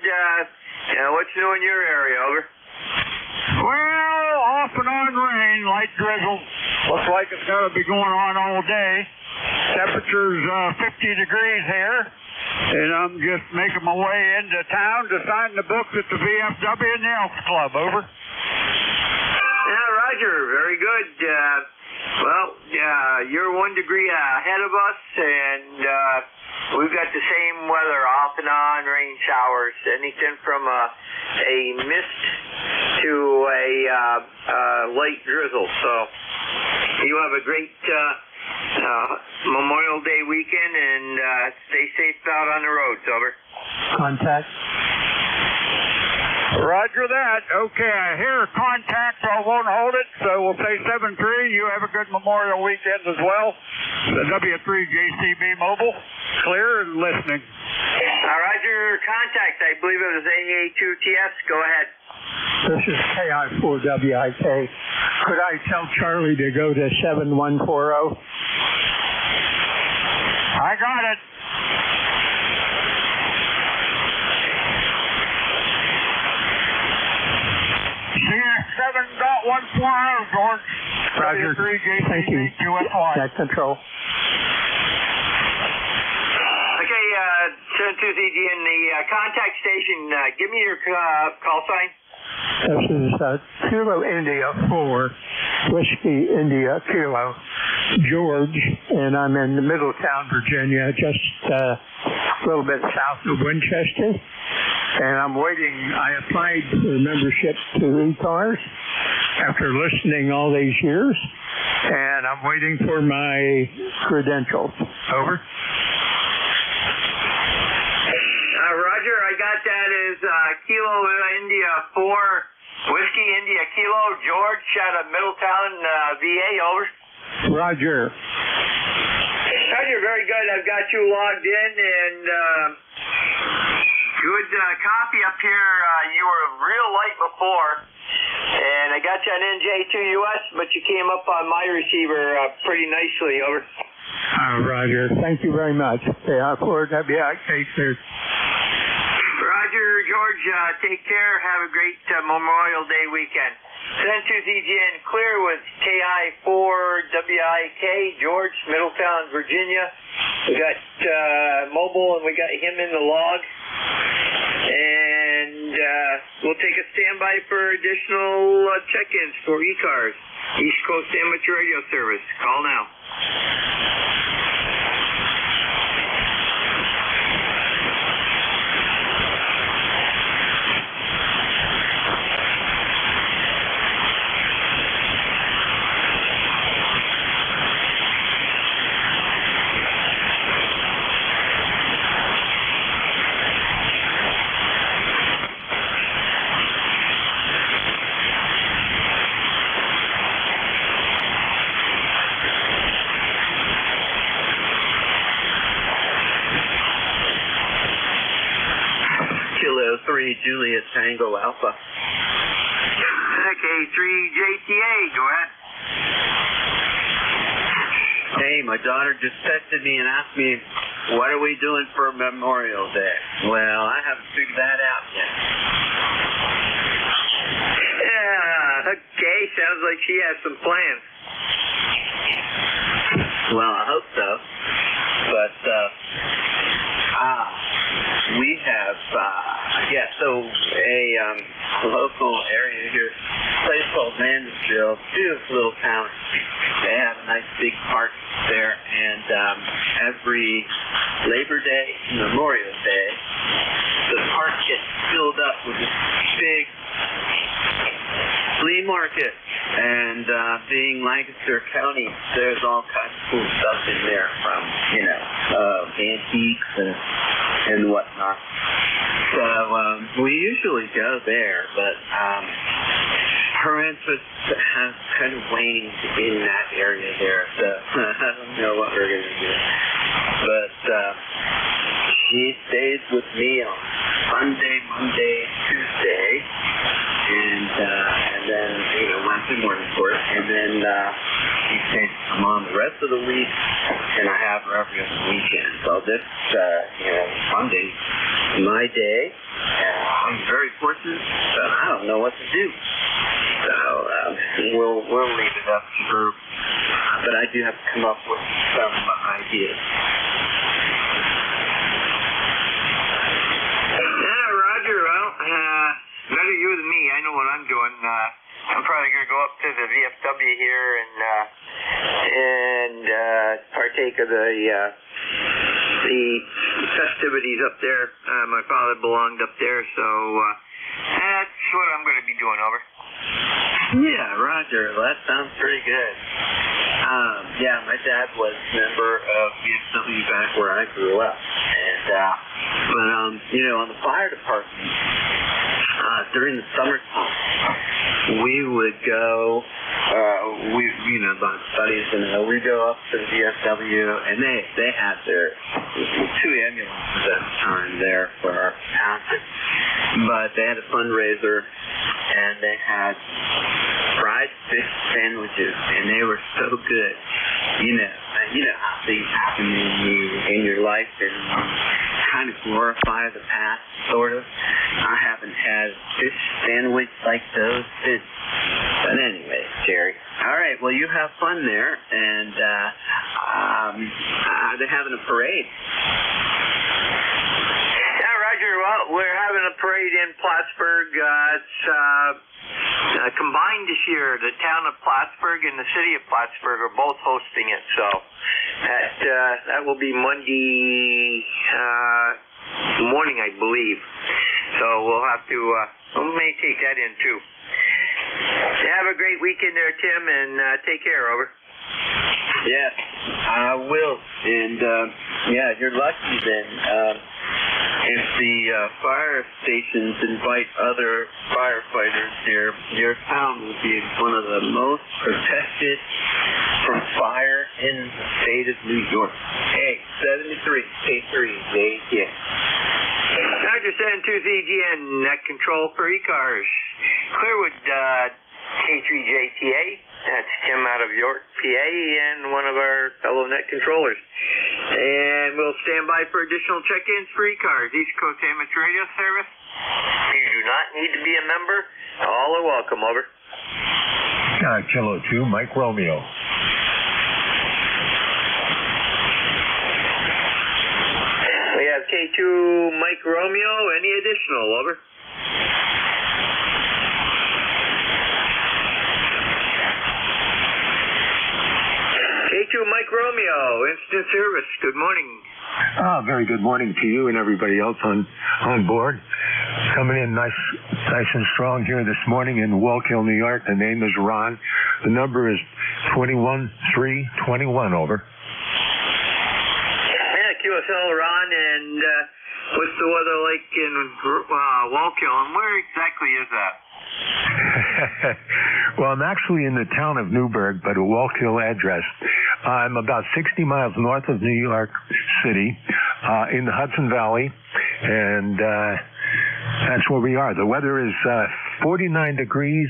What's new in your area? Over. Well, off and on rain, light drizzle. Looks like it's going to be going on all day. Temperature's 50 degrees here. And I'm just making my way into town to sign the books at the VFW and the Elks Club. Over. Yeah, Roger. Very good. You're 1 degree ahead of us, and we've got the same weather, off and on, rain showers, anything from a mist to a light drizzle. So you have a great Memorial Day weekend, and stay safe out on the roads. Over. Contact. Roger that. Okay, I hear contact, so I won't hold it, so we'll say 7-3. You have a good Memorial weekend as well. The W3 JCB Mobile, clear and listening. Roger, contact. I believe it was AA2TS. Go ahead. This is KI4WIK. Could I tell Charlie to go to 7140? I got it. George. Roger. Thank you. That control. Okay, 72ZGN, the contact station, give me your call sign. This is Kilo India 4, Whiskey India Kilo, George, and I'm in Middletown, Virginia, just a little bit south of Winchester. And I'm waiting. I applied for membership to ECARS after listening all these years, and I'm waiting for my credentials. Over. Roger, I got that as Kilo India 4, Whiskey India Kilo, George out of Middletown, VA, over. Roger. Roger, very good. I've got you logged in, and good copy up here. You were real light before, and I got you on NJ2US, but you came up on my receiver pretty nicely, over. Roger. Thank you very much. WIK clear. Roger, George, take care. Have a great Memorial Day weekend. Send to ZGN clear with KI4WIK, George, Middletown, Virginia. We got mobile, and we got him in the log. And we'll take a standby for additional check-ins for ECARS, East Coast Amateur Radio Service. Call now. Juliet Tango Alpha. Okay, 3JTA, go ahead. Hey, my daughter just texted me and asked me, what are we doing for Memorial Day? Well, I haven't figured that out yet. Yeah, okay, sounds like she has some plans. Well, I hope so. But, we have, so a local area here, a place called Mansfield, beautiful little town. They have a nice big park there, and every Labor Day, Memorial Day, the park gets filled up with this big flea market. And being Lancaster County, there's all kinds of cool stuff in there, from antiques and whatnot. So we usually go there, but her interest has kind of waned in that area there. So I don't know what we're gonna do. But she stays with me on Sunday, Monday, Tuesday, and then Wednesday morning for it, and then she stays with my mom the rest of the week, and I have her every other weekend. So this Sunday, my day, and I'm very fortunate, so I don't know what to do. So we'll leave it up to her, but I do have to come up with some ideas. Roger. Well, better you than me. I know what I'm doing. I'm probably going to go up to the VFW here and partake of the festivities up there. My father belonged up there, so that's what I'm going to be doing, over. Yeah, Roger. Well, that sounds pretty good. My dad was a member of VFW back where I grew up, and on the fire department during the summertime, we would go. On studies, and we go up to the VFW, and they had their 2 ambulances at the time there for our township, but they had a fundraiser, and they had fried fish sandwiches, and they were so good. You know how things happen in your life and kind of glorify the past, sort of. I haven't had fish sandwich like those since right. Well, you have fun there, and they're having a parade. Yeah, Roger. Well, we're having a parade in Plattsburgh. It's combined this year. The town of Plattsburgh and the city of Plattsburgh are both hosting it. So that will be Monday morning, I believe. So we'll have to we may take that in too. Have a great weekend there, Tim, and take care. Over. Yes, I will. And yeah, you're lucky then. If the fire stations invite other firefighters here, your town will be one of the most protected from fire in the state of New York. Hey, 73, K3, yeah. Dr. 72ZGN, net control for ECARS. Clearwood, K3JTA. That's Tim out of York, PA, and one of our fellow net controllers. And we'll stand by for additional check-ins for ECARS, East Coast Amateur Radio Service. You do not need to be a member. All are welcome. Over. Kilo 2, Mike Romeo. We have K2 Mike Romeo. Any additional? Over. K2 Mike Romeo, instant service. Good morning. Very good morning to you and everybody else on board. Coming in nice and strong here this morning in Wallkill, New York. The name is Ron. The number is 21321. Over. Yeah, QSL Ron, and what's the weather like in Wallkill, and where exactly is that? Well, I'm actually in the town of Newburgh, but a Wallkill address. I'm about 60 miles north of New York City, in the Hudson Valley, and that's where we are. The weather is 49 degrees,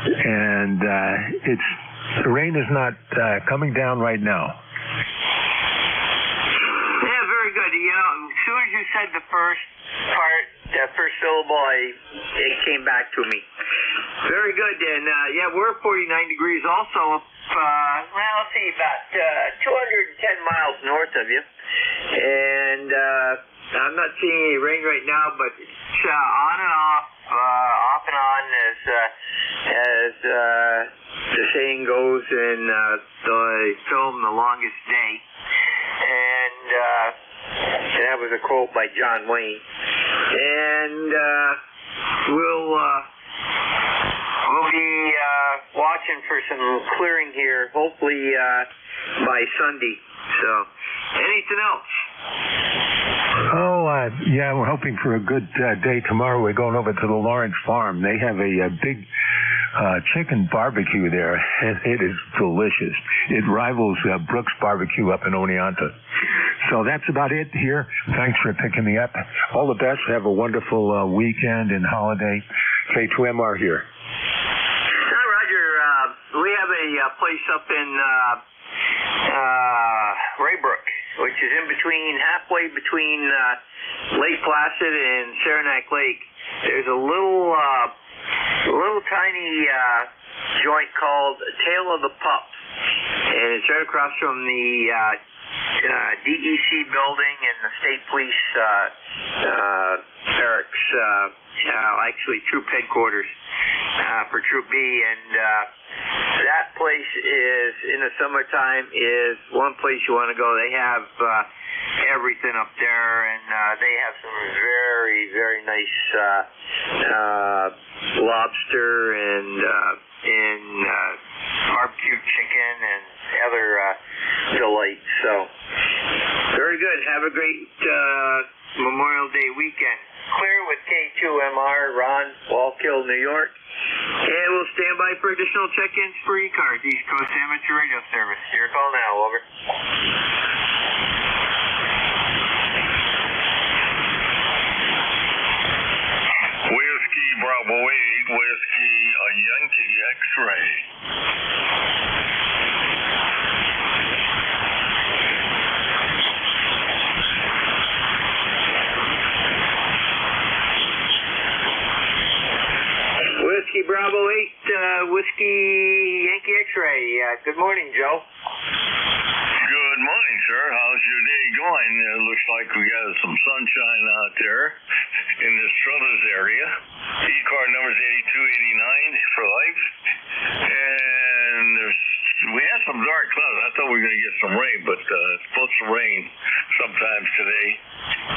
and the rain is not coming down right now. Yeah, very good. You know, as soon as you said the first part, that first syllable, it came back to me. Very good. And yeah, we're 49 degrees also. Let's see, about 210 miles north of you. And I'm not seeing any rain right now, but it's on and off and on, as the saying goes in the film The Longest Day. And that was a quote by John Wayne. And we'll be watching for some clearing here, hopefully by Sunday. So, anything else? Yeah, we're hoping for a good day tomorrow. We're going over to the Lawrence Farm. They have a big chicken barbecue there, and it is delicious. It rivals Brooks Barbecue up in Oneonta. So that's about it here. Thanks for picking me up. All the best. Have a wonderful weekend and holiday. K2MR here. Hi, Roger. We have a place up in Raybrook, which is halfway between Lake Placid and Saranac Lake. There's a little tiny joint called Tale of the Pup, and it's right across from the DEC building and the State Police barracks, actually troop headquarters for Troop B, and that place is, in the summertime, is one place you want to go. They have everything up there, and they have some very, very nice lobster and barbecue chicken and other delights. So, very good. Have a great Memorial Day weekend. Clear with K2MR, Ron, Wallkill, New York. And we'll stand by for additional check-ins for ECARS, East Coast Amateur Radio Service. Your call now, over. Whiskey Bravo 8, Whiskey Yankee X-Ray. Whiskey Bravo 8, Whiskey Yankee X-Ray. X-ray. Good morning, Joe. Good morning, sir. How's your day going? It looks like we got some sunshine out there in the Struthers area. ECARS number is 8289 for life. And we had some dark clouds. I thought we were going to get some rain, but it's supposed to rain sometimes today.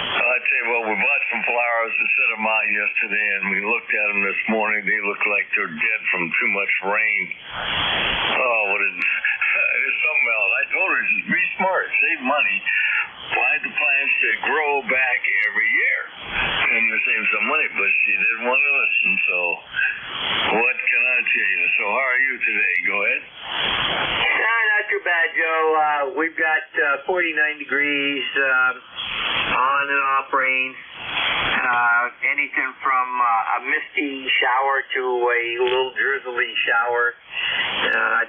I'd say, well, we bought some flowers to set them out yesterday, and we looked at them this morning. They look like they're dead from too much rain. Oh, there's something else. I told her, just be smart, save money, plant the plants that grow back every year, and you save some money. But she didn't want to listen, so what can I tell you? So how are you today? Go ahead. Not too bad, Joe. We've got 49 degrees, on and off rain. Anything from a misty shower to a little drizzly shower.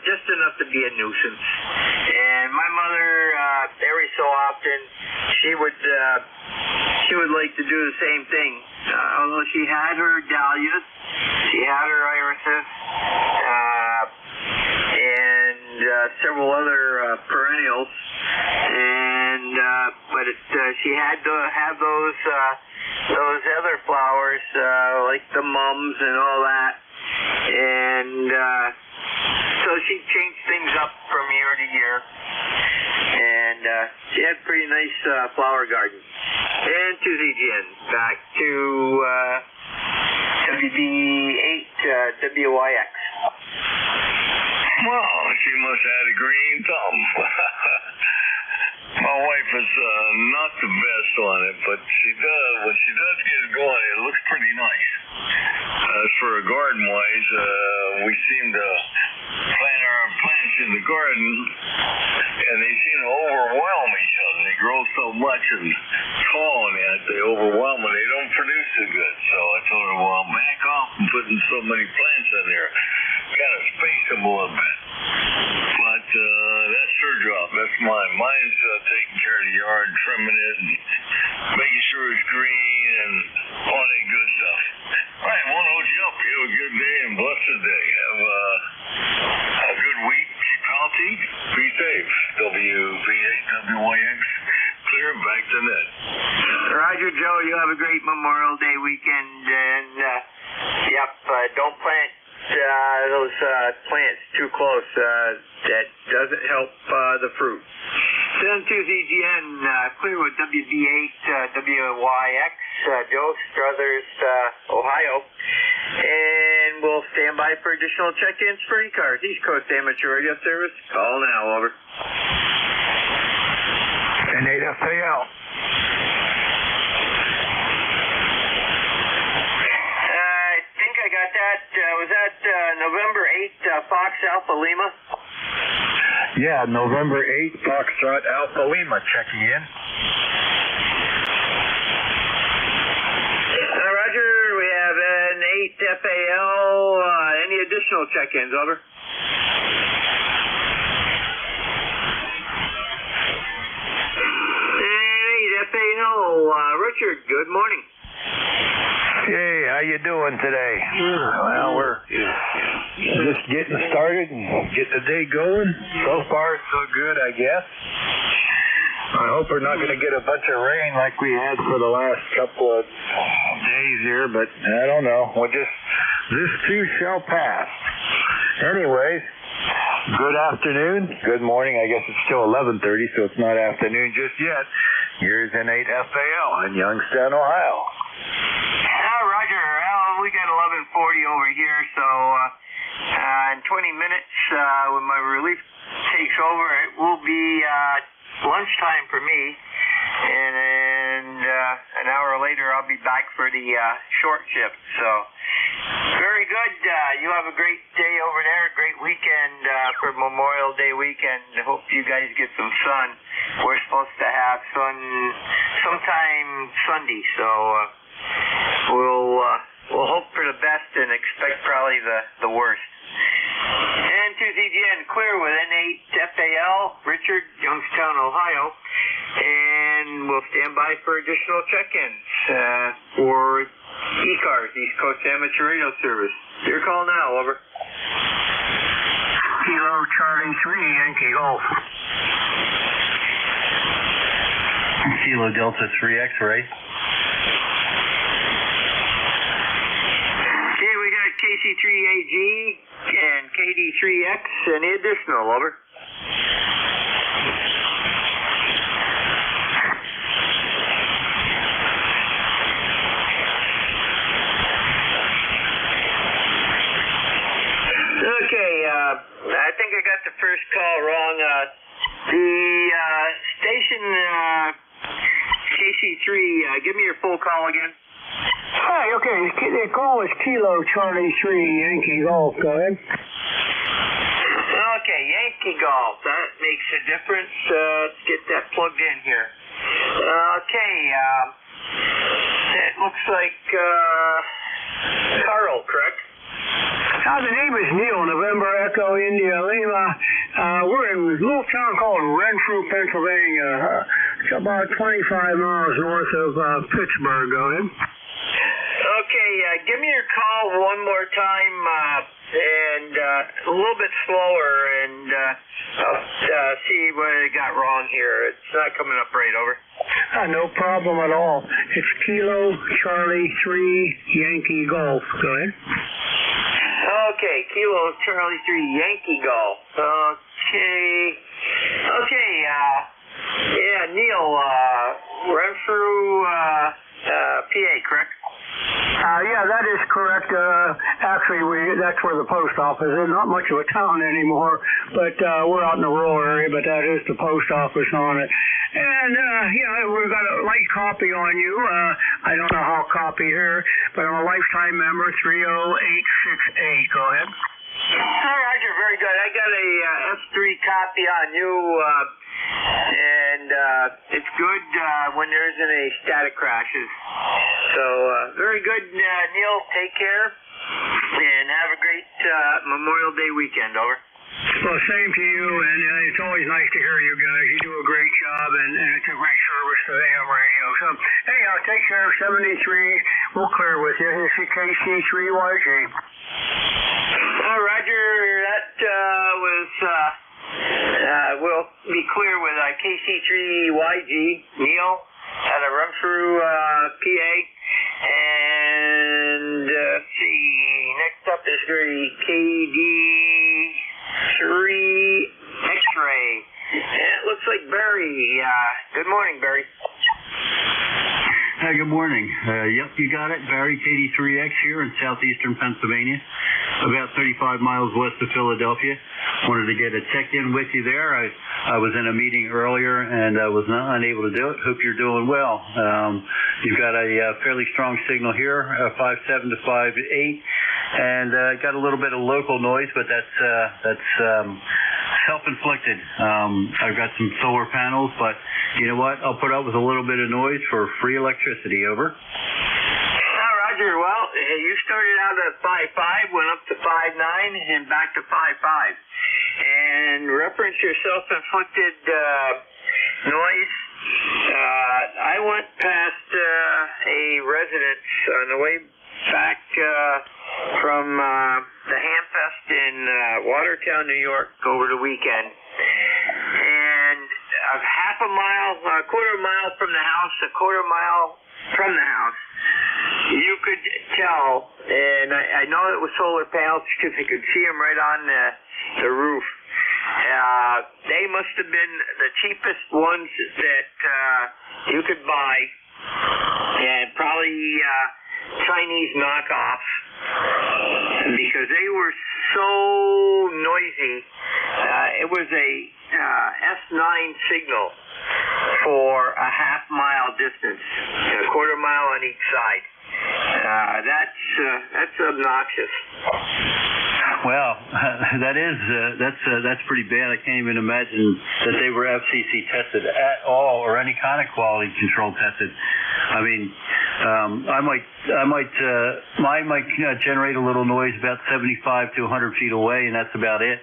Just enough to be a nuisance. And my mother, every so often, she would like to do the same thing. Although she had her dahlias, she had her irises, and several other perennials, and but she had to have those other flowers like the mums and all that, and so she changed things up from year to year, and she had a pretty nice flower garden. And to ZGN, back to WB8 WYX. Well, she must have had a green thumb. My wife is not the best on it, but when she does get it going, it looks pretty nice. As for garden-wise, we seem to plant our plants in the garden, and they seem to overwhelm each other. They grow so much and tall in that, they overwhelm and they don't produce so good. So I told her, well, back off from putting so many plants in there. Kind of space them a little bit. But that's her job. That's mine. Mine's taking care of the yard, trimming it, and making sure it's green and all that good stuff. All right, won't hold you up. You have a good day and blessed day. Have a good week. Keep healthy. Be safe. WV8 WYX. Clear back to net. Roger, Joe. You have a great Memorial Day weekend, and don't plant those plants too close. That doesn't help the fruit. Then to ZGN, clear with WB8 WYX, Joe Struthers, Ohio. And we'll stand by for additional check-ins for ECARS, East Coast Amateur Radio Service. Call now, over. And 8FAL. I got that. Was that November 8th, Fox Alpha Lima? Yeah, November 8th, Foxtrot Alpha Lima checking in. Roger, we have an 8FAL. Any additional check-ins, over? And 8FAL, Richard, good morning. Hey, how you doing today? Well, we're just getting started and getting the day going. So far, so good, I guess. I hope we're not going to get a bunch of rain like we had for the last couple of days here, but I don't know. This too shall pass. Anyways, good afternoon. Good morning. I guess it's still 11:30, so it's not afternoon just yet. Here's an 8FAL in Youngstown, Ohio. Roger. We got 11:40 over here, so in 20 minutes, when my relief takes over, it will be lunchtime for me, and then an hour later, I'll be back for the short shift. So, very good. You have a great day over there, great weekend for Memorial Day weekend. Hope you guys get some sun. We're supposed to have sun sometime Sunday, so we'll hope for the best and expect probably the worst. And to ZGN, clear with N8FAL, Richard, Youngstown, Ohio. And we'll stand by for additional check-ins for ECARS, East Coast Amateur Radio Service. Your call now, over. Kilo Charlie 3, Yankee Golf. Kilo Delta 3 X-ray. Okay, we got KC3AG and KD3X. Any additional, over? Okay, I think I got the first call wrong. The station KC3, give me your full call again. Hi, okay. The call is Kilo Charlie 3, Yankee Golf. Go ahead. Okay, Yankee Golf. That makes a difference. Let's get that plugged in here. Okay, it looks like Carl, correct? The name is Neil, November Echo India Lima. We're in a little town called Renfrew, Pennsylvania. It's about 25 miles north of Pittsburgh. Go ahead. Okay, give me your call one more time, and a little bit slower, and I'll see what I got wrong here. It's not coming up right, over. No problem at all. It's Kilo Charlie 3 Yankee Golf. Go ahead. Okay, Kilo Charlie 3 Yankee Golf. Okay, yeah, Neil, Renfrew, PA, correct? Yeah, that is correct. Actually, that's where the post office is. Not much of a town anymore, but we're out in the rural area, but that is the post office on it. And, we've got a light copy on you. I don't know how copy here, but I'm a lifetime member, 30868. Go ahead. Hi, Roger. Very good. I got a F3 copy on you, and it's good when there isn't any static crashes. So, very good, Neil. Take care, and have a great Memorial Day weekend. Over. Well, same to you, and it's always nice to hear you guys. You do a great job, and it's a great service to AM radio. So, anyhow, take care. 73, we'll clear with you. This is KC3YG. Roger, that was, we'll be clear with KC3YG, Neil, out of Renfrew, PA. And, let's see, next up is KD3 X-ray. And it looks like Barry. Good morning, Barry. Hi, good morning. Yep, you got it. Barry, KD3X here in southeastern Pennsylvania, about 35 miles west of Philadelphia. Wanted to get a check-in with you there. I was in a meeting earlier and I was not unable to do it. Hope you're doing well. You've got a fairly strong signal here, 5.7 to 5.8, and got a little bit of local noise, but that's self-inflicted. I've got some solar panels, but you know what? I'll put up with a little bit of noise for free electricity. Over. Roger. Well, you started out at 5.5, went up to 5.9, and back to 5.5. And reference your self-inflicted noise. I went past a residence on the way back from the Hamfest in Watertown, New York over the weekend. And half a mile, a quarter mile from the house, a quarter mile from the house, you could tell, and I know it was solar panels because you could see them right on the roof. They must have been the cheapest ones that you could buy, and probably Chinese knockoffs, because they were so noisy. It was a S9 signal for a half-mile distance, a quarter mile on each side. That's obnoxious. Well, that's pretty bad. I can't even imagine that they were FCC tested at all, or any kind of quality control tested. I mean, mine might generate a little noise about 75 to 100 feet away, and that's about it.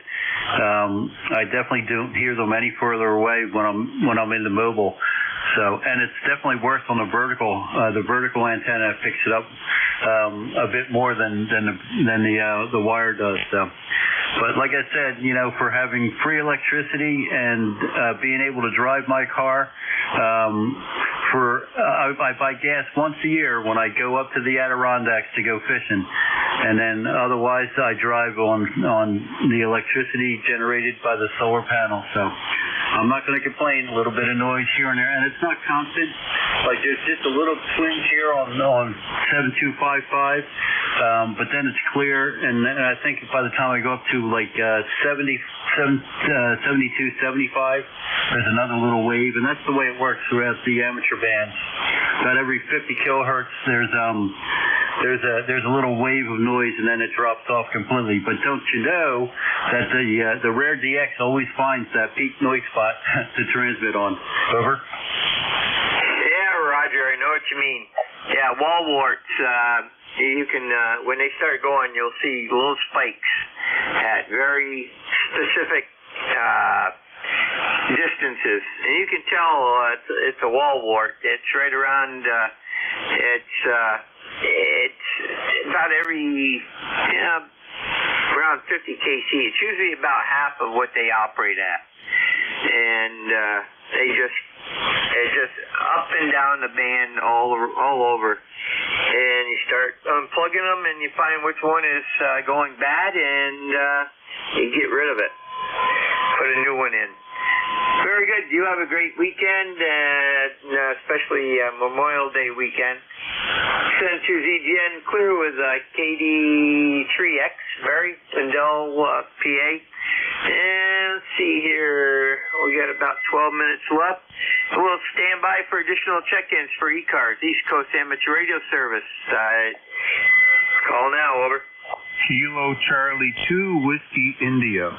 I definitely don't hear them any further away when I'm in the mobile. So, and it's definitely worse on the vertical. The vertical antenna picks it up a bit more than the wire does. So, But like I said, for having free electricity and being able to drive my car, I buy gas once a year when I go up to the Adirondacks to go fishing, and then otherwise I drive on the electricity generated by the solar panel. So I'm not going to complain. A little bit of noise here and there, and it's not constant. Like there's just a little twinge here on 7255, but then it's clear, and I think by the time I go up to like 7275, there's another little wave, and that's the way it works throughout the amateur bands. About every 50 kilohertz, there's a little wave of noise, and then it drops off completely. But don't you know that the rare DX always finds that peak noise spot to transmit on? Over. Yeah, Roger, I know what you mean. Yeah, wall warts. You can when they start going, you'll see little spikes at very specific distances, and you can tell it's a wall wart. It's right around. It's about every around 50 kc. It's usually about half of what they operate at, and it's just up and down the band all over. And you start unplugging them, and you find which one is going bad, and you get rid of it. Put a new one in. Very good. You have a great weekend, especially Memorial Day weekend. Send to ZGN Clear with KD3X, Barry, Lindell, PA. And let's see here. We got about 12 minutes left. We'll stand by for additional check-ins for ECARS, East Coast Amateur Radio Service. Call now, over. Kilo Charlie 2, Whiskey India.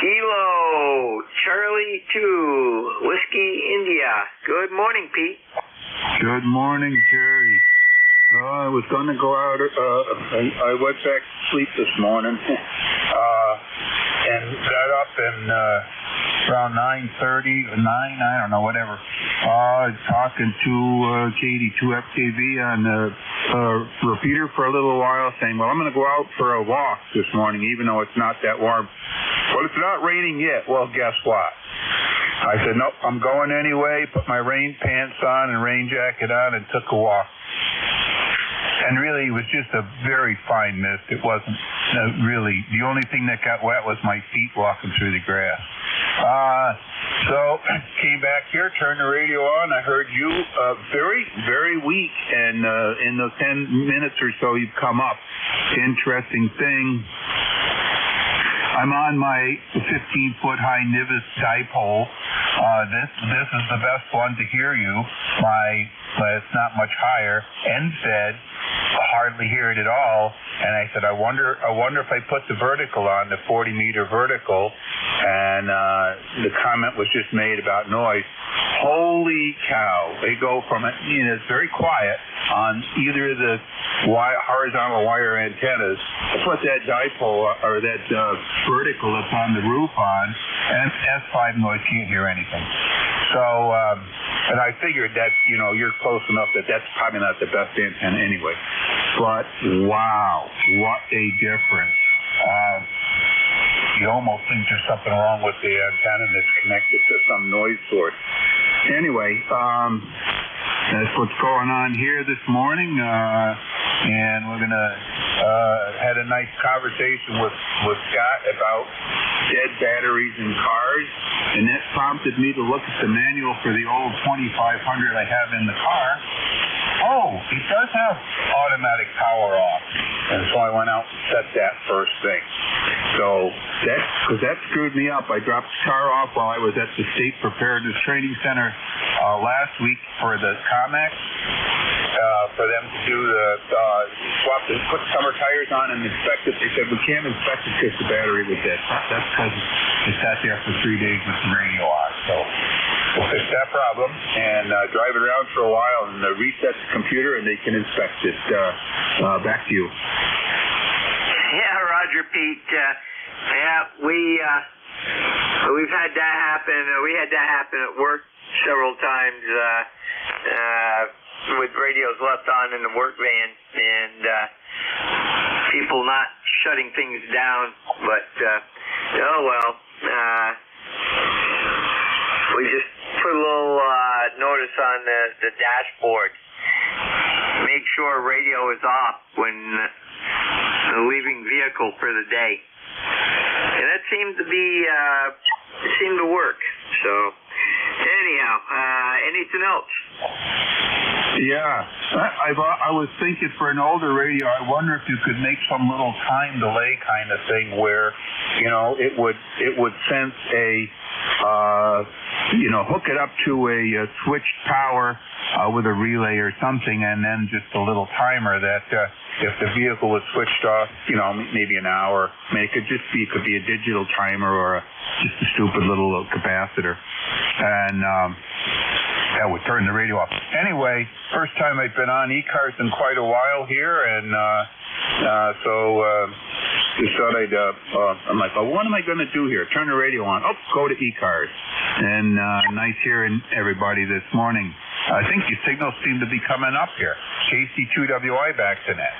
Kilo Charlie 2, Whiskey India. Good morning, Pete. Good morning, Jerry. I was going to go out. I went back to sleep this morning and got up and around 9:30 or 9, I don't know, whatever. Talking to KD2FKV on the repeater for a little while, saying, well, I'm going to go out for a walk this morning, even though it's not that warm. Well, it's not raining yet. Well, guess what? I said, nope, I'm going anyway, put my rain pants on and rain jacket on and took a walk. And really, it was just a very fine mist. It wasn't really, the only thing that got wet was my feet walking through the grass. So came back here, turned the radio on. I heard you very, very weak. And in the 10 minutes or so you've come up. Interesting thing. I'm on my 15-foot high Nivis dipole. This is the best one to hear you. It's not much higher. End-fed, I hardly hear it at all. And I said, I wonder if I put the vertical on, the 40-meter vertical. And the comment was just made about noise. Holy cow! They go from it's very quiet on either of the horizontal wire antennas. I put that dipole or that vertical that's on the roof on, and S5 noise can't hear anything. So, and I figured that you're close enough that that's probably not the best antenna anyway. But wow, what a difference! You almost think there's something wrong with the antenna that's connected to some noise source. Anyway, that's what's going on here this morning, and we're gonna had a nice conversation with Scott about dead batteries in cars, and that prompted me to look at the manual for the old 2500 I have in the car. Oh, it does have automatic power off, and so I went out and set that first thing. So that screwed me up. I dropped the car off while I was at the State Preparedness Training Center last week for the COMEX, for them to do put summer tires on and inspect it. They said, we can't inspect it because the battery was dead. That's because it sat there for 3 days with the radio on. So we'll fix that problem and drive it around for a while and reset the computer, and they can inspect it. Back to you. Yeah, Roger, Pete. We've had that happen. We had that happen at work several times. with radios left on in the work van, and people not shutting things down. But oh well, we just put a little notice on the dashboard. Make sure radio is off when leaving vehicle for the day, and that seemed to work. So anyhow, anything else? Yeah, I was thinking for an older radio, I wonder if you could make some little time delay kind of thing where, you know, it would sense hook it up to a switched power with a relay or something, and then just a little timer that if the vehicle was switched off, you know, maybe an hour, it could be a digital timer or just a stupid little capacitor, and that would turn the radio off. Anyway, first time I've been on ECARS in quite a while here, and so just thought I'm like, oh, what am I going to do here? Turn the radio on. Oh, go to ECARS. And nice hearing everybody this morning. I think your signals seem to be coming up here. KC2WI back to net.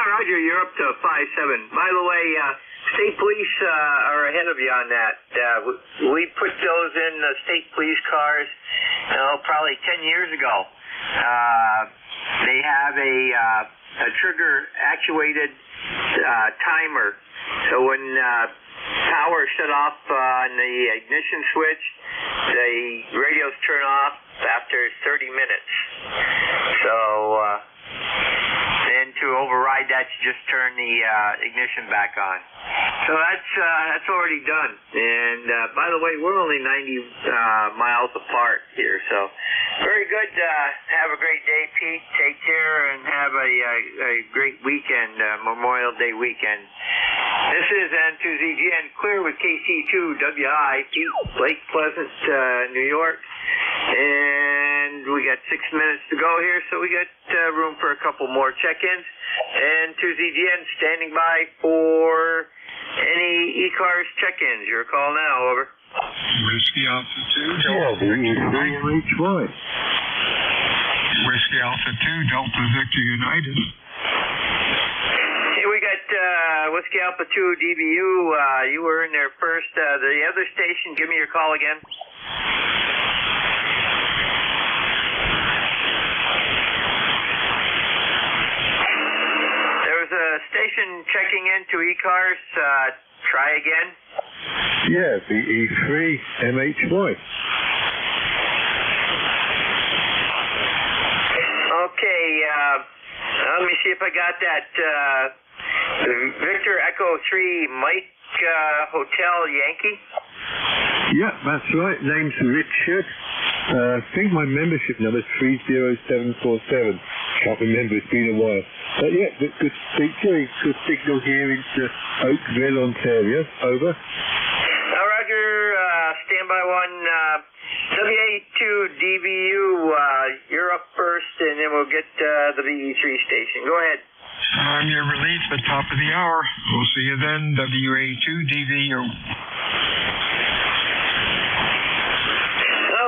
Roger, you're up to 5-7. By the way, state police are ahead of you on that. We put those in the state police cars, probably 10 years ago. They have a trigger actuated timer. So when power shut off on the ignition switch, the radios turn off after 30 minutes. So then to override that, you just turn the ignition back on. So that's already done. And by the way, we're only 90 miles apart here. So very good. Have a great day, Pete. Take care and have a great weekend, Memorial Day weekend. This is N2ZGN Clear with KC2WI, Pete, Lake Pleasant, New York. And we got 6 minutes to go here, so we got room for a couple more check-ins. And N2ZGN standing by for any ECARS check-ins. Your call now, over. Whiskey Alpha 2, Delta Victor. Whiskey Alpha 2, Delta Victor United. Hey, we got Whiskey Alpha 2 DBU. You were in there first. The other station, give me your call again. Station checking into ECARS. Try again. Yeah, VE3 MHY. Okay, let me see if I got that. Victor Echo 3 Mike Hotel Yankee. Yeah, that's right. Name's Richard. I think my membership number is 30747. Can't remember, it's been a while. But yeah, good signal here into Oakville, Ontario. Over. Roger, standby one. WA2DBU, you're up first, and then we'll get the VE3 station. Go ahead. I'm your relief at top of the hour. We'll see you then, WA2DBU.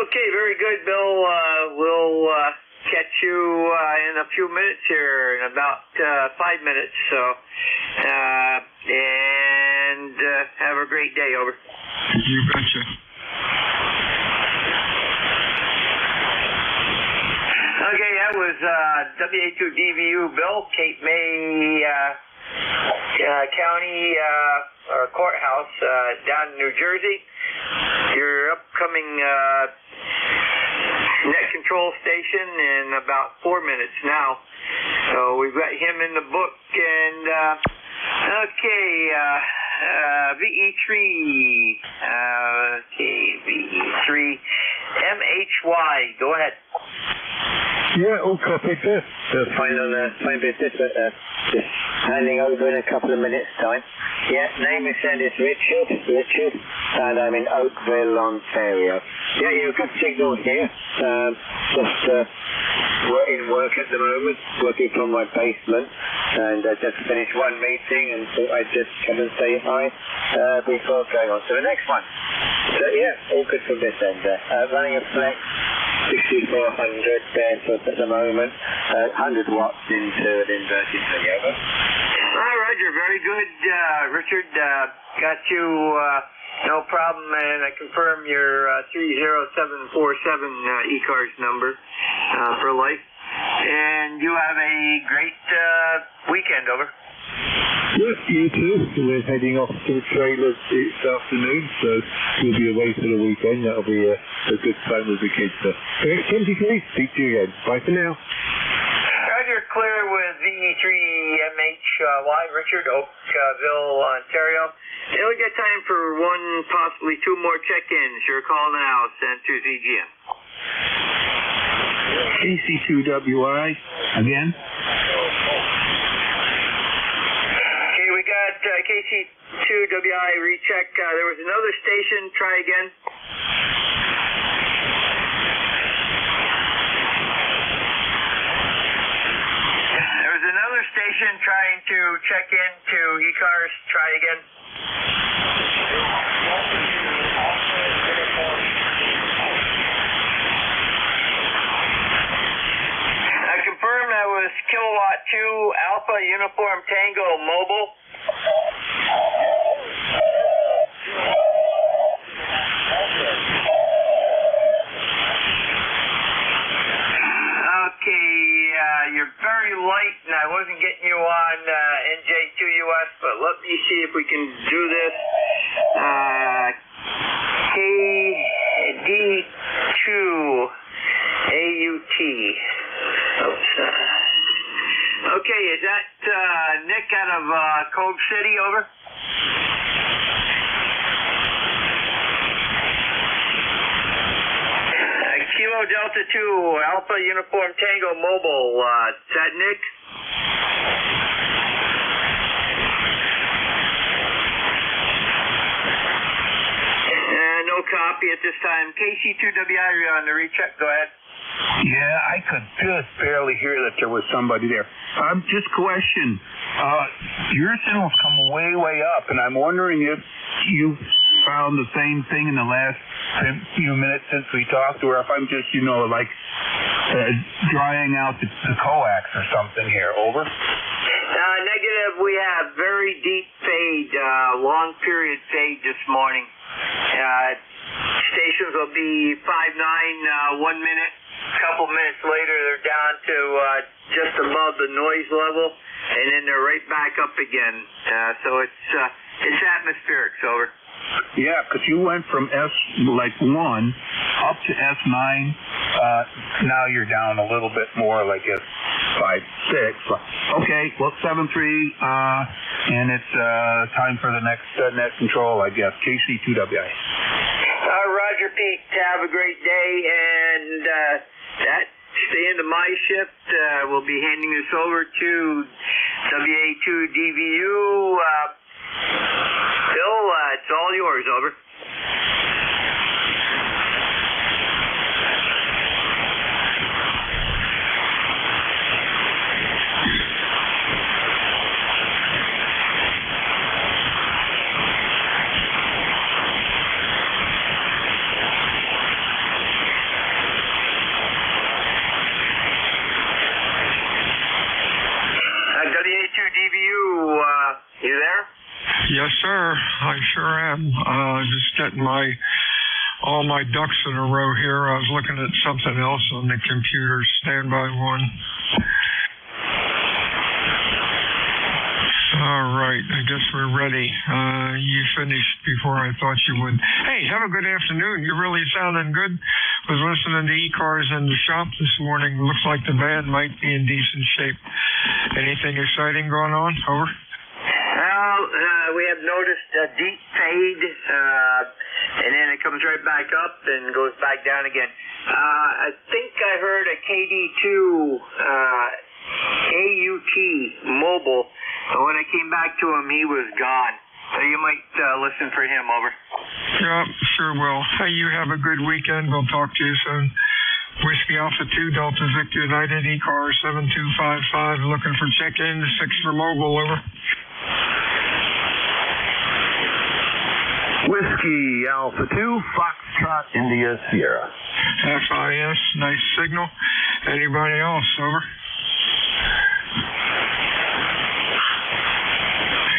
Okay, very good, Bill. We'll catch you in a few minutes here, in about 5 minutes. So, and have a great day. Over. You betcha. Okay, that was WA2DVU Bill, Cape May County Courthouse down in New Jersey. Your upcoming net control station in about 4 minutes now. So we've got him in the book, and okay, VE3, VE3 MHY. Go ahead. Yeah, all copied there. Fine business, but just handing over in a couple of minutes' time. Yeah, name is Richard, and I'm in Oakville, Ontario. Yeah, you've got signal here. Just in work at the moment, working from my basement, and I just finished one meeting and thought I'd just come and say hi before going on to the next one. So yeah, all good from this end. Running a flex. 6400 barefoot at the moment, 100 watts into an inverted V, over. Hi, Roger. Very good, Richard. Got you no problem, and I confirm your 30747 ECARS number for life. And you have a great weekend, over. Yes, you too. We're heading off to the trailers this afternoon, so we'll be away for the weekend. That'll be a good time with the kids. So, 23, speak to you again. Bye for now. Roger, clear with VE3MHY, Richard, Oakville, Ontario. And we got time for one, possibly two more check-ins. Your call now, sent to ZGM. KC2WI, again. We got KC2WI recheck. There was another station. Try again. There was another station trying to check in to ECARS. Try again. I confirm that was Kilowatt 2 Alpha Uniform Tango Mobile. You're very light, and I wasn't getting you on NJ2US, but let me see if we can do this. KD2 AUT. Oops. Okay, is that Nick out of Cove City, over? Kilo Delta 2, Alpha Uniform Tango Mobile, is that Nick? No copy at this time. KC2WI on the recheck, go ahead. Yeah, I could just barely hear that there was somebody there. Just question. Your signals come way up, and I'm wondering if you found the same thing in the last few minutes since we talked, or if I'm just, drying out the coax or something here. Over. Negative. We have very deep fade, long period fade this morning. Stations will be 5.9 1 minute. A couple minutes later, they're down to just above the noise level, and then they're right back up again. So it's atmospheric, over. Yeah, because you went from S1 up to S9. Now you're down a little bit more, like S5, 6. Okay, well, 7-3, and it's time for the next net control, I guess. KC2WI. Roger, Pete. Have a great day, and that's the end of my shift. We'll be handing this over to WA2DVU. Bill, it's all yours, over. WA2DVU, you there? Yes, sir. I sure am. Just getting all my ducks in a row here. I was looking at something else on the computer. Standby one. All right. I guess we're ready. You finished before I thought you would. Hey, have a good afternoon. You're really sounding good. Was listening to ECARS in the shop this morning. Looks like the band might be in decent shape. Anything exciting going on? Over. We have noticed a deep fade, and then it comes right back up and goes back down again. I think I heard a KD2 AUT mobile, but when I came back to him, he was gone. So you might listen for him, over. Yeah, sure will. Hey, you have a good weekend. We'll talk to you soon. Whiskey Alpha 2, Delta Victor United, ECARS 7255, looking for check-in, 6 for mobile, over. Whiskey Whiskey Alpha 2, Foxtrot India Sierra. FIS, nice signal. Anybody else? Over.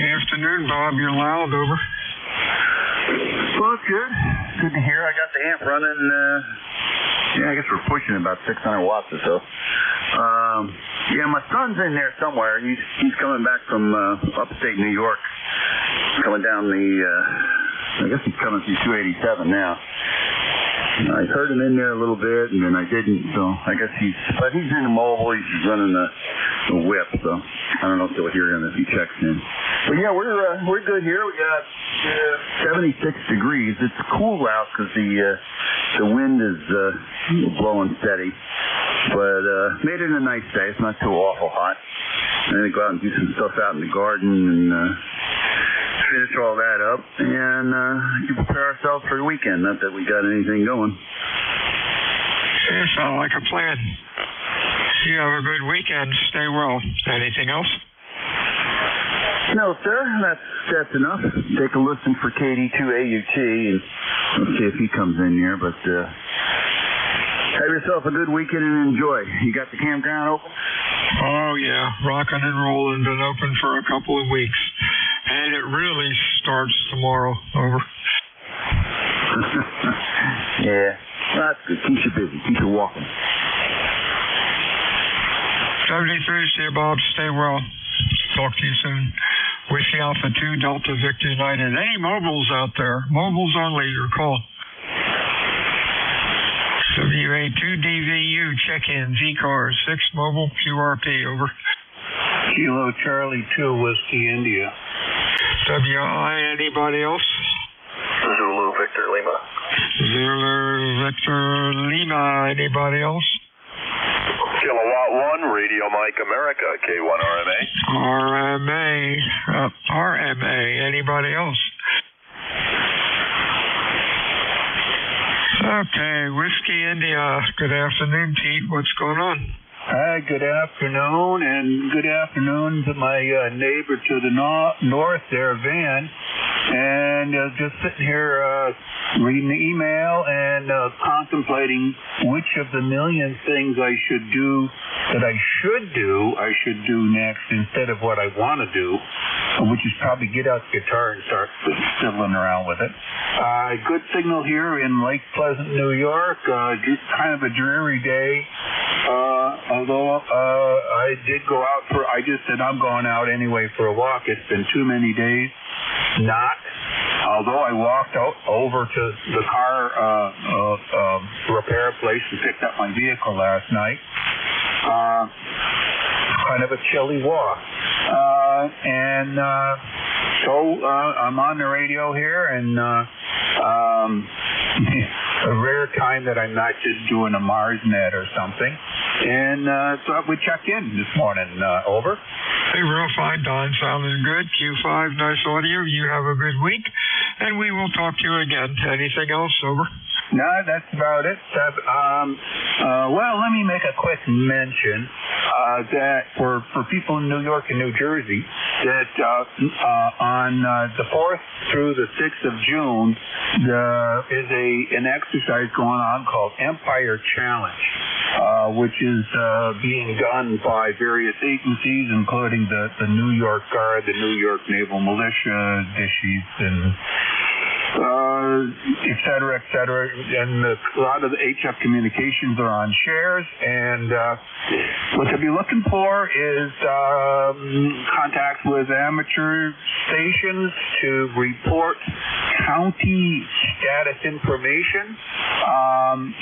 Afternoon, Bob. You're loud. Over. Well, it's good. Good to hear. I got the amp running. I guess we're pushing about 600 watts or so. Yeah, my son's in there somewhere. He's coming back from upstate New York, coming down I guess he's coming through 287 now. I heard him in there a little bit, and then I didn't. So I guess he's in the mobile. He's running the whip. So I don't know if you'll hear him if he checks in. But yeah, we're good here. We got 76 degrees. It's cool out because the wind is blowing steady. But made it a nice day. It's not too awful hot. And then go out and do some stuff out in the garden and finish all that up and prepare ourselves for the weekend. Not that we got anything going. It sounds like a plan. You have a good weekend. Stay well. Anything else? No, sir. That's enough. Take a listen for KD2AUT and we'll see if he comes in here. But have yourself a good weekend and enjoy. You got the campground open? Oh, yeah. Rocking and rolling. Been open for a couple of weeks. And it really starts tomorrow. Over. Yeah. Well, that's good. Keeps you busy. Keeps you walking. 73, see you, Bob. Stay well. Talk to you soon. Whiskey Alpha 2, Delta Victor United. Any mobiles out there? Mobiles only, your call. WA2DVU, check-in, ECARS, 6 mobile, QRP, over. Kilo Charlie 2, Whiskey India. WI, anybody else? Zulu Victor Lima. Zulu Victor Lima, anybody else? Kilowatt 1, Radio Mike America, K1RMA. RMA, anybody else? Okay, Whiskey India. Good afternoon, Pete. What's going on? Hi, good afternoon, and good afternoon to my neighbor to the north there, Van. And just sitting here reading the email and contemplating which of the million things I should do next instead of what I want to do, which is probably get out the guitar and start fiddling around with it. Good signal here in Lake Pleasant, New York. Just kind of a dreary day. Although I did go out I just said I'm going out anyway for a walk. It's been too many days not. Although I walked over to the car repair place and picked up my vehicle last night. Kind of a chilly walk. So I'm on the radio here, and a rare time that I'm not just doing a Mars net or something. And thought we'd check in this morning. Over. Hey, real fine, Don. Sounding good. Q5, nice audio. You have a good week, and we will talk to you again. Anything else? Over. No, that's about it. Well, let me make a quick mention that for people in New York and New Jersey, that on the 4th through the 6th of June, there is an exercise going on called Empire Challenge, which is being done by various agencies, including the New York Guard, the New York Naval Militia, DISHIs, and et cetera, et cetera. And a lot of the HF communications are on shares. And what they'll be looking for is contact with amateur stations to report county status information,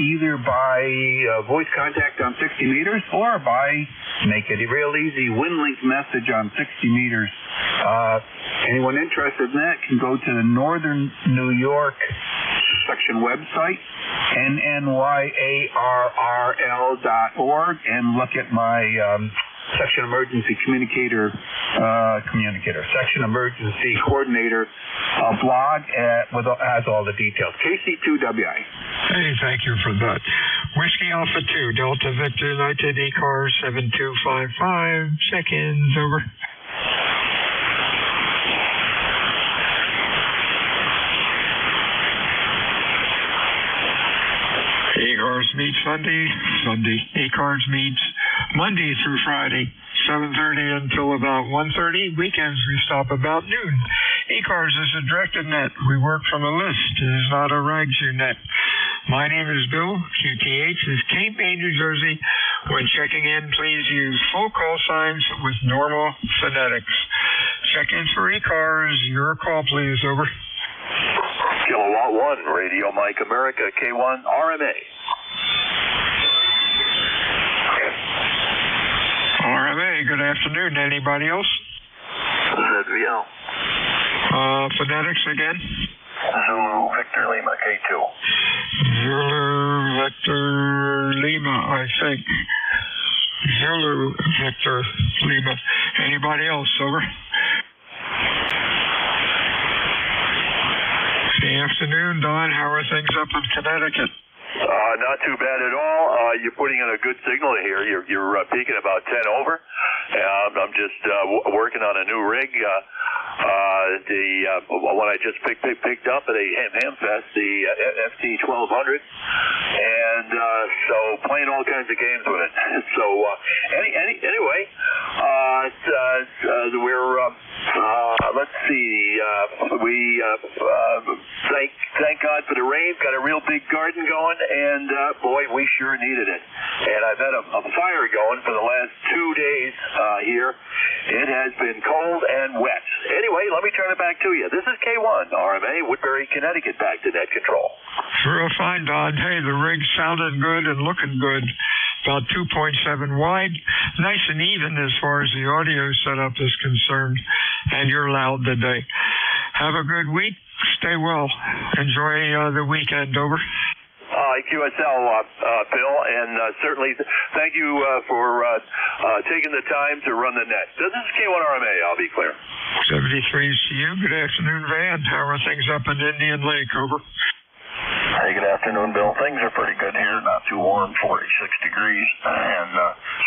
either by voice contact on 60 meters or by, make it real easy, WinLink message on 60 meters. Anyone interested in that can go to the Northern New York section website, nnyarrl.org, and look at my section emergency section emergency coordinator blog has all the details. KC2WI. Hey, thank you for that. Whiskey Alpha 2, Delta Victor United, ECARS 7255, check-ins, over. ECARS meets Sunday. ECARS meets Monday through Friday, 7:30 until about 1:30. Weekends we stop about noon. ECARS is a directed net. We work from a list. It is not a rags you net. My name is Bill. QTH is Cape May, New Jersey. When checking in, please use full call signs with normal phonetics. Check-in for ECARS. Your call, please. Over. Kilowatt 1, Radio Mike America, K1 RMA. RMA, good afternoon. Anybody else? ZVL. Phonetics again? Zulu Victor Lima, K2. Zulu Victor Lima, I think. Zulu Victor Lima. Anybody else? Over. Good afternoon, Don. How are things up in Connecticut? Not too bad at all. You're putting in a good signal here. You're peaking about 10 over. I'm just working on a new rig. One I just picked up at a Hamfest, the FT 1200, and so playing all kinds of games with it. So anyway, we're let's see. We thank God for the rain. Got a real big garden going, and boy, we sure needed it. And I've had a fire going for the last 2 days here. It has been cold and wet. Anyway, let me turn it back to you. This is K1 RMA, Woodbury, Connecticut, back to net control. Real fine, Don. Hey, the rig's sounding good and looking good. About 2.7 wide. Nice and even as far as the audio setup is concerned. And you're loud today. Have a good week. Stay well. Enjoy the weekend. Over. QSL, Bill, and certainly thank you for taking the time to run the net. This is K1 RMA, I'll be clear. 73 to you. Good afternoon, Van. How are things up in Indian Lake? Over. Hey, good afternoon, Bill. Things are pretty good here. Not too warm, 46 degrees, and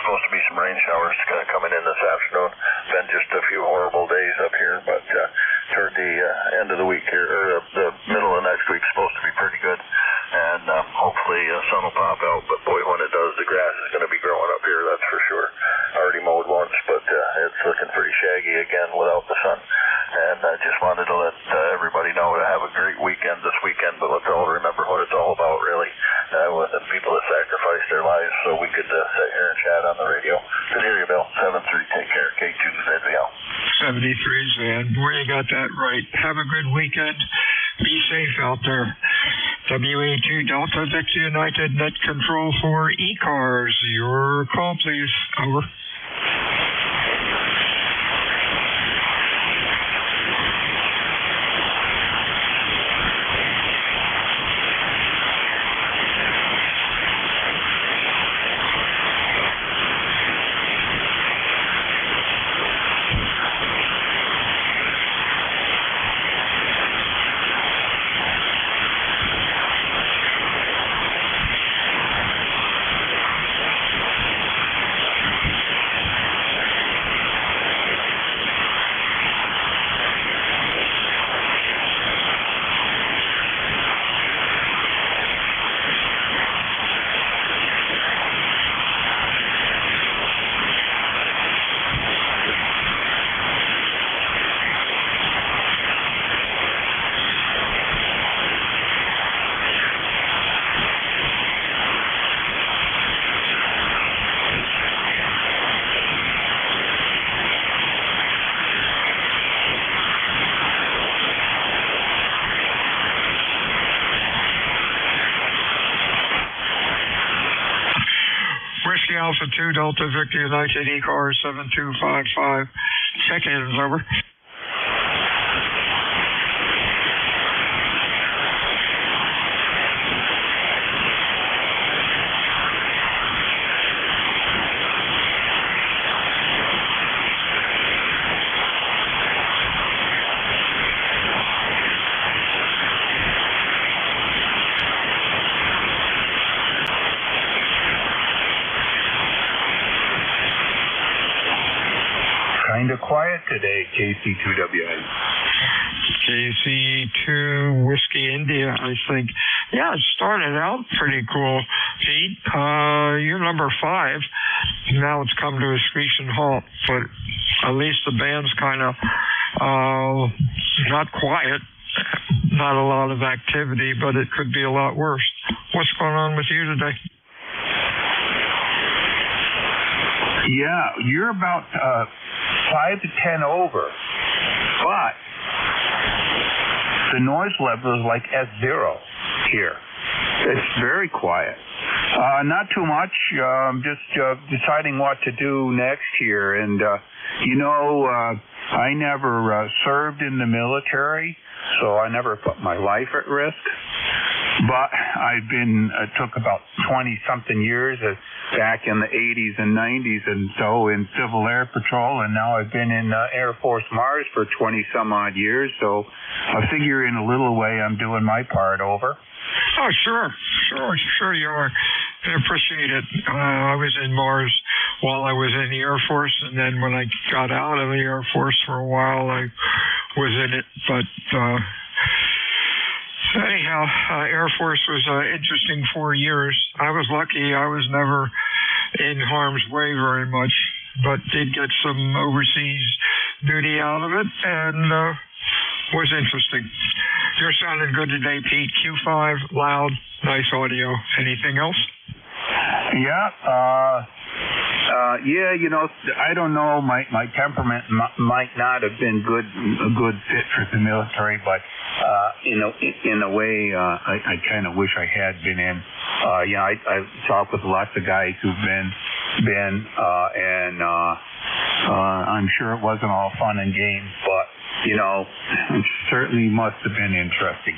supposed to be some rain showers coming in this afternoon. Been just a few horrible days up here, but toward the end of the week here, or the middle of next week, supposed to be pretty good. And hopefully sun will pop out, but boy, when it does, the grass is going to be growing up here, that's for sure. Already mowed once, but it's looking pretty shaggy again without the sun. And I just wanted to let everybody know to have a great weekend this weekend, but let's all remember what it's all about, really, with the people that sacrificed their lives so we could sit here and chat on the radio. Good to hear you, Bill. 7-3, take care. K2 ZVL. 73's, Van. Boy, you got that right. Have a good weekend. Be safe out there. WA2 Delta Victor United net control for ECARS. Your call, please. Over. Alpha 2 Delta Victor United ECARS 7255. Check-ins, over. Kind of quiet today, KC2WA. KC2 Whiskey India, I think. Yeah, it started out pretty cool, Pete. You're number 5. Now it's come to a screeching halt, but at least the band's kind of not quiet. Not a lot of activity, but it could be a lot worse. What's going on with you today? Yeah, you're about 5 to 10 over, but the noise level is like S0 here. It's very quiet. Not too much. Just deciding what to do next here. And, I never served in the military, so I never put my life at risk. But it took about 20-something years back in the 80s and 90s and so in Civil Air Patrol, and now I've been in Air Force Mars for 20-some-odd years, so I figure in a little way I'm doing my part. Over. Oh, sure you are. I appreciate it. I was in Mars while I was in the Air Force, and then when I got out of the Air Force for a while, I was in it. But anyhow, Air Force was an interesting 4 years. I was lucky. I was never in harm's way very much, but did get some overseas duty out of it, and was interesting. You're sounding good today, Pete. Q5, loud, nice audio. Anything else? Yeah. I don't know. My temperament might not have been a good fit for the military, but in a way, I kind of wish I had been in. I talk with lots of guys who've been, and I'm sure it wasn't all fun and games, but it certainly must have been interesting.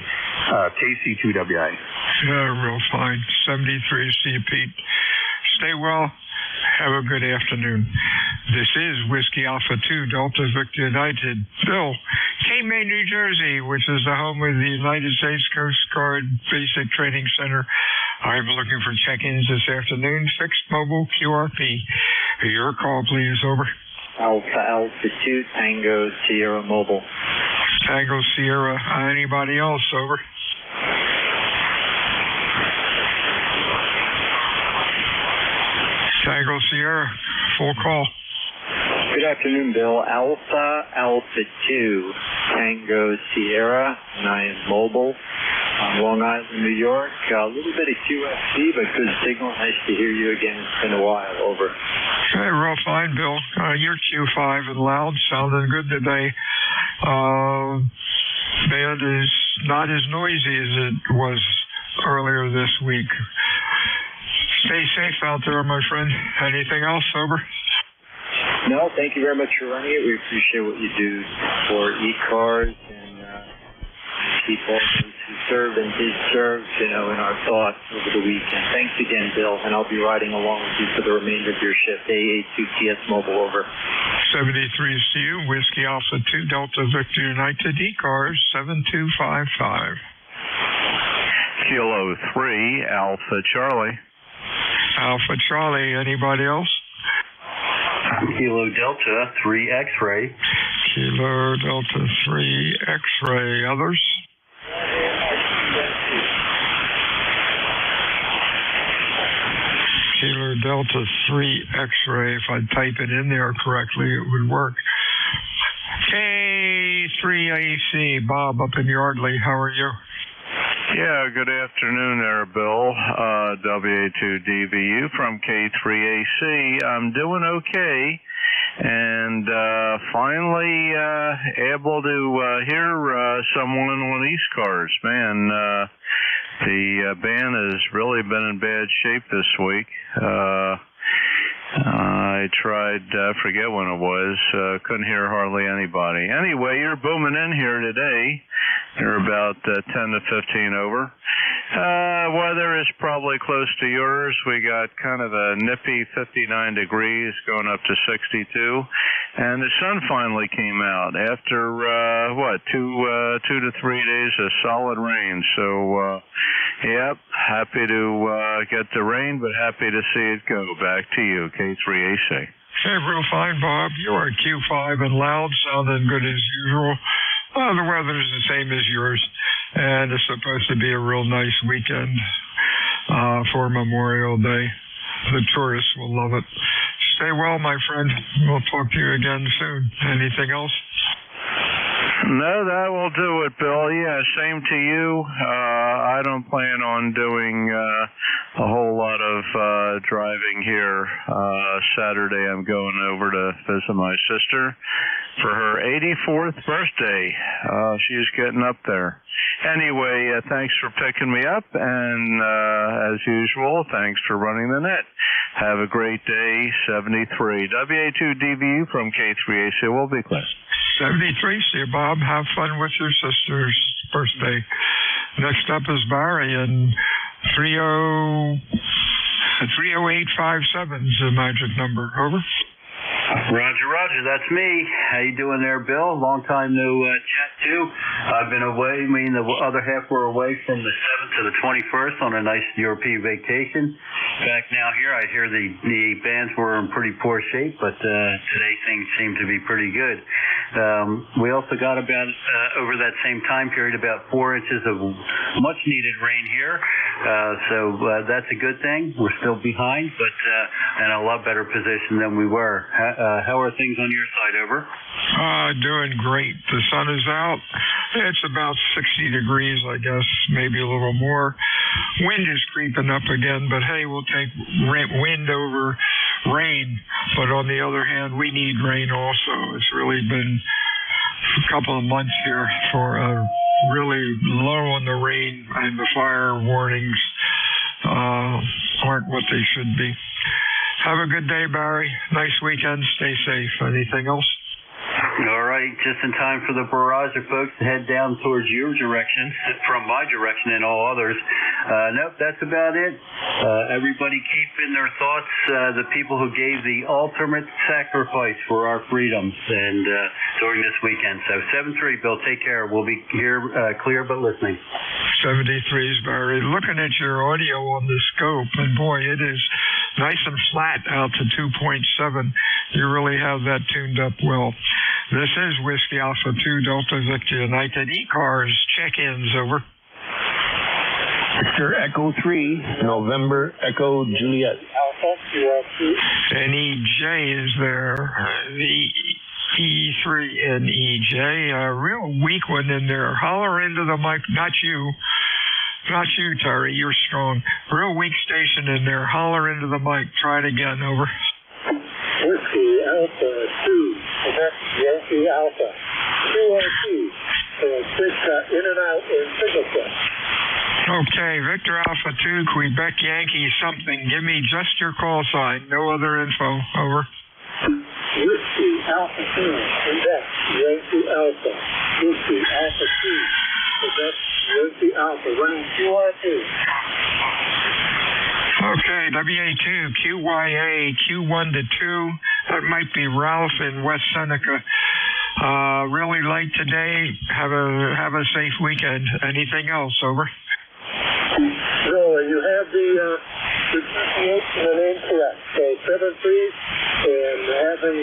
KC2WI. Yeah, real fine. 73, see you, Pete. Stay well. Have a good afternoon. This is Whiskey Alpha 2 Delta Victor United. Bill, Cape-May, New Jersey, which is the home of the United States Coast Guard Basic Training Center. I'm looking for check-ins this afternoon. Fixed mobile QRP. Your call, please. Over. Alpha 2 Tango Sierra Mobile. Tango Sierra. Anybody else? Over. Tango Sierra, full call. Good afternoon, Bill. Alpha 2 Tango Sierra, and I am mobile on Long Island, New York. A little bit of QFC, but good signal. Nice to hear you again. It's been a while. Over. Hey, real fine, Bill. You're Q5 and loud, sounding good today. Band is not as noisy as it was earlier this week. Stay safe out there, my friend. Anything else? Over. No, thank you very much for running it. We appreciate what you do for ECARS and keep all those who serve and did serve, in our thoughts over the weekend. Thanks again, Bill, and I'll be riding along with you for the remainder of your shift. AA2TS Mobile. Over. 73 to you. Whiskey Alpha 2 Delta Victor United ECARS 7255. Kilo 3 Alpha Charlie. Alpha Charlie. Anybody else? Kilo Delta 3 X-ray. Kilo Delta 3 X-ray. Others? Kilo Delta 3 X-ray. If I type it in there correctly, it would work. K3AC. Bob up in Yardley. How are you? Yeah, good afternoon there, Bill. WA2DVU from K3AC. I'm doing okay, and finally able to hear someone on ECARS. Man, the band has really been in bad shape this week. I tried, I forget when it was, couldn't hear hardly anybody. Anyway, you're booming in here today. You're about 10 to 15 over. Weather is probably close to yours. We got kind of a nippy 59 degrees going up to 62. And the sun finally came out after, 2 to 3 days of solid rain. So, yep, happy to get the rain, but happy to see it go. Back to you, K3AC. Hey, real fine, Bob. You are Q5 and loud, sounding good as usual. Well, the weather is the same as yours. and it's supposed to be a real nice weekend for Memorial Day. The tourists will love it. Stay well, my friend. We'll talk to you again soon. Anything else? No, that will do it, Bill. Yeah, same to you. I don't plan on doing a whole lot of driving here. Saturday I'm going over to visit my sister for her 84th birthday. She's getting up there. Anyway, thanks for picking me up, and as usual, thanks for running the net. Have a great day. 73 WA2DVU from K3AC. We'll be clear. 73. See you, Bob. Have fun with your sister's birthday. Next up is Barry, and 30857 is the magic number. Over. Roger, that's me. How you doing there, Bill? Long time no chat too. I've been away. I mean, the other half were away from the 7th to the 21st on a nice European vacation. Back now here, I hear the bands were in pretty poor shape, but today things seem to be pretty good. We also got about, over that same time period, about 4 inches of much needed rain here. So that's a good thing. We're still behind, but in a lot better position than we were. How are things on your side, over? Doing great. The sun is out. It's about 60 degrees, I guess, maybe a little more. Wind is creeping up again, but hey, we'll take wind over rain. But on the other hand, we need rain also. It's really been a couple of months here for really low on the rain, and the fire warnings aren't what they should be. Have a good day, Barry. Nice weekend. Stay safe. Anything else? All right, just in time for the barrage of folks to head down towards your direction, from my direction and all others. Nope, that's about it. Everybody keep in their thoughts the people who gave the ultimate sacrifice for our freedoms and during this weekend. So 7-3, Bill, take care. We'll be here clear but listening. 73's Barry. Looking at your audio on the scope, and boy, it is nice and flat out to 2.7. You really have that tuned up well. This is Whiskey Alpha 2 Delta Victor United. ECARS check-ins, over. Victor Echo 3, November Echo Juliet. And EJ is there. The E3 and EJ. A real weak one in there. Holler into the mic. Not you, Terry. You're strong. Real weak station in there. Holler into the mic. Try it again, over. Whiskey Alpha 2, that's Yankee Alpha 212, in and out in signature. Okay, Victor Alpha 2, Quebec Yankee something. Give me just your call sign, no other info, over. Whiskey Alpha 2, Quebec Yankee Alpha, Whiskey Alpha 2, Quebec Yankee Alpha, running 212. Okay, WA2, QYA, Q1 to 2. That might be Ralph in West Seneca. Really late today. Have a safe weekend. Anything else, over? No, you have the pronunciation and name correct. So 7-3, and have a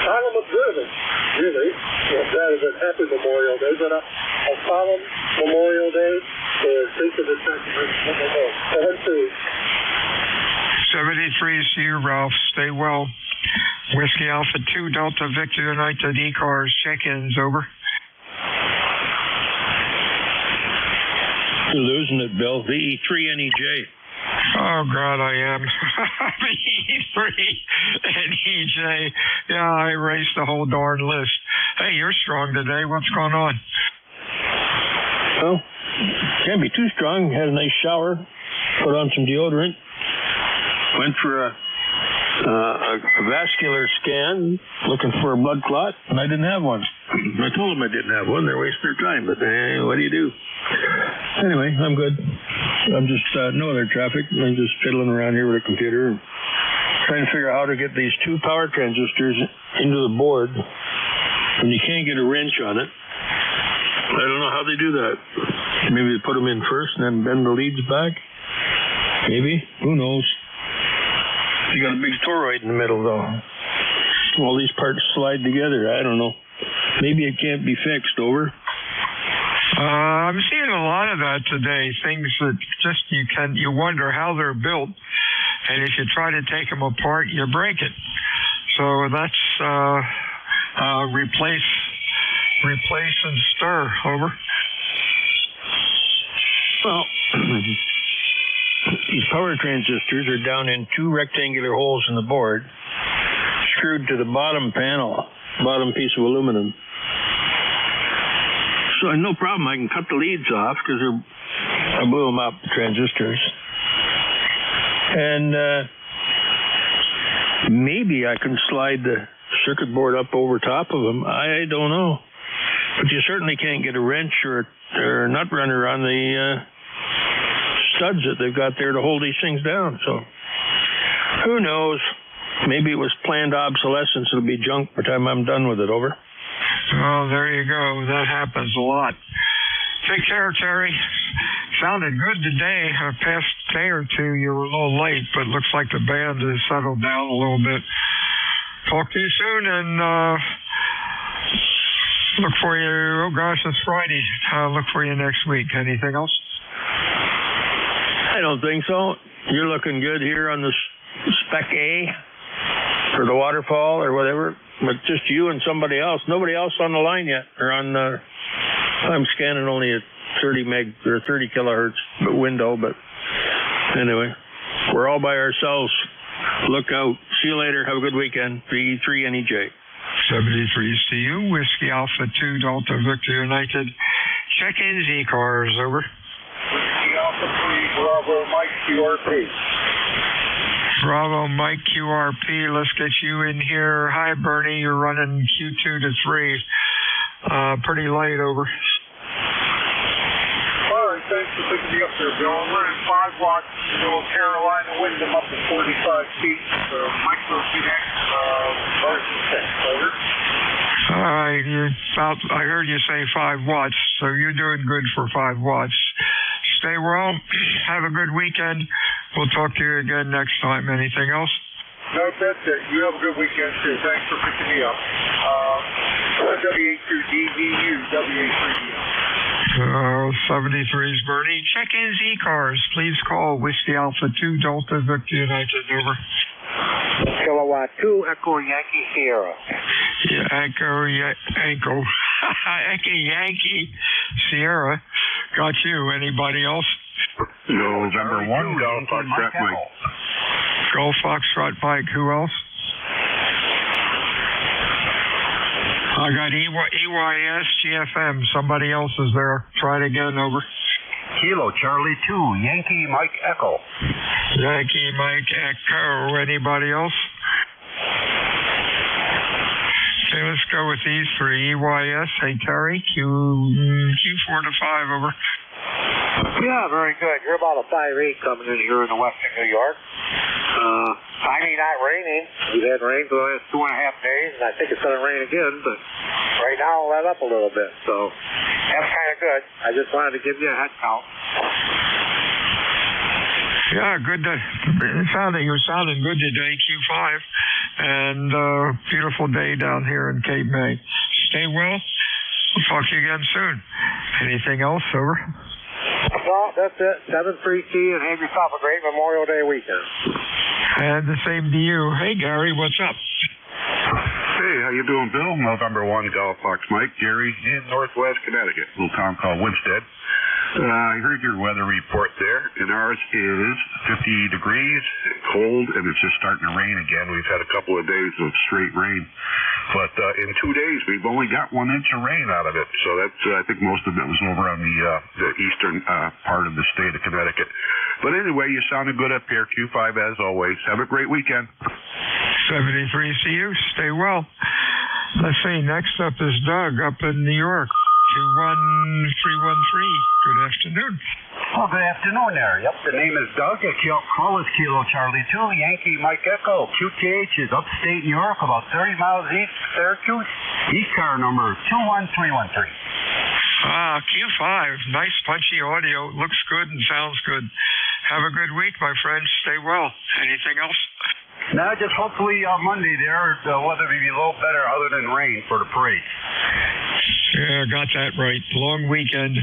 solemn observance, really. That is a happy Memorial Day, but a solemn Memorial Day. Think of the sacrament. 7-3. 73 is to you, Ralph. Stay well. Whiskey Alpha 2 Delta Victor United ECARS check-ins, over. You're losing it, Bill. The E3 and EJ. Oh, God, I am. The E3 and EJ. Yeah, I erased the whole darn list. Hey, you're strong today. What's going on? Well, can't be too strong. Had a nice shower. Put on some deodorant. Went for a vascular scan, looking for a blood clot, and I didn't have one. I told them I didn't have one. They're wasting their time, but what do you do? Anyway, I'm good. I'm just no other traffic. I'm just fiddling around here with a computer and trying to figure out how to get these two power transistors into the board when you can't get a wrench on it. I don't know how they do that. Maybe they put them in first and then bend the leads back. Maybe. Who knows? You got a big toroid in the middle, though. All these parts slide together. I don't know. Maybe it can't be fixed, over. I'm seeing a lot of that today. Things that just you wonder how they're built, and if you try to take them apart, you break it. So that's replace and stir. Over. Well, these power transistors are down in 2 rectangular holes in the board, screwed to the bottom piece of aluminum. So no problem, I can cut the leads off because I blew them up, the transistors. And maybe I can slide the circuit board up over top of them. I don't know. But you certainly can't get a wrench or a nut runner on the studs that they've got there to hold these things down. So who knows? Maybe it was planned obsolescence. It'll be junk by the time I'm done with it. Over. Oh, there you go. That happens a lot. Take care, Terry. Sounded good today. Past day or two, you were a little late, but looks like the band has settled down a little bit. Talk to you soon, and look for you. Oh, gosh, it's Friday. Look for you next week. Anything else? I don't think so. You're looking good here on the Spec A for the waterfall or whatever. But just you and somebody else. Nobody else on the line yet. Or on I'm scanning only a 30 meg or 30 kilohertz window. But anyway, we're all by ourselves. Look out. See you later. Have a good weekend. B3NEJ. 73 CU, Whiskey Alpha 2, Delta Victor United. Check-in ECARS, over. Whiskey Alpha 3, Bravo Mike QRP. Bravo Mike QRP, let's get you in here. Hi, Bernie, you're running Q2 to 3. Pretty light, over. All right, thanks for picking me up there, Bill. I'm running 5 watts, North Carolina, wind them up to 45 feet. Micro Phoenix, version 6, over. I heard you say 5 watts, so you're doing good for 5 watts. Stay well. Have a good weekend. We'll talk to you again next time. Anything else? No, that's it. You have a good weekend, too. Thanks for picking me up. W82DVU, W83. 73's Bernie. Check-in ECARS. Please call Whiskey Alpha 2, Delta Victor United, over. Kilowatt 2, Echo Yankee Sierra. Yeah, Echo Yankee Sierra. Got you. Anybody else? November 1, Golf Foxtrot Mike. Golf Foxtrot Mike. Who else? I got EYS GFM. Somebody else is there. Try it again, over. Kilo Charlie 2, Yankee Mike Echo. Yankee Mike Echo. Anybody else? Okay, let's go with these 3. EYS. Hey, Terry. Q4 to 5, over. Yeah, very good. You're about a 5.8 coming in here in the western New York. Not raining. We've had rain for the last 2.5 days, and I think it's going to rain again, but right now it'll let up a little bit, so that's kind of good. I just wanted to give you a head count. Yeah, good. You're sounding good today, Q5, and beautiful day down here in Cape May. Stay well. We'll talk to you again soon. Anything else, over? Well, that's it. 7-3C, and have yourself a great Memorial Day weekend. And the same to you. Hey, Gary, what's up? Hey, how you doing, Bill? November 1, Golf Fox Mike, Gary in Northwest Connecticut, little town called Winsted. I heard your weather report there, and ours is 50 degrees, cold, and it's just starting to rain again. We've had a couple of days of straight rain, but in 2 days we've only got 1 inch of rain out of it. So that's I think most of it was over on the eastern part of the state of Connecticut. But anyway, you sounded good up here, Q5 as always. Have a great weekend. 73 CU. Stay well. Let's see. Next up is Doug up in New York. 21313. Good afternoon. Well, good afternoon there. Yep, the name is Doug. Call us Kilo Charlie 2, Yankee Mike Echo. QTH is upstate New York, about 30 miles east of Syracuse. ECAR number 21313. Q5. Nice punchy audio. Looks good and sounds good. Have a good week, my friend. Stay well. Anything else? No, just hopefully Monday there, the weather will be a little better other than rain for the parade. Yeah, got that right. Long weekend.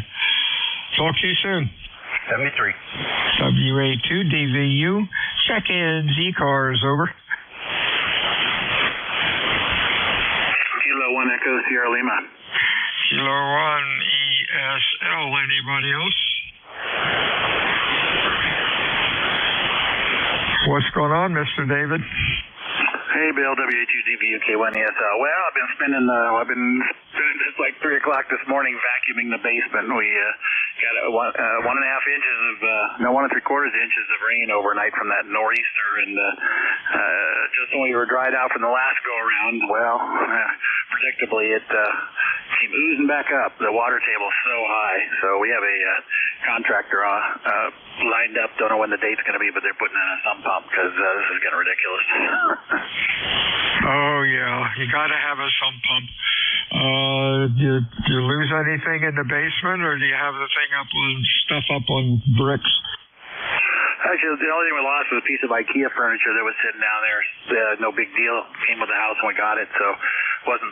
Talk to you soon. 73. WA2DVU. Check-ins, ECARS, over. Kilo 1 Echo Sierra Lima. Kilo 1 ESL. Anybody else? What's going on, Mr. David? Hey, Bill, WA2DVU K1 ESL. Well, I've been spending since like 3 o'clock this morning vacuuming the basement. We got 1.5 inches of, 1 3/4 inches of rain overnight from that nor'easter, and just when we were dried out from the last go-around, well, predictably it came oozing back up. The water table's so high, so we have a contractor lined up. Don't know when the date's going to be, but they're putting in a sump pump because this is getting ridiculous. Oh, yeah. You got to have a sump pump. Do you lose anything in the basement, or do you have the thing stuff up on bricks? Actually, the only thing we lost was a piece of IKEA furniture that was sitting down there. No big deal. Came with the house when we got it, so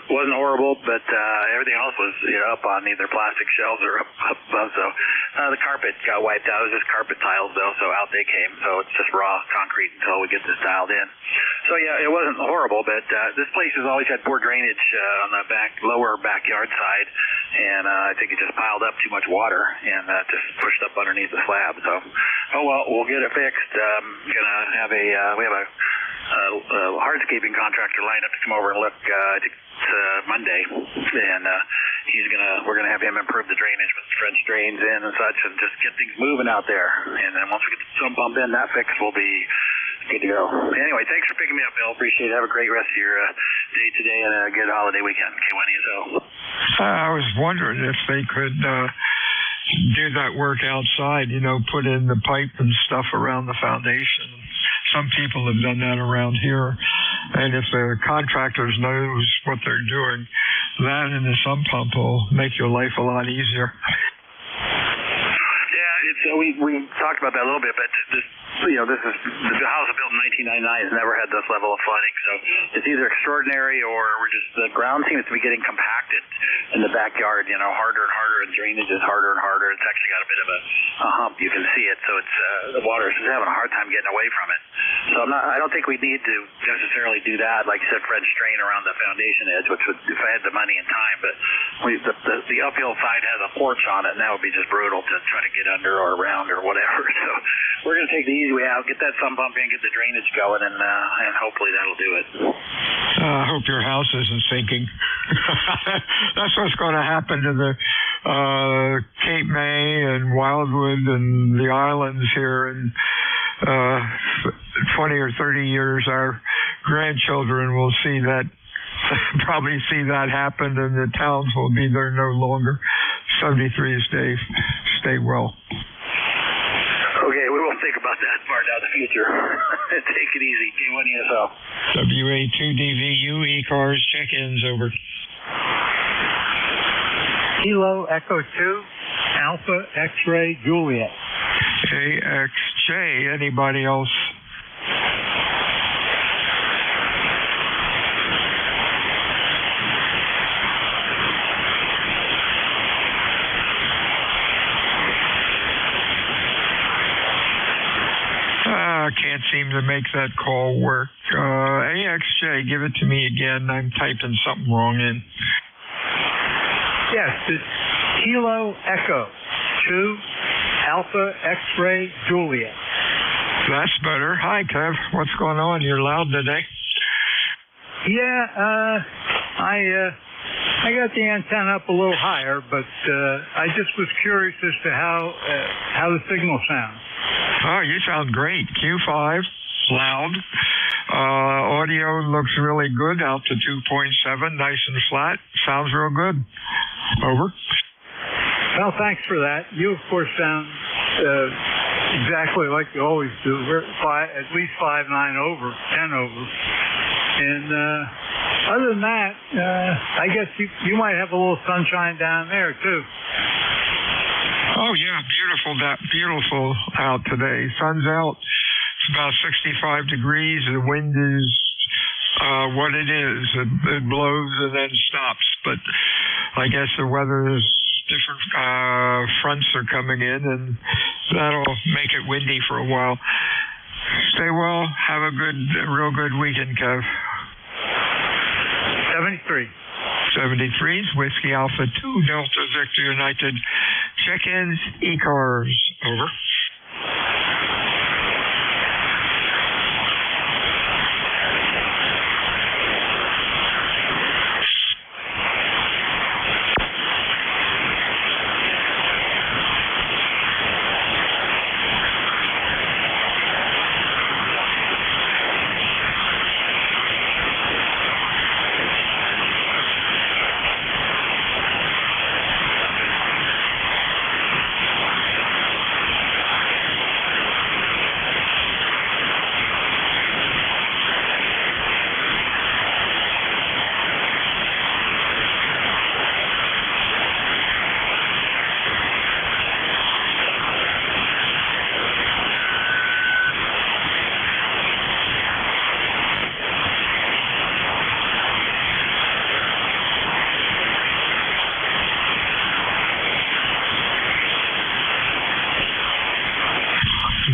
wasn't horrible. But everything else was up on either plastic shelves or up above. So the carpet got wiped out. It was just carpet tiles though, so out they came. So it's just raw concrete until we get this dialed in. So yeah, it wasn't horrible, but this place has always had poor drainage on the lower backyard side, and I think it just piled up too much water and just pushed up underneath the slab. So oh well, we'll get it fixed. Gonna have we have a hardscaping contractor lined up to come over and look. I think it's Monday, and we're gonna have him improve the drainage with French drains in and such, and just get things moving out there. And then once we get the sump pump in, that fix will be good to go. Anyway, thanks for picking me up, Bill. Appreciate it. Have a great rest of your day today and a good holiday weekend. K1 ESL. I was wondering if they could do that work outside, put in the pipe and stuff around the foundation. Some people have done that around here. And if the contractors knows what they're doing, that and the sump pump will make your life a lot easier. Yeah, we talked about that a little bit, but this the house was built in 1999 has never had this level of flooding, so it's either extraordinary or the ground seems to be getting compacted in the backyard, harder and harder, and drainage is harder and harder. It's actually got a bit of a hump. You can see it, so it's the water is having a hard time getting away from it. So I don't think we need to necessarily do that, like you said, French drain around the foundation edge, which would, if I had the money and time, but the uphill side has a porch on it, and that would be just brutal to try to get under or around or whatever. So we're going to take the easy way out, get that sump pump in, get the drainage going, and hopefully that'll do it. I hope your house isn't sinking. That's what's going to happen to the Cape May and Wildwood and the islands here in 20 or 30 years. Our grandchildren will see that, probably see that happen, and the towns will be there no longer. 73 stay well. Okay, we won't think about that far down the future. Take it easy. K1 ESL. WA2DVU ECARS check-ins, over. Kilo Echo 2 Alpha X-Ray Juliet. AXJ. Anybody else? Can't seem to make that call work. AXJ, give it to me again. I'm typing something wrong in. Yes, it's Kilo Echo 2 Alpha X-Ray Juliet. That's better. Hi, Kev. What's going on? You're loud today. Yeah, I got the antenna up a little higher, but I just was curious as to how the signal sounds. Oh, you sound great. Q5, loud. Audio looks really good, out to 2.7, nice and flat. Sounds real good. Over. Well, thanks for that. You, of course, sound exactly like you always do. We're at least 5.9 over, 10 over. And other than that, I guess you might have a little sunshine down there, too. Oh, yeah, beautiful out today. Sun's out. It's about 65 degrees. The wind is what it is. It blows and then stops. But I guess the weather is different. Fronts are coming in, and that'll make it windy for a while. Stay well. Have a real good weekend, Kev. 73. 73 is Whiskey Alpha 2 Delta Victor United. Check-ins, ECARS. Over.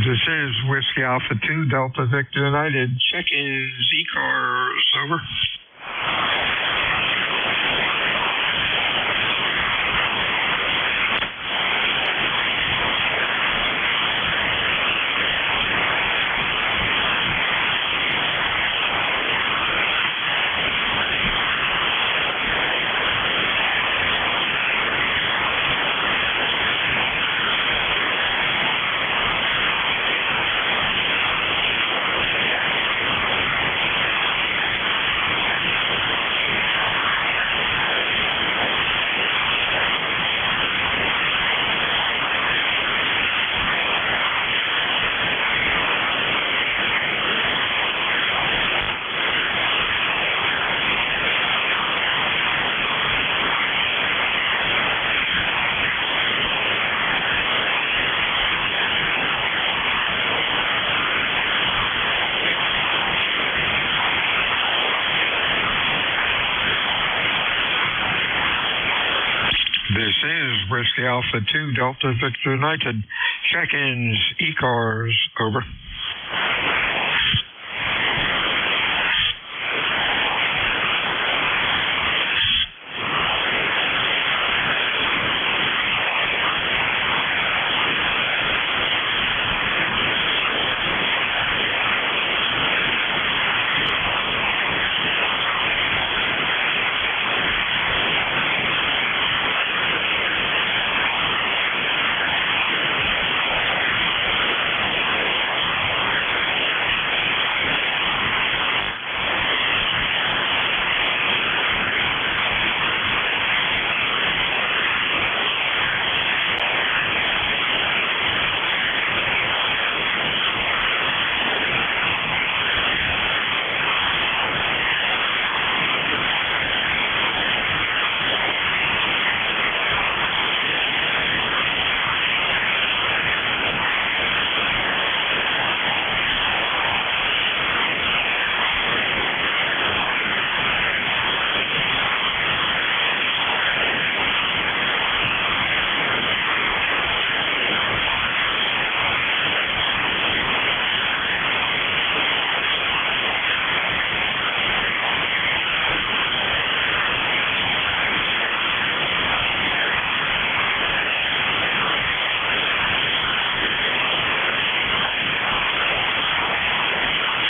This is Whiskey Alpha 2 Delta Victor United. Check-ins, ECARS. Over. This is Whiskey Alpha 2 Delta Victor United. Check-ins, ECARS. Over.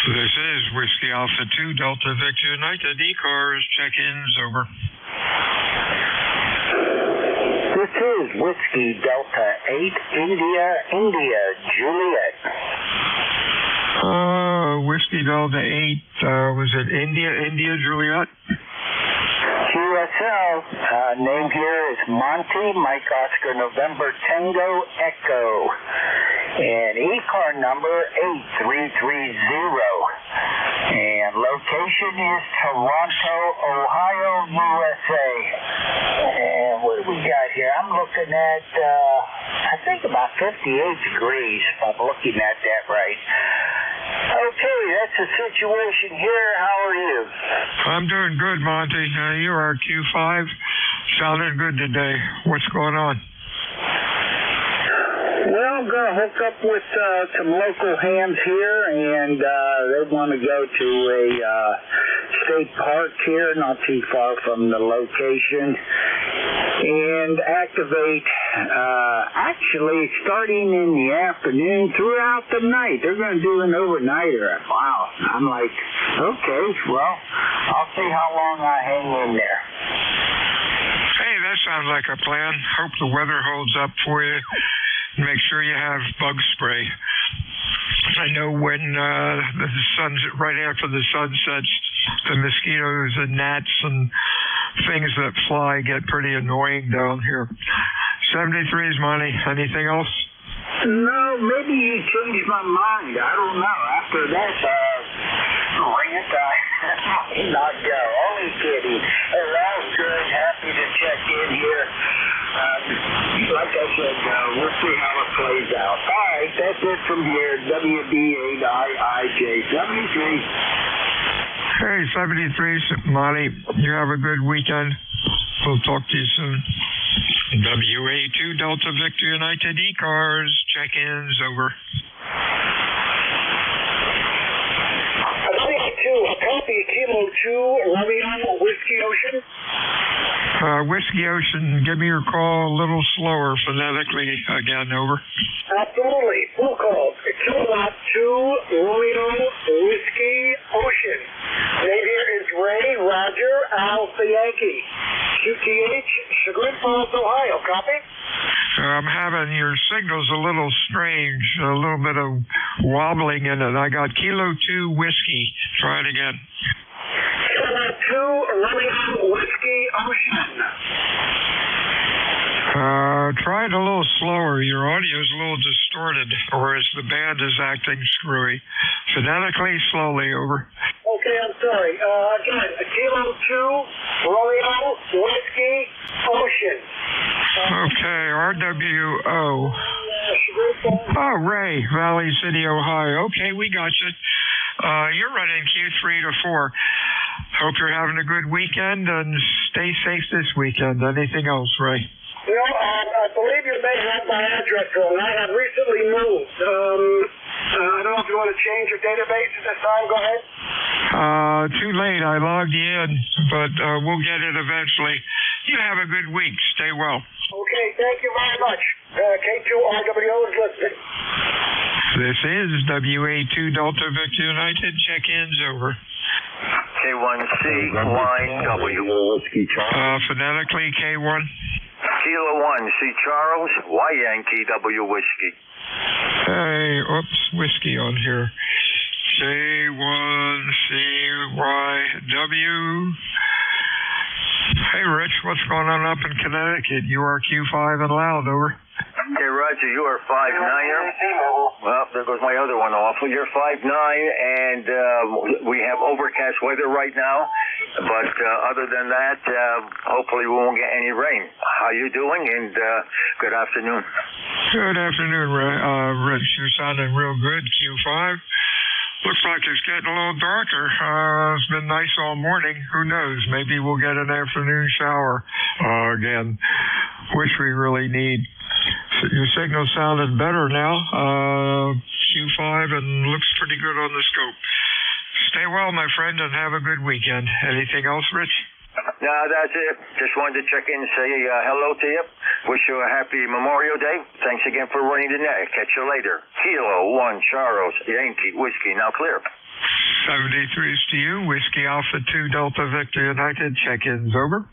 This is Whiskey Alpha 2 Delta Victor United. ECARS. Check-ins. Over. This is Whiskey Delta 8 India Juliet. Whiskey Delta 8, was it India Juliet? QSL. Name here is Monty, Mike Oscar November Tango Echo. And ECAR number 8330. And location is Toronto, Ohio, USA. And what do we got here? I'm looking at, I think about 58 degrees, if I'm looking at that right. Okay, that's the situation here. How are you? I'm doing good, Monty. You are Q5. Sounded good today. What's going on? Well, I'm going to hook up with some local hands here, and they want to go to a state park here, not too far from the location, and activate, actually starting in the afternoon throughout the night. They're going to do an overnighter. Wow. I'm like, okay, well, I'll see how long I hang in there. Hey, that sounds like a plan. Hope the weather holds up for you. Make sure you have bug spray. I know when the sun's right after the sun sets, the mosquitoes and gnats and things that fly get pretty annoying down here. 73's Monty. Anything else? No, maybe you changed my mind. I don't know. After that rant, I did not go. Only kidding. Hey, Ralph, good. Happy to check in here. Like I said, we'll see how it plays out. All right, that's it from here. WB8IIJ 73. Hey, 73, Monty. You have a good weekend. We'll talk to you soon. WA2 Delta Victor United ECARS. Check-ins over. Copy Kilo 2 Romeo Whiskey Ocean. Whiskey Ocean, give me your call a little slower phonetically again, over. Absolutely. Full call. Kilo 2 Romeo Whiskey Ocean. Name here is Ray Roger Alpha Yankee. QTH, Chagrin Falls, Ohio. Copy? I'm having your signals a little strange, a little bit of wobbling in it. I got Kilo 2 Whiskey. Try it again. Kilo 2 Romeo Whiskey Ocean. Try it a little slower. Your audio is a little distorted, or as the band is acting screwy. Phonetically, slowly, over. Okay, I'm sorry. Again, Kilo 2 Romeo Whiskey Ocean. Okay, RWO. Oh, Ray, Valley City, Ohio. Okay, we got you. You're running Q3 to 4. Hope you're having a good weekend and stay safe this weekend. Anything else, Ray? Well, I believe you may have my address wrong. I have recently moved. I don't know if you want to change your database at this time. Go ahead. Too late. I logged you in, but we'll get it eventually. You have a good week. Stay well. Okay, thank you very much. K2RWO is listening. This is WA2 Delta Victor United. Check-ins over. K1CYW. Phonetically, K1. Kilo 1, C Charles, Y Yankee, W Whiskey. Hey, oops, whiskey on here. K1CYW. Hey, Rich, what's going on up in Connecticut? You are Q5 and loud, over. Okay, Roger, you are 5'9". Well, there goes my other one off. You're 5'9", and we have overcast weather right now. But other than that, hopefully we won't get any rain. How you doing? And good afternoon. Good afternoon, Rich. You're sounding real good, Q5. Looks like it's getting a little darker. It's been nice all morning. Who knows? Maybe we'll get an afternoon shower again, which we really need. Your signal sounded better now, Q5, and looks pretty good on the scope. Stay well, my friend, and have a good weekend. Anything else, Rich? No, that's it. Just wanted to check in and say hello to you. Wish you a happy Memorial Day. Thanks again for running the net. Catch you later. Kilo 1 Charles Yankee Whiskey. Now clear. 73's to you. Whiskey Alpha 2 Delta Victor United. Check-ins over.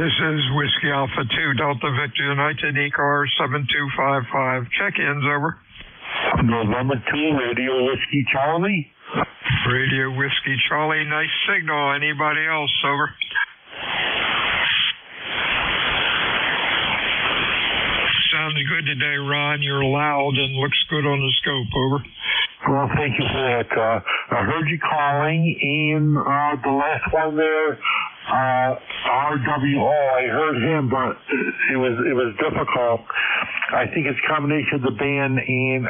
This is Whiskey Alpha 2, Delta Victor United, ECARS 7255. Check-ins, over. November 2, Radio Whiskey Charlie. Radio Whiskey Charlie, nice signal. Anybody else, over? Sounds good today, Ron. You're loud and looks good on the scope, over. Well, thank you for that. I heard you calling, and the last one there, RWO, I heard him, but it was difficult. I think it's a combination of the band and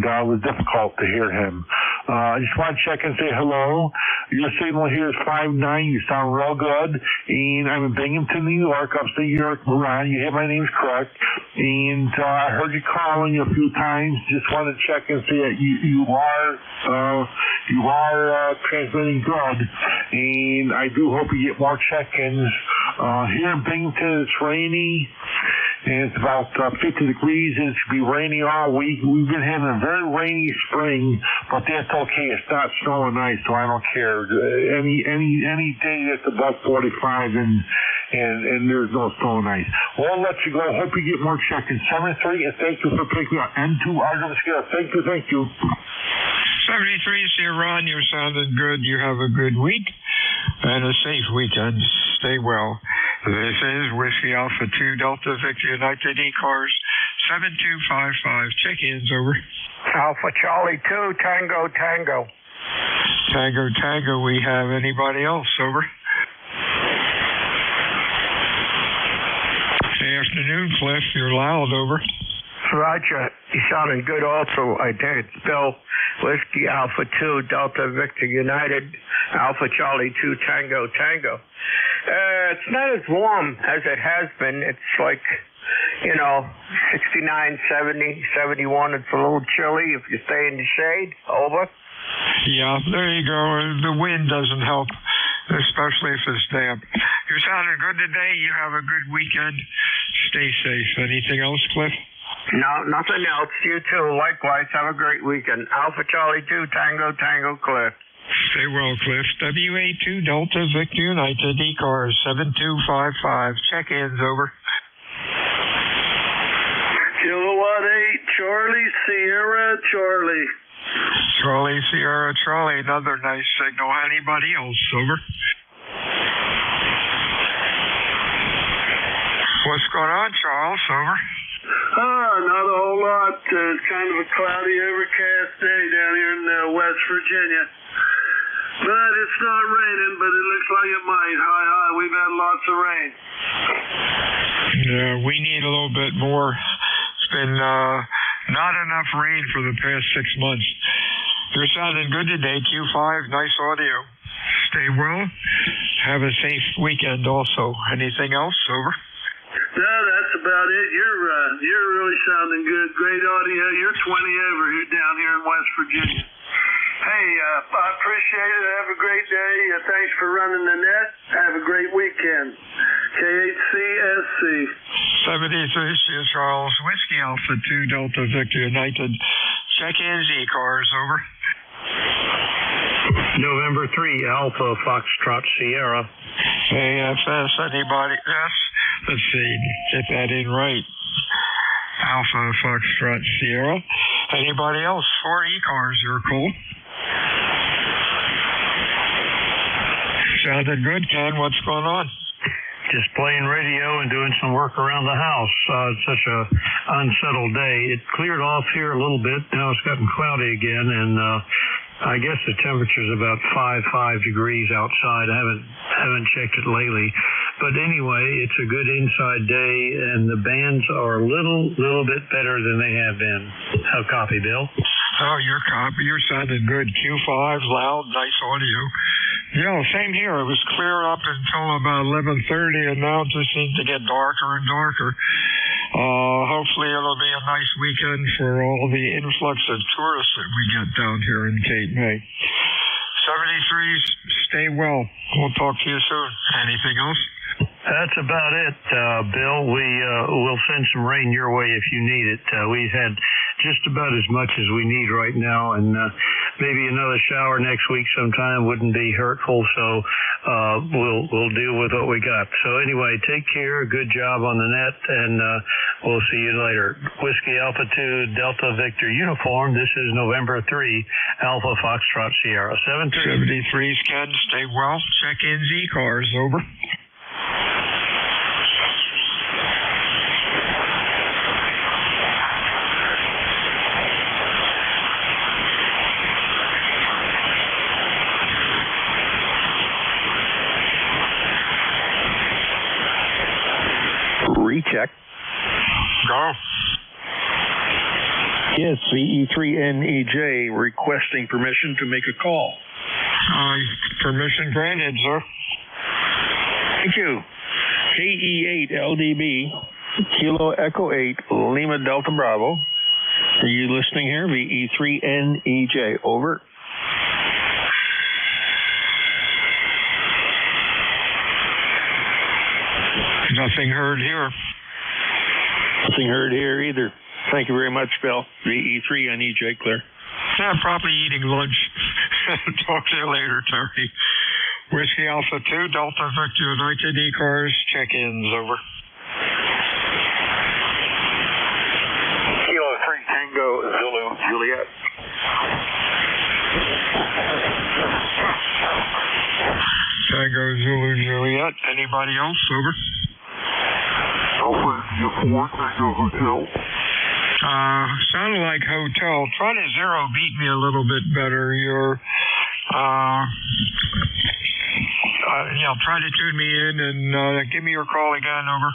it was difficult to hear him. I just want to check and say hello. Your signal here is 5'9". You sound real good. And I'm in Binghamton, New York, upstate New York. Ron, you hear my name's correct. And I heard you calling a few times. Just want to check and see that you are transmitting good. And I do hope you get more check-ins. Here in Binghamton, it's rainy. And it's about 50 degrees, and it should be rainy all week. We've been having a very rainy spring, but that's okay. It's not snow and ice, so I don't care. Any day that's above 45 and there's no snow and ice. Well, I'll let you go. Hope you get more check-ins. 73, and thank you for picking up. N2 RWO. Thank you. 73, see Ron, you're sounding good. You have a good week and a safe weekend. Stay well. This is Whiskey Alpha 2, Delta Victor United, ECARS 7255. Check-ins, over. Alpha Charlie 2, Tango. Tango, we have anybody else, over? Good afternoon, Cliff. You're loud, over. Roger, you sounding good also. I think it's Bill, Whiskey Alpha 2, Delta Victor United, Alpha Charlie 2, Tango. It's not as warm as it has been. It's like, 69, 70, 71. It's a little chilly if you stay in the shade. Over. Yeah, there you go. The wind doesn't help, especially if it's damp. You're sounding good today. You have a good weekend. Stay safe. Anything else, Cliff? No, nothing else. You too. Likewise. Have a great weekend. Alpha Charlie 2, Tango, Cliff. Stay well, Cliff. WA2 Delta Victor United, ECARS 7255. Check-ins, over. Kilowatt 8, Charlie, Sierra, Charlie. Charlie, Sierra, Charlie. Another nice signal. Anybody else, over? What's going on, Charles, over? Not a whole lot. It's kind of a cloudy, overcast day down here in West Virginia. But it's not raining, but it looks like it might. Hi, we've had lots of rain. Yeah, we need a little bit more. It's been not enough rain for the past 6 months. You're sounding good today, Q5. Nice audio. Stay well. Have a safe weekend also. Anything else, over? No, that's about it. You're really sounding good. Great audio. You're 20 over here down here in West Virginia. Hey, I appreciate it. Have a great day. Thanks for running the net. Have a great weekend. KHCSC. 73, Charles. Whiskey Alpha 2, Delta Victor United. Check-ins, ECARS, over. November 3, Alpha Foxtrot Sierra. AFS, anybody? Yes. Let's see. Get that in right. Alpha Foxtrot Sierra. Anybody else? 4 ECARS, you're cool. Sounded good, Ken. What's going on? Just playing radio and doing some work around the house. It's such a unsettled day. It cleared off here a little bit. Now it's gotten cloudy again, and I guess the temperature's about 5 degrees outside. I haven't checked it lately. But anyway, it's a good inside day, and the bands are a little bit better than they have been. How copy, Bill? Oh, you're sounding good. Q5, loud, nice audio. Yeah, same here. It was clear up until about 11:30, and now it just seems to get darker and darker. Hopefully it'll be a nice weekend for all the influx of tourists that we get down here in Cape May. 73, stay well. We'll talk to you soon. Anything else? That's about it, Bill. We'll send some rain your way if you need it. We've had just about as much as we need right now, and maybe another shower next week sometime wouldn't be hurtful. So we'll deal with what we got. So anyway, take care. Good job on the net, and we'll see you later. Whiskey Alpha 2 Delta Victor uniform. This is November 3 Alpha Foxtrot Sierra 73 Ken. Stay well. Check-ins ECARS. Over. Recheck. Go. Yes, VE3NEJ requesting permission to make a call. Permission granted, sir. Thank you. KE8LDB, Kilo Echo 8, Lima Delta Bravo. Are you listening here? VE3NEJ, over. Nothing heard here. Nothing heard here either. Thank you very much, Bill. VE3NEJ, clear. Yeah, probably eating lunch. Talk to you later, Terry. Whiskey Alpha 2, Delta Victor United ECARS, check-ins, over. Kilo 3 Tango Zulu Juliet. Tango Zulu Juliet. Anybody else, over? Alpha 4 Tango Hotel. Sounded like hotel. Try to zero beat me a little bit better. You're, try to tune me in and give me your call again, over.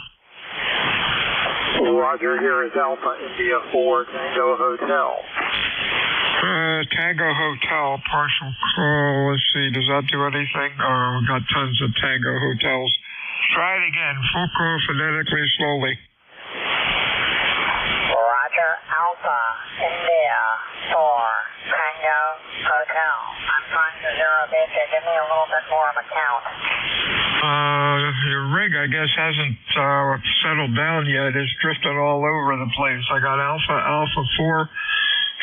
Roger, here is Alpha India 4 Tango Hotel. Tango Hotel, partial call. Let's see, does that do anything? Oh, we've got tons of Tango Hotels. Try it again. Full call phonetically, slowly. Roger, Alpha India 4 Tango Hotel. I'm trying to zero beat you. Give me a little bit more of a count. Your rig, I guess, hasn't settled down yet. It's drifting all over the place. I got Alpha 4.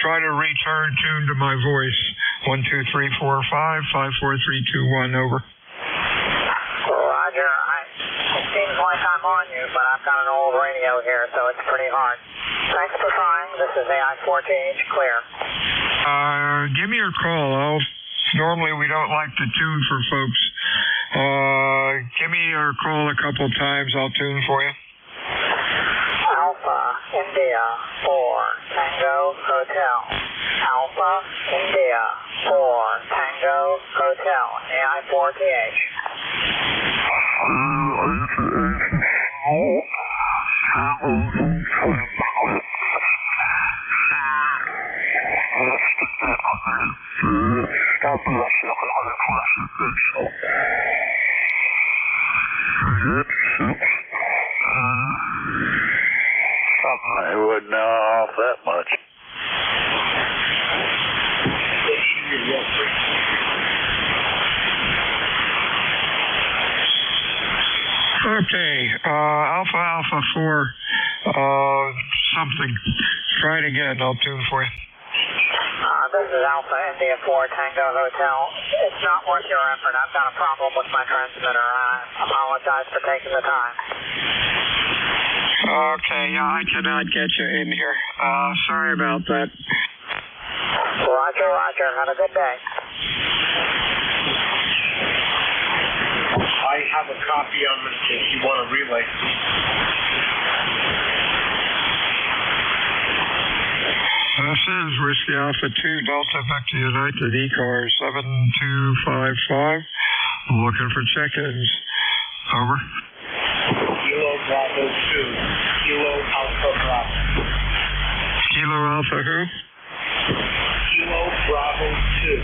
Try to return tune to my voice. 1, 2, 3, 4, 5, 5, 4, 3, 2, 1, over. Roger, it seems like I'm on you, but I've got an old radio here, so it's pretty hard. Thanks for trying. This is AI4TH, clear. Give me your call. Normally we don't like to tune for folks. Give me your call a couple times. I'll tune for you. Alpha India 4 Tango Hotel. Alpha India 4 Tango Hotel. AI4TH. I wouldn't know off that much. Okay, Alpha 4, something. Try it again. I'll tune for you. This is Alpha India 4 Tango Hotel. It's not worth your effort. I've got a problem with my transmitter. I apologize for taking the time. Okay, I cannot get you in here. Sorry about that. Roger. Have a good day. I have a copy of it if you want to relay. This is Whiskey Alpha 2 Delta Victor United ECARS 7255. I'm looking for check-ins. Over. Kilo Bravo 2. Kilo Alpha Bravo. Kilo Alpha who? Kilo Bravo 2.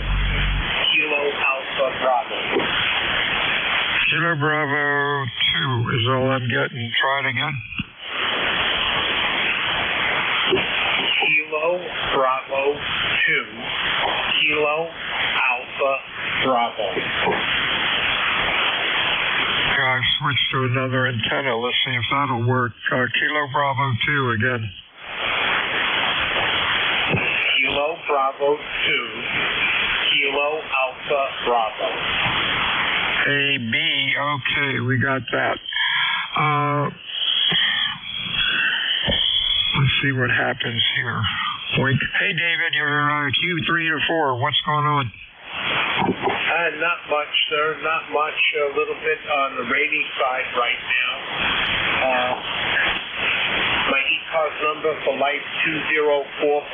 Kilo Alpha Bravo. Kilo Bravo 2 is all I'm getting. Try it again. Kilo Bravo 2. Kilo Alpha Bravo. Yeah, I've switched to another antenna. Let's see if that'll work. Kilo Bravo 2 again. Kilo Bravo 2, Kilo Alpha Bravo. AB, okay, we got that. Let's see what happens here. Wait. Hey, David, you're Q3 to 4. What's going on? Not much, sir. Not much. A little bit on the rainy side right now. My ECARS number for life 20452.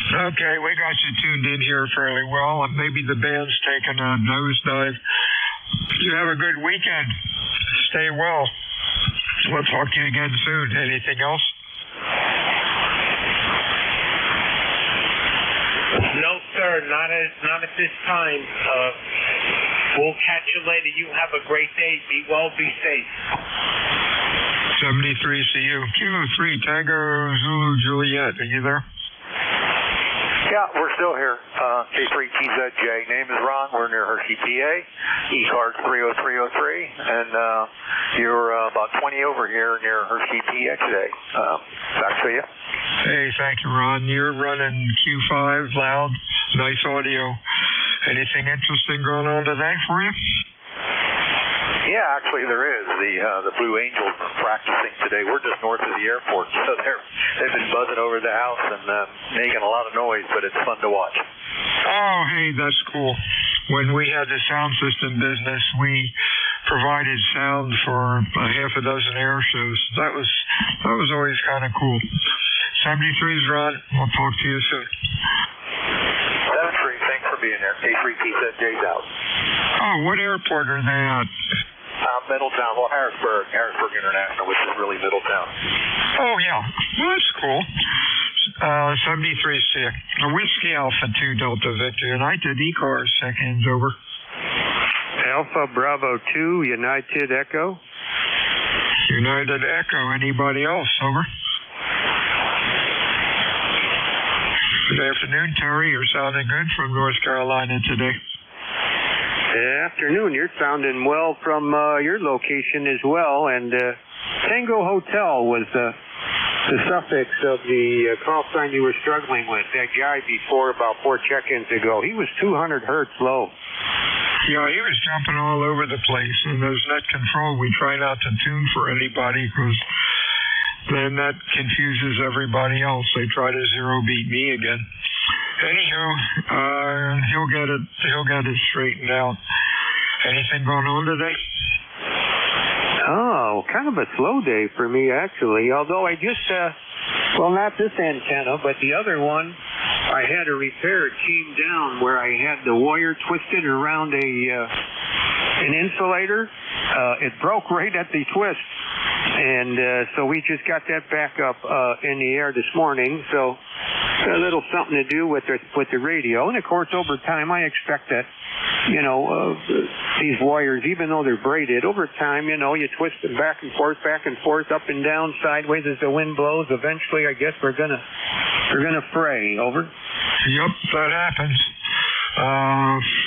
Okay, we got you tuned in here fairly well, and maybe the band's taking a nosedive. You have a good weekend. Stay well. We'll talk to you again soon. Anything else? No, sir. Not at this time. We'll catch you later. You have a great day. Be well. Be safe. 73 CU. Kilo 3 Tango Zulu Juliet. Are you there? Yeah, we're still here. K3TZJ. Name is Ron. We're near Hershey, PA. ECARS 30303. And you're about 20 over here near Hershey, PA today. Back to you. Hey, thank you, Ron. You're running Q5, loud, nice audio. Anything interesting going on today for you? Yeah, actually there is. The Blue Angels are practicing today. We're just north of the airport, so they've been buzzing over the house and making a lot of noise, but it's fun to watch. Oh, hey, that's cool. When we had the sound system business, we provided sound for a half a dozen air shows. That was always kind of cool. 73's Ron. We'll talk to you soon. 73, thanks for being there. K3TZJ's out. Oh, what airport are they at? Middletown. Well, Harrisburg International, which is really Middletown. Oh, yeah. Well, that's cool. 73C. Whiskey Alpha 2 Delta Victor United ECARS, seconds over. Alpha Bravo 2 United Echo. United Echo. Anybody else? Over. Good afternoon, Terry. You're sounding good from North Carolina today. Good afternoon. You're sounding well from your location as well. And Tango Hotel was the suffix of the call sign you were struggling with. That guy before, about 4 check-ins ago, he was 200 hertz low. Yeah, he was jumping all over the place. And those net control, we try not to tune for anybody because then that confuses everybody else. They try to zero beat me again. Anywho, he'll get it straightened out. Anything going on today? Oh, kind of a slow day for me, actually. Although I just, well, not this antenna, but the other one, I had a repair. It came down where I had the wire twisted around an insulator. It broke right at the twist. And so we just got that back up in the air this morning. So a little something to do with the radio. And, of course, over time, I expect that, you know, these wires, even though they're braided, over time, you know, you twist them back and forth, up and down, sideways as the wind blows. Eventually, I guess we're gonna fray. Over. Yep, that happens.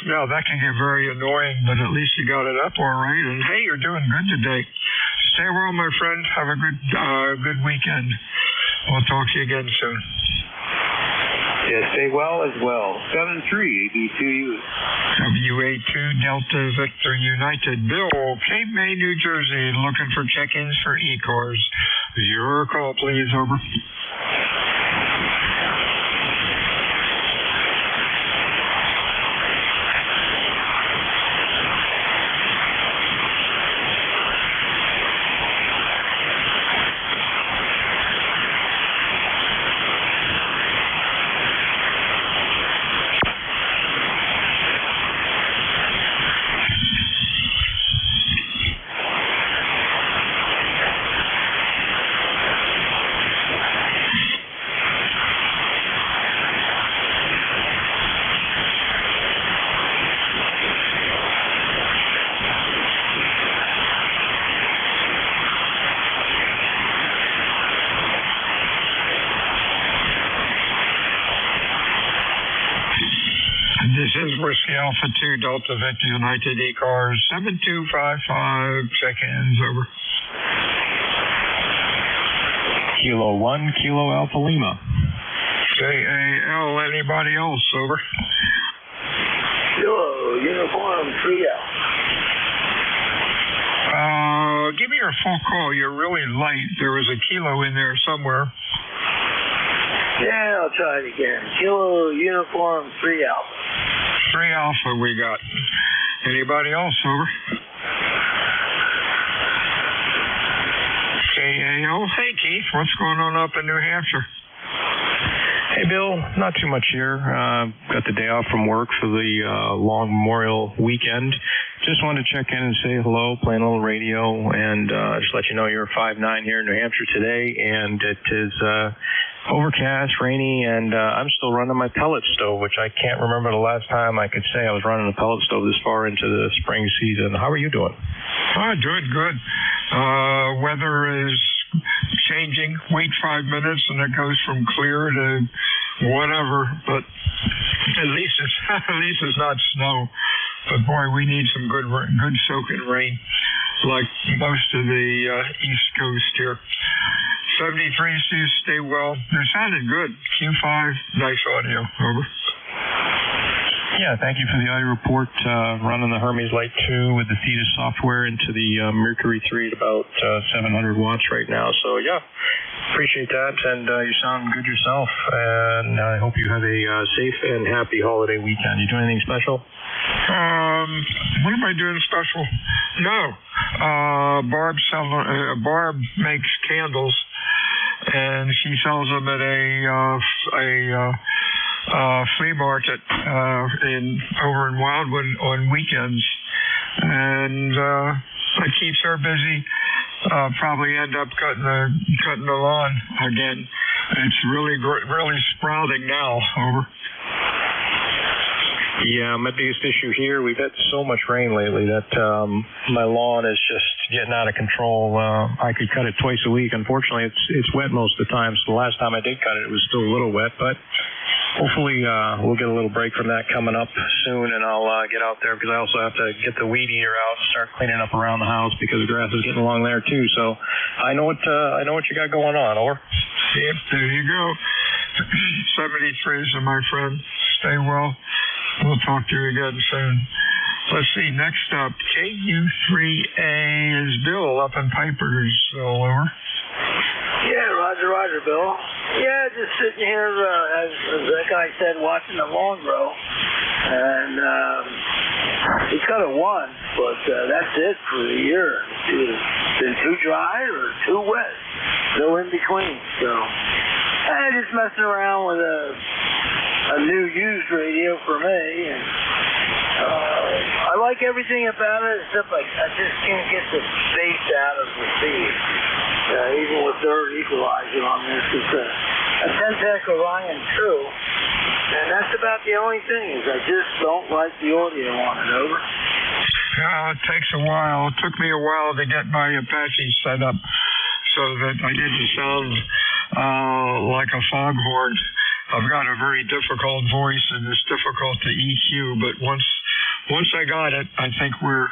Yeah, that can get very annoying, but at least you got it up all right. And, hey, you're doing good today. Stay well, my friend. Have a good weekend. We'll talk to you again soon. Yeah, stay well as well. 73 AB2U. WA2 Delta Victor United. Bill, Cape May, New Jersey, looking for check-ins for ECARS. Your call, please. Over. This is Whiskey Alpha 2 Delta Victor United ECARS 7255 seconds over. Kilo 1, Kilo Alpha Lima. JAL, anybody else? Over. Kilo, Uniform 3L. Give me your full call. You're really light. There was a kilo in there somewhere. Yeah, I'll try it again. Kilo, Uniform 3 Alpha. 3 Alpha we got. Anybody else? Over. KAO. Hey, Keith. What's going on up in New Hampshire? Hey, Bill. Not too much here. Got the day off from work for the long Memorial weekend. Just wanted to check in and say hello, playing a little radio, and just let you know you're 5'9" here in New Hampshire today, and it is overcast, rainy, and I'm still running my pellet stove, which I can't remember the last time I could say I was running a pellet stove this far into the spring season. How are you doing? Good. Weather is changing. Wait 5 minutes and it goes from clear to whatever, but at least it's not snow. But boy, we need some good soaking rain, like most of the East Coast here. 73 Sioux, stay well. They sounded good. Q5, nice audio. Over. Yeah, thank you for the audio report. Running the Hermes Light 2 with the Thetis software into the Mercury 3 at about 700 watts right now. So, yeah, appreciate that. And you sound good yourself. And I hope you have a safe and happy holiday weekend. You doing anything special? What am I doing special? No. Barb makes candles, and she sells them at a flea market over in Wildwood on weekends, and it keeps her busy. Probably end up cutting the lawn again. It's really sprouting now. Over. Yeah, my biggest issue here, we've had so much rain lately that my lawn is just getting out of control. I could cut it twice a week. Unfortunately, it's wet most of the time, so the last time I did cut it, it was still a little wet, but hopefully we'll get a little break from that coming up soon, and I'll get out there because I also have to get the weed eater out and start cleaning up around the house because the grass is getting along there too. So I know what you got going on. Over. Yep, there you go. 73, so my friend, stay well. We'll talk to you again soon. Let's see, next up, KU3A is Bill up in Pipersville. Over. Yeah, Roger, Bill. Yeah, just sitting here, as that guy said, watching the lawn grow. And he's got a 1, but that's it for the year. It's been too dry or too wet. No in between. So, just messing around with a new used radio for me, and I like everything about it except I just can't get the bass out of the feed, even with their equalizer on this. It's a Centec Orion 2, and that's about the only thing is I just don't like the audio on it. Over. Yeah, it takes a while. It took me a while to get my Apache set up so that I didn't sound like a foghorn. I've got a very difficult voice, and it's difficult to EQ. But once I got it, I think we're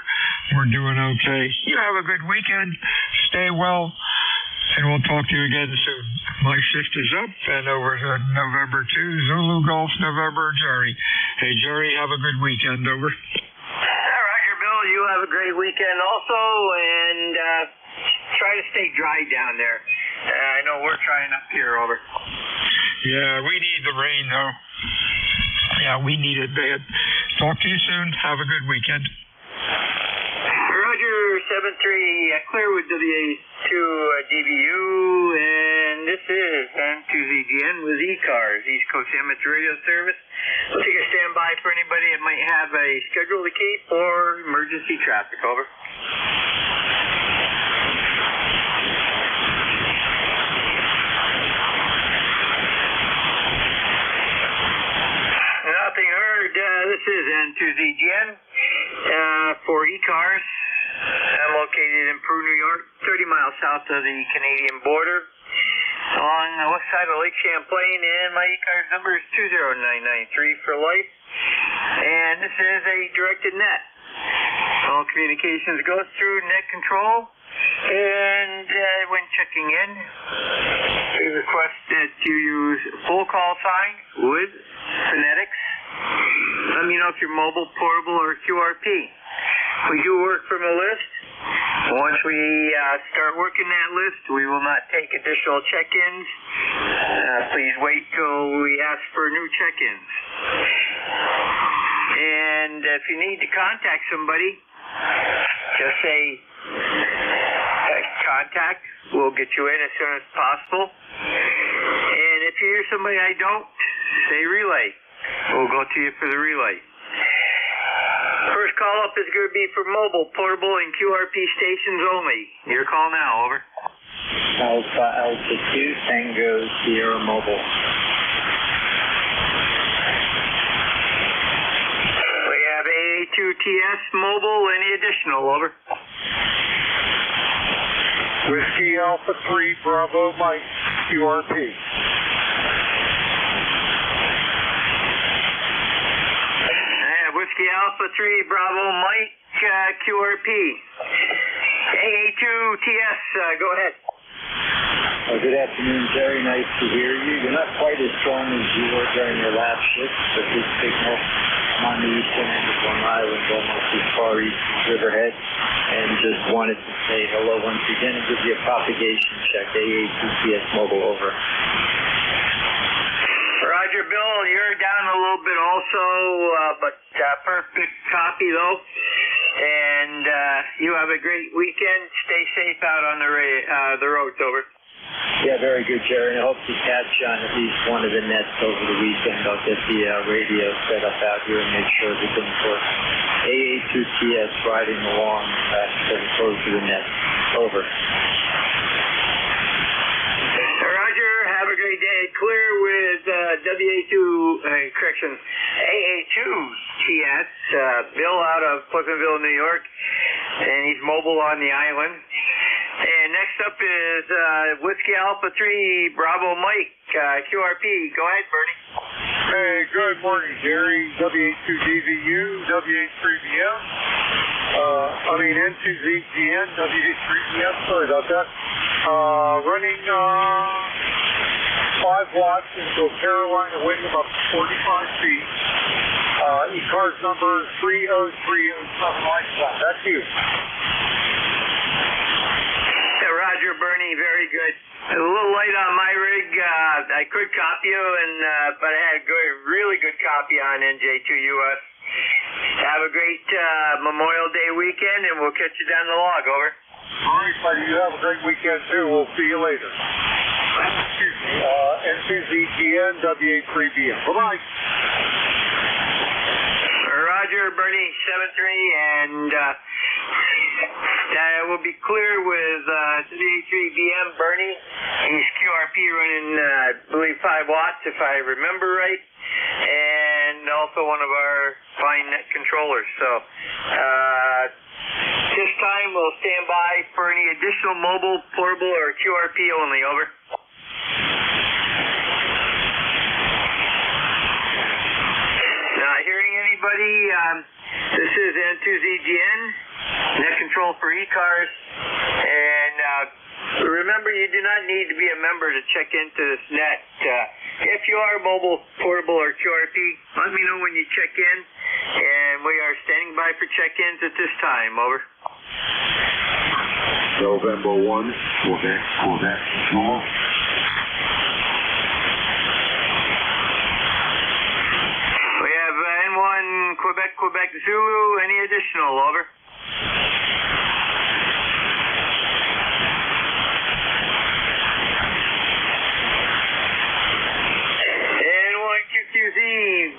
doing okay. You have a good weekend. Stay well, and we'll talk to you again soon. My shift is up, and over to November 2, Zulu Golf November, Jerry. Hey, Jerry, have a good weekend. Over. Roger, Bill. You have a great weekend also, and try to stay dry down there. I know we're trying up here. Over. Yeah, we need the rain, though. Yeah, we need it bad. Talk to you soon. Have a good weekend. Roger, 73, Clearwood WA2 DVU, and this is N2ZGN with ECARS, East Coast Amateur Radio Service. We'll take a standby for anybody that might have a schedule to keep or emergency traffic. Over. Nothing heard. This is N2ZGN for ECARS. I'm located in Peru, New York, 30 miles south of the Canadian border on the west side of Lake Champlain, and my ECARS number is 20993 for life. And this is a directed net. All communications go through net control And when checking in, we request that you use full call sign with phonetics. Let me know if you're mobile, portable, or QRP. We do work from a list. Once we start working that list, we will not take additional check-ins. Please wait till we ask for new check-ins. And if you need to contact somebody, just say contact. We'll get you in as soon as possible. And if you hear somebody I don't, say relay. We'll go to you for the relay. First call up is going to be for mobile, portable, and QRP stations only. Your call now, over. Alpha Alpha 2, Tango Sierra Mobile. We have AA2TS mobile, any additional, over. Whiskey Alpha 3, Bravo Mike, QRP. Whiskey Alpha 3, Bravo Mike, QRP. AA2TS, go ahead. Good afternoon, Jerry. Nice to hear you. You're not quite as strong as you were during your last shift, but this signal, I'm on the eastern end of Long Island, almost as far east as Riverhead, and just wanted to say hello once again and give you a propagation check. AA2TS mobile, over. Roger, Bill, you're down a little bit also, but perfect copy though. And you have a great weekend. Stay safe out on the roads, over. Yeah, very good, Jerry. And I hope to catch on at least one of the nets over the weekend. I'll get the radio set up out here and make sure everything's working. AA2TS riding along pretty close to the net. Over. Roger, have a great day. Clear with AA2TS, Bill out of Pleasantville, New York, and he's mobile on the island. And next up is Whiskey Alpha 3, Bravo Mike, QRP. Go ahead, Bernie. Hey, good morning, Jerry. W82DVU, W83BM. N2ZGN, W83BM. Sorry about that. Running 5 watts into a Carolina wind about 45 feet. ECARS number 30307 light flat. That's you. Roger, Bernie, very good. A little light on my rig. I could copy you, but I had a really good copy on NJ2US. Have a great Memorial Day weekend, and we'll catch you down the log, over. All right, buddy. You have a great weekend, too. We'll see you later. N2ZGN, W83BM. Bye-bye. Roger, Bernie, 7-3, and we'll be clear with W83BM, Bernie. He's QRP running, I believe, 5 watts, if I remember right, and also one of our fine net controllers. So this time we'll stand by for any additional mobile, portable, or QRP only, over. Not hearing anybody. This is N2ZGN, net control for ECARS, and remember, you do not need to be a member to check into this net. If you are mobile, portable, or QRP, let me know when you check in, and we are standing by for check-ins at this time, over. November 1, Quebec, small. We have N1, Quebec, Zulu, any additional, over.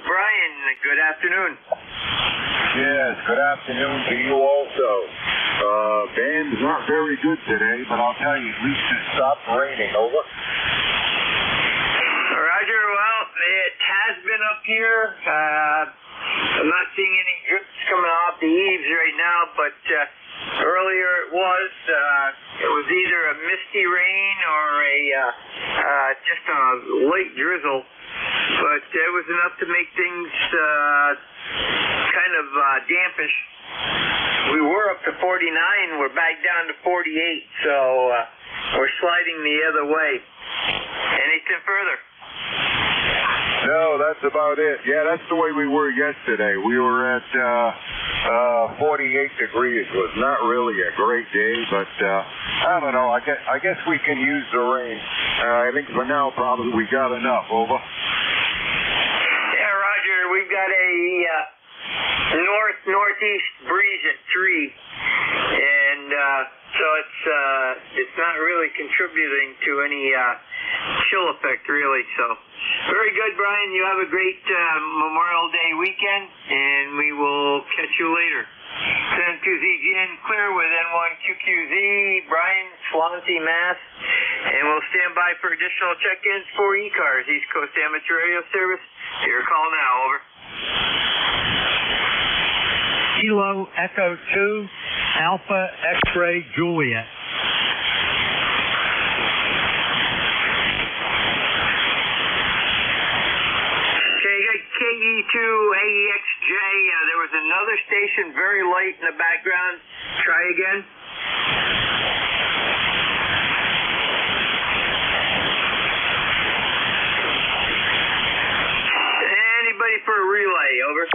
Brian, good afternoon. Yes, good afternoon to you also. Band's not very good today, but I'll tell you, at least it stopped raining, over. Roger, well, it has been up here. I'm not seeing any drips coming off the eaves right now, but earlier it was. It was either a misty rain or just a light drizzle. But it was enough to make things kind kind of dampish. We were up to 49. We're back down to 48, so we're sliding the other way. Anything further? No, that's about it. Yeah, that's the way we were yesterday. We were at 48 degrees. It was not really a great day, but I don't know. I guess we can use the rain. I think for now probably we got enough. Over. Yeah, Roger. We've got a northeast breeze at 3, and so it's not really contributing to any chill effect, really. So very good, Brian. You have a great Memorial Day weekend, and we will catch you later. Send to ZGN clear with N1QQZ, Brian, Swansea, Mass. And we'll stand by for additional check-ins for ECARS, East Coast Amateur Radio Service. Your call now, over. Kilo Echo 2, Alpha X-Ray Juliet. KE2AEXJ, there was another station very light in the background. Try again. Anybody for a relay, over.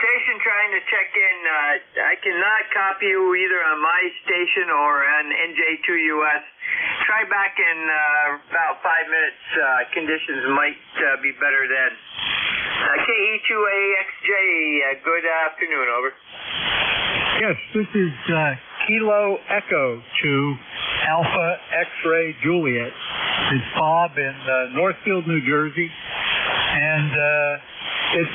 Station trying to check in. I cannot copy you either on my station or on NJ2US. Try back in about 5 minutes. Conditions might be better then. KE2AXJ, good afternoon, over. Yes, this is Kilo Echo 2, Alpha X-Ray Juliet. It's Bob in Northfield, New Jersey. And it's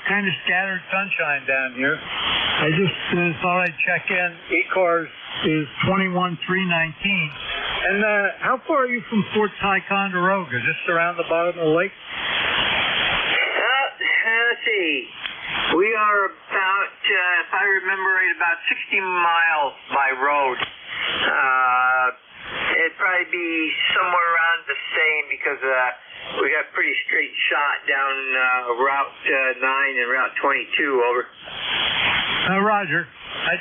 kind of scattered sunshine down here. I just thought I'd check in. ECARS is 21319. And how far are you from Fort Ticonderoga? Just around the bottom of the lake? Let's see. We are about, if I remember right, about 60 miles by road. It'd probably be somewhere around the same because we got pretty straight shot down Route 9 and Route 22, over. Roger. I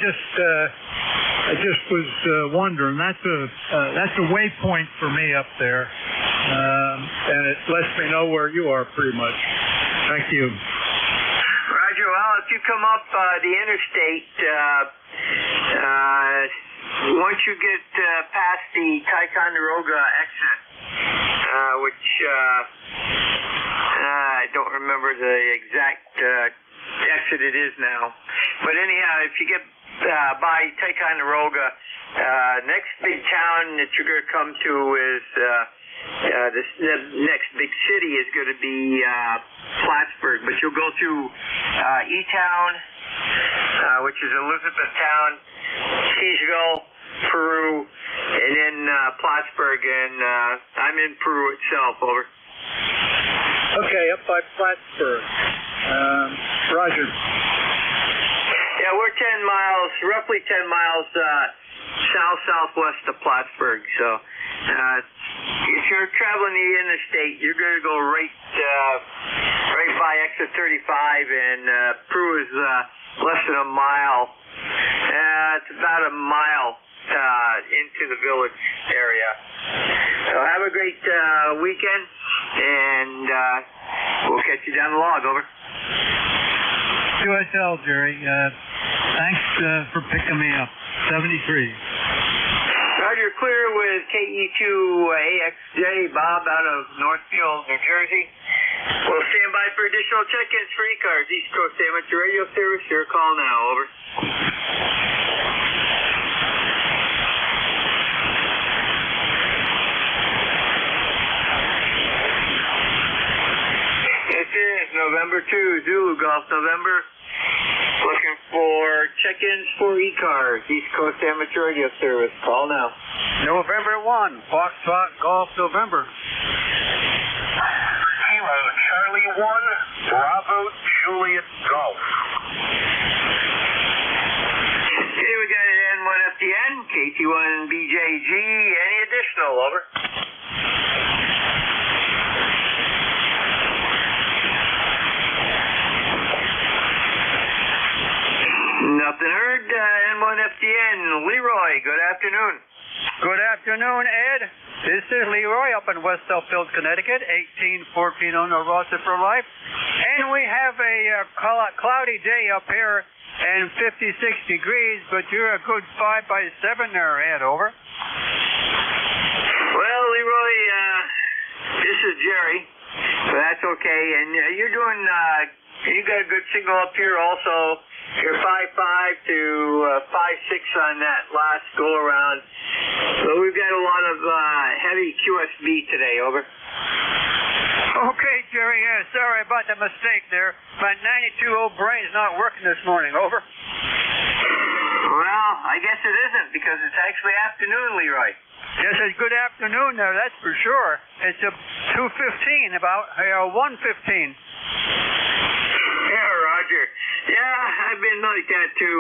just was wondering. That's a waypoint for me up there, and it lets me know where you are pretty much. Thank you. Roger. Well, if you come up the interstate, once you get past the Ticonderoga exit, which I don't remember the exact exit it is now, but anyhow, if you get by Ticonderoga, next big town that you're going to come to is the next big city is going to be Plattsburgh, but you'll go through E-Town, which is Elizabethtown, Keysville, Peru, and then Plattsburgh, and I'm in Peru itself, over. Okay, up by Plattsburgh. Roger. Yeah, we're 10 miles, roughly 10 miles south-southwest of Plattsburgh, so if you're traveling the interstate, you're going to go right by exit 35, and Peru is less than a mile. It's about a mile into the village area. So have a great weekend, and we'll catch you down the log, over. QSL, Jerry. Thanks for picking me up. 73. Roger, clear with KE2AXJ, Bob out of Northfield, New Jersey. We'll stand by for additional check-ins for ECARS, East Coast Amateur Radio Service. Your call now, over. This is November 2, Zulu Golf November. Looking for check-ins for ECARS, East Coast Amateur Radio Service. Call now. November 1, Foxtrot Golf November. Kilo Charlie 1, Bravo Juliet Golf. Okay, we got an N1FDN, KT1BJG. Any additional, over? Nothing heard. N1FDN. Leroy, good afternoon. Good afternoon, Ed. This is Leroy up in West Southfield, Connecticut, 1814 on the roster for life. And we have a cloudy day up here and 56 degrees, but you're a good 5 by 7 there, Ed, over. Well, Leroy, this is Jerry. So that's okay. And you're doing, you got a good signal up here also. You're 5.5 to 5.6 on that last go around. So we've got a lot of heavy QSB today, over. Okay, Jerry, sorry about the mistake there. My 92 old brain's not working this morning, over. Well, I guess it isn't because it's actually afternoon, Leroy. Yes, it's good afternoon there, that's for sure. It's 2:15, about 1:15. Yeah, Roger. Yeah, I've been like that too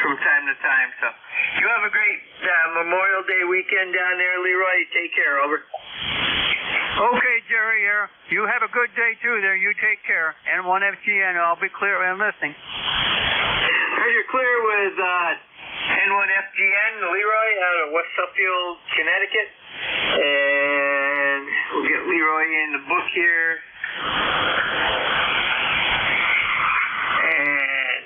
from time to time. So you have a great Memorial Day weekend down there, Leroy. Take care, over. Okay, Jerry, you have a good day too there. You take care. N1FGN, I'll be clear and listening. You're clear with N1FGN, Leroy, out of West Suffield, Connecticut. And we'll get Leroy in the book here. And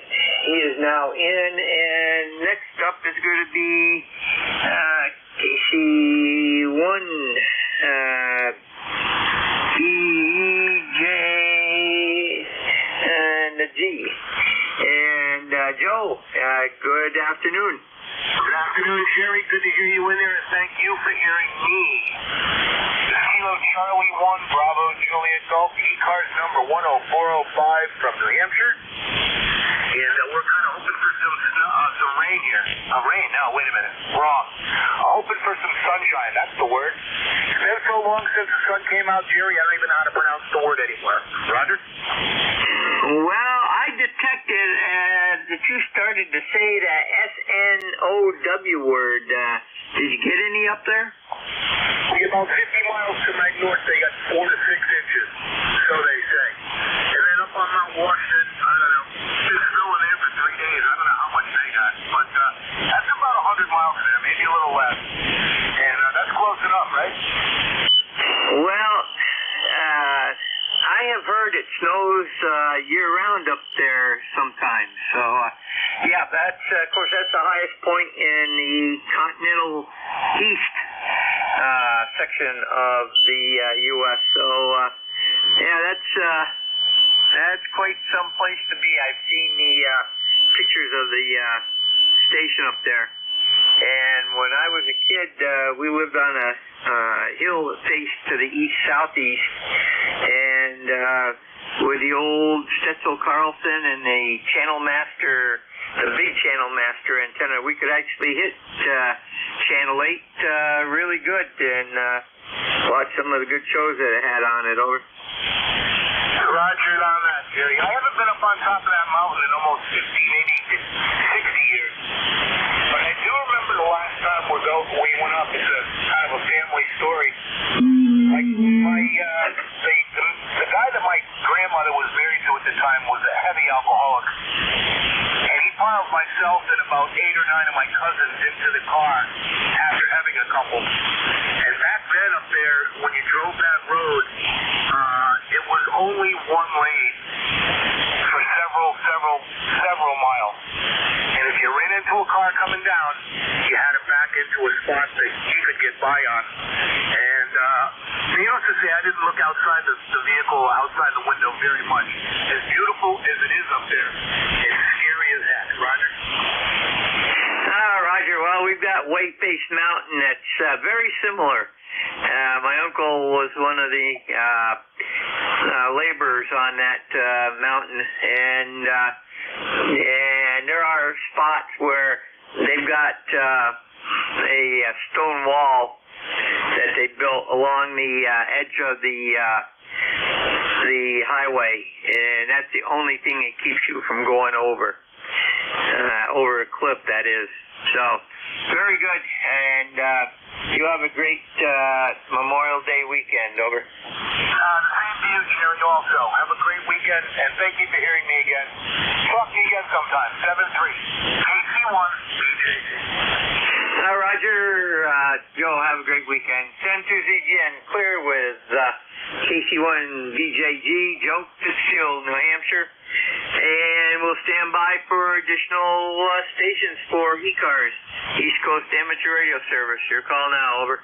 he is now in. And next up is going to be KC1, EJ, and the G. And Joe, good afternoon. Good afternoon, Jerry. Good to hear you in there, and thank you for hearing me. Kilo Charlie 1, Bravo Juliet Golf, ECARS number 10405 from New Hampshire. And we're kind of hoping for some rain here. Rain? No, wait a minute. Wrong. Hoping for some sunshine. That's the word. It's been so long since the sun came out, Jerry, I don't even know how to pronounce the word anymore. Roger? Well, I detected that you started to say that SNOW word. Did you get any up there? About 50 miles to my north, they got 4 to 6 inches, so they say. And then up on Mount Washington, I don't know, just snowing there for 3 days. I don't know how much they got, but that's about 100 miles there, maybe a little less. And that's close enough, right? Well, I have heard it snows year-round up there sometimes. So, yeah, that's, of course, that's the highest point in the continental east section of the U.S. So, yeah, that's quite some place to be. I've seen the pictures of the station up there. And when I was a kid, we lived on a hill that faced to the east-southeast, and with the old Stetzel Carlson and the Channel Master, the big Channel Master antenna, we could actually hit Channel 8 really good and watch some of the good shows that it had on it, over. Roger on that, Jerry. I haven't been up on top of that mountain in almost 50, maybe 60 years. But I do remember the last time we went up. It's a kind of a family story. Like the guy that my grandmother was married to at the time was a heavy alcoholic. And he piled myself and about 8 or 9 of my cousins into the car after having a couple. And back then up there, when you drove that road, it was only one lane for several miles. And if you ran into a car coming down, you had to back into a spot that you could get by on. And needless to say, I didn't look outside the vehicle, outside the window very much. As beautiful as it is up there, it's scary as heck. Roger? Roger. Well, we've got Whiteface Mountain that's very similar. My uncle was one of the laborers on that mountain, and there are spots where they've got a stone wall that they built along the edge of the highway, and that's the only thing that keeps you from going over. over a cliff, that is. So, very good. And you have a great Memorial Day weekend. Over. Same to you, Jerry, also. Have a great weekend, and thank you for hearing me again. Talk to you again sometime. 7-3. KC1, BJG. Roger. Joe, have a great weekend. 10-2ZGN, clear with KC1 VJG, Joe, Pittsfield, New Hampshire. And we'll stand by for additional stations for ECARS, East Coast Amateur Radio Service. Your call now, over.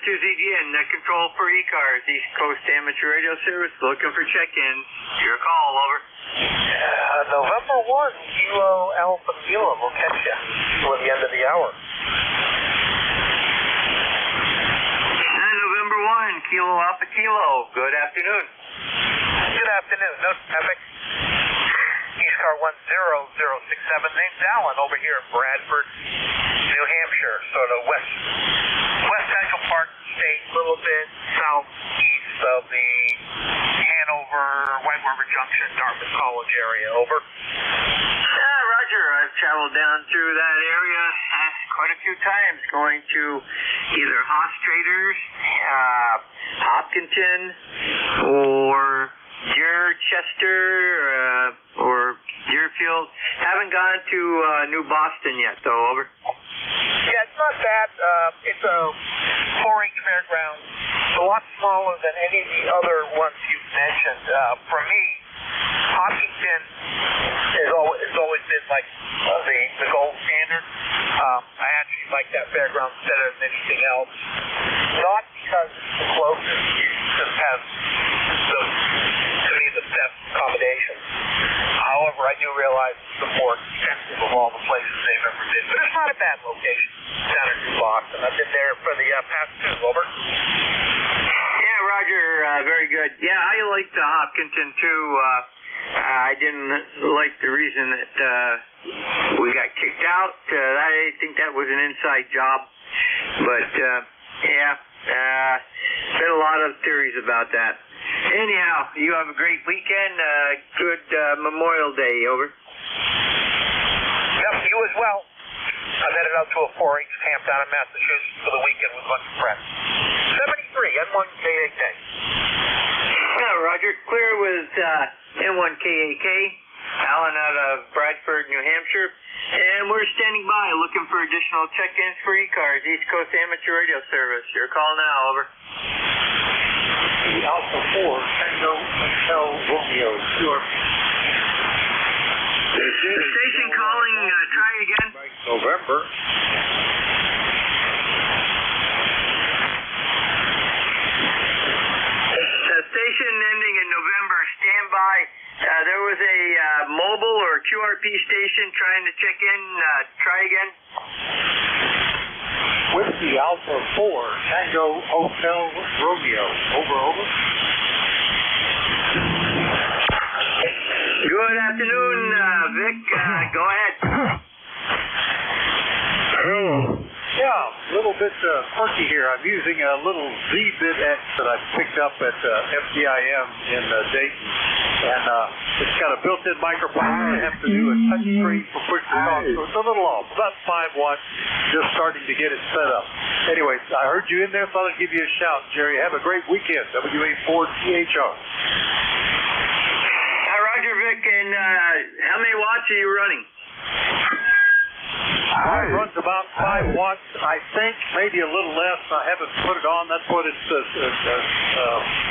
To ZGN, net control for ECARS, East Coast Amateur Radio Service, looking for check-in. Your call, over. November 1, Kilo Alpha Kilo, we'll catch you toward the end of the hour. November 1, Kilo Alpha Kilo, good afternoon. Good afternoon, no traffic. East Car 10067, name's Alan, over here in Bradford, New Hampshire, sort of west central part of the state, a little bit southeast of the Hanover, White River Junction, Dartmouth College area, over. Roger, I've traveled down through that area quite a few times, going to either Haas Traders, Hopkinton, or Deerchester, or Deerfield. Haven't gone to New Boston yet, though, over. Yeah, it's not bad. It's a 4-H fairground. It's a lot smaller than any of the other ones you've mentioned. For me, Hopkinton has always been like the gold standard. I actually like that fairground better than anything else. Not because it's the closest, it just has to me the best accommodations. However, I do realize it's the more expensive of all the places they've ever been. But it's not a bad location down in New Boston. I've been there for the past 2, over. Yeah, Roger, very good. Yeah, I liked Hopkinton too. I didn't like the reason that we got kicked out. I think that was an inside job. But, been a lot of theories about that. Anyhow, you have a great weekend. Good Memorial Day, over. Yep, you as well. I'm headed out to a 4-H camp down in Massachusetts for the weekend with a bunch of friends. 73, N1KAK. Roger, clear with N1KAK. Alan out of Bradford, New Hampshire. And we're standing by looking for additional check-ins for ECARS, East Coast Amateur Radio Service. Your call now, over. Alpha 4, Tango Hotel Romeo, York. Station calling, try again. November. Station ending in November, stand by. There was a mobile or QRP station trying to check in. Try again. Whiskey Alpha 4, Tango Hotel Romeo. Over. Good afternoon, Vic. Go ahead. Hello. Yeah, a little bit quirky here. I'm using a little Z-Bit X that I picked up at FDIM in Dayton. And it's got a built-in microphone. I have to do a touch screen for push-to-talk. So it's a little off. About 5 watts. Just starting to get it set up. Anyways, I heard you in there. Thought I'd give you a shout, Jerry. Have a great weekend. WA4THR. Roger, Vic. And how many watts are you running? It runs about 5 watts, I think, maybe a little less. I haven't put it on. That's what it's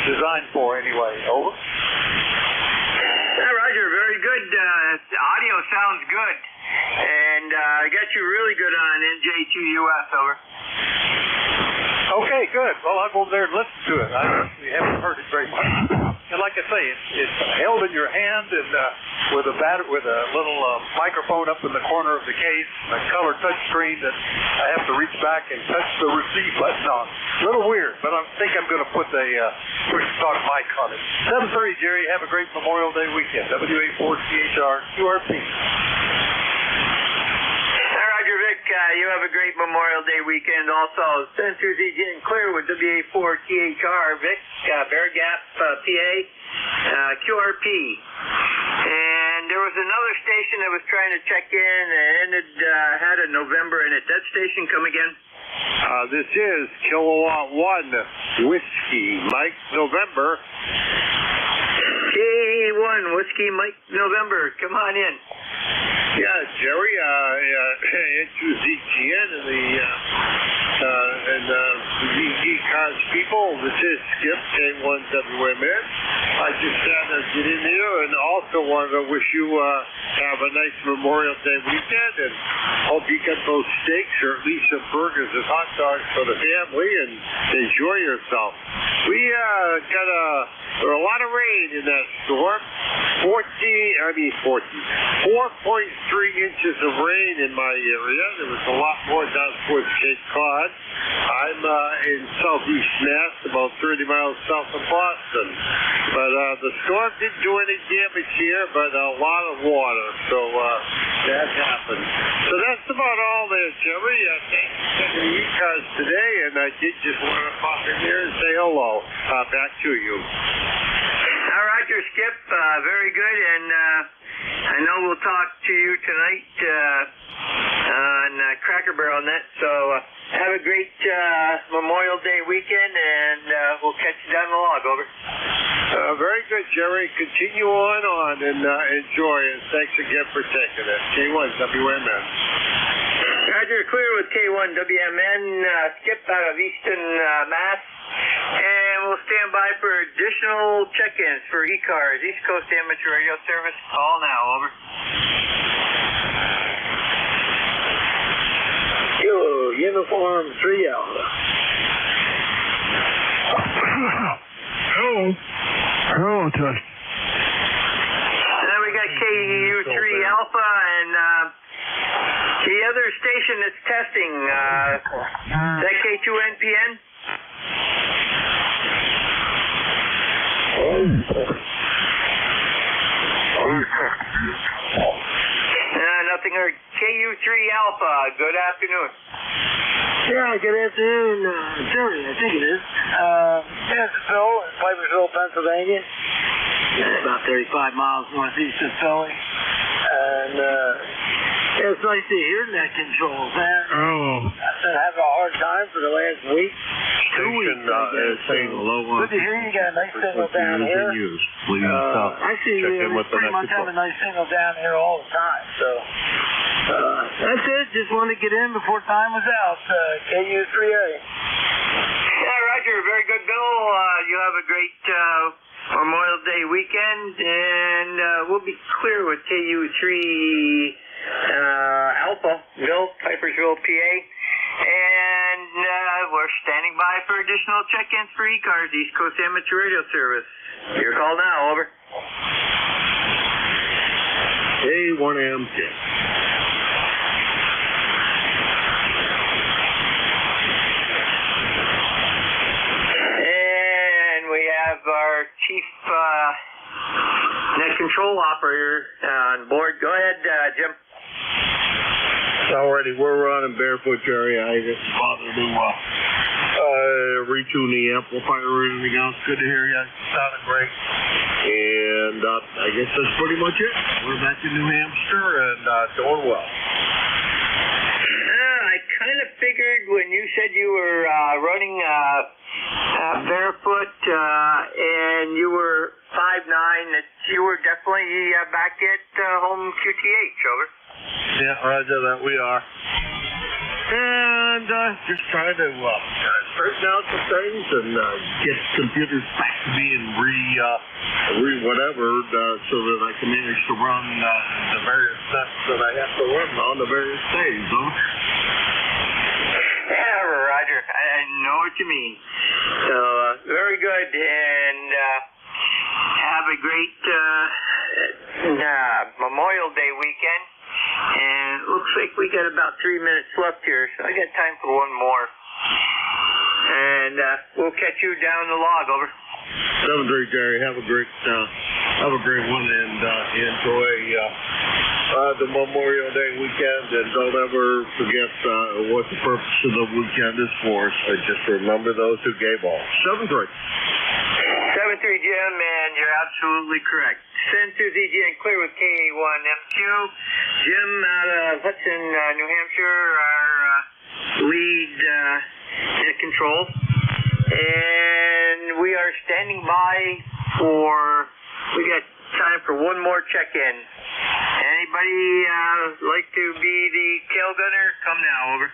designed for anyway. Over. Roger, very good. The audio sounds good. And I got you really good on NJ2US, over. Okay, good. Well, I'll go over there and listen to it. I actually haven't heard it very much. And like I say, it's held in your hand and with a little microphone up in the corner of the case, a color touch screen that I have to reach back and touch the receive button on. A little weird, but I think I'm going to put the push-to-talk mic on it. 7:30, Jerry. Have a great Memorial Day weekend. WA4CHR QRP. Roger, Vic. you have a great Memorial Day weekend also. Send Susie getting clear with WA4THR, Vic, Bear Gap, PA, QRP. And there was another station that was trying to check in and it had a November in it. That station, come again? This is Kilowatt 1 Whiskey Mike November. K1 Whiskey Mike November, come on in. Yeah, Jerry, into ZGN and the ECARS people. This is Skip, K1WMN. I just had to get in here and also wanted to wish you have a nice Memorial Day weekend and hope you get those steaks or at least some burgers and hot dogs for the family and enjoy yourself. We got a lot of rain in that storm. 4.3 inches of rain in my area. There was a lot more down towards Cape Cod. I'm in southeast Mass, about 30 miles south of Boston. But the storm didn't do any damage here, but a lot of water. So that happened. So that's about all there, Jerry. Thanks for sending the ECARS today, and I did just want to pop in here and say hello. Back to you. Roger, Skip. Very good, and I know we'll talk to you tonight on Cracker Barrel Net. So have a great Memorial Day weekend, and we'll catch you down the log. Over. Very good, Jerry. Continue on and enjoy, and thanks again for taking it. K1WMN. Roger, clear with K1WMN. Skip out of Easton, Mass. And we'll stand by for additional check-ins for ECARS, East Coast Amateur Radio Service. Call now, over. Kilo, Uniform 3 Alpha. Hello. Hello, Todd. We got KU3 Alpha and the other station that's testing, is that K2NPN? Nothing. KU3 Alpha, good afternoon. Yeah, good afternoon, Jerry, I think it is. This is Phil in Pipersville, Pennsylvania. About 35 miles northeast of Philly. And it's nice to hear net controls, man. Oh. I've been having a hard time for the last week. 2 weeks. Good to hear you got a nice signal down here. Actually, we pretty much have a nice signal down here all the time. So that's it. Just wanted to get in before time was out. KU3A. Yeah, Roger. Very good, Bill. You have a great Memorial Day weekend, and we'll be clear with KU3 Alpha, Bill, Pipersville, PA. And we're standing by for additional check-ins for ECARS, East Coast Amateur Radio Service. Your call now, over. A1M. And we have our chief net control operator on board. Go ahead, Jim. Alrighty, we're running barefoot, Jerry. I didn't bother to retune the amplifier or anything else. Good to hear you. Sounded great. And I guess that's pretty much it. We're back in New Hampshire and doing well. I kind of figured when you said you were running barefoot and you were 5'9", that you were definitely back at home QTH, over. Yeah, roger that. We are. And just trying to straighten out some things and get computers back to being whatever, so that I can manage to run the various sets that I have to run on the various days, huh? Yeah, Roger. I know what you mean. So, very good, and have a great Memorial Day weekend. And it looks like we got about 3 minutes left here, so I got time for one more. And we'll catch you down the log. Over. 7-3, Jerry. Have a great one, and enjoy the Memorial Day weekend, and don't ever forget what the purpose of the weekend is for. So just remember those who gave all. 7-3. 7-3, Jim, and you're absolutely correct. Send to ZGN clear with KA1MQ. Jim out of Hudson, New Hampshire, our lead control. And we are standing by we got time for one more check-in. Anybody like to be the tail gunner? Come now, over.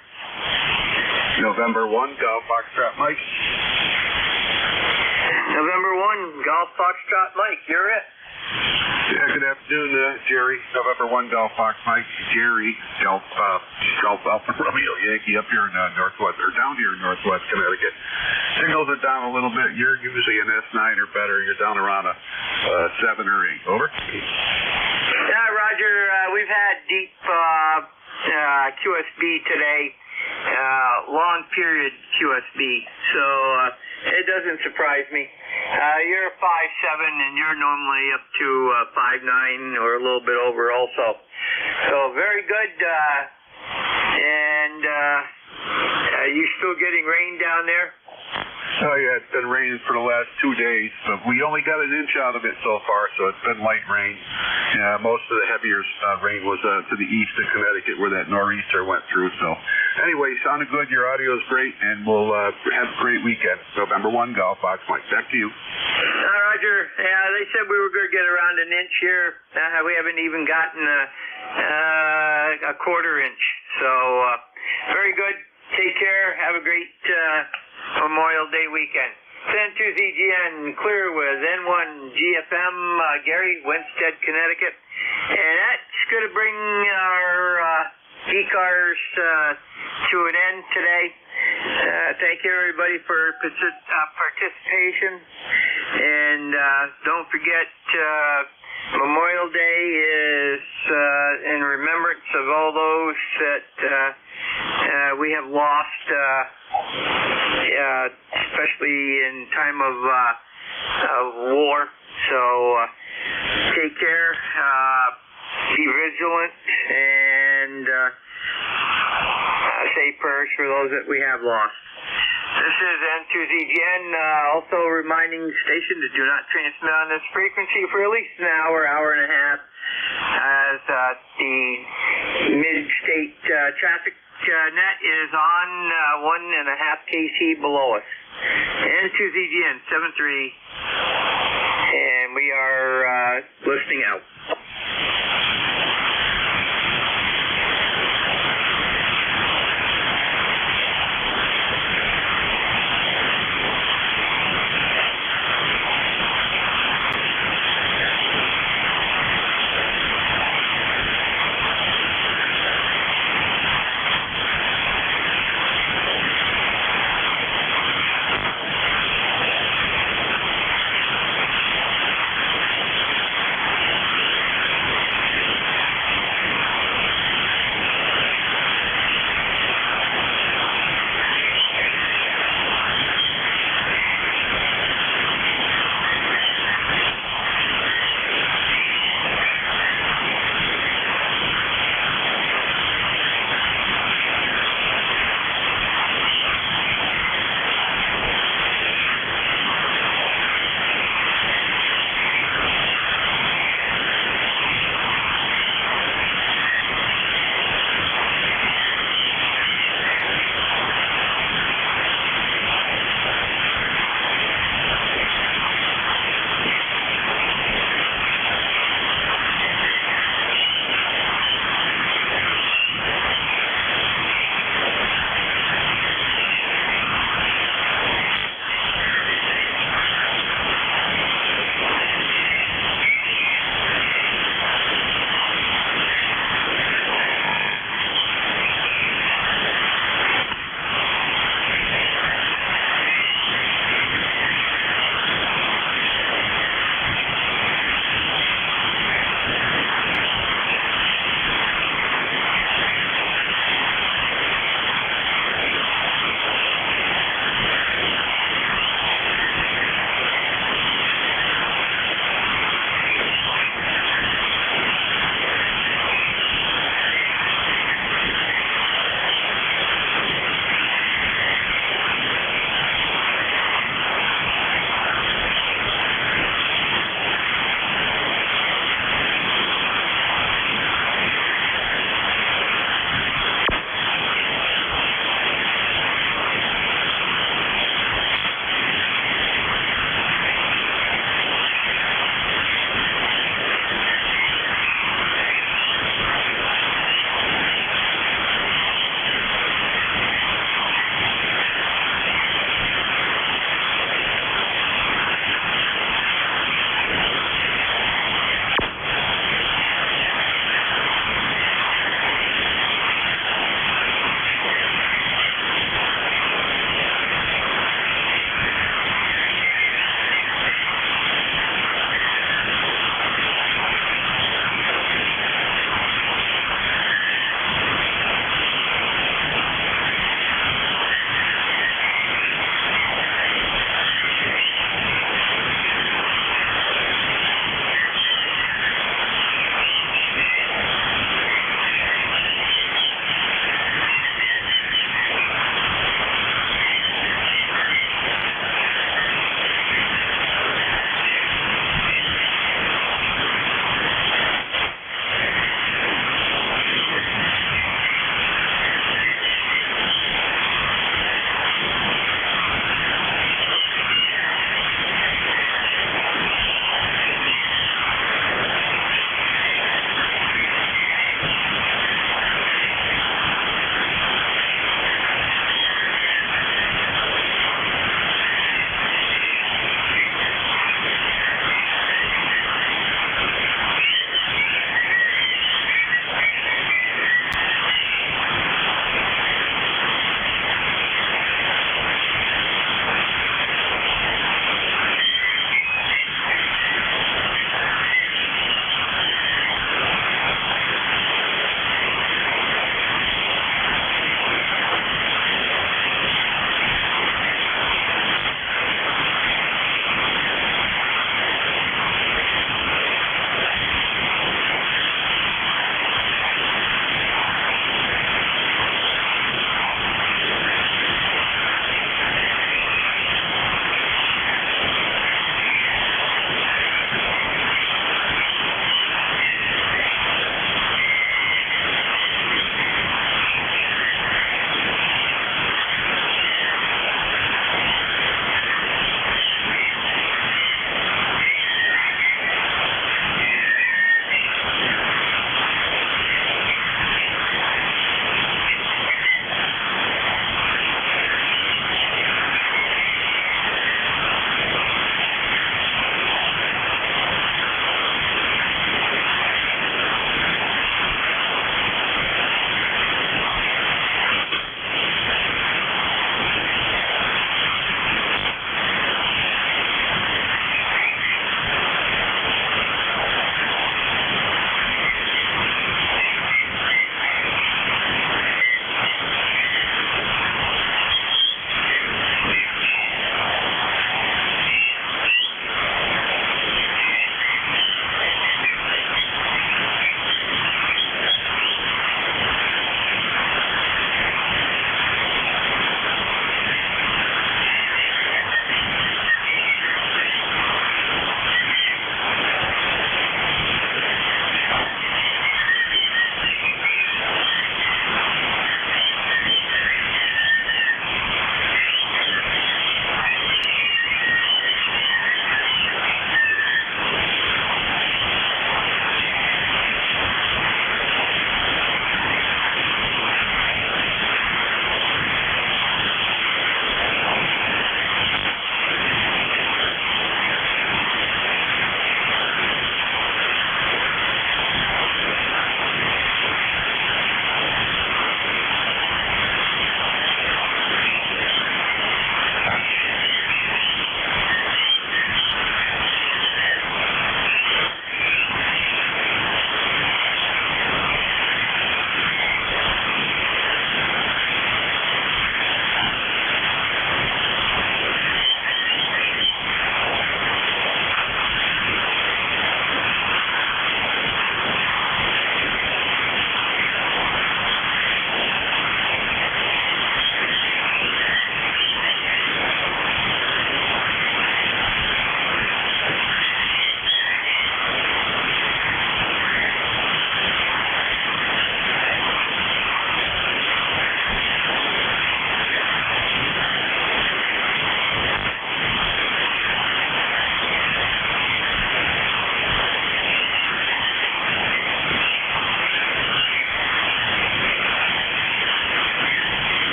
November 1, Golf Foxtrot Mike. November 1, Golf Foxtrot Mike, you're it. Yeah, good afternoon, Jerry. November 1, Golf Fox Mike. Jerry, Golf Alpha Romeo Yankee up here in northwest, or down here in northwest Connecticut. Signals are down a little bit. You're usually an S9 or better. You're down around a 7 or 8. Over. Yeah, Roger. We've had deep QSB today. Long period QSB. So it doesn't surprise me. You're a 5'7", and you're normally up to 5'9", or a little bit over also. So very good. And you still getting rain down there? Oh, yeah, it's been raining for the last 2 days, but we only got an inch out of it so far, so it's been light rain. Most of the heavier rain was to the east of Connecticut where that nor'easter went through. So anyway, sounded good. Your audio is great, and we'll have a great weekend. November 1, Golf Fox Mike. Back to you. Roger. Yeah, they said we were going to get around an inch here. We haven't even gotten a quarter inch. So very good. Take care. Have a great Memorial Day weekend. Send to ZGN, clear with N1 GFM, Gary, Winsted, Connecticut. And that's going to bring our ECARS to an end today. Thank you, everybody, for participation. And don't forget, Memorial Day is in remembrance of all those that we have lost, especially in time of war. So take care, be vigilant, and say prayers for those that we have lost. This is N2ZGN, also reminding the station to do not transmit on this frequency for at least an hour, hour and a half, as the mid-state traffic net is on 1.5 kc below us. N2ZGN 73, and we are listening out.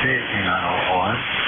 1801.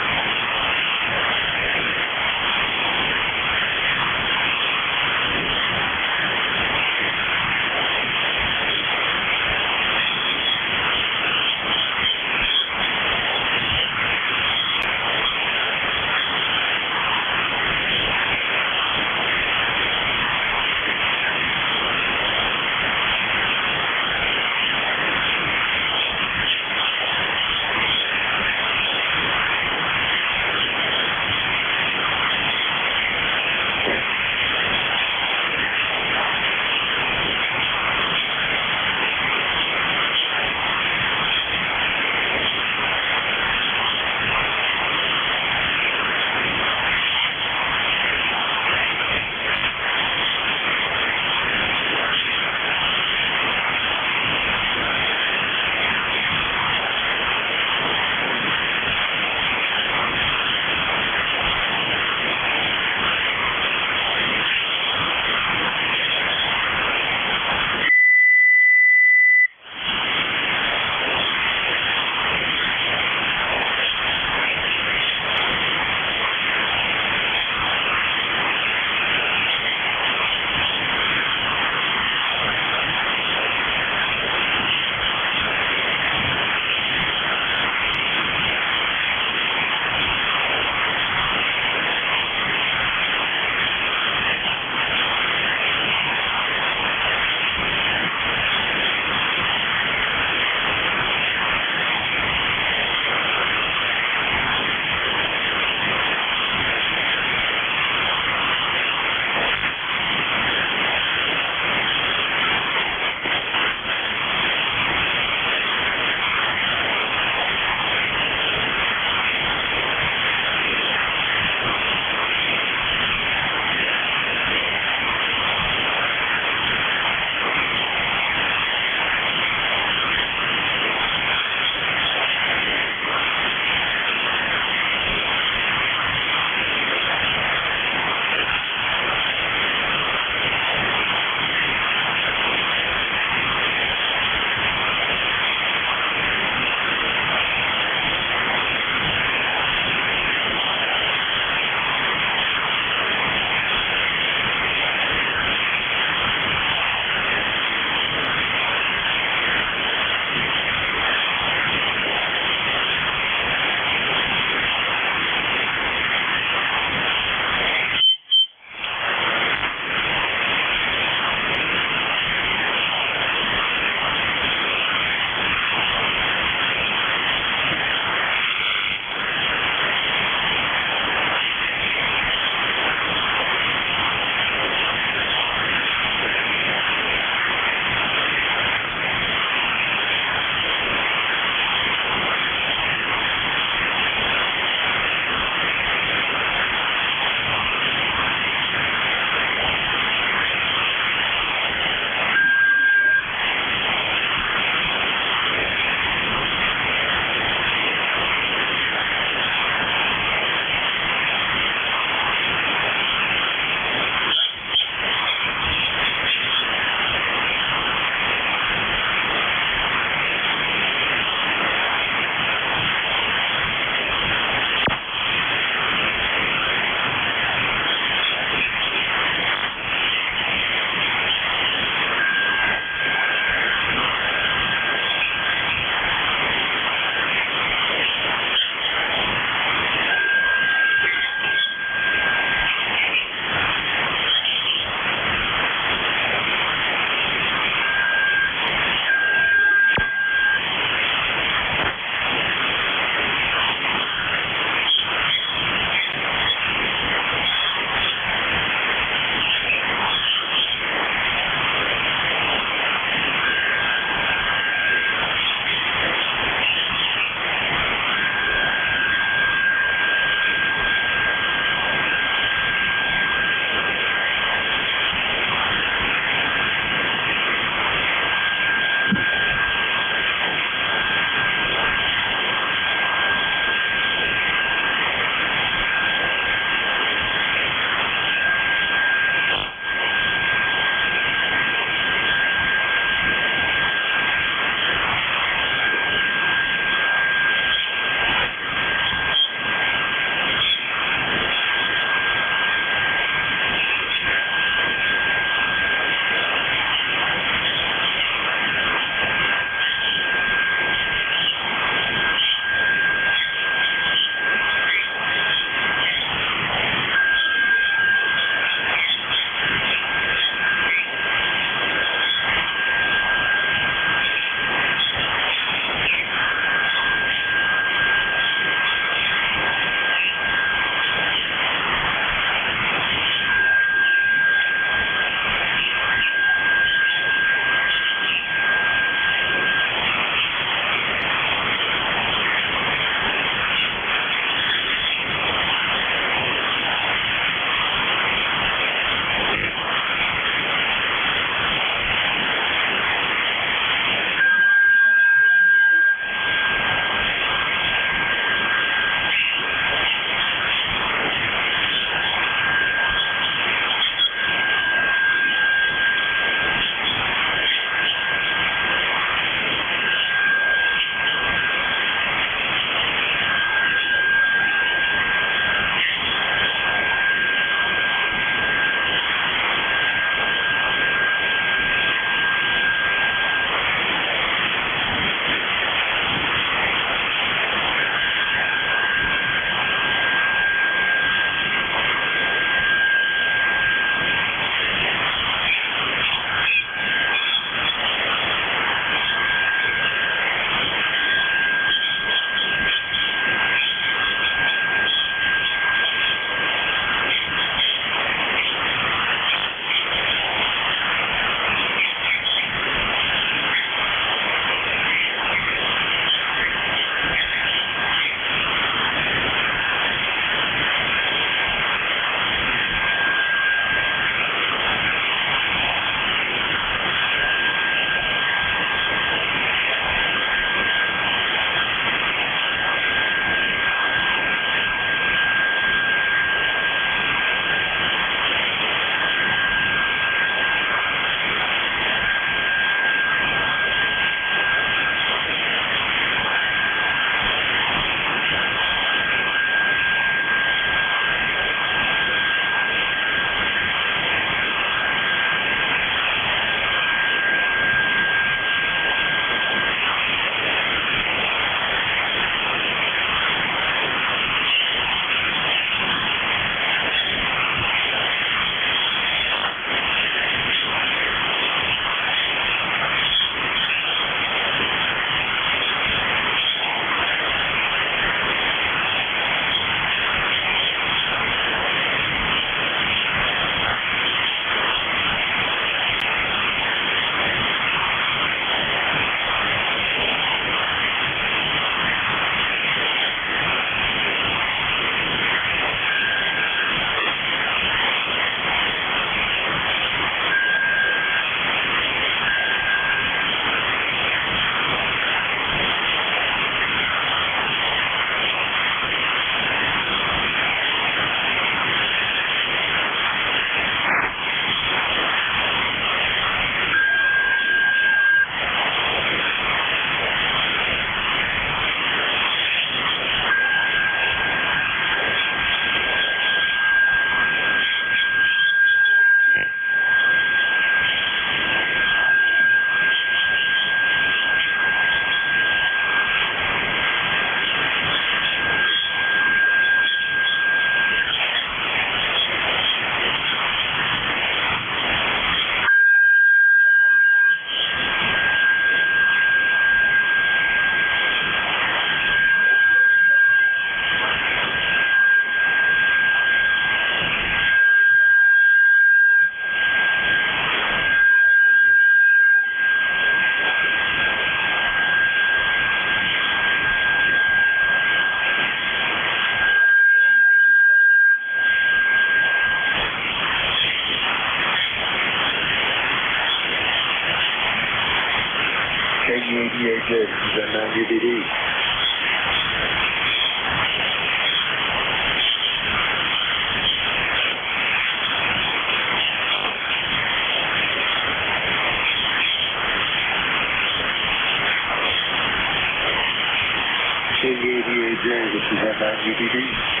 KDAJ, this is F9 UPD.